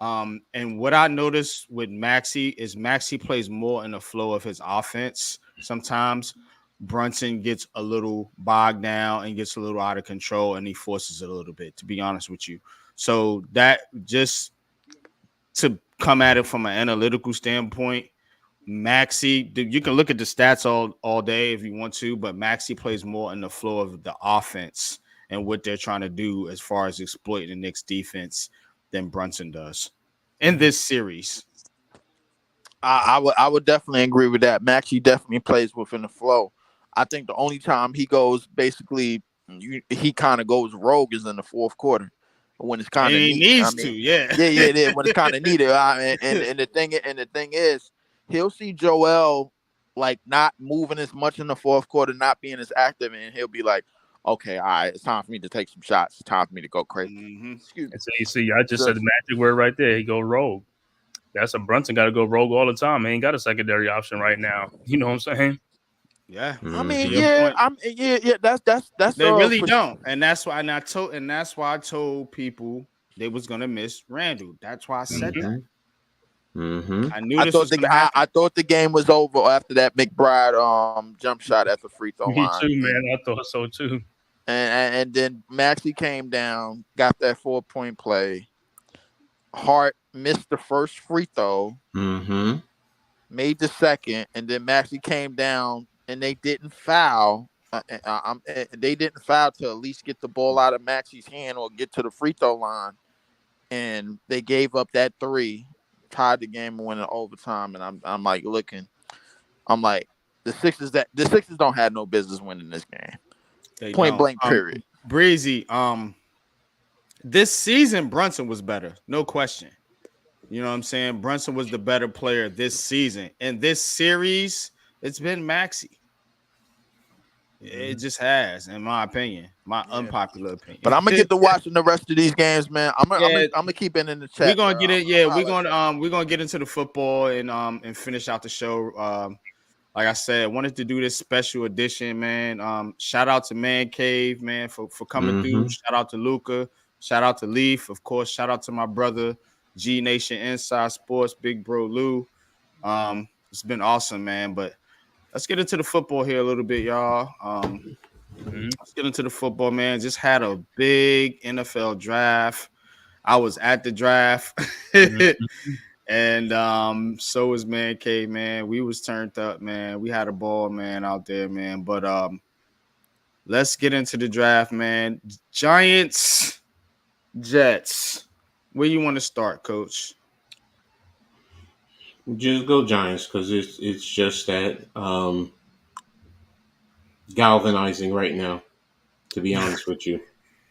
And what I noticed with Maxey is Maxey plays more in the flow of his offense. Sometimes Brunson gets a little bogged down and gets a little out of control, and he forces it a little bit, to be honest with you. So that just to come at it from an analytical standpoint, Maxey, you can look at the stats all day if you want to, but Maxey plays more in the flow of the offense and what they're trying to do as far as exploiting the Knicks defense than Brunson does in this series. I would definitely agree with that. Maxey definitely plays within the flow. I think the only time he goes basically he kind of goes rogue is in the 4th quarter when it's kind of he needs to, yeah, when it's kind of needed. And the thing is, he'll see Joel like not moving as much in the 4th quarter, not being as active, and he'll be like, okay, all right, it's time for me to take some shots. It's time for me to go crazy. Excuse me. So you see, I just said the magic word right there. He go rogue. That's a Brunson got to go rogue all the time. He ain't got a secondary option right now. You know what I'm saying? Yeah. I mean, that's they really don't. And that's why I told people they was gonna miss Randall. That's why I said that. I knew this was gonna happen. I thought the game was over after that McBride jump shot at the free throw line. Me too, man. I thought so too. And then Maxey came down, got that 4-point play. Hart missed the first free throw, made the second, and then Maxey came down and they didn't foul. They didn't foul to at least get the ball out of Maxey's hand or get to the free throw line, and they gave up that 3, tied the game and went in overtime. And I'm like looking, I'm like the Sixers don't have no business winning this game. Point blank, period. Breezy, this season Brunson was better, no question. You know what I'm saying? Brunson was the better player this season. In this series, it's been Maxey. It just has, in my opinion, my Yeah. unpopular opinion. But I'm gonna get to watching the rest of these games, man. I'm Yeah. gonna keep it in the chat. We're gonna bro. get it. I'm Yeah, holla we're gonna get into the football and finish out the show. Like I said, wanted to do this special edition, man. Shout out to Man-Cave, man, for coming through. Shout out to Luca. Shout out to Leaf, of course. Shout out to my brother G Nation Inside Sports, Big Bro Lou. It's been awesome, man. But let's get into the football here a little bit, y'all. Let's get into the football, man. Just had a big NFL draft. I was at the draft. And so was Man-Cave, man. We was turned up, man. We had a ball, man, out there, man. But let's get into the draft, man. Giants, Jets. Where you want to start, Coach? Just go Giants because it's just that galvanizing right now. To be honest with you.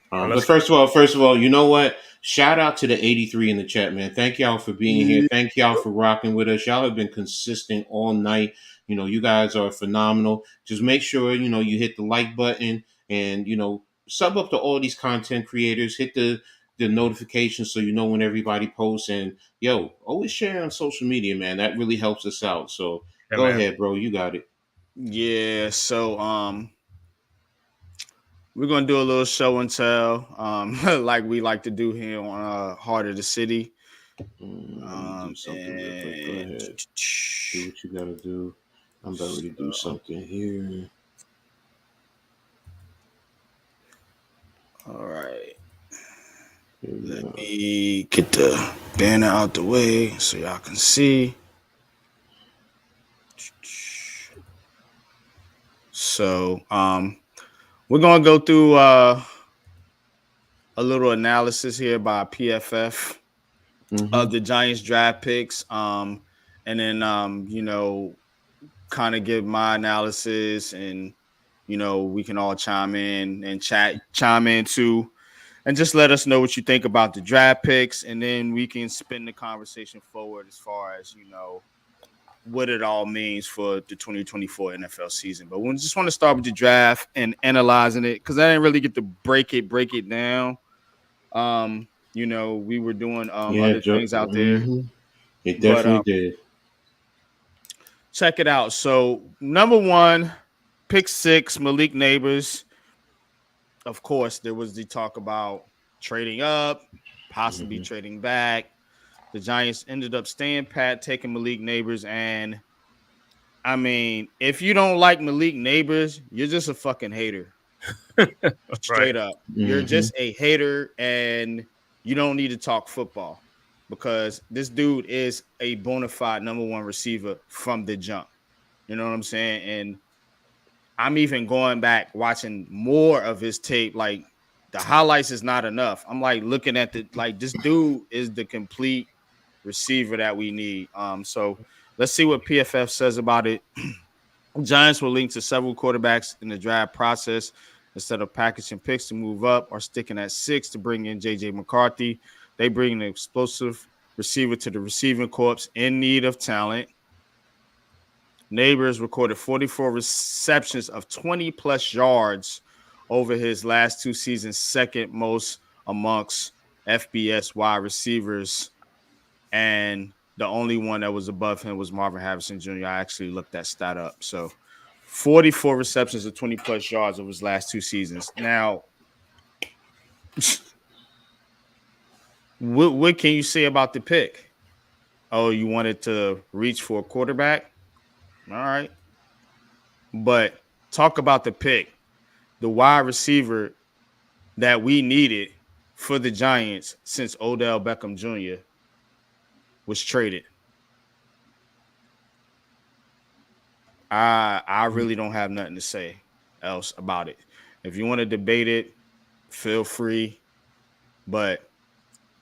But first of all, you know what? Shout out to the 83 in the chat, man. Thank y'all for being here. Thank y'all for rocking with us. Y'all have been consistent all night. You know, you guys are phenomenal. Just make sure, you know, you hit the like button and, you know, sub up to all these content creators. Hit the notifications so you know when everybody posts. And, yo, always share on social media, man. That really helps us out. So go ahead, bro. You got it. Yeah, so we're gonna do a little show and tell, like we like to do here on Heart of the City. Do something real quick. Go ahead. Do what you gotta do. I'm about to do something here. All right. Let me get the banner out the way so y'all can see. So we're gonna go through a little analysis here by PFF of the Giants draft picks. And then you know, kind of give my analysis, and you know, we can all chime in and chime in too, and just let us know what you think about the draft picks, and then we can spin the conversation forward as far as, you know, what it all means for the 2024 NFL season. But we just want to start with the draft and analyzing it, because I didn't really get to break it down. You know, we were doing other things out there. It definitely did. Check it out. So number 1, pick 6, Malik Neighbors. Of course, there was the talk about trading up, possibly trading back. The Giants ended up staying pat, taking Malik Neighbors. And I mean, if you don't like Malik Neighbors, you're just a fucking hater. Straight up. You're just a hater, and you don't need to talk football, because this dude is a bona fide number 1 receiver from the jump. You know what I'm saying? And I'm even going back watching more of his tape. Like, the highlights is not enough. I'm like looking at this dude is the complete receiver that we need. So let's see what PFF says about it. Giants will link to several quarterbacks in the draft process. Instead of packaging picks to move up or sticking at 6 to bring in J.J. McCarthy, they bring an explosive receiver to the receiving corps in need of talent. Neighbors recorded 44 receptions of 20-plus yards over his last 2 seasons, second most amongst FBS wide receivers. And the only one that was above him was Marvin Harrison Jr. I actually looked that stat up. So 44 receptions of 20-plus yards over his last 2 seasons. Now, what can you say about the pick? Oh, you wanted to reach for a quarterback? All right. But talk about the pick. The wide receiver that we needed for the Giants since Odell Beckham Jr. was traded. I really don't have nothing to say else about it. If you want to debate it, feel free, but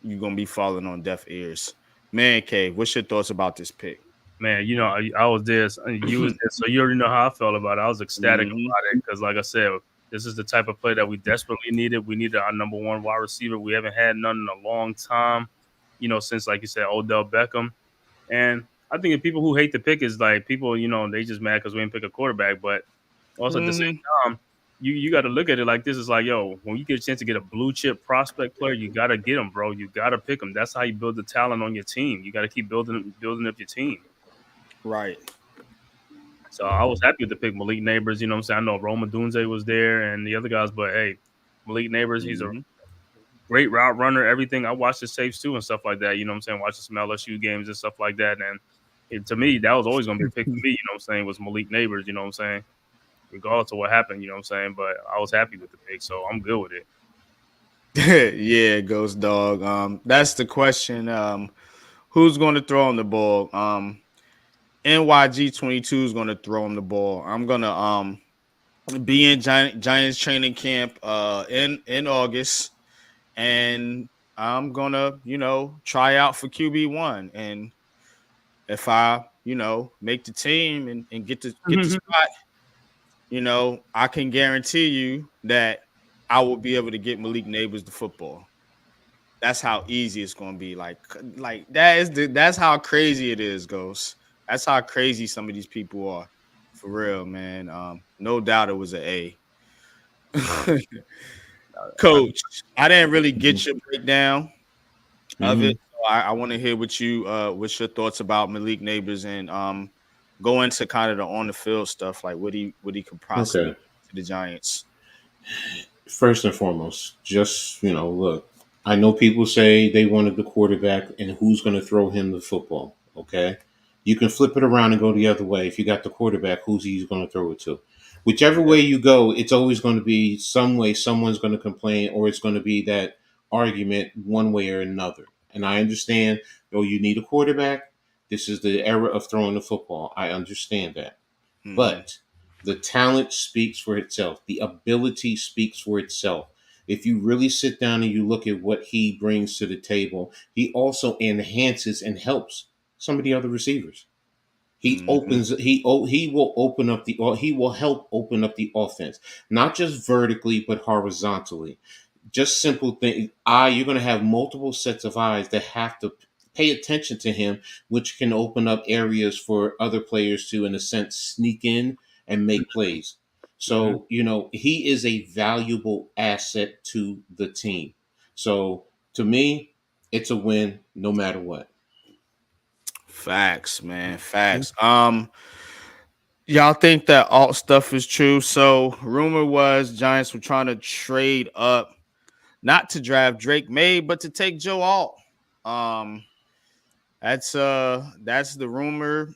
you're going to be falling on deaf ears. Man-Cave, what's your thoughts about this pick? Man, you know, I was there. You was there, so you already know how I felt about it. I was ecstatic about it because, like I said, this is the type of play that we desperately needed. We needed our number 1 wide receiver. We haven't had none in a long time, you know, since, like you said, Odell Beckham. And I think the people who hate the pick is like people, you know, they just mad because we didn't pick a quarterback. But Also, at the same time, you got to look at it like this: is like, yo, when you get a chance to get a blue chip prospect player, you got to get them, bro. You got to pick them. That's how you build the talent on your team. You got to keep building up your team. Right. So I was happy to pick Malik Neighbors. You know what I'm saying? I know Roma Dunze was there and the other guys, but hey, Malik Neighbors, he's a great route runner. Everything. I watched his tapes too and stuff like that. You know what I'm saying? Watching some LSU games and stuff like that. And to me, that was always going to be a pick for me. You know what I'm saying? Was Malik Neighbors. You know what I'm saying? Regardless of what happened. You know what I'm saying? But I was happy with the pick, so I'm good with it. Yeah, Ghost Dog. That's the question. Who's going to throw him the ball? NYG22 is going to throw him the ball. I'm going to be in Giants training camp in August, and I'm going to, try out for QB1. And if I, make the team and get the spot, I can guarantee you that I will be able to get Malik Neighbors the football. That's how easy it's going to be. Like that's how crazy it is, Ghost. That's how crazy some of these people are, for real, man. No doubt it was an A. Coach, I didn't really get your breakdown of it. So I want to hear what what's your thoughts about Malik Neighbors and go into kind of the on the field stuff, like what he could possibly do to the Giants. First and foremost, just look, I know people say they wanted the quarterback and who's going to throw him the football. Okay, you can flip it around and go the other way. If you got the quarterback, who's he's going to throw it to? Whichever way you go, it's always going to be some way someone's going to complain, or it's going to be that argument one way or another. And I understand, you need a quarterback. This is the era of throwing the football. I understand that. But the talent speaks for itself. The ability speaks for itself. If you really sit down and you look at what he brings to the table, he also enhances and helps some of the other receivers. He will open up he will help open up the offense, not just vertically but horizontally. Just simple thing. You're going to have multiple sets of eyes that have to pay attention to him, which can open up areas for other players to, in a sense, sneak in and make plays. So, he is a valuable asset to the team. So, to me, it's a win no matter what. Facts, man. Facts. Y'all think that alt stuff is true? So, rumor was Giants were trying to trade up, not to draft Drake May, but to take Joe Alt. That's the rumor.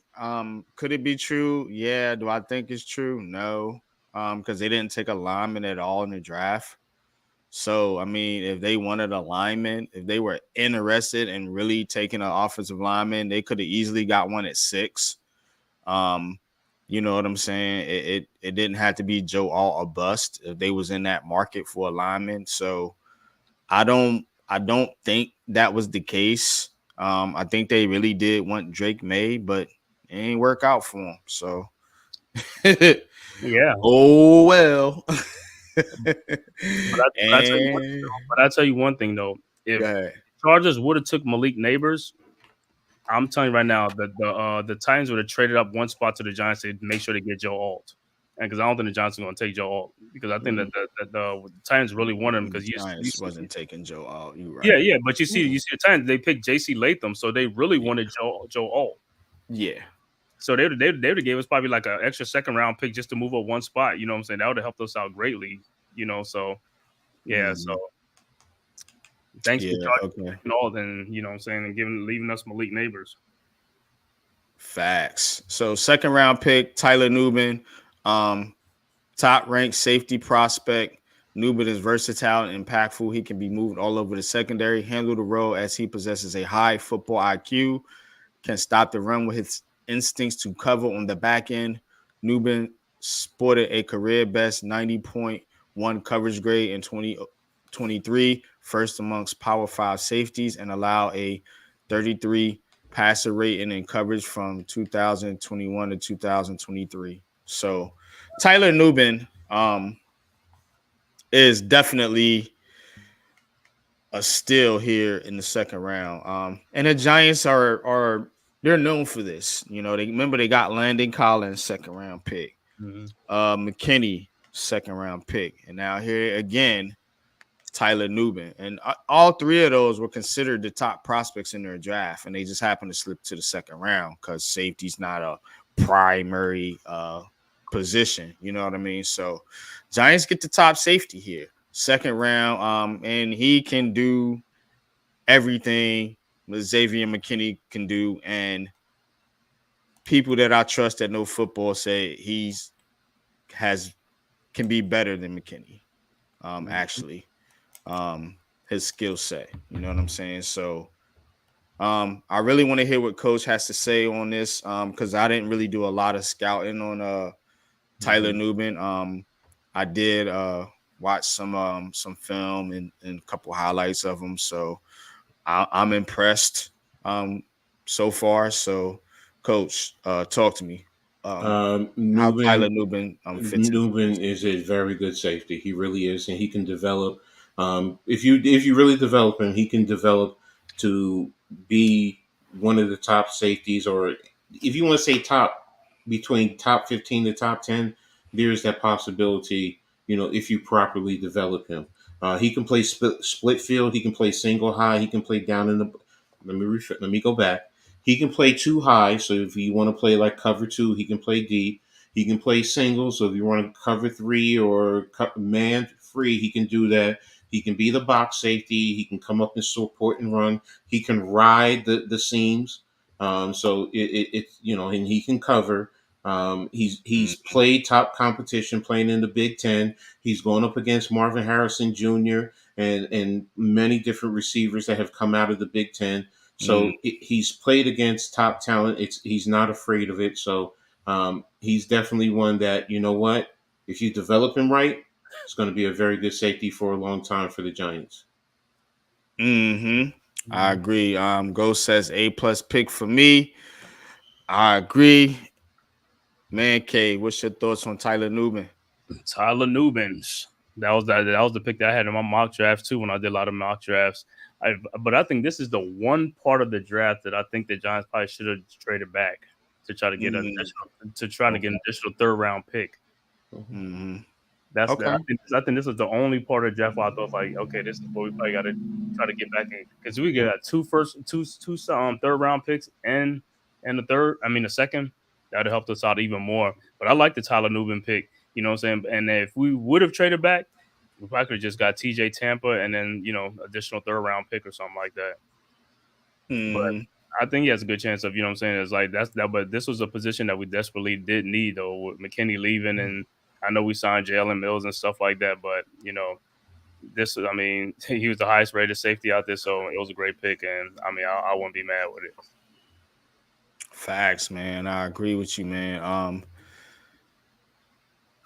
Could it be true? Yeah. Do I think it's true? No. Because they didn't take a lineman at all in the draft. So, I mean, if they wanted a lineman, if they were interested in really taking an offensive lineman, they could have easily got one at 6. You know what I'm saying? It didn't have to be Joe Alt or bust if they was in that market for a lineman. So I don't think that was the case. I think they really did want Drake May, but it ain't work out for him. So yeah. Oh well. But I tell you one thing though, if Chargers would have took Malik Neighbors, I'm telling you right now that the Titans would have traded up one spot to the Giants to make sure they get Joe Alt, and because I don't think the Giants are going to take Joe Alt, because I think that the Titans really wanted him because he wasn't taking Joe Alt. You right? Yeah, but you see the Titans, they picked J.C. Latham, so they really wanted Joe Alt. Yeah. So they would have gave us probably like an extra second round pick just to move up one spot. You know what I'm saying? That would have helped us out greatly. So yeah. So thanks for taking all, and you know what I'm saying, and leaving us Malik Neighbors. Facts. So second round pick, Tyler Nubin, top ranked safety prospect. Nubin is versatile and impactful. He can be moved all over the secondary, handle the role as he possesses a high football IQ, can stop the run with his instincts to cover on the back end. Nubin sported a career best 90.1 coverage grade in 2023, first amongst Power 5 safeties, and allowed a 33 passer rating and coverage from 2021 to 2023. So Tyler Nubin is definitely a steal here in the second round. And the Giants are they're known for this. They got Landon Collins, second round pick. McKinney, second round pick. And now here again, Tyler Nubin. And all three of those were considered the top prospects in their draft. And they just happened to slip to the second round because safety's not a primary position. You know what I mean? So Giants get the top safety here. Second round. And he can do everything Xavier McKinney can do. And people that I trust that know football say can be better than McKinney. Actually, his skill set. You know what I'm saying? So, I really want to hear what Coach has to say on this. Because I didn't really do a lot of scouting on Tyler Nubin. I did watch some film and a couple highlights of him. So I'm impressed so far. So, Coach, talk to me. How Tyler Nubin fits. Nubin is a very good safety. He really is, and he can develop. If you really develop him, he can develop to be one of the top safeties, or if you want to say between top 15 to top 10, there's that possibility. If you properly develop him, he can play split field. He can play single high. He can play down in the. Let me go back. He can play two high. So if you want to play like cover two, he can play deep. He can play single, so if you want to cover three or man free, he can do that. He can be the box safety. He can come up and support and run. He can ride the seams. So and he can cover. He's played top competition, playing in the Big Ten. He's going up against Marvin Harrison Jr. and many different receivers that have come out of the Big Ten. So he's played against top talent. He's not afraid of it. So. He's definitely one that, if you develop him right, it's going to be a very good safety for a long time for the Giants. I agree. Ghost says A+ pick for me. I agree. Man-Cave, what's your thoughts on Tyler Nubin? Tyler Nubin. That was the pick that I had in my mock draft too when I did a lot of mock drafts. But I think this is the one part of the draft that I think the Giants probably should have traded back to try to get an additional third round pick. That's okay. I think this is the only part of the draft where I thought like, okay, this is what we probably got to try to get back in, because we got two third round picks and the second, that would have helped us out even more. But I like the Tyler Nubin pick. You know what I'm saying? And if we would have traded back, we probably could have just got TJ Tampa and then additional third round pick or something like that. But I think he has a good chance of, what I'm saying, it's like but this was a position that we desperately did need though, with McKinney leaving, and I know we signed Jalen Mills and stuff like that, but he was the highest rated safety out there, so it was a great pick, and I wouldn't be mad with it. Facts, man. I agree with you, man.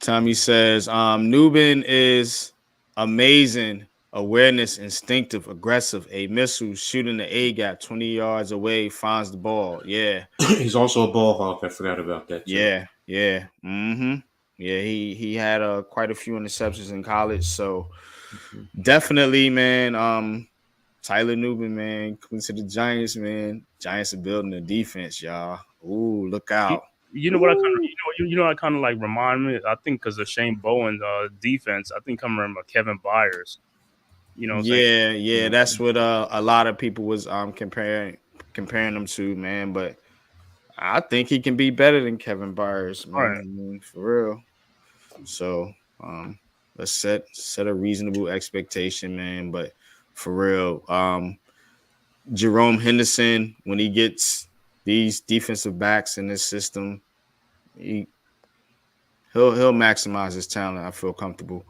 Tommy says Nubin is amazing. Awareness, instinctive, aggressive, a missile, shooting the A gap 20 yards away, finds the ball. Yeah. He's also a ball hawk. I forgot about that too. Yeah. Yeah, he had quite a few interceptions in college. So definitely, man. Tyler Nubin, man, coming to the Giants, man. Giants are building a defense, y'all. Ooh, look out. What I kind of like remind me, I think, because of Shane Bowen's defense, I think I remember Kevin Byers. Yeah, that's what a lot of people was comparing them to, man. But I think he can be better than Kevin Byers, man. Right. I mean, for real. So let's set a reasonable expectation, man. But for real, Jerome Henderson, when he gets these defensive backs in this system, he'll maximize his talent. I feel comfortable.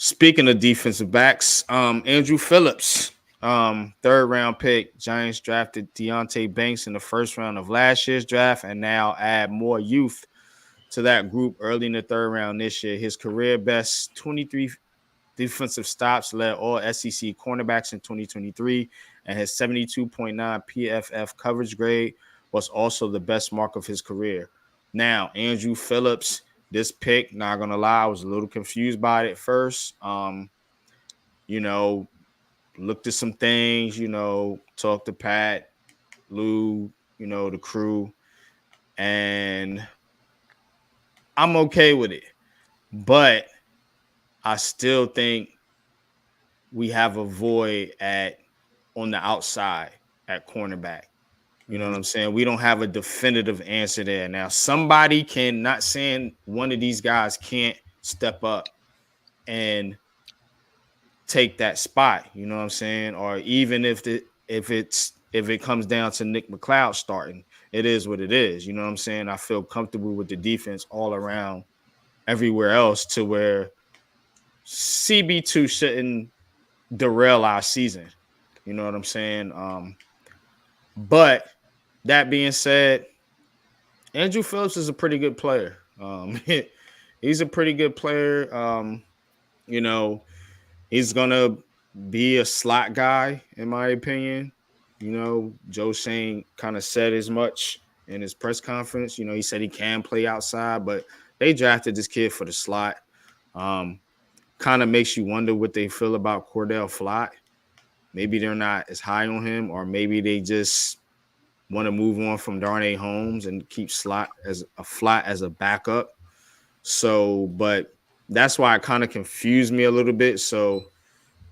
Speaking of defensive backs, Andrew Phillips, third round pick. Giants drafted Deontay Banks in the first round of last year's draft, and now add more youth to that group early in the third round this year. His career best 23 defensive stops, led all SEC cornerbacks in 2023, and his 72.9 PFF coverage grade was also the best mark of his career. Now, Andrew Phillips, this pick, not gonna lie, I was a little confused by it at first. Looked at some things, talked to Pat, Lou, the crew, and I'm okay with it. But I still think we have a void on the outside at cornerback. You know what I'm saying? We don't have a definitive answer there. Now, somebody can, not saying one of these guys can't step up and take that spot. You know what I'm saying? Or even if it comes down to Nick McLeod starting, it is what it is. You know what I'm saying? I feel comfortable with the defense all around everywhere else to where CB2 shouldn't derail our season. You know what I'm saying? But that being said, Andrew Phillips is a pretty good player. He's a pretty good player. You know, he's gonna be a slot guy, in my opinion. You know, Joe Shane kind of said as much in his press conference. You know, he said he can play outside, but they drafted this kid for the slot. Kind of makes you wonder what they feel about Cordell Flott. Maybe they're not as high on him, or maybe they just want to move on from Darnay Holmes and keep Flott as a backup. So, but that's why it kind of confused me a little bit. So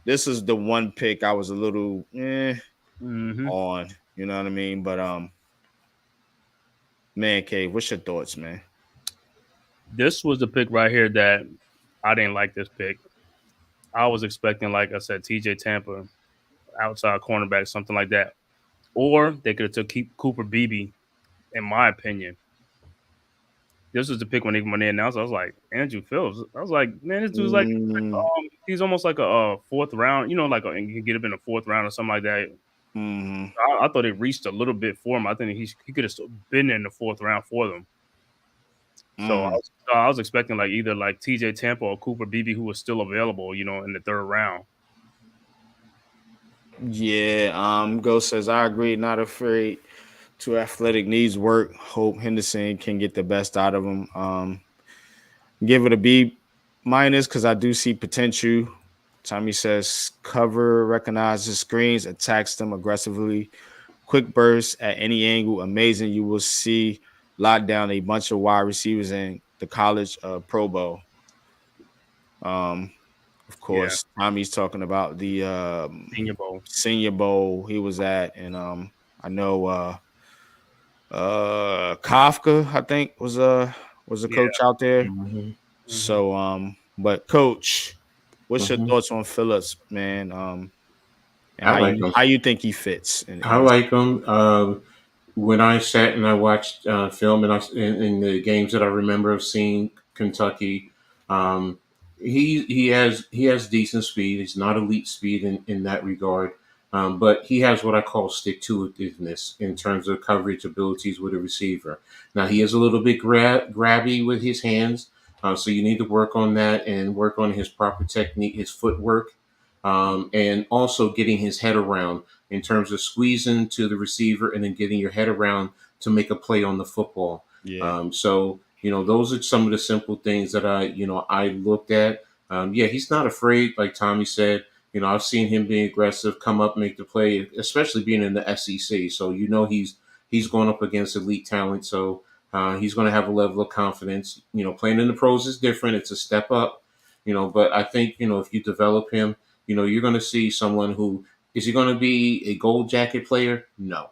this is the one pick I was a little on. You know what I mean? But Man-Cave, what's your thoughts, man? This was the pick right here that I didn't like this pick. I was expecting, like I said, TJ Tampa, outside cornerback, something like that. Or they could have took Cooper Beebe, in my opinion. This was the pick when they announced. I was like, Andrew Phillips. I was like, man, this dude's like he's almost like a fourth round. You know, like he can get up in the fourth round or something like that. I thought it reached a little bit for him. I think he could have been in the fourth round for them. So I was expecting like either like TJ Tampa or Cooper Beebe, who was still available, you know, in the third round. Yeah, Ghost says I agree. Not afraid to athletic needs work. Hope Henderson can get the best out of him. Give it a B- because I do see potential. Tommy says cover, recognizes screens, attacks them aggressively. Quick bursts at any angle, amazing. You will see lock down a bunch of wide receivers in the college Pro Bowl. Of course, Tommy's talking about the Senior Bowl he was at, and I know Kafka, I think, was a coach out there. So but coach, what's your thoughts on Phillips, man? And how you think he fits I like him. When I sat and I watched film and in the games that I remember of seeing Kentucky, he has decent speed. He's not elite speed in that regard, but he has what I call stick to itiveness in terms of coverage abilities with a receiver. Now he is a little bit grabby with his hands, so you need to work on that and work on his proper technique, his footwork, and also getting his head around in terms of squeezing to the receiver and then getting your head around to make a play on the football. So, you know, those are some of the simple things that I looked at. He's not afraid, like Tommy said. You know, I've seen him being aggressive, come up, make the play, especially being in the SEC. So, you know, he's going up against elite talent. So he's going to have a level of confidence. You know, playing in the pros is different. It's a step up, you know, but I think, you know, if you develop him, you know, you're going to see someone who is he going to be a gold jacket player? No.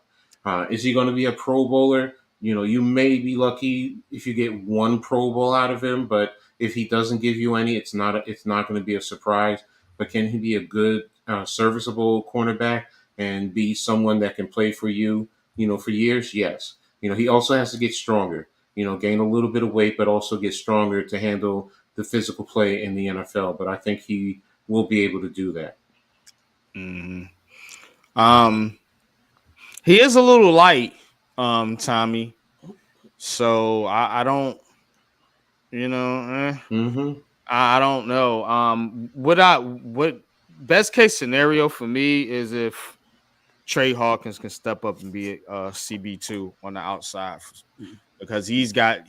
Is he going to be a Pro Bowler? You know, you may be lucky if you get one Pro Bowl out of him, but if he doesn't give you any, it's not going to be a surprise. But can he be a good, serviceable cornerback and be someone that can play for you, you know, for years? Yes. You know, he also has to get stronger. You know, gain a little bit of weight, but also get stronger to handle the physical play in the NFL. But I think he will be able to do that. He is a little light, Tommy. So I don't, you know, I don't know. What best case scenario for me is if Trey Hawkins can step up and be a CB2 on the outside, because he's got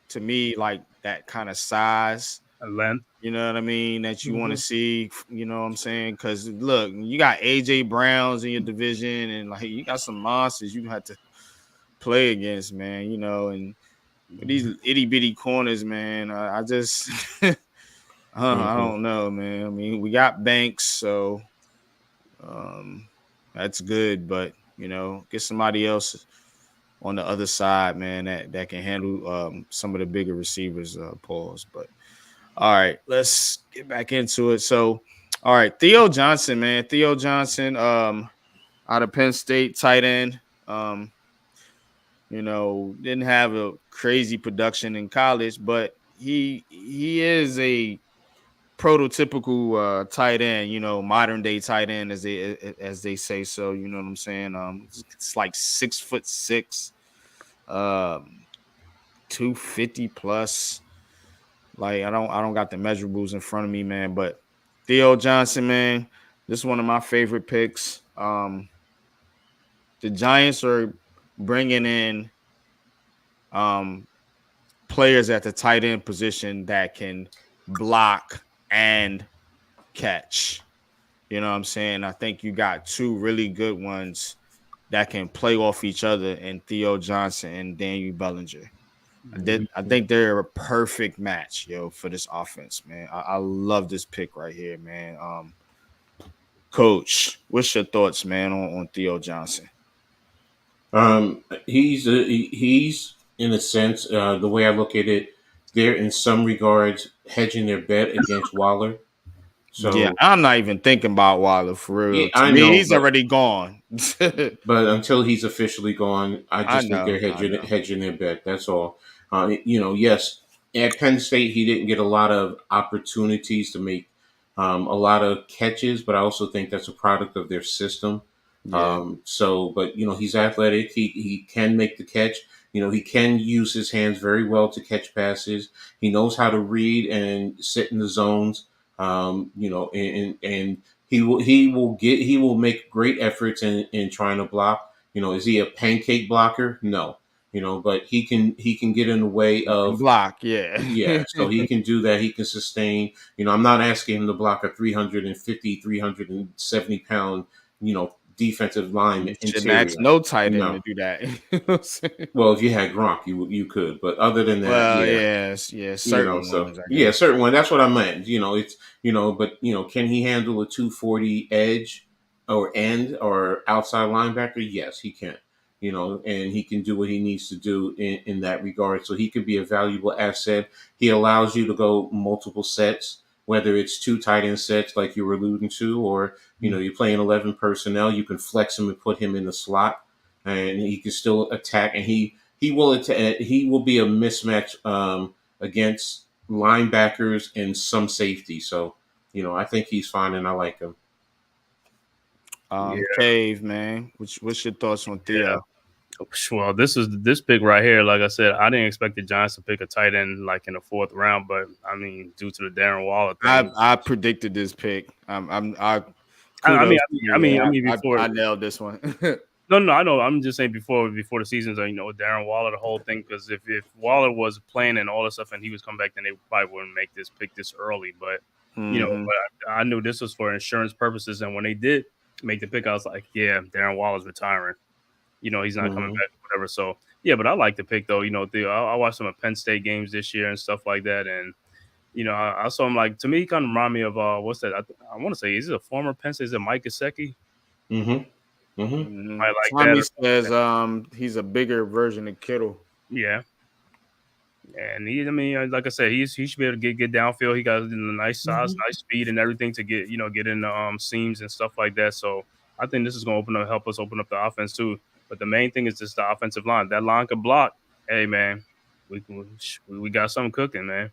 to me like that kind of size and length. You know what I mean? That you want to see, you know what I'm saying? Because look, you got AJ Browns in your division, and like you got some monsters you have to play against, man. You know, and with these itty bitty corners, man. I just I don't know, man. I mean, we got Banks, so that's good, but get somebody else on the other side, man, that can handle some of the bigger receivers, pause. But all right, let's get back into it. So, all right, Theo Johnson, man. Theo Johnson, out of Penn State, tight end. Didn't have a crazy production in college, but he is a prototypical tight end, modern day tight end as they say. So, you know what I'm saying? It's like 6'6", 250 plus. Like, I don't got the measurables in front of me, man. But Theo Johnson, man, this is one of my favorite picks. The Giants are bringing in players at the tight end position that can block and catch. You know what I'm saying? I think you got two really good ones that can play off each other in Theo Johnson and Daniel Bellinger. I think they're a perfect match, for this offense, man. I love this pick right here, man. Coach, what's your thoughts, man, on Theo Johnson? He's in a sense, the way I look at it, they're in some regards hedging their bet against Waller. Yeah, So I'm not even thinking about Waller for yeah, real. To I me, know, he's already gone. but until he's officially gone, I I just think they're know. hedging their bet. That's all. Yes, at Penn State he didn't get a lot of opportunities to make a lot of catches, but I also think that's a product of their system. Yeah. But he's athletic. He can make the catch. He can use his hands very well to catch passes. He knows how to read and sit in the zones. And he will make great efforts in trying to block. Is he a pancake blocker? No. But he can get in the way He can of. block, yeah. Yeah, so he can do that. He can sustain. I'm not asking him to block a 350, 370 pound, defensive line You shouldn't ask interior. no tight end to No. do that. You know what I'm saying? Well, if you had Gronk, you could. But other than that, Well, yeah. yeah, certain So ones, I yeah, guess. certain one. That's what I meant. It's but can he handle a 240 edge or end or outside linebacker? Yes, he can. And he can do what he needs to do in that regard. So he could be a valuable asset. He allows you to go multiple sets, whether it's two tight end sets like you were alluding to, or you're playing 11 personnel. You can flex him and put him in the slot, and he can still attack. And he will he will be a mismatch against linebackers and some safety. So I think he's fine, and I like him. Cave, man. What's your thoughts on Theo? Well, this pick right here. Like I said, I didn't expect the Giants to pick a tight end like in the fourth round, but I mean, due to the Darren Waller thing, I predicted this pick. I before I nailed this one. No, I know. I'm just saying before the season's, Darren Waller, the whole thing. Because if Waller was playing and all this stuff, and he was coming back, then they probably wouldn't make this pick this early. But but I knew this was for insurance purposes, and when they did make the pick, I was like, yeah, Darren Waller's retiring. He's not coming back, whatever. So yeah, but I like the pick though. I watched some of Penn State games this year and stuff like that, and I saw him like to me, he kind of remind me of what's that? I want to say, is it a former Penn State? Is it Mike Gesicki? I like Tommy that. says he's a bigger version of Kittle. Yeah. And like I said, he should be able to get downfield. He got a nice size, nice speed, and everything to get in the seams and stuff like that. So I think this is going to help us open up the offense too. But the main thing is just the offensive line. That line can block. Hey man, we got something cooking, man.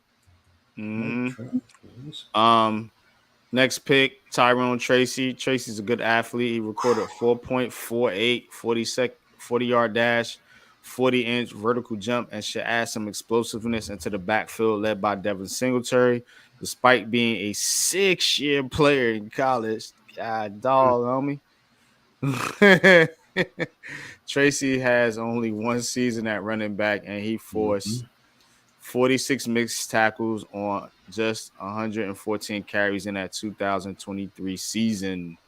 Next pick, Tyrone Tracy. Tracy's a good athlete. He recorded a 4.48 40-yard dash, 40-inch vertical jump, and should add some explosiveness into the backfield led by Devin Singletary. Despite being a 6-year player in college, God dog, homie. Tracy has only one season at running back, and he forced 46 mixed tackles on just 114 carries in that 2023 season.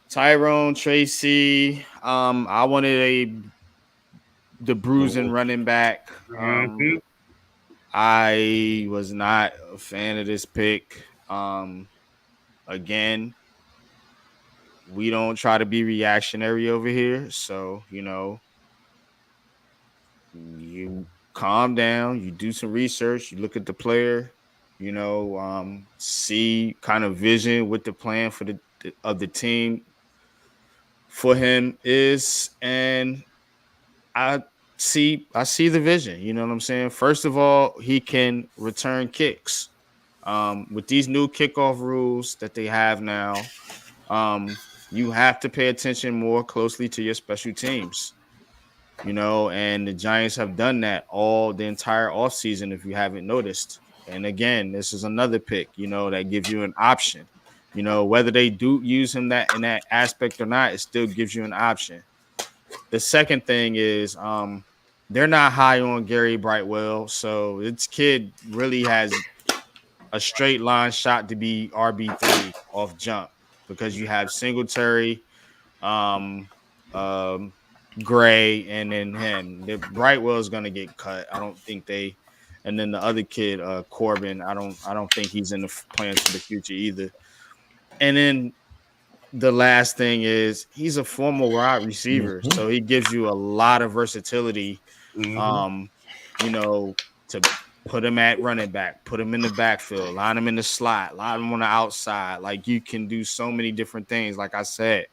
Tyrone Tracy, I wanted a the bruising running back. Mhm. I was not a fan of this pick. Again, we don't try to be reactionary over here. So, you calm down, you do some research, you look at the player, see kind of vision what the plan for the team for him is. And I see the vision. You know what I'm saying? First of all, he can return kicks. With these new kickoff rules that they have now, you have to pay attention more closely to your special teams. And the Giants have done that all the entire offseason, if you haven't noticed. And again, this is another pick, that gives you an option. Whether they do use him that in that aspect or not, it still gives you an option. The second thing is they're not high on Gary Brightwell. So this kid really has a straight line shot to be RB3 off jump because you have Singletary, um, um, Gray, and then him. The Brightwell is gonna get cut. I don't think they, and then the other kid, Corbin. I don't think he's in the plans for the future either. And then the last thing is he's a former wide receiver, so he gives you a lot of versatility. Mhm. Um, to put him at running back, put him in the backfield, line him in the slot, line him on the outside. Like you can do so many different things. Like I said,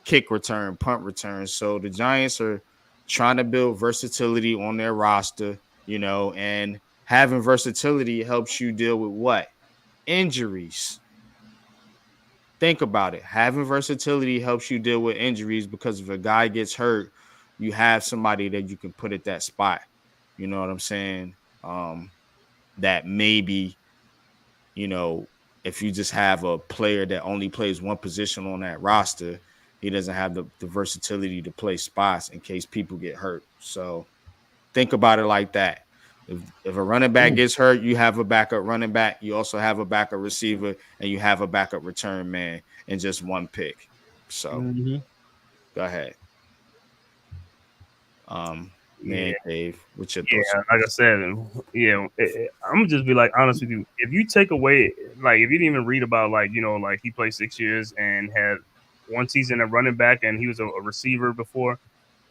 kick return, punt return. So the Giants are trying to build versatility on their roster, and having versatility helps you deal with what? Injuries. Think about it. Having versatility helps you deal with injuries because if a guy gets hurt, you have somebody that you can put at that spot. You know what I'm saying? That maybe, you know, if you just have a player that only plays one position on that roster, he doesn't have the versatility to play spots in case people get hurt. So think about it like that. If a running back gets hurt, you have a backup running back. You also have a backup receiver, and you have a backup return man in just one pick. So go ahead. Yeah. Man-Cave, what's your thoughts? Yeah, like I said, I'm gonna just be like honest with you. If you take away, like, if you didn't even read about, like, like he played 6 years and had one season at running back and he was a receiver before.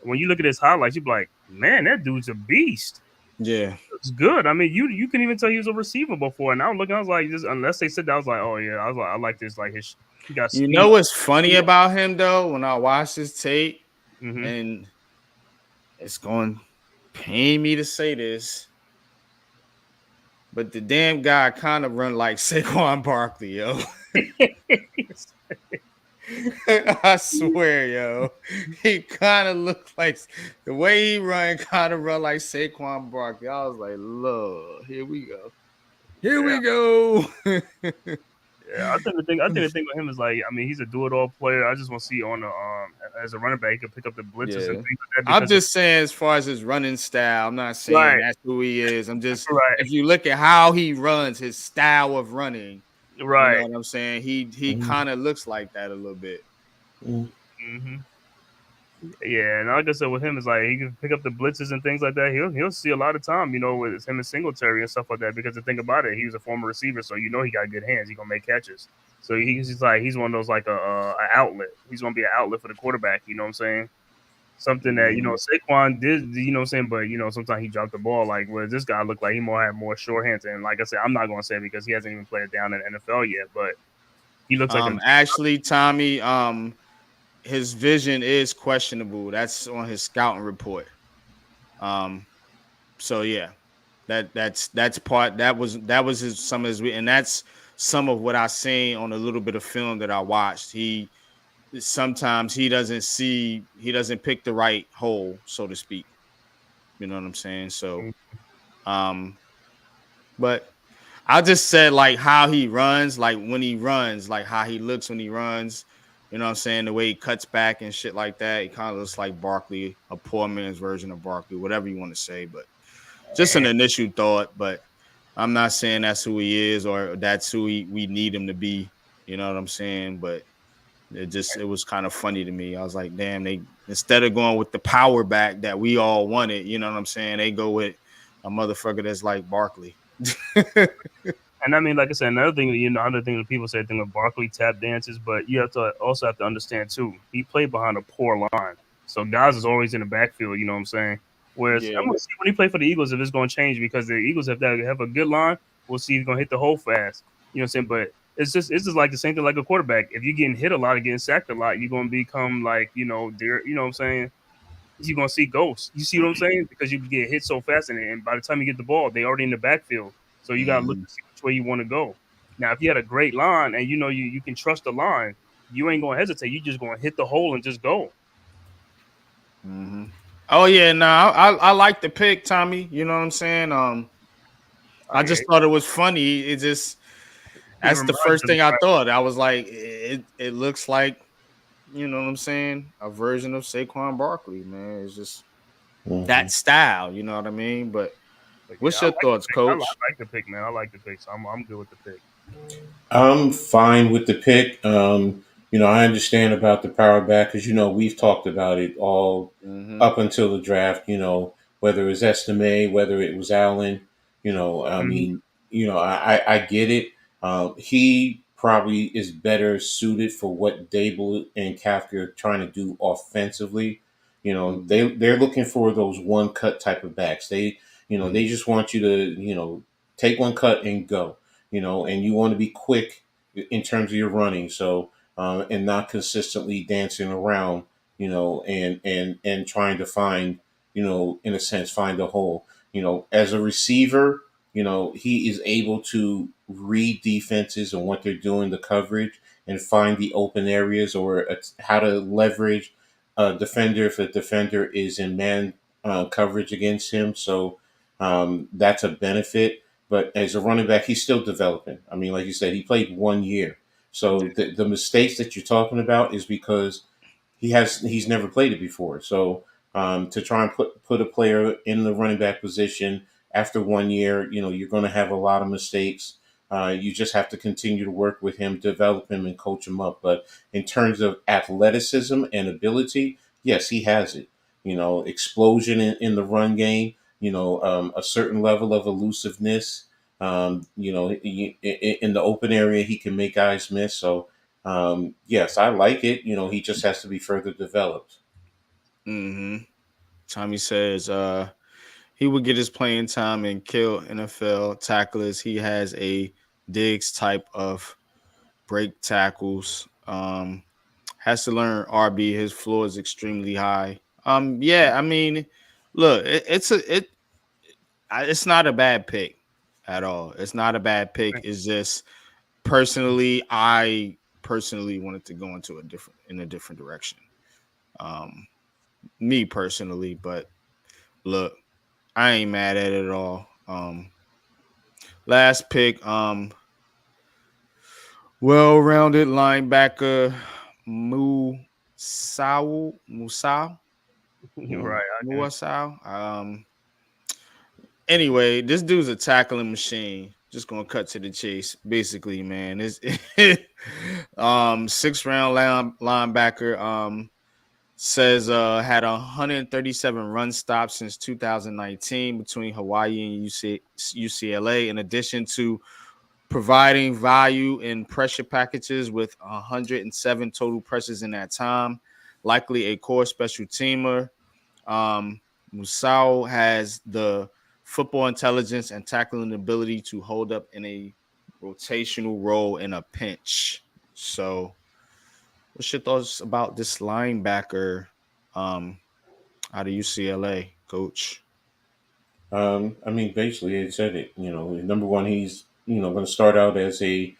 When you look at his highlights, you're like, man, that dude's a beast. Yeah. It's good. I mean, you can even tell he was a receiver before. And I was looking, I was like, just unless they said that, I was like, oh yeah, I was like, I like this. Like he got You speed. know what's funny about him though? When I watch his tape, Mm-hmm. and it's going to pain me to say this, but the damn guy kind of run like Saquon Barkley, yo. I swear, yo. He kind of looked like the way he run like Saquon Barkley. I was like, Lord, here we go. Here we go. Yeah, I think with him is like, I mean, he's a do-it-all player. I just want to see on the as a running back, he can pick up the blitzes and Yeah. things like that. I'm just saying, as far as his running style, I'm not saying Right. that's who he is. I'm just, Right. if you look at how he runs, his style of running, you know Right. what I'm saying? He kind of looks like that a little bit. Mm-hmm. Yeah, and like I said, with him, it's like he can pick up the blitzes and things like that. He'll see a lot of time, with him and Singletary and stuff like that. Because the thing about it, he was a former receiver, so he got good hands. He gonna make catches. So he's one of those, like a outlet. He's gonna be an outlet for the quarterback. You know what I'm saying? Something that Saquon did. You know what I'm saying? But sometimes he dropped the ball. Like, where this guy looked like he had more sure hands. And like I said, I'm not gonna say it because he hasn't even played it down in the NFL yet. But he looks like Actually, Tommy, his vision is questionable. That's on his scouting report. So yeah, that's part that was some of his, and that's some of what I seen on a little bit of film that I watched. Sometimes he doesn't pick the right hole, so to speak. You know what I'm saying? So, but I just said like how he runs, like when he runs, like how he looks when he runs. You know what I'm saying? The way he cuts back and shit like that. He kind of looks like Barkley, a poor man's version of Barkley, whatever you want to say. But just an initial thought. But I'm not saying that's who he is or that's who we need him to be. You know what I'm saying? But it was kind of funny to me. I was like, damn, Instead of going with the power back that we all wanted, you know what I'm saying? They go with a motherfucker that's like Barkley. And I mean, like I said, another thing, another thing that people say, thing of Barkley tap dances, but you have to also have to understand too, he played behind a poor line, so guys is always in the backfield. You know what I'm saying? Whereas I'm Yeah. gonna see when he play for the Eagles if it's gonna change because the Eagles have a good line. We'll see if he's gonna hit the hole fast. You know what I'm saying? But it's just like the same thing like a quarterback. If you're getting hit a lot and getting sacked a lot, you're gonna become like there. You know what I'm saying? You're gonna see ghosts. You see what I'm saying? Because you get hit so fast, and by the time you get the ball, they already in the backfield. So you gotta look Mhm. to see which way you want to go. Now, if you had a great line and you can trust the line, you ain't gonna hesitate. You just gonna hit the hole and just go. Mhm. Oh yeah, I like the pick, Tommy. You know what I'm saying? Oh I yeah, just thought it was funny. It just he that's the reminds first them. thing I thought. I was like, it looks like, you know what I'm saying, a version of Saquon Barkley, man. It's just Mhm. that style, you know what I mean? But But yeah, what's I your like the thoughts, pick. I Coach? like the pick, man. I like the pick, so I'm good with the pick. I'm fine with the pick. I understand about the power back because we've talked about it all Mm-hmm. up until the draft. Whether it was Estime, whether it was Allen. I Mhm. mean, I get it. He probably is better suited for what Dable and Kafka are trying to do offensively. They're looking for those one cut type of backs. They just want you to take one cut and go, and you want to be quick in terms of your running. So, and not consistently dancing around, and trying to find, in a sense, find a hole. As a receiver, he is able to read defenses and what they're doing, the coverage, and find the open areas or how to leverage a defender if a defender is in man coverage against him. So that's a benefit. But as a running back, he's still developing. I mean, like you said, he played 1 year. So the mistakes that you're talking about is because he's never played it before. So to try and put a player in the running back position after 1 year, you're going to have a lot of mistakes. You just have to continue to work with him, develop him, and coach him up. But in terms of athleticism and ability, yes, he has it. Explosion in the run game. A certain level of elusiveness. In the open area, he can make guys miss. So yes, I like it. He just has to be further developed. Mm-hmm. Tommy says he would get his playing time and kill NFL tacklers. He has a Diggs type of break tackles. Has to learn RB. His floor is extremely high. Yeah, I mean, look, it's not a bad pick at all. It's not a bad pick. It's just I personally wanted to go in a different direction. Um, Me personally, but look, I ain't mad at it at all. Last pick, well-rounded linebacker Musau, Right. Okay. Muasau. Anyway, this dude's a tackling machine. Just gonna cut to the chase, basically, man. It's sixth round linebacker. Says had 137 run stops since 2019 between Hawaii and UCLA. In addition to providing value in pressure packages with 107 total pressures in that time, likely a core special teamer. Musau has the football intelligence and tackling ability to hold up in a rotational role in a pinch. So, what's your thoughts about this linebacker um, out of UCLA, Coach? I mean, basically, it said it. Number one, he's going to start out as a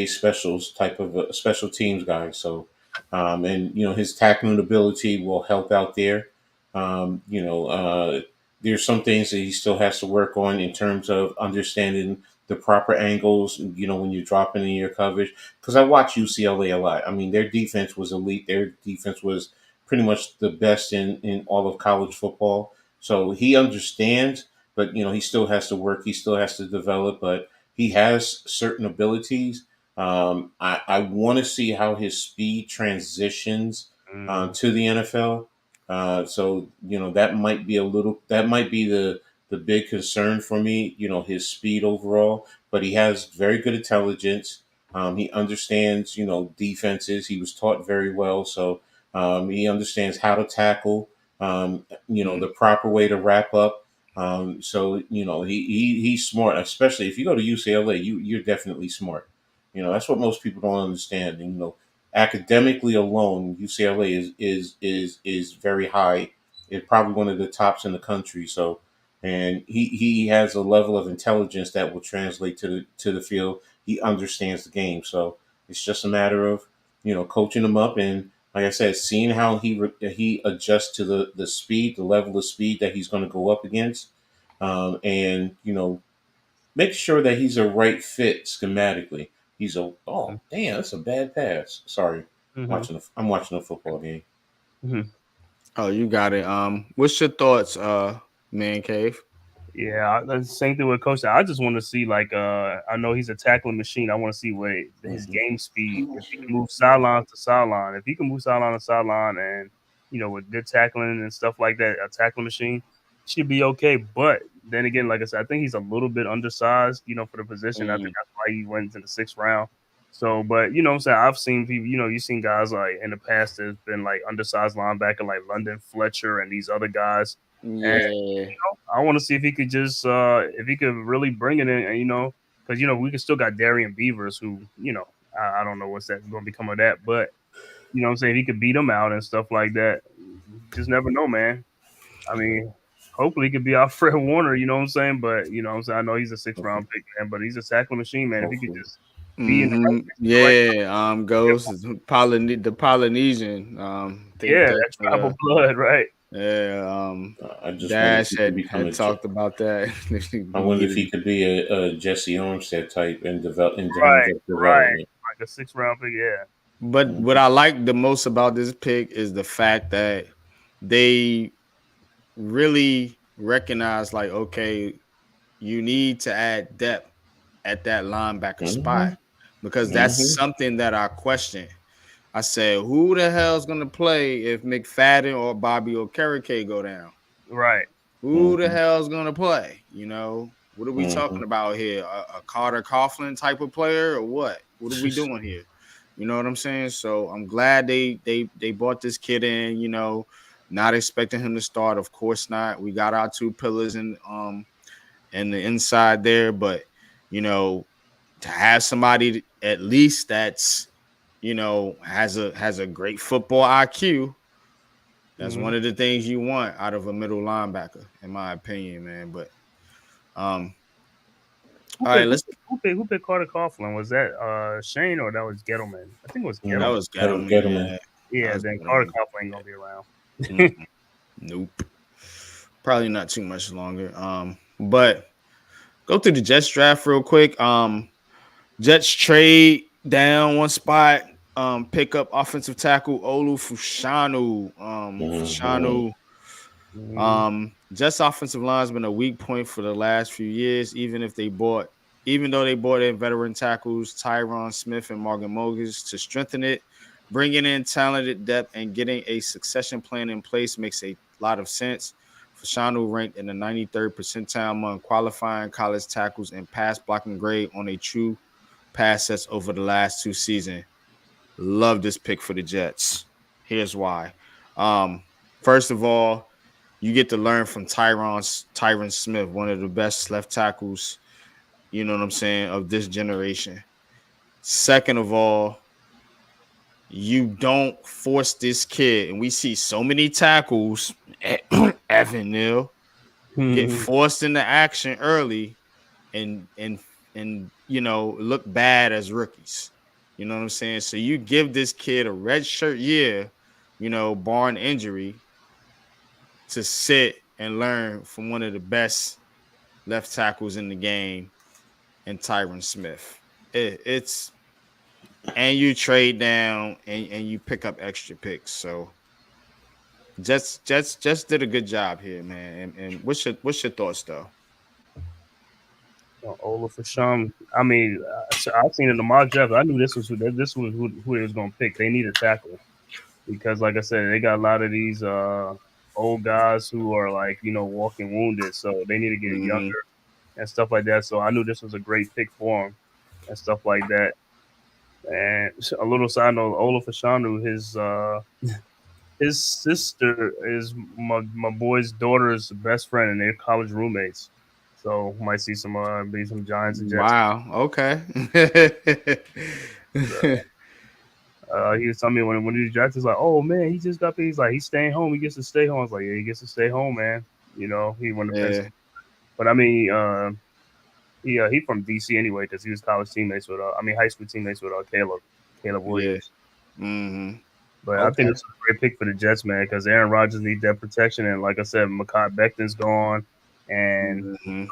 specials type of a special teams guy. So, and his tackling ability will help out there. There's some things that he still has to work on in terms of understanding the proper angles. When you're dropping in your coverage, because I watch UCLA a lot. I mean, their defense was elite. Their defense was pretty much the best in all of college football. So he understands, but he still has to work. He still has to develop, but he has certain abilities. I want to see how his speed transitions Mm. to the NFL. So that might be the big concern for me. His speed overall, but he has very good intelligence. He understands defenses. He was taught very well, so he understands how to tackle. The proper way to wrap up. So he's smart, especially if you go to UCLA. You're definitely smart. That's what most people don't understand. And, academically alone, UCLA is very high. It's probably one of the tops in the country. So, and he has a level of intelligence that will translate to the field. He understands the game. So it's just a matter of coaching him up, and like I said, seeing how he adjusts to the speed, the level of speed that he's going to go up against, and make sure that he's a right fit schematically. Oh damn, that's a bad pass. Sorry, I'm watching a football game. Oh, you got it. What's your thoughts, Man Cave? Yeah, that's the same thing with Coach. I just want to see I know he's a tackling machine. I want to see what his game speed. If he can move sideline to sideline, if he can move sideline to sideline, and with good tackling and stuff like that, a tackling machine should be okay. But then again, like I said, I think he's a little bit undersized, for the position. I think that's why he went into the 6th round. So, but what I'm saying, I've seen people. You've seen guys like in the past. There's been like undersized linebacker like London Fletcher and these other guys. Yeah. I want to see if he could just if he could really bring it in, and because we can still got Darian Beavers, who I don't know what's that going to become of that, but what I'm saying, he could beat him out and stuff like that. Just never know, man. I mean, hopefully he could be our Fred Warner, you know what I'm saying? But what I'm saying, I know he's a 6th round pick, man, but he's a tackling machine, man. If he could just be in the right place, Yeah, goes the Polynesian. that tribal blood, right? Yeah, I just wonder if Dash he could become had talked about that. I wonder if he could be a Jesse Armstead type in Right, terms of right, development. like a 6th round pick, yeah. But what I like the most about this pick is the fact that they really recognize, like, okay, you need to add depth at that linebacker spot, because that's something that I question. I said, who the hell's gonna play if McFadden or Bobby Okereke go down? Right. Who the hell's gonna play? What are we talking Mhm. about here? A Carter Coughlin type of player, or what? What are we doing here? You know what I'm saying? So I'm glad they brought this kid in. Not expecting him to start, of course not. We got our 2 pillars and the inside there, but to have somebody at least that's has a great football IQ. That's one of the things you want out of a middle linebacker, in my opinion, man. But all right, who picked Carter Coughlin? Was that Shane or that was Gettleman? I think it was that Gettleman. was Gettleman. Get him Yeah, Yeah, then Carter Coughlin ain't gonna be around. Nope. Probably not too much longer. But go through the Jets draft real quick. Jets trade down one spot. Pick up offensive tackle Olu Fushanu. Fushanu. Jets offensive line has been a weak point for the last few years, even though they brought in veteran tackles Tyron Smith and Morgan Mogus to strengthen it. Bringing in talented depth and getting a succession plan in place makes a lot of sense. Fashanu ranked in the 93rd percentile among qualifying college tackles and pass blocking grade on a true pass sets over the last 2 seasons. Love this pick for the Jets. Here's why. First of all, you get to learn from Tyron Smith, one of the best left tackles, you know what I'm saying, of this generation. Second of all, you don't force this kid, and we see so many tackles, Evan Neal, get forced into action early and look bad as rookies. You know what I'm saying? So you give this kid a red shirt year, barring injury, to sit and learn from one of the best left tackles in the game and Tyron Smith. It's and you trade down and you pick up extra picks. So just did a good job here, man. And what's your thoughts though? Ola Fasham. I mean, I seen in the mock draft. I knew this was who they was going to pick. They need a tackle. because, like I said, they got a lot of these old guys who are like walking wounded, so they need to get Mm-hmm. younger and stuff like that. So I knew this was a great pick for him and stuff like that. And a little side note, Ola Fashanu, his sister is my boy's daughter's best friend, and they're college roommates. So might see some Giants and Jets. Wow. Okay. He was telling me when he was drafted, he's like, "Oh man, he just got paid." He's like, "He's staying home. He gets to stay home." I was like, "Yeah, he gets to stay home, man." He went to Penn Yeah. State. But I mean, he from DC anyway because he was college teammates with high school teammates with Caleb Yeah. Williams. Mm-hmm. But I think Okay. it's a great pick for the Jets, man, because Aaron Rodgers needs that protection, and like I said, Mekhi Becton's gone, and Mm-hmm.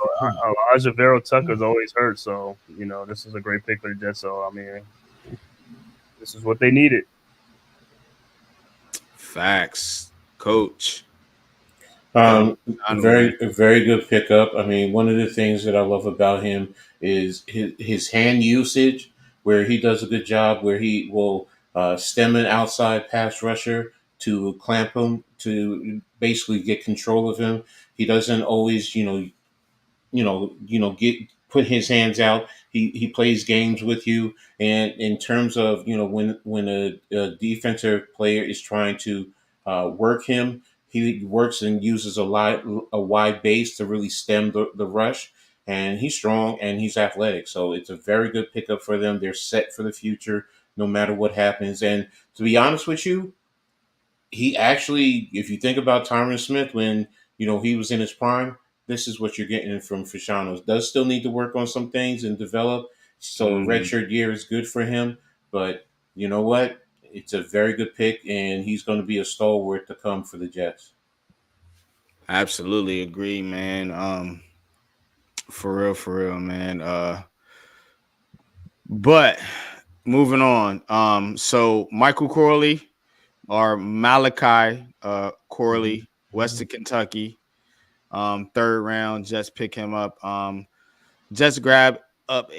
Elijah Vera Tucker's always hurt, so this is a great pick for the Jets. So I mean, this is what they needed. Facts, Coach. Very, very good pickup. I mean, one of the things that I love about him is his hand usage, where he does a good job, where he will stem an outside pass rusher to clamp him, to basically get control of him. He doesn't always, get put his hands out. He plays games with you, and in terms of when a defensive player is trying to work him, he works and uses a wide base to really stem the rush. And he's strong and he's athletic, so it's a very good pickup for them. They're set for the future, no matter what happens. And to be honest with you, he actually, if you think about Tyron Smith when he was in his prime, this is what you're getting from Fashano. Does still need to work on some things and develop. So redshirt year is good for him, but you know what? It's a very good pick, and he's going to be a stalwart to come for the Jets. Absolutely agree, man. For real, man. But moving on. So Michael Corley or Malachi Corley, Western Kentucky. Third round, Jets pick him up. Jets grab up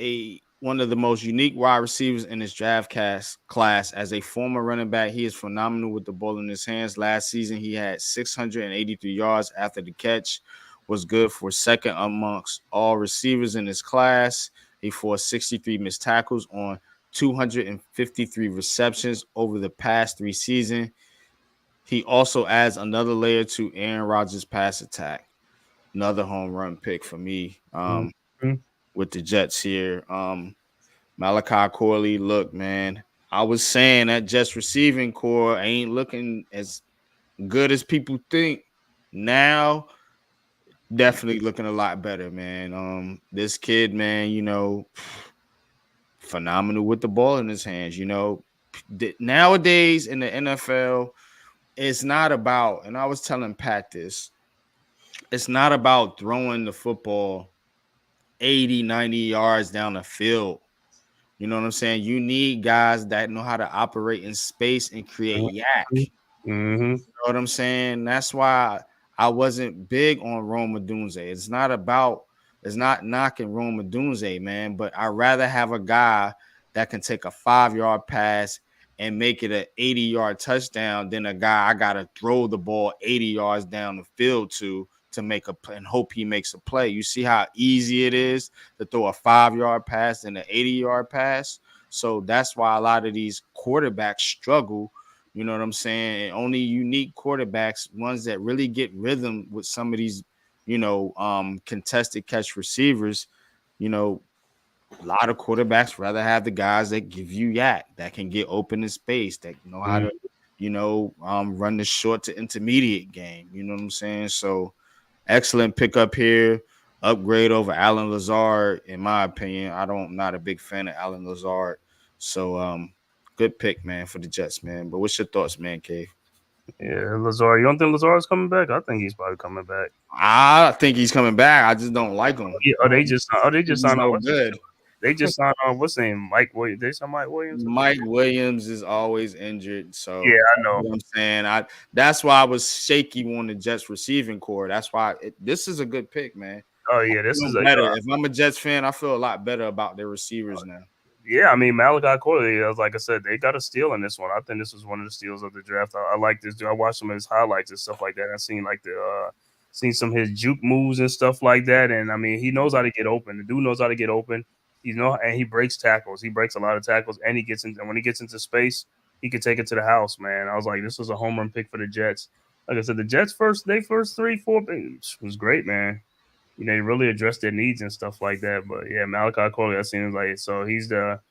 one of the most unique wide receivers in his draft class. As a former running back, he is phenomenal with the ball in his hands. Last season, he had 683 yards after the catch, was good for second amongst all receivers in his class. He forced 63 missed tackles on 253 receptions over the past 3 seasons. He also adds another layer to Aaron Rodgers' pass attack. Another home run pick for me. With the Jets here. Malachi Corley, look, man, I was saying that Jets receiving core ain't looking as good as people think. Now, definitely looking a lot better, man. This kid, man, phenomenal with the ball in his hands. Nowadays in the NFL, it's not about, and I was telling Pat this, it's not about throwing the football 80, 90 yards down the field. You know what I'm saying? You need guys that know how to operate in space and create yak. Mm-hmm. You know what I'm saying? That's why I wasn't big on Rome Odunze. It's not knocking Rome Odunze, man, but I'd rather have a guy that can take a 5-yard pass and make it an 80-yard touchdown than a guy I gotta throw the ball 80 yards down the field to make a play and hope he makes a play. You see how easy it is to throw a 5-yard pass and an 80-yard pass. So that's why a lot of these quarterbacks struggle. You know what I'm saying? And only unique quarterbacks, ones that really get rhythm with some of these, contested catch receivers, a lot of quarterbacks rather have the guys that give you yak, that can get open in space, that know how to, run the short to intermediate game. You know what I'm saying? So excellent pickup here. Upgrade over Alan Lazard, in my opinion. I'm not a big fan of Alan Lazard. So good pick, man, for the Jets, man. But what's your thoughts, man, Cave? Yeah, Lazard. You don't think Lazard's coming back? I think he's probably coming back. I think he's coming back. I just don't like him. They just signed on. Good. They just signed on. What's his name? Mike Williams. They signed Mike Williams. Mike Williams is always injured. So yeah, I know. You know what I'm saying. That's why I was shaky on the Jets receiving core. That's why this is a good pick, man. Oh yeah, this is better. If I'm a Jets fan, I feel a lot better about their receivers now. Yeah, I mean Malachi Corley, like I said, they got a steal in this one. I think this was one of the steals of the draft. I like this dude. I watched some of his highlights and stuff like that. I seen like seen some of his juke moves and stuff like that. And I mean, he knows how to get open. The dude knows how to get open. And he breaks tackles. He breaks a lot of tackles, and when he gets into space, he can take it to the house, man. I was like, this was a home run pick for the Jets. Like I said, the Jets first 3-4 picks was great, man. They really addressed their needs and stuff like that. But yeah, Malachi Corley, that seems like so he's gonna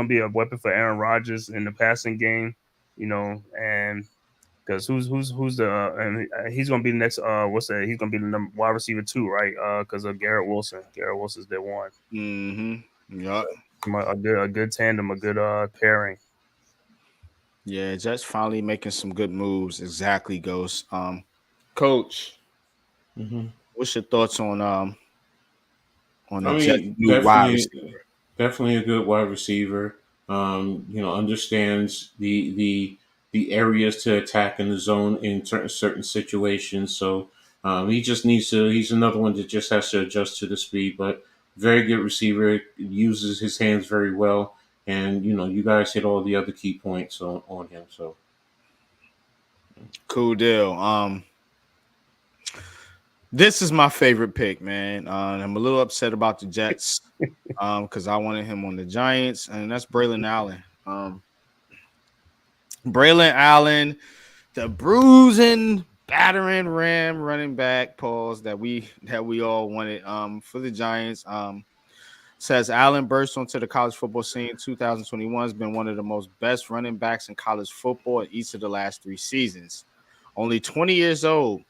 be a weapon for Aaron Rodgers in the passing game, and because who's the and he's gonna be the next what's that? He's gonna be the wide receiver 2, right? Because of Garrett Wilson. Garrett Wilson's their one. Mm-hmm. Yup. A good tandem, a good pairing. Yeah, Jets finally making some good moves. Exactly, Ghost. Coach, what's your thoughts on the I Jets mean, new wide receiver? definitely a good wide receiver. Understands the areas to attack in the zone in certain situations. So he just needs to. He's another one that just has to adjust to the speed. But very good receiver. Uses his hands very well. And you guys hit all the other key points on him. So Cool deal. This is my favorite pick, man. I'm a little upset about the Jets because I wanted him on the Giants, and that's Braylon Allen. Braylon Allen, the bruising, battering Ram running back pause that we all wanted for the Giants. Says Allen burst onto the college football scene in 2021, has been one of the most best running backs in college football in each of the last 3 seasons. Only 20 years old,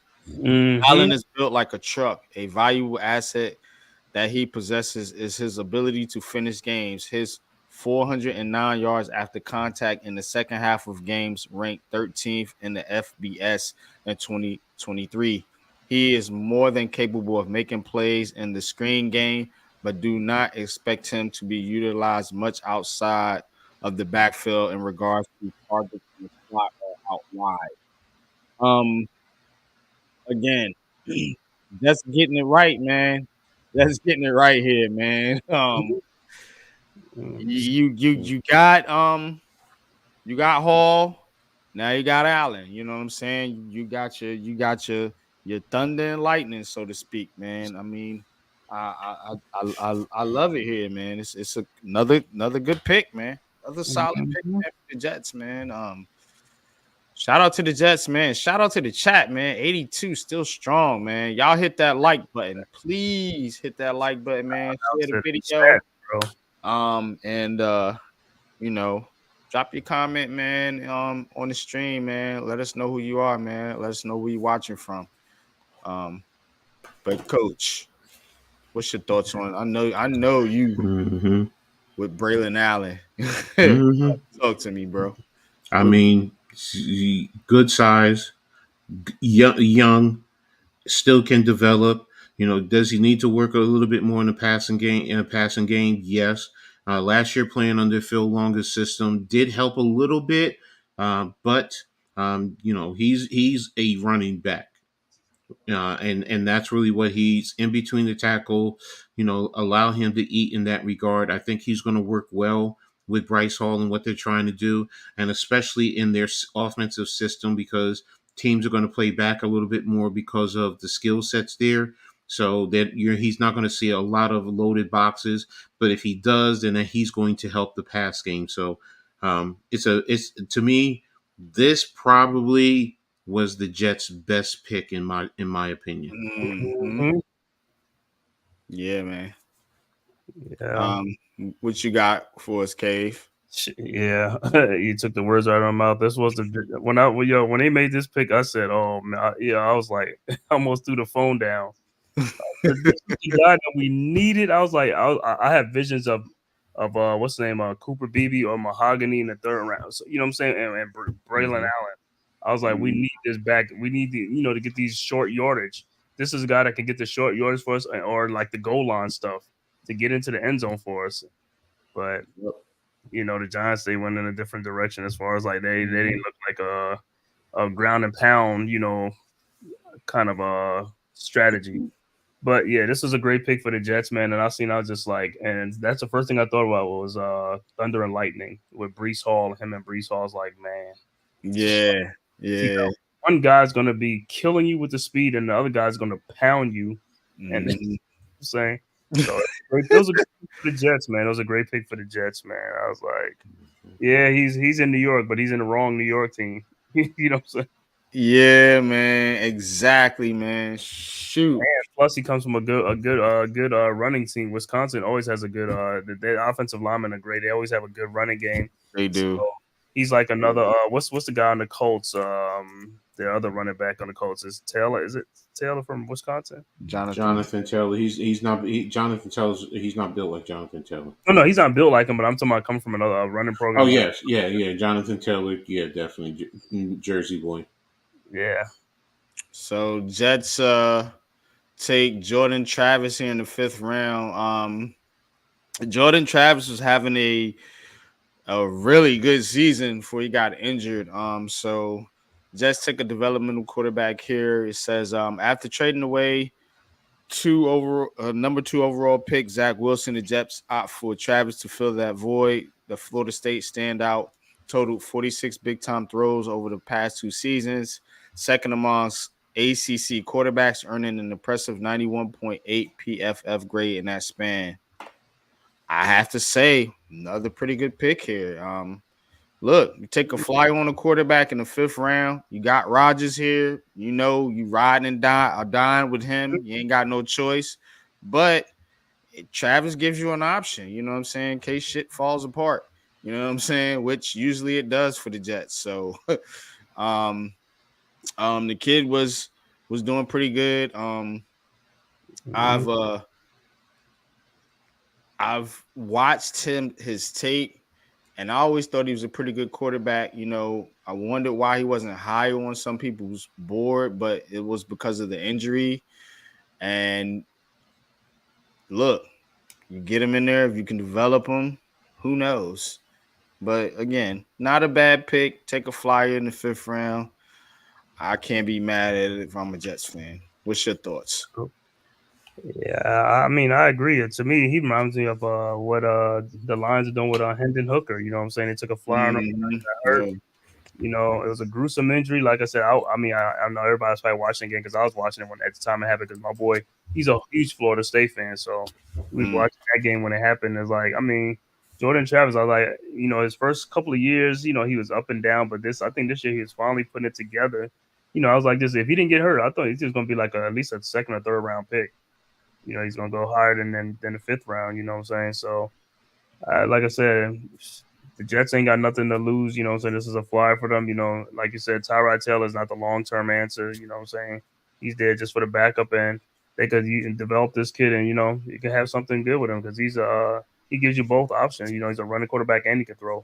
Allen is built like a truck. A valuable asset that he possesses is his ability to finish games. His 409 yards after contact in the second half of games ranked 13th in the FBS in 2023. He is more than capable of making plays in the screen game, but do not expect him to be utilized much outside of the backfield in regards to targets in the slot or out wide. Um, again, that's getting it right, man. That's getting it right here, man. You got Hall, now you got Allen. You know what I'm saying? You got your thunder and lightning, so to speak, man. I mean, I love it here, man. It's another good pick, man. Another solid pick, man, for the Jets, man. Shout out to the Jets, man. Shout out to the chat, man. 82 still strong, man. Y'all hit that like button. Please hit that like button, man. Share the video. And drop your comment, man, on the stream, man. Let us know who you are, man. Let us know where you're watching from. But coach, what's your thoughts on it? I know you with Braylon Allen. Talk to me, bro. I mean, good size, young, still can develop. Does he need to work a little bit more in the passing game? In a passing game, yes. Last year, playing under Phil Longa's system did help a little bit, but he's a running back. And that's really what he's in between the tackle. Allow him to eat in that regard. I think he's going to work well with Bryce Hall and what they're trying to do, and especially in their offensive system because teams are going to play back a little bit more because of the skill sets there. So that he's not going to see a lot of loaded boxes, but if he does, then he's going to help the pass game. So it's to me, this probably was the Jets' best pick in my opinion. Mm-hmm. Yeah, man. Yeah. What you got for us, Cave? Yeah, you took the words out of my mouth. This was when they made this pick, I said, "Oh man, I was like, I almost threw the phone down." This was the guy that we needed. I was like, I have visions of what's the name, Cooper Beebe or Mahogany in the third round. So you know what I'm saying, and Braylon Allen. I was like, we need this back. We need to get these short yardage. This is a guy that can get the short yardage for us, or like the goal line stuff to get into the end zone for us. But the Giants, they went in a different direction as far as like they didn't look like a ground and pound, kind of a strategy. But yeah, this was a great pick for the Jets, man. And I was just like, and that's the first thing I thought about was Thunder and Lightning with Brees Hall. Him and Brees Hall's like, man, Yeah, you yeah. know, one guy's gonna be killing you with the speed, and the other guy's gonna pound you. And then, Mhm. saying, so it was a good pick for the Jets, man. It was a great pick for the Jets, man. I was like, yeah, he's in New York, but he's in the wrong New York team. You know what I'm saying? Yeah, man. Exactly, man. Shoot. Plus, he comes from a good running team. Wisconsin always has a good their offensive linemen are great. They always have a good running game. They So do. he's like another what's the guy on the Colts? The other running back on the Colts is Taylor. Is it Taylor from Wisconsin? Jonathan Taylor. Jonathan Taylor's he's not built like Jonathan Taylor. No, he's not built like him, but I'm talking about coming from another running Oh program. yes, yeah. Jonathan Taylor, yeah, definitely Jersey boy. Yeah. So Jets take Jordan Travis here in the 5th round. Jordan Travis was having a really good season before he got injured. So Jets take a developmental quarterback here. It says after trading away number 2 overall pick Zach Wilson, the Jets opt for Travis to fill that void. The Florida State standout totaled 46 big time throws over the past 2 seasons, second amongst ACC quarterbacks, earning an impressive 91.8 PFF grade in that span. I have to say, another pretty good pick here. Look, you take a flyer on a quarterback in the 5th round. You got Rodgers here. You know, you riding and dying with him. You ain't got no choice. But Travis gives you an option, you know what I'm saying, in case shit falls apart. You know what I'm saying? Which usually it does for the Jets. So the kid was doing pretty good. I've watched his tape, and I always thought he was a pretty good quarterback. You know, I wondered why he wasn't higher on some people's board, but it was because of the injury. And look, you get him in there, if you can develop him, who knows? But again, not a bad pick. Take a flyer in the 5th round. I can't be mad at it if I'm a Jets fan. What's your thoughts? Yeah, I mean, I agree. To me, he reminds me of what the Lions are doing with Hendon Hooker. You know what I'm saying? They took a flyer on him, got hurt. Yeah. You know, it was a gruesome injury. Like I said, I know everybody's probably watching again because I was watching it when at the time it happened because my boy, he's a huge Florida State fan. So we was watching that game when it happened. It's like, I mean, Jordan Travis, I was like, you know, his first couple of years, you know, he was up and down. But I think this year he was finally putting it together. You know, I was like, if he didn't get hurt, I thought he was going to be like at least a 2nd or 3rd round pick. You know, he's going to go higher than the 5th round, you know what I'm saying? So, like I said, the Jets ain't got nothing to lose, you know what I'm saying? This is a flyer for them, you know. Like you said, Tyrod Taylor is not the long-term answer, you know what I'm saying? He's there just for the backup, and they could develop this kid, and, you know, you can have something good with him because he gives you both options. You know, he's a running quarterback and he can throw.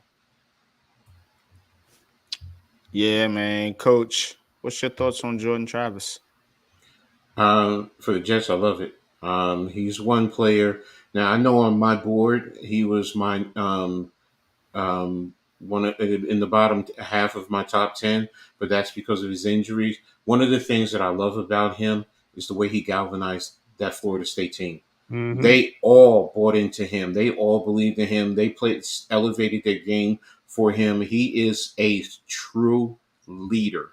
Yeah, man. Coach, what's your thoughts on Jordan Travis? For the Jets, I love it. He's one player. Now I know on my board he was my one in the bottom half of my top 10, but that's because of his injuries. One of the things that I love about him is the way he galvanized that Florida State team. Mm-hmm. They all bought into him. They all believed in him. They elevated their game for him. He is a true leader.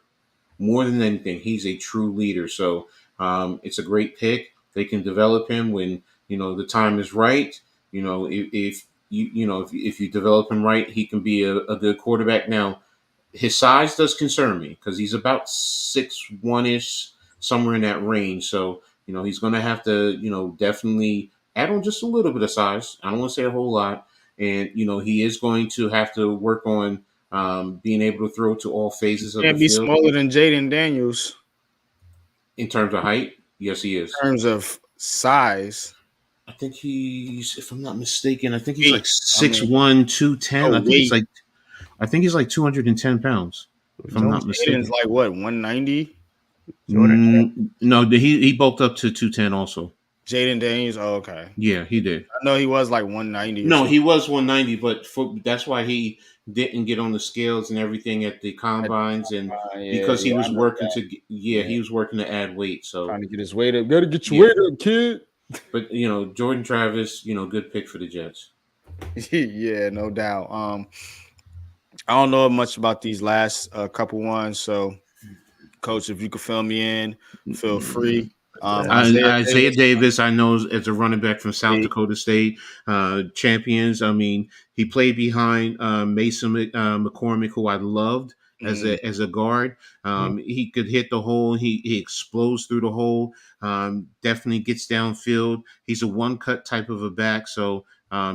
More than anything, he's a true leader. So it's a great pick. They can develop him when the time is right. If you develop him right, he can be a good quarterback. Now, his size does concern me because he's about 6'1" ish, somewhere in that range. So he's going to have to definitely add on just a little bit of size. I don't want to say a whole lot, and he is going to have to work on being able to throw to all phases of the Can't be field. smaller than Jaden Daniels. In terms of height, yes, he is. In terms of size, I think he's, if I'm not mistaken, I think he's like 6'1", 210. I think he's like 210 pounds, if I'm not mistaken. Jaden's like what, 190? No, he bulked up to 210 also. Jaden Daniels, okay. Yeah, he did. I know he was like 190. No, he was 190, but that's why he didn't get on the scales and everything at the combines, and Yeah, because he I was know working that. to he was working to add weight. So, Trying to get his weight up. Gotta get your yeah, weight up, kid. but Jordan Travis, good pick for the Jets. Yeah, no doubt. I don't know much about these last couple ones, so Coach, if you could fill me in, feel free. Isaiah Davis, I know as a running back from South Dakota State, champions. I mean, he played behind Mason McCormick, who I loved as a guard. He could hit the hole. He explodes through the hole. Definitely gets downfield. He's a one cut type of a back, so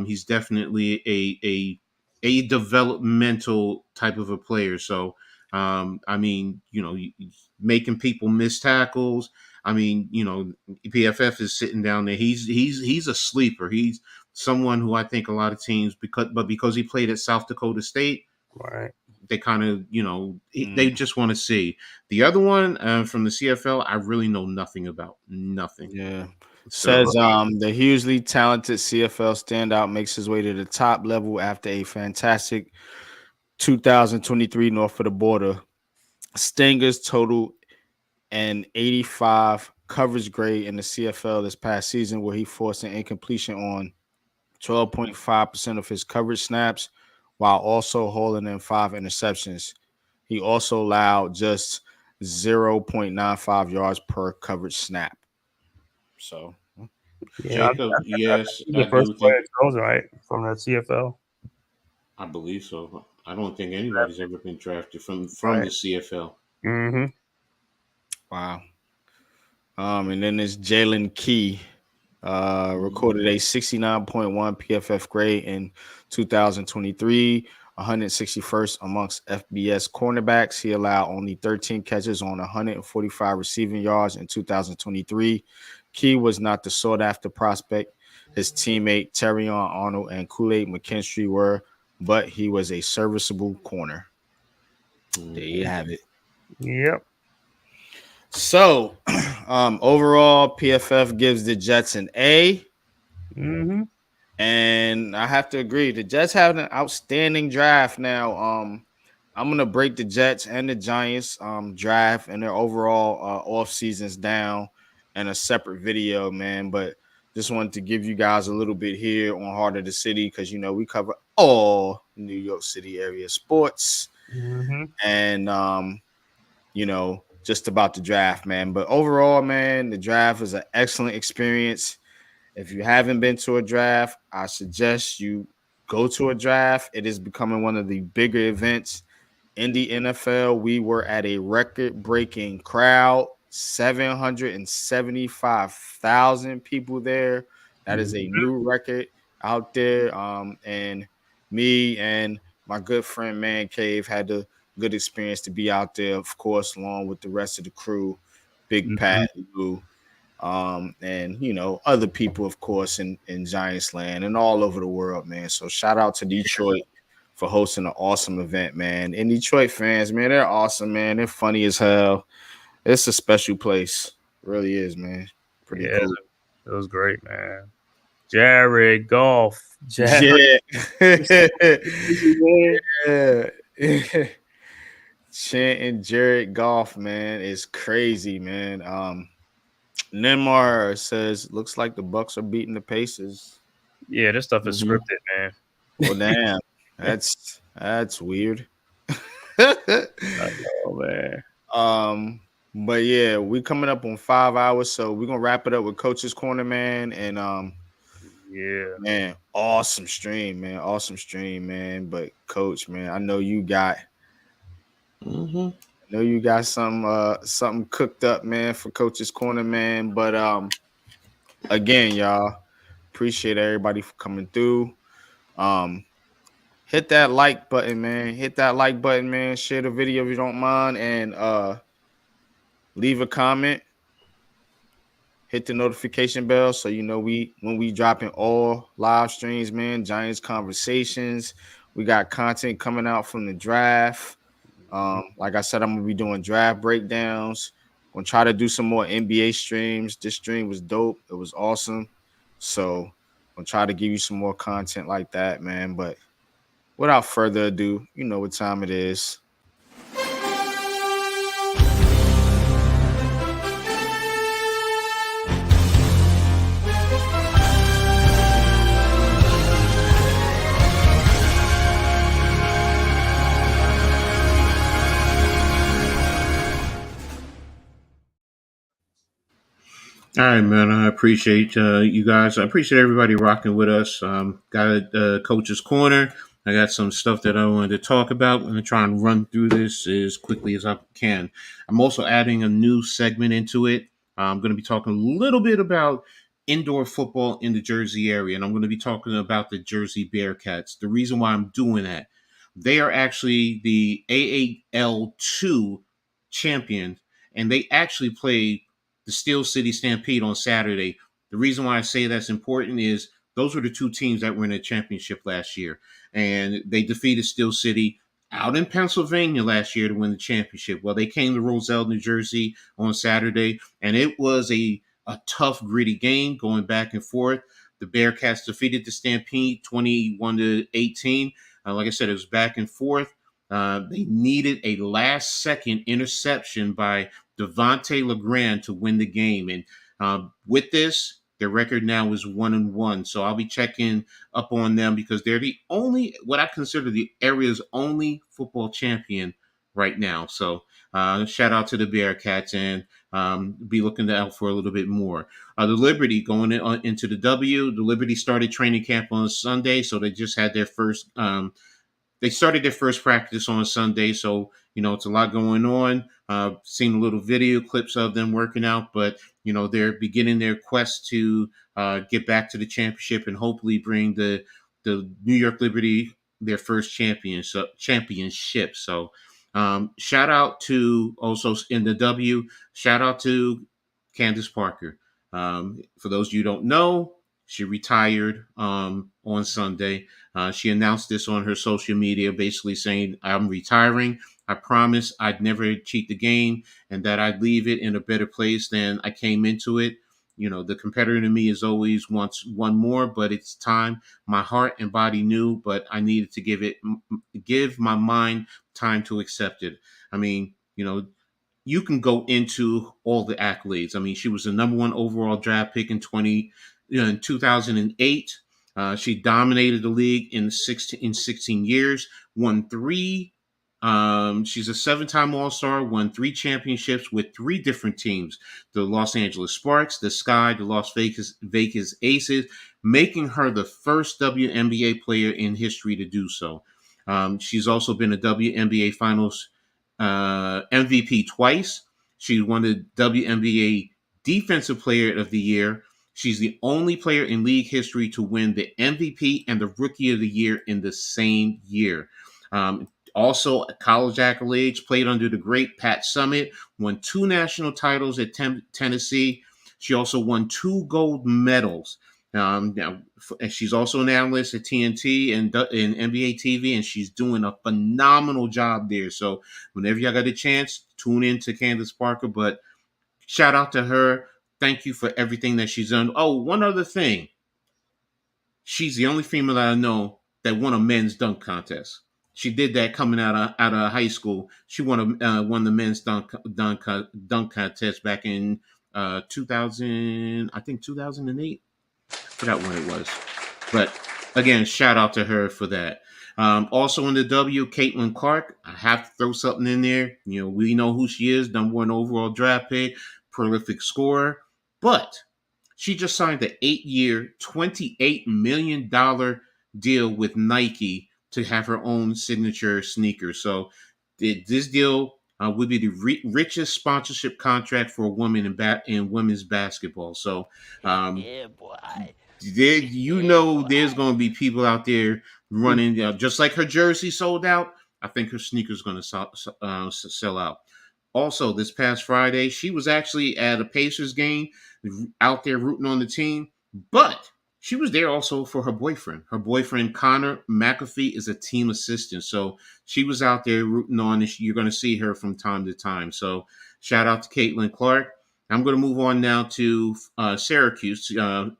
he's definitely a developmental type of a player. So. I mean, making people miss tackles. I mean, PFF is sitting down there. He's a sleeper. He's someone who I think a lot of teams because he played at South Dakota State, Right. they kind of they just want to see. The other one from the CFL, I really know nothing about. Nothing. Yeah. So, Says the hugely talented CFL standout makes his way to the top level after a fantastic 2023 north of the border. Stingers total an 85 coverage grade in the CFL this past season, where he forced an incompletion on 12.5% of his coverage snaps, while also holding in 5 interceptions. He also allowed just 0.95 yards per coverage snap. So, Yeah, Jacob, yes, he's I the agree first with you. player throws right from that CFL. I believe so. I don't think anybody's ever been drafted from the Right. CFL. Mm-hmm. wow. And then there's Jalen Key, recorded a 69.1 PFF grade in 2023, 161st amongst FBS cornerbacks. He allowed only 13 catches on 145 receiving yards in 2023. Key was not the sought-after prospect his teammate Terrion Arnold and Kool-Aid McKinstry were, but he was a serviceable corner. There you have it. Yep. So, overall, PFF gives the Jets an A. Mm-hmm. And I have to agree, the Jets have an outstanding draft now. I'm gonna break the Jets and the Giants draft and their overall off seasons down in a separate video, man. But just wanted to give you guys a little bit here on Heart of the City because we cover all New York City area sports and just about the draft, man. But overall, man, the draft was an excellent experience. If you haven't been to a draft, I suggest you go to a draft. It is becoming one of the bigger events in the NFL. We were at a record-breaking crowd, 775,000 people there. That is a new record out there. And me and my good friend Man-Cave had the good experience to be out there, of course, along with the rest of the crew, Big Pat, Lou, and other people, of course, in Giants land and all over the world, man. So shout out to Detroit for hosting an awesome event, man. And Detroit fans, man, they're awesome, man. They're funny as hell. It's a special place. It really is, man. Pretty cool. It was great, man. Jared Goff. Yeah. Yeah. Chanting Jared Goff, man, is crazy, man. Neymar says, looks like the Bucks are beating the Pacers. Yeah, this stuff is scripted, man. Well, damn. That's weird. I know, man. But yeah, we coming up on 5 hours, so we're gonna wrap it up with Coach's Corner, man. And yeah, man, awesome stream, man. Awesome stream, man. But Coach, man, I know you got something cooked up, man, for Coach's Corner, man. But again, y'all, appreciate everybody for coming through. Hit that like button, man. Hit that like button, man. Share the video if you don't mind, and leave a comment. Hit the notification bell so when we dropping all live streams, man. Giants conversations. We got content coming out from the draft. Like I said, I'm gonna be doing draft breakdowns. I'm gonna try to do some more NBA streams. This stream was dope. It was awesome. So I'm gonna try to give you some more content like that, man. But without further ado, you know what time it is. All right, man. I appreciate you guys. I appreciate everybody rocking with us. Got a coach's corner. I got some stuff that I wanted to talk about. I'm going to try and run through this as quickly as I can. I'm also adding a new segment into it. I'm going to be talking a little bit about indoor football in the Jersey area, and I'm going to be talking about the Jersey Bearcats. The reason why I'm doing that, they are actually the AAL2 champion, and they actually played the Steel City Stampede on Saturday. The reason why I say that's important is those were the two teams that were in the championship last year, and they defeated Steel City out in Pennsylvania last year to win the championship. Well, they came to Roselle, New Jersey on Saturday, and it was a tough, gritty game going back and forth. The Bearcats defeated the Stampede 21-18. Like I said, it was back and forth. They needed a last-second interception by Devontae LeGrand to win the game. And with this, their record now is 1-1. So I'll be checking up on them because they're the only, what I consider the area's only football champion right now. So shout out to the Bearcats and be looking out for a little bit more. The Liberty going into the W. The Liberty started training camp on Sunday, so they just had their first they started their first practice on Sunday, so it's a lot going on. Seen little video clips of them working out, but they're beginning their quest to get back to the championship and hopefully bring the New York Liberty their first championship. So shout out to also in the W. Shout out to Candace Parker. For those of you who don't know, she retired on Sunday. She announced this on her social media, basically saying, I'm retiring. I promise I'd never cheat the game and that I'd leave it in a better place than I came into it. The competitor in me is always wants one more, but it's time. My heart and body knew, but I needed to give my mind time to accept it. I mean, you can go into all the accolades. I mean, she was the number one overall draft pick in 2008. She dominated the league in 16 years, won three. She's a 7-time All-Star, won 3 championships with 3 different teams: the Los Angeles Sparks, the Sky, the Las Vegas Aces, making her the first WNBA player in history to do so. She's also been a WNBA Finals MVP twice. She won the WNBA Defensive Player of the Year. She's the only player in league history to win the MVP and the Rookie of the Year in the same year. Also, a college accolades, played under the great Pat Summitt, won 2 national titles at Tennessee. She also won 2 gold medals. Now, she's also an analyst at TNT and NBA TV, and she's doing a phenomenal job there. So whenever y'all got a chance, tune in to Candace Parker. But shout out to her. Thank you for everything that she's done. Oh, one other thing. She's the only female that I know that won a men's dunk contest. She did that coming out of high school. She won the men's dunk contest back in 2000, I think 2008. Forgot when it was, but again, shout out to her for that. Also in the W, Caitlin Clark. I have to throw something in there. We know who she is, number 1 overall draft pick, prolific scorer, but she just signed an 8-year, $28 million deal with Nike to have her own signature sneaker. So this deal would be the richest sponsorship contract for a woman in women's basketball. So Yeah, boy. there's going to be people out there running, just like her jersey sold out. I think her sneakers going to sell out. Also, this past Friday, she was actually at a Pacers game, out there rooting on the team, but she was there also for her boyfriend. Her boyfriend, Connor McAfee, is a team assistant. So she was out there rooting on, and you're going to see her from time to time. So shout out to Caitlin Clark. I'm going to move on now to Syracuse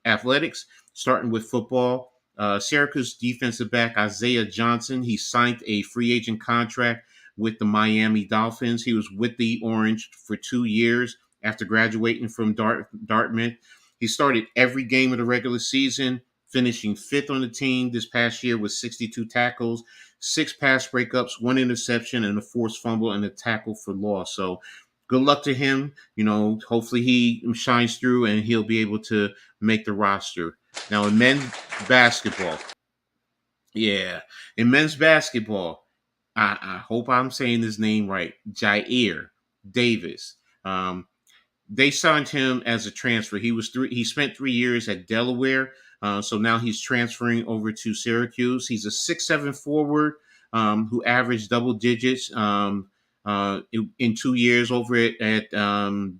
athletics, starting with football. Syracuse defensive back Isaiah Johnson. He signed a free agent contract with the Miami Dolphins. He was with the Orange for 2 years after graduating from Dartmouth. He started every game of the regular season, finishing 5th on the team this past year with 62 tackles, 6 pass breakups, 1 interception, and a forced fumble and a tackle for loss. So good luck to him. Hopefully he shines through and he'll be able to make the roster. Now, in men's basketball, I hope I'm saying his name right, Jair Davis. They signed him as a transfer. He spent 3 years at Delaware, so now he's transferring over to Syracuse. He's a 6'7" forward who averaged double digits in 2 years over at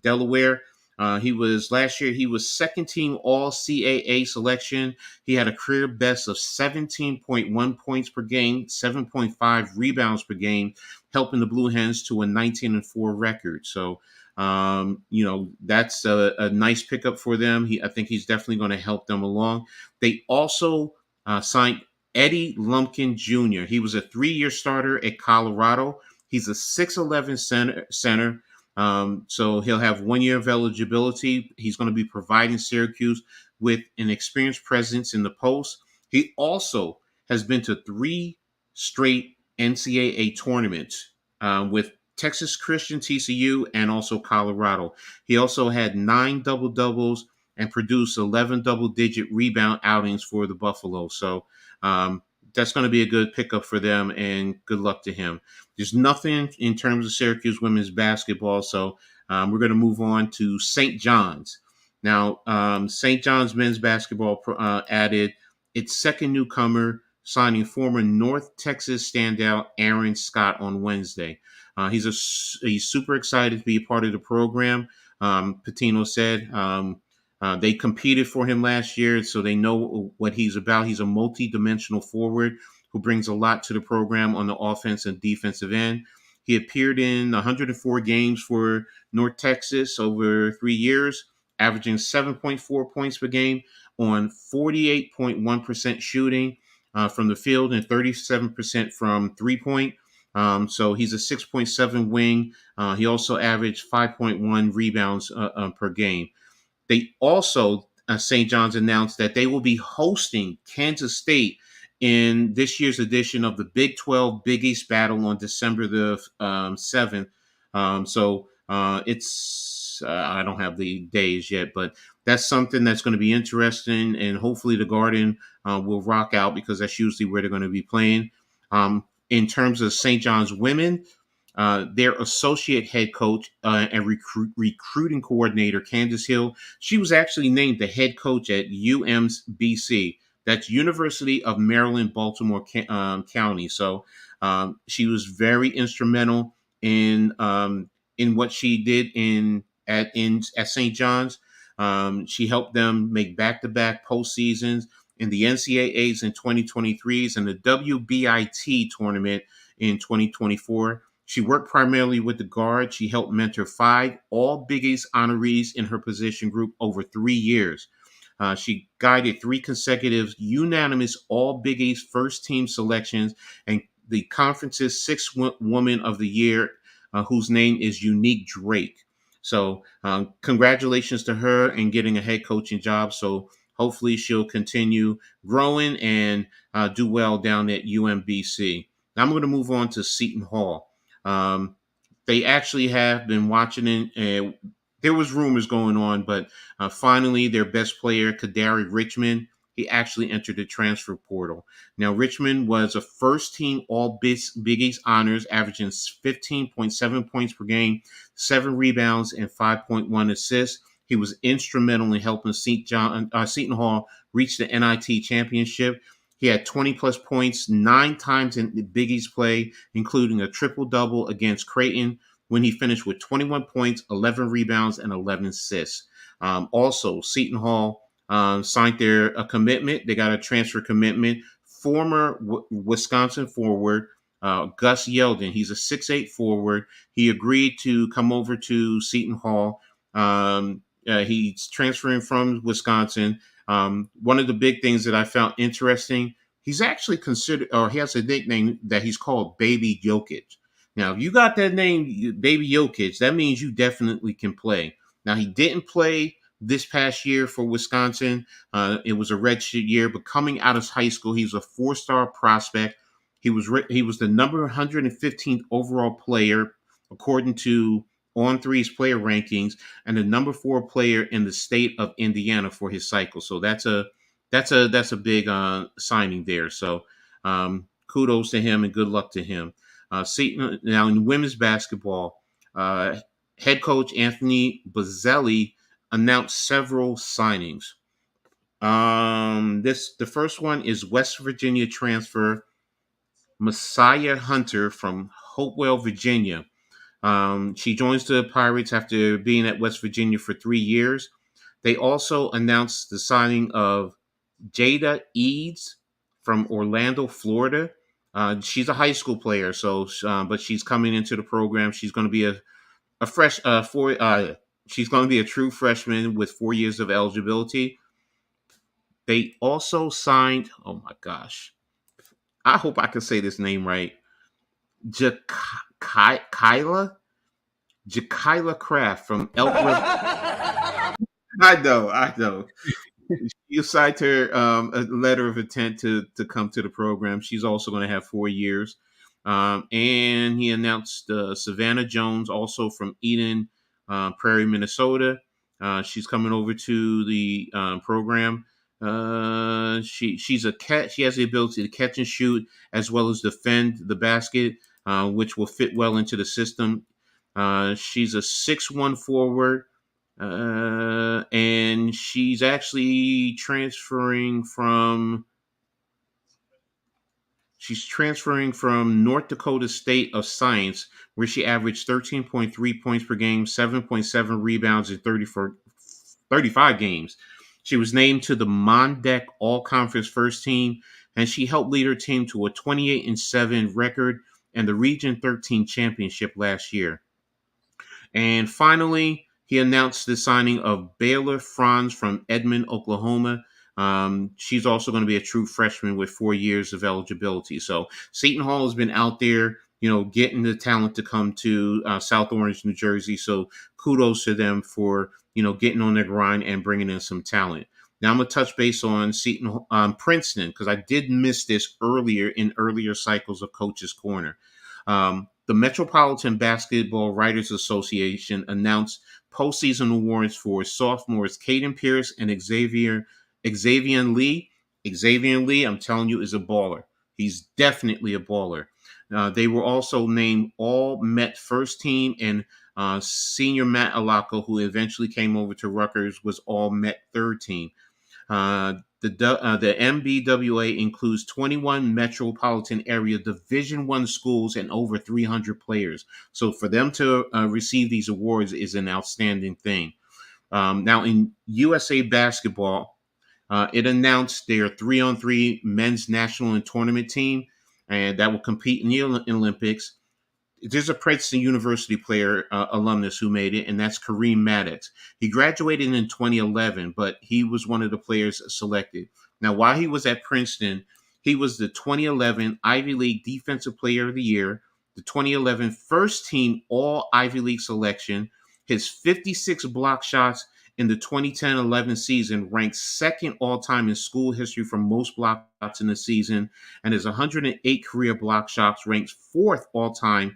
Delaware. Last year he was second team All CAA selection. He had a career best of 17.1 points per game, 7.5 rebounds per game, helping the Blue Hens to a 19-4 record. So that's a nice pickup for them. I think he's definitely going to help them along. They also signed Eddie Lumpkin Jr. He was a 3-year starter at Colorado. He's a 6'11" center. So he'll have 1 year of eligibility. He's going to be providing Syracuse with an experienced presence in the post. He also has been to 3 straight NCAA tournaments with Texas Christian, TCU, and also Colorado. He also had 9 double-doubles and produced 11 double-digit rebound outings for the Buffalo. So that's going to be a good pickup for them, and good luck to him. There's nothing in terms of Syracuse women's basketball, so we're going to move on to St. John's. Now, St. John's men's basketball added its second newcomer, signing former North Texas standout Aaron Scott on Wednesday. He's super excited to be a part of the program. Patino said they competed for him last year, so they know what he's about. He's a multi-dimensional forward who brings a lot to the program on the offense and defensive end. He appeared in 104 games for North Texas over 3 years, averaging 7.4 points per game on 48.1% shooting from the field and 37% from three-point. So he's a 6.7 wing. He also averaged 5.1 rebounds per game. They also, St. John's announced that they will be hosting Kansas State in this year's edition of the Big 12 Big East Battle on December the 7th. I don't have the days yet, but that's something that's going to be interesting, and hopefully the Garden will rock out because that's usually where they're going to be playing. In terms of St. John's women, their associate head coach and recruiting coordinator, Candace Hill, she was actually named the head coach at UMBC. That's University of Maryland, Baltimore County. So she was very instrumental in what she did at St. John's. She helped them make back-to-back postseasons in the NCAAs in 2023s and the WBIT tournament in 2024. She worked primarily with the guard. She helped mentor 5 All Big East honorees in her position group over 3 years. She guided 3 consecutive unanimous All Big East first team selections and the conference's 6th Woman of the Year, whose name is Unique Drake. So congratulations to her in getting a head coaching job. So hopefully she'll continue growing and do well down at UMBC. Now I'm going to move on to Seton Hall. They actually have been watching it. There was rumors going on, but finally their best player, Kadari Richmond, he actually entered the transfer portal. Now, Richmond was a first-team All Big East honors, averaging 15.7 points per game, 7 rebounds, and 5.1 assists. He was instrumental in helping Seton Hall reach the NIT championship. He had 20-plus points 9 times in the Big East play, including a triple-double against Creighton when he finished with 21 points, 11 rebounds, and 11 assists. Also, Seton Hall signed a commitment. They got a transfer commitment. Former Wisconsin forward Gus Yeldon. He's a 6'8" forward. He agreed to come over to Seton Hall He's transferring from Wisconsin. One of the big things that I found interesting, he's actually considered, or he has a nickname that he's called Baby Jokic. Now, if you got that name, Baby Jokic, that means you definitely can play. Now, he didn't play this past year for Wisconsin. It was a redshirt year, but coming out of high school, he was a four-star prospect. He was the number 115th overall player according to On3's player rankings, and the number 4 player in the state of Indiana for his cycle. So that's a big signing there. So kudos to him and good luck to him. Now in women's basketball, head coach Anthony Bozzelli announced several signings. The first one is West Virginia transfer Messiah Hunter from Hopewell, Virginia. She joins the Pirates after being at West Virginia for 3 years. They also announced the signing of Jada Eads from Orlando, Florida. She's a high school player, but she's coming into the program. She's going to be a fresh she's going to be a true freshman with 4 years of eligibility. They also signed, oh my gosh, I hope I can say this name right, Jakayla Kraft from Elk River. I know. You signed her a letter of intent to come to the program. She's also going to have 4 years. And he announced Savannah Jones, also from Eden Prairie, Minnesota. She's coming over to the program. She's a cat. She has the ability to catch and shoot as well as defend the basket, which will fit well into the system. She's a 6'1" forward. And she's actually transferring from North Dakota State of Science, where she averaged 13.3 points per game, 7.7 rebounds in 35 games. She was named to the Mondeck All-Conference First Team, and she helped lead her team to a 28-7 record and the Region 13 championship last year. And finally, he announced the signing of Baylor Franz from Edmond, Oklahoma. She's also going to be a true freshman with 4 years of eligibility. So Seton Hall has been out there, getting the talent to come to South Orange, New Jersey. So kudos to them for, getting on their grind and bringing in some talent. Now I'm going to touch base on Princeton, because I did miss this earlier cycles of Coach's Corner. The Metropolitan Basketball Writers Association announced postseason awards for sophomores Caden Pierce and Xavier Lee. Xavier Lee, I'm telling you, is a baller. He's definitely a baller. They were also named All Met First Team, and senior Matt Alaka, who eventually came over to Rutgers, was All Met Third Team. The MBWA includes 21 metropolitan area Division I schools and over 300 players. So for them to receive these awards is an outstanding thing. Now in USA Basketball, it announced their 3-on-3 men's national and tournament team, and that will compete in the Olympics. There's a Princeton University player, alumnus, who made it, and that's Kareem Maddox. He graduated in 2011, but he was one of the players selected. Now, while he was at Princeton, he was the 2011 Ivy League Defensive Player of the Year, the 2011 First Team All Ivy League selection. His 56 block shots in the 2010-11 season ranked second all-time in school history for most block shots in the season, and his 108 career block shots ranks fourth all-time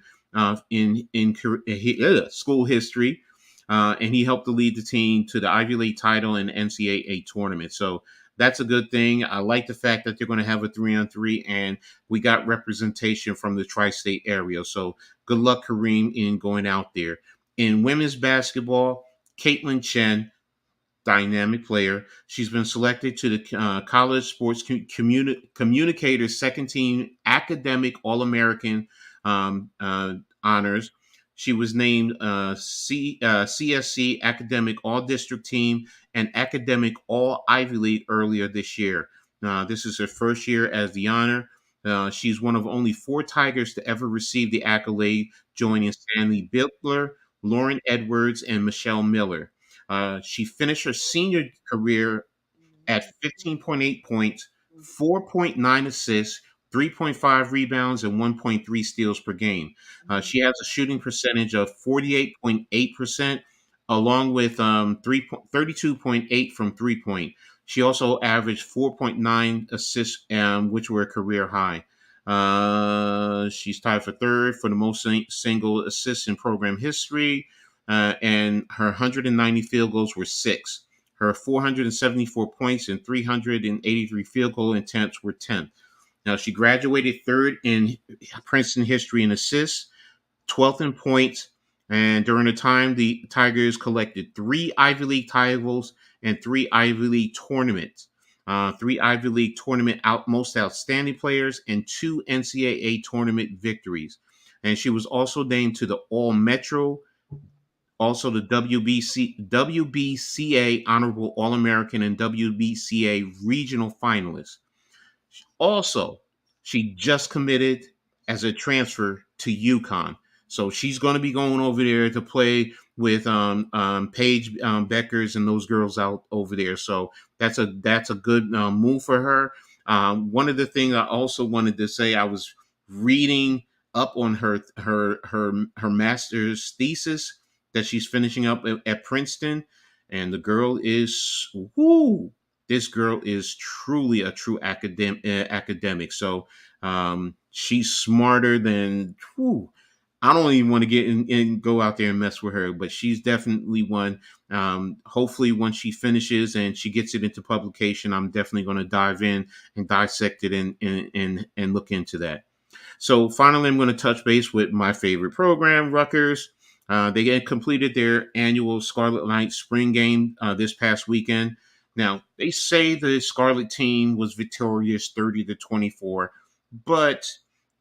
in school history, and he helped to lead the team to the Ivy League title and NCAA tournament. So that's a good thing. I like the fact that they're going to have a 3-on-3, and we got representation from the tri-state area. So good luck, Kareem, in going out there. In women's basketball, Caitlin Chen, dynamic player. She's been selected to the College Sports Communicators Second Team Academic All-American honors. She was named CSC Academic All-District Team and Academic All-Ivy League earlier this year. This is her first year as the honor. She's one of only 4 Tigers to ever receive the accolade, joining Stanley Bittler, Lauren Edwards, and Michelle Miller. She finished her senior career at 15.8 points, 4.9 assists, 3.5 rebounds, and 1.3 steals per game. She has a shooting percentage of 48.8%, along with 32.8 from 3 point. She also averaged 4.9 assists, which were a career high. She's tied for third for the most single assists in program history, and her 190 field goals were 6. Her 474 points and 383 field goal attempts were 10th. Now, she graduated third in Princeton history in assists, 12th in points, and during the time, the Tigers collected 3 Ivy League titles and 3 Ivy League tournaments, 3 Ivy League tournament most outstanding players, and 2 NCAA tournament victories. And she was also named to the All-Metro, also the WBCA Honorable All-American, and WBCA Regional Finalist. Also, she just committed as a transfer to UConn. So she's going to be going over there to play with Paige Beckers and those girls out over there. So that's a good move for her. One of the things I also wanted to say, I was reading up on her master's thesis that she's finishing up at Princeton, and the girl is this girl is truly a true academic. So she's smarter than I don't even want to get in and go out there and mess with her, but she's definitely one. Hopefully, once she finishes and she gets it into publication, I'm definitely going to dive in and dissect it and look into that. So finally, I'm going to touch base with my favorite program, Rutgers. They completed their annual Scarlet Knights spring game this past weekend. Now, they say the Scarlet team was victorious 30-24, but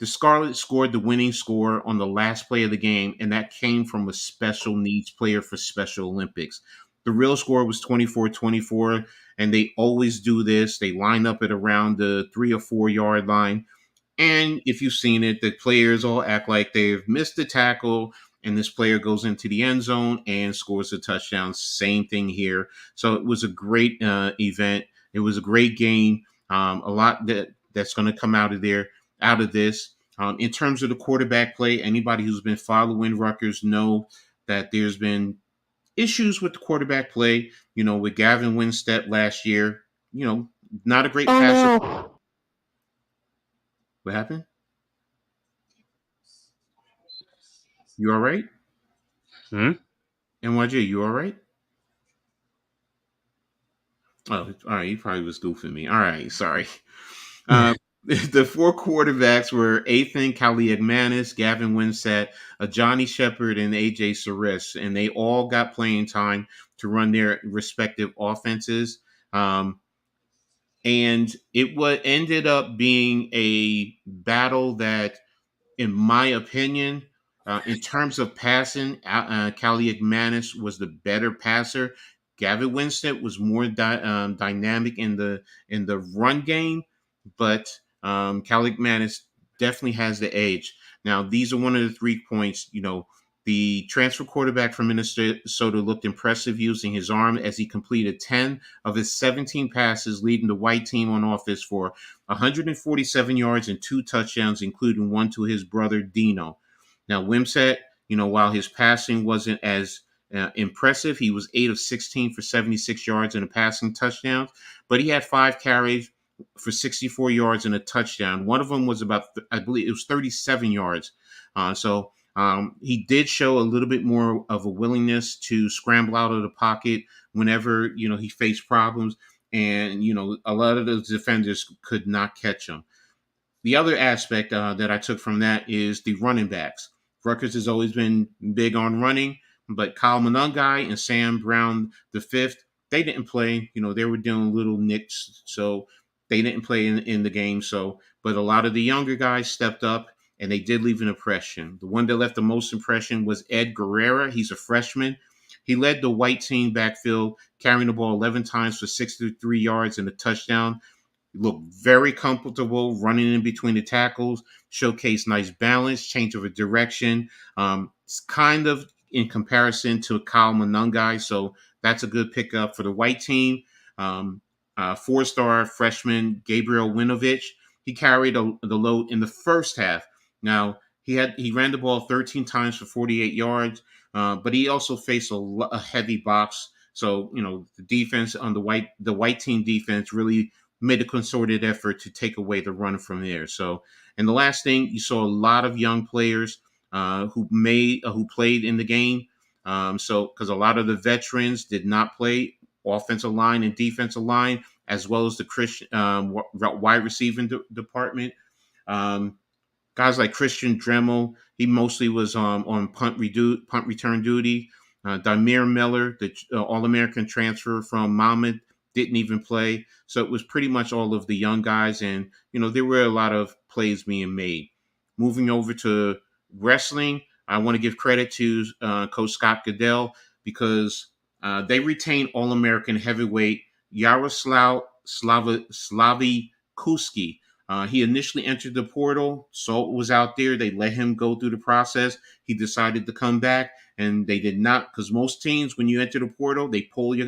the Scarlet scored the winning score on the last play of the game, and that came from a special needs player for Special Olympics. The real score was 24-24, and they always do this. They line up at around the 3 or 4 yard line. And if you've seen it, the players all act like they've missed the tackle, and this player goes into the end zone and scores a touchdown. Same thing here. So it was a great event. It was a great game. A lot that's going to come out of this. In terms of the quarterback play, anybody who's been following Rutgers know that there's been issues with the quarterback play. With Gavin Winstead last year, not a great passer. No. What happened? You all right? NYG, you all right? Oh, all right. He probably was goofing me. All right. Sorry. The 4 quarterbacks were Ethan Kaliakmanis, Gavin Winsett, Johnny Shepard, and AJ Saris, and they all got playing time to run their respective offenses. And it ended up being a battle that, in my opinion, in terms of passing, Kaliakmanis was the better passer. Gavin Winstead was more dynamic in the run game, but Kaliakmanis definitely has the edge. Now, these are one of the 3 points. The transfer quarterback from Minnesota looked impressive using his arm as he completed 10 of his 17 passes, leading the white team on offense for 147 yards and 2 touchdowns, including one to his brother Dino. Now, Wimsatt, while his passing wasn't as impressive, he was 8 of 16 for 76 yards and a passing touchdown, but he had 5 carries for 64 yards and a touchdown. One of them was I believe it was 37 yards. So he did show a little bit more of a willingness to scramble out of the pocket whenever, he faced problems. And, a lot of those defenders could not catch him. The other aspect that I took from that is the running backs. Rutgers has always been big on running, but Kyle Monungai and Sam Brown V, they didn't play. They were doing little nicks, so they didn't play in the game. But a lot of the younger guys stepped up, and they did leave an impression. The one that left the most impression was Ed Guerrera. He's a freshman. He led the white team backfield, carrying the ball 11 times for 63 yards and a touchdown. He looked very comfortable running in between the tackles, showcased nice balance, change of a direction. It's kind of in comparison to Kyle Monungai. So that's a good pickup for the white team. 4-star freshman Gabriel Winovich, he carried the load in the first half. Now he ran the ball 13 times for 48 yards, but he also faced a heavy box. So the defense on the white team defense really made a concerted effort to take away the run from there. So, and the last thing, you saw a lot of young players who played in the game. So because a lot of the veterans did not play offensive line and defensive line, as well as the Christian wide receiving department. Guys like Christian Dremel, he mostly was on punt return duty. Damir Miller, the All-American transfer from Monmouth, didn't even play. So it was pretty much all of the young guys, and there were a lot of plays being made. Moving over to wrestling, I want to give credit to Coach Scott Goodell because they retained All-American heavyweight Yaroslav Slavikuski. He initially entered the portal. Salt was out there. They let him go through the process. He decided to come back, and they did not, because most teams, when you enter the portal, they pull they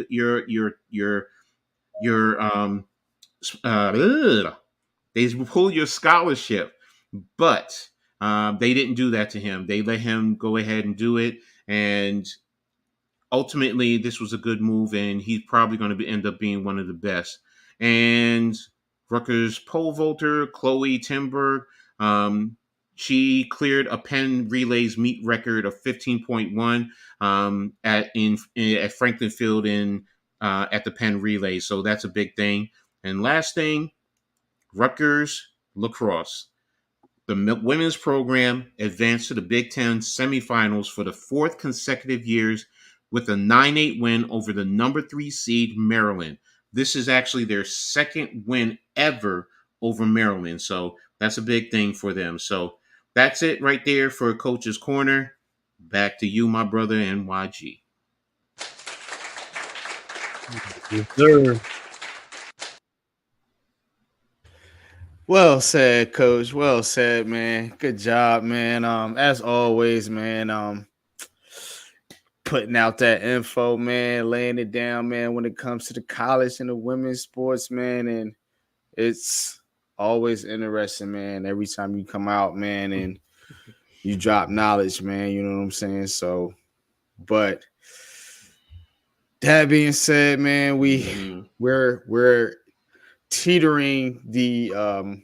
pull your scholarship. But they didn't do that to him. They let him go ahead and do it, and ultimately, this was a good move, and he's probably going to end up being one of the best. And Rutgers pole vaulter Chloe Timberg, she cleared a Penn Relays meet record of 15.1 at Franklin Field at the Penn Relays. So that's a big thing. And last thing, Rutgers lacrosse. The women's program advanced to the Big Ten semifinals for the fourth consecutive years with a 9-8 win over the number 3 seed Maryland. This is actually their second win ever over Maryland. So that's a big thing for them. So that's it right there for Coach's Corner. Back to you, my brother, NYG. Yes, sir. Well said, Coach. Well said, man. Good job, man. As always, man. Putting out that info, man, laying it down, man, when it comes to the college and the women's sports, man. And it's always interesting, man. Every time you come out, man, and you drop knowledge, man, you know what I'm saying? So, but that being said, man, we're teetering the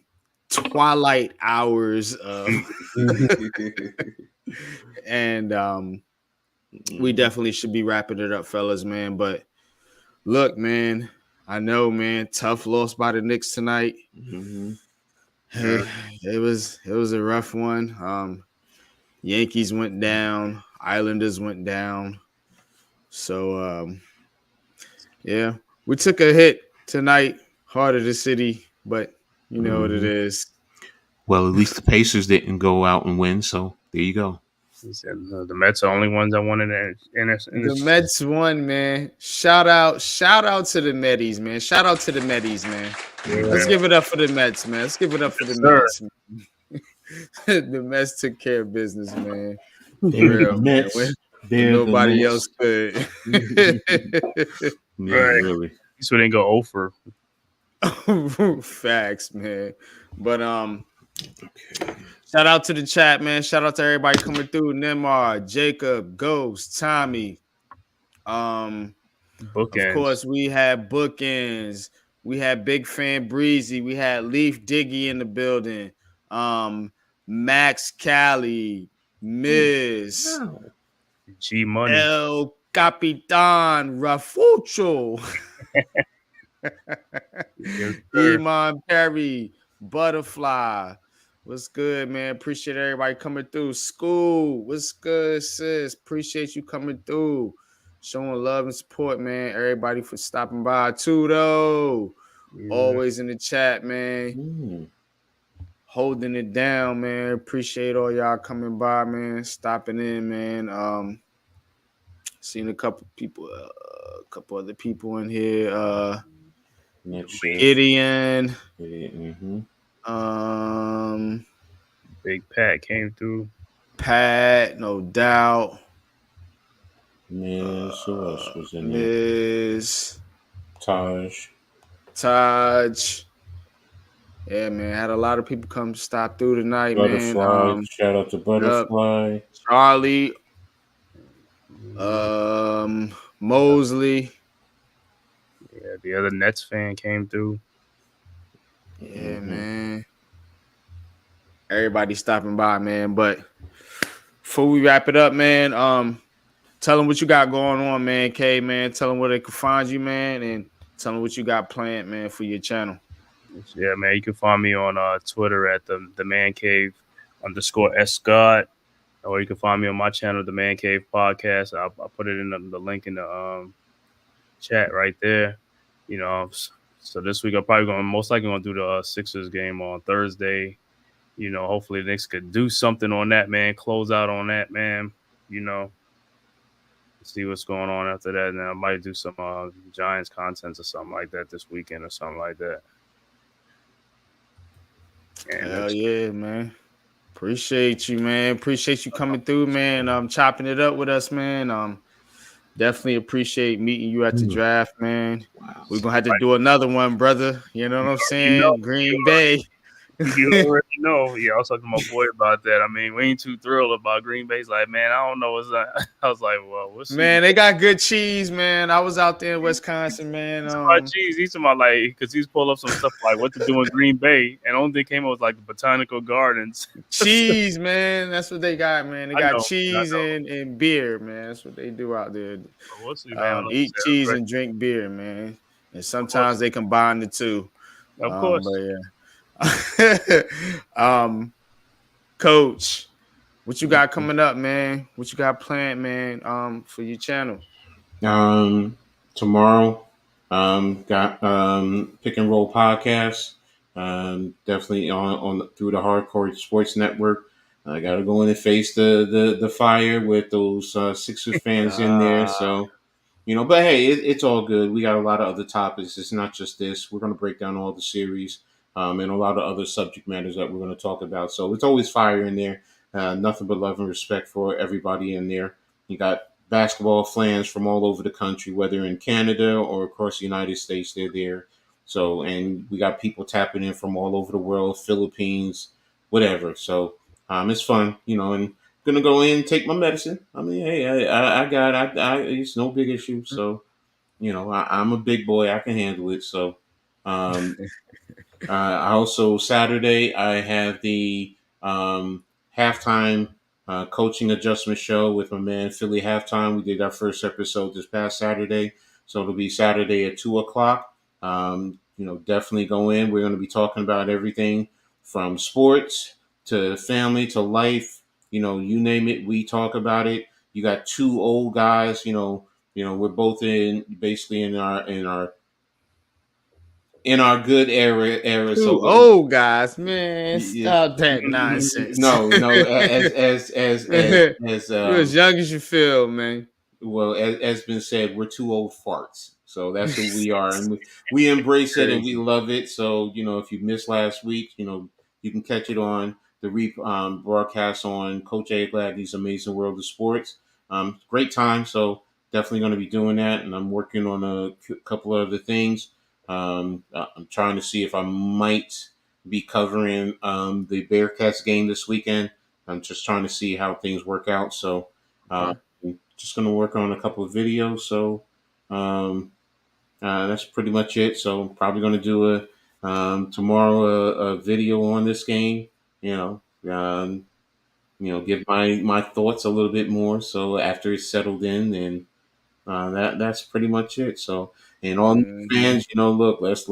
twilight hours of and we definitely should be wrapping it up, fellas, man. But look, man, I know, man, tough loss by the Knicks tonight. Hey, it was a rough one. Yankees went down, Islanders went down. So yeah, we took a hit tonight, heart of the city, but you know what it is. Well, at least the Pacers didn't go out and win, so there you go. He said the Mets are the only ones that won in The Mets won, man. Shout out to the Metis, man. Shout out to the Metis, man. Yeah. Let's give it up for the Mets, man. Let's give it up for the Mets. Man. The Mets took care of business, man. For real, Mets, man. Nobody else could. Right. Really. So they didn't go over. Facts, man. But okay. Shout out to the chat, man. Shout out to everybody coming through. Nemar, Jacob, Ghost, Tommy. Bookends. Of course, we had Bookends. We had Big Fan Breezy. We had Leaf Diggy in the building. Max Cali, Miz, G Money, El Capitan Rafucho, Iman Perry, Butterfly. What's good, man? Appreciate everybody coming through. School, what's good, sis? Appreciate you coming through. Showing love and support, man. Everybody for stopping by too, though. Yeah. Always in the chat, man. Holding it down, man. Appreciate all y'all coming by, man. Stopping in, man. Seen a couple people, a couple other people in here. Gideon. Big Pat came through. Pat, no doubt. Miz, who else was in there? Miz, Taj. Taj. Yeah, man. Had a lot of people come stop through tonight, man. Butterfly. Shout out to Yup. Butterfly. Charlie, Mm, Mosley. yeah, the other Nets fan came through. Yeah, man. Everybody stopping by, man. But before we wrap it up, man, tell them what you got going on, man. K, man. Tell them where they can find you, man, and tell them what you got planned, man, for your channel. Yeah, man. You can find me on Twitter at the Man-Cave _ Scott, or you can find me on my channel, the Man-Cave Podcast. I'll put it in the link in the chat right there. You know, so this week I'm probably most likely gonna do the Sixers game on Thursday. You know, hopefully the Knicks could do something on that, man. Close out on that, man. You know, see what's going on after that. And I might do some Giants content or something like that this weekend or something like that. And Hell yeah, man. Appreciate you, man. Appreciate you coming through, man. Chopping it up with us, man. Definitely appreciate meeting you at the draft, man. We're gonna have to do another one, brother. You know what I'm saying? Green Bay. You already know. Yeah, I was talking to my boy about that. I mean, we ain't too thrilled about Green Bay. He's like, man, I don't know what's that. I was like, well, we'll see. Man, they got good cheese, man. I was out there in Wisconsin, man. He's talking about like, because he's pulled up some stuff like what to do in Green Bay, and the only thing came up was like the botanical gardens. Cheese, man. That's what they got, man. They I got know, cheese and beer, man. That's what they do out there. We'll see, man. Eat cheese and drink beer, man. And sometimes they combine the two. Of course. But yeah. Coach, what you got coming up, man? What you got planned, man? For your channel. Tomorrow, got Pick and Roll podcast. Definitely on through the Hardcore Sports Network. I got to go in and face the fire with those Sixers fans in there. So, but hey, it's all good. We got a lot of other topics. It's not just this. We're going to break down all the series and a lot of other subject matters that we're going to talk about. So it's always fire in there. Nothing but love and respect for everybody in there. You got basketball fans from all over the country, whether in Canada or across the United States, they're there. So, and we got people tapping in from all over the world, Philippines, whatever. So, it's fun, and gonna go in and take my medicine. I mean, hey, I got, it's no big issue. So, I'm a big boy. I can handle it. So, also Saturday I have the halftime coaching adjustment show with my man Philly Halftime. We did our first episode this past Saturday, so it'll be Saturday at 2:00. Definitely go in. We're going to be talking about everything from sports to family to life. You name it, we talk about it. You got two old guys. We're both basically in our good era. Two old guys, man. Stop that nonsense. No, as you're as young as you feel, man. Well, as been said, we're two old farts. So that's who we are, and we embrace it and we love it. So if you missed last week, you can catch it on the broadcast on Coach A. Gladney's Amazing World of Sports. Great time. So definitely going to be doing that, and I'm working on a couple of other things. I'm trying to see if I might be covering the Bearcats game this weekend. I'm just trying to see how things work out. So just going to work on a couple of videos. So that's pretty much it. So I'm probably going to do tomorrow a video on this game. Give my thoughts a little bit more. So after it's settled in, and that's pretty much it. So, and all fans, look, let's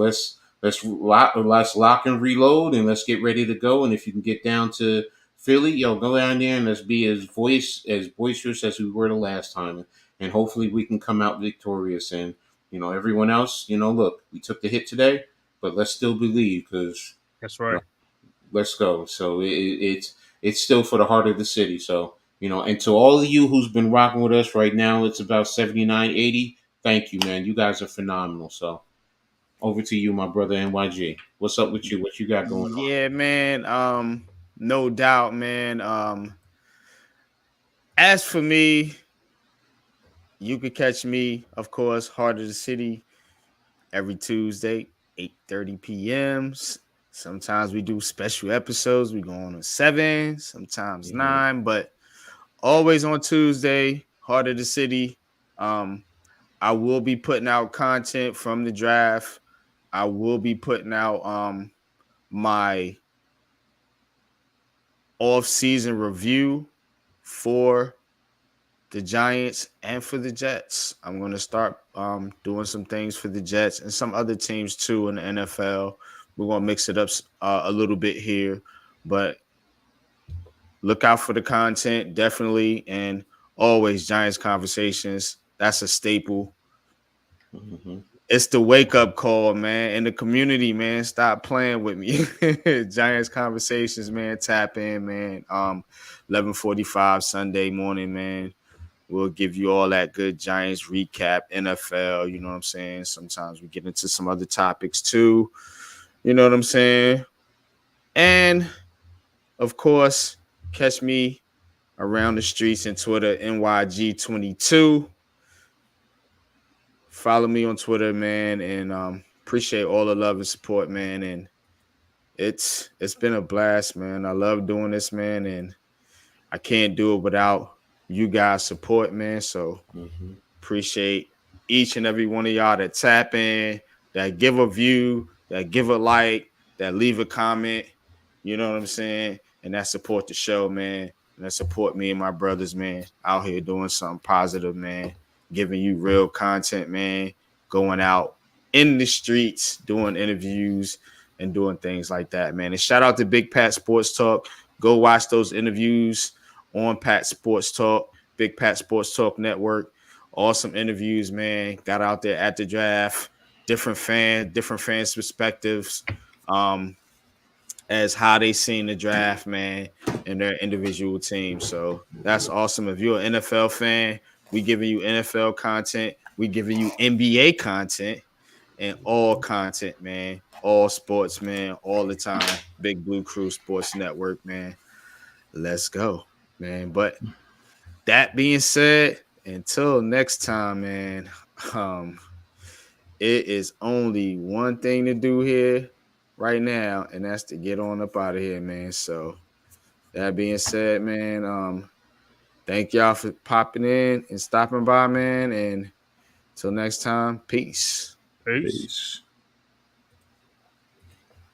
lock and reload, and let's get ready to go. And if you can get down to Philly, go down there and let's be as boisterous as we were the last time, and hopefully we can come out victorious. And everyone else, look, we took the hit today, but let's still believe, because that's right. Let's go. So it's still for the heart of the city. So. And to all of you who's been rocking with us right now, it's about 79-80. Thank you, man. You guys are phenomenal. So over to you, my brother NYG. What's up with you? What you got going on? Yeah, man. No doubt, man. As for me, you could catch me, of course, Heart of the City every Tuesday, 8:30 p.m. Sometimes we do special episodes. We go on at 7, sometimes 9, but always on Tuesday, Heart of the City. I will be putting out content from the draft. I will be putting out my off-season review for the Giants and for the Jets. I'm going to start doing some things for the Jets and some other teams too in the NFL. We're going to mix it up a little bit here, but look out for the content, definitely. And always Giants conversations. That's a staple. Mm-hmm. It's the wake-up call, man. In the community, man. Stop playing with me. Giants conversations, man. Tap in, man. 11:45 Sunday morning, man. We'll give you all that good Giants recap, NFL, you know what I'm saying? Sometimes we get into some other topics too. You know what I'm saying? And of course, catch me around the streets and Twitter, NYG22. Follow me on Twitter, man, and appreciate all the love and support, man. And it's been a blast, man. I love doing this, man, and I can't do it without you guys' support, man. So appreciate each and every one of y'all that tap in, that give a view, that give a like, that leave a comment. You know what I'm saying? And that support the show, man. And that support me and my brothers, man, out here doing something positive, man. Giving you real content, man. Going out in the streets, doing interviews and doing things like that, man. And shout out to Big Pat Sports Talk. Go watch those interviews on Pat Sports Talk, Big Pat Sports Talk Network. Awesome interviews, man. Got out there at the draft, different fans' perspectives, as how they seen the draft, man, and their individual teams. So that's awesome. If you're an NFL fan, we giving you NFL content, we giving you NBA content, and all content, man, all sports, man, all the time. Big Blue Crew Sports Network, man. Let's go, man. But that being said, until next time, man, it is only one thing to do here right now, and that's to get on up out of here, man. So that being said, man, thank y'all for popping in and stopping by, man. And till next time, peace. Peace. Peace.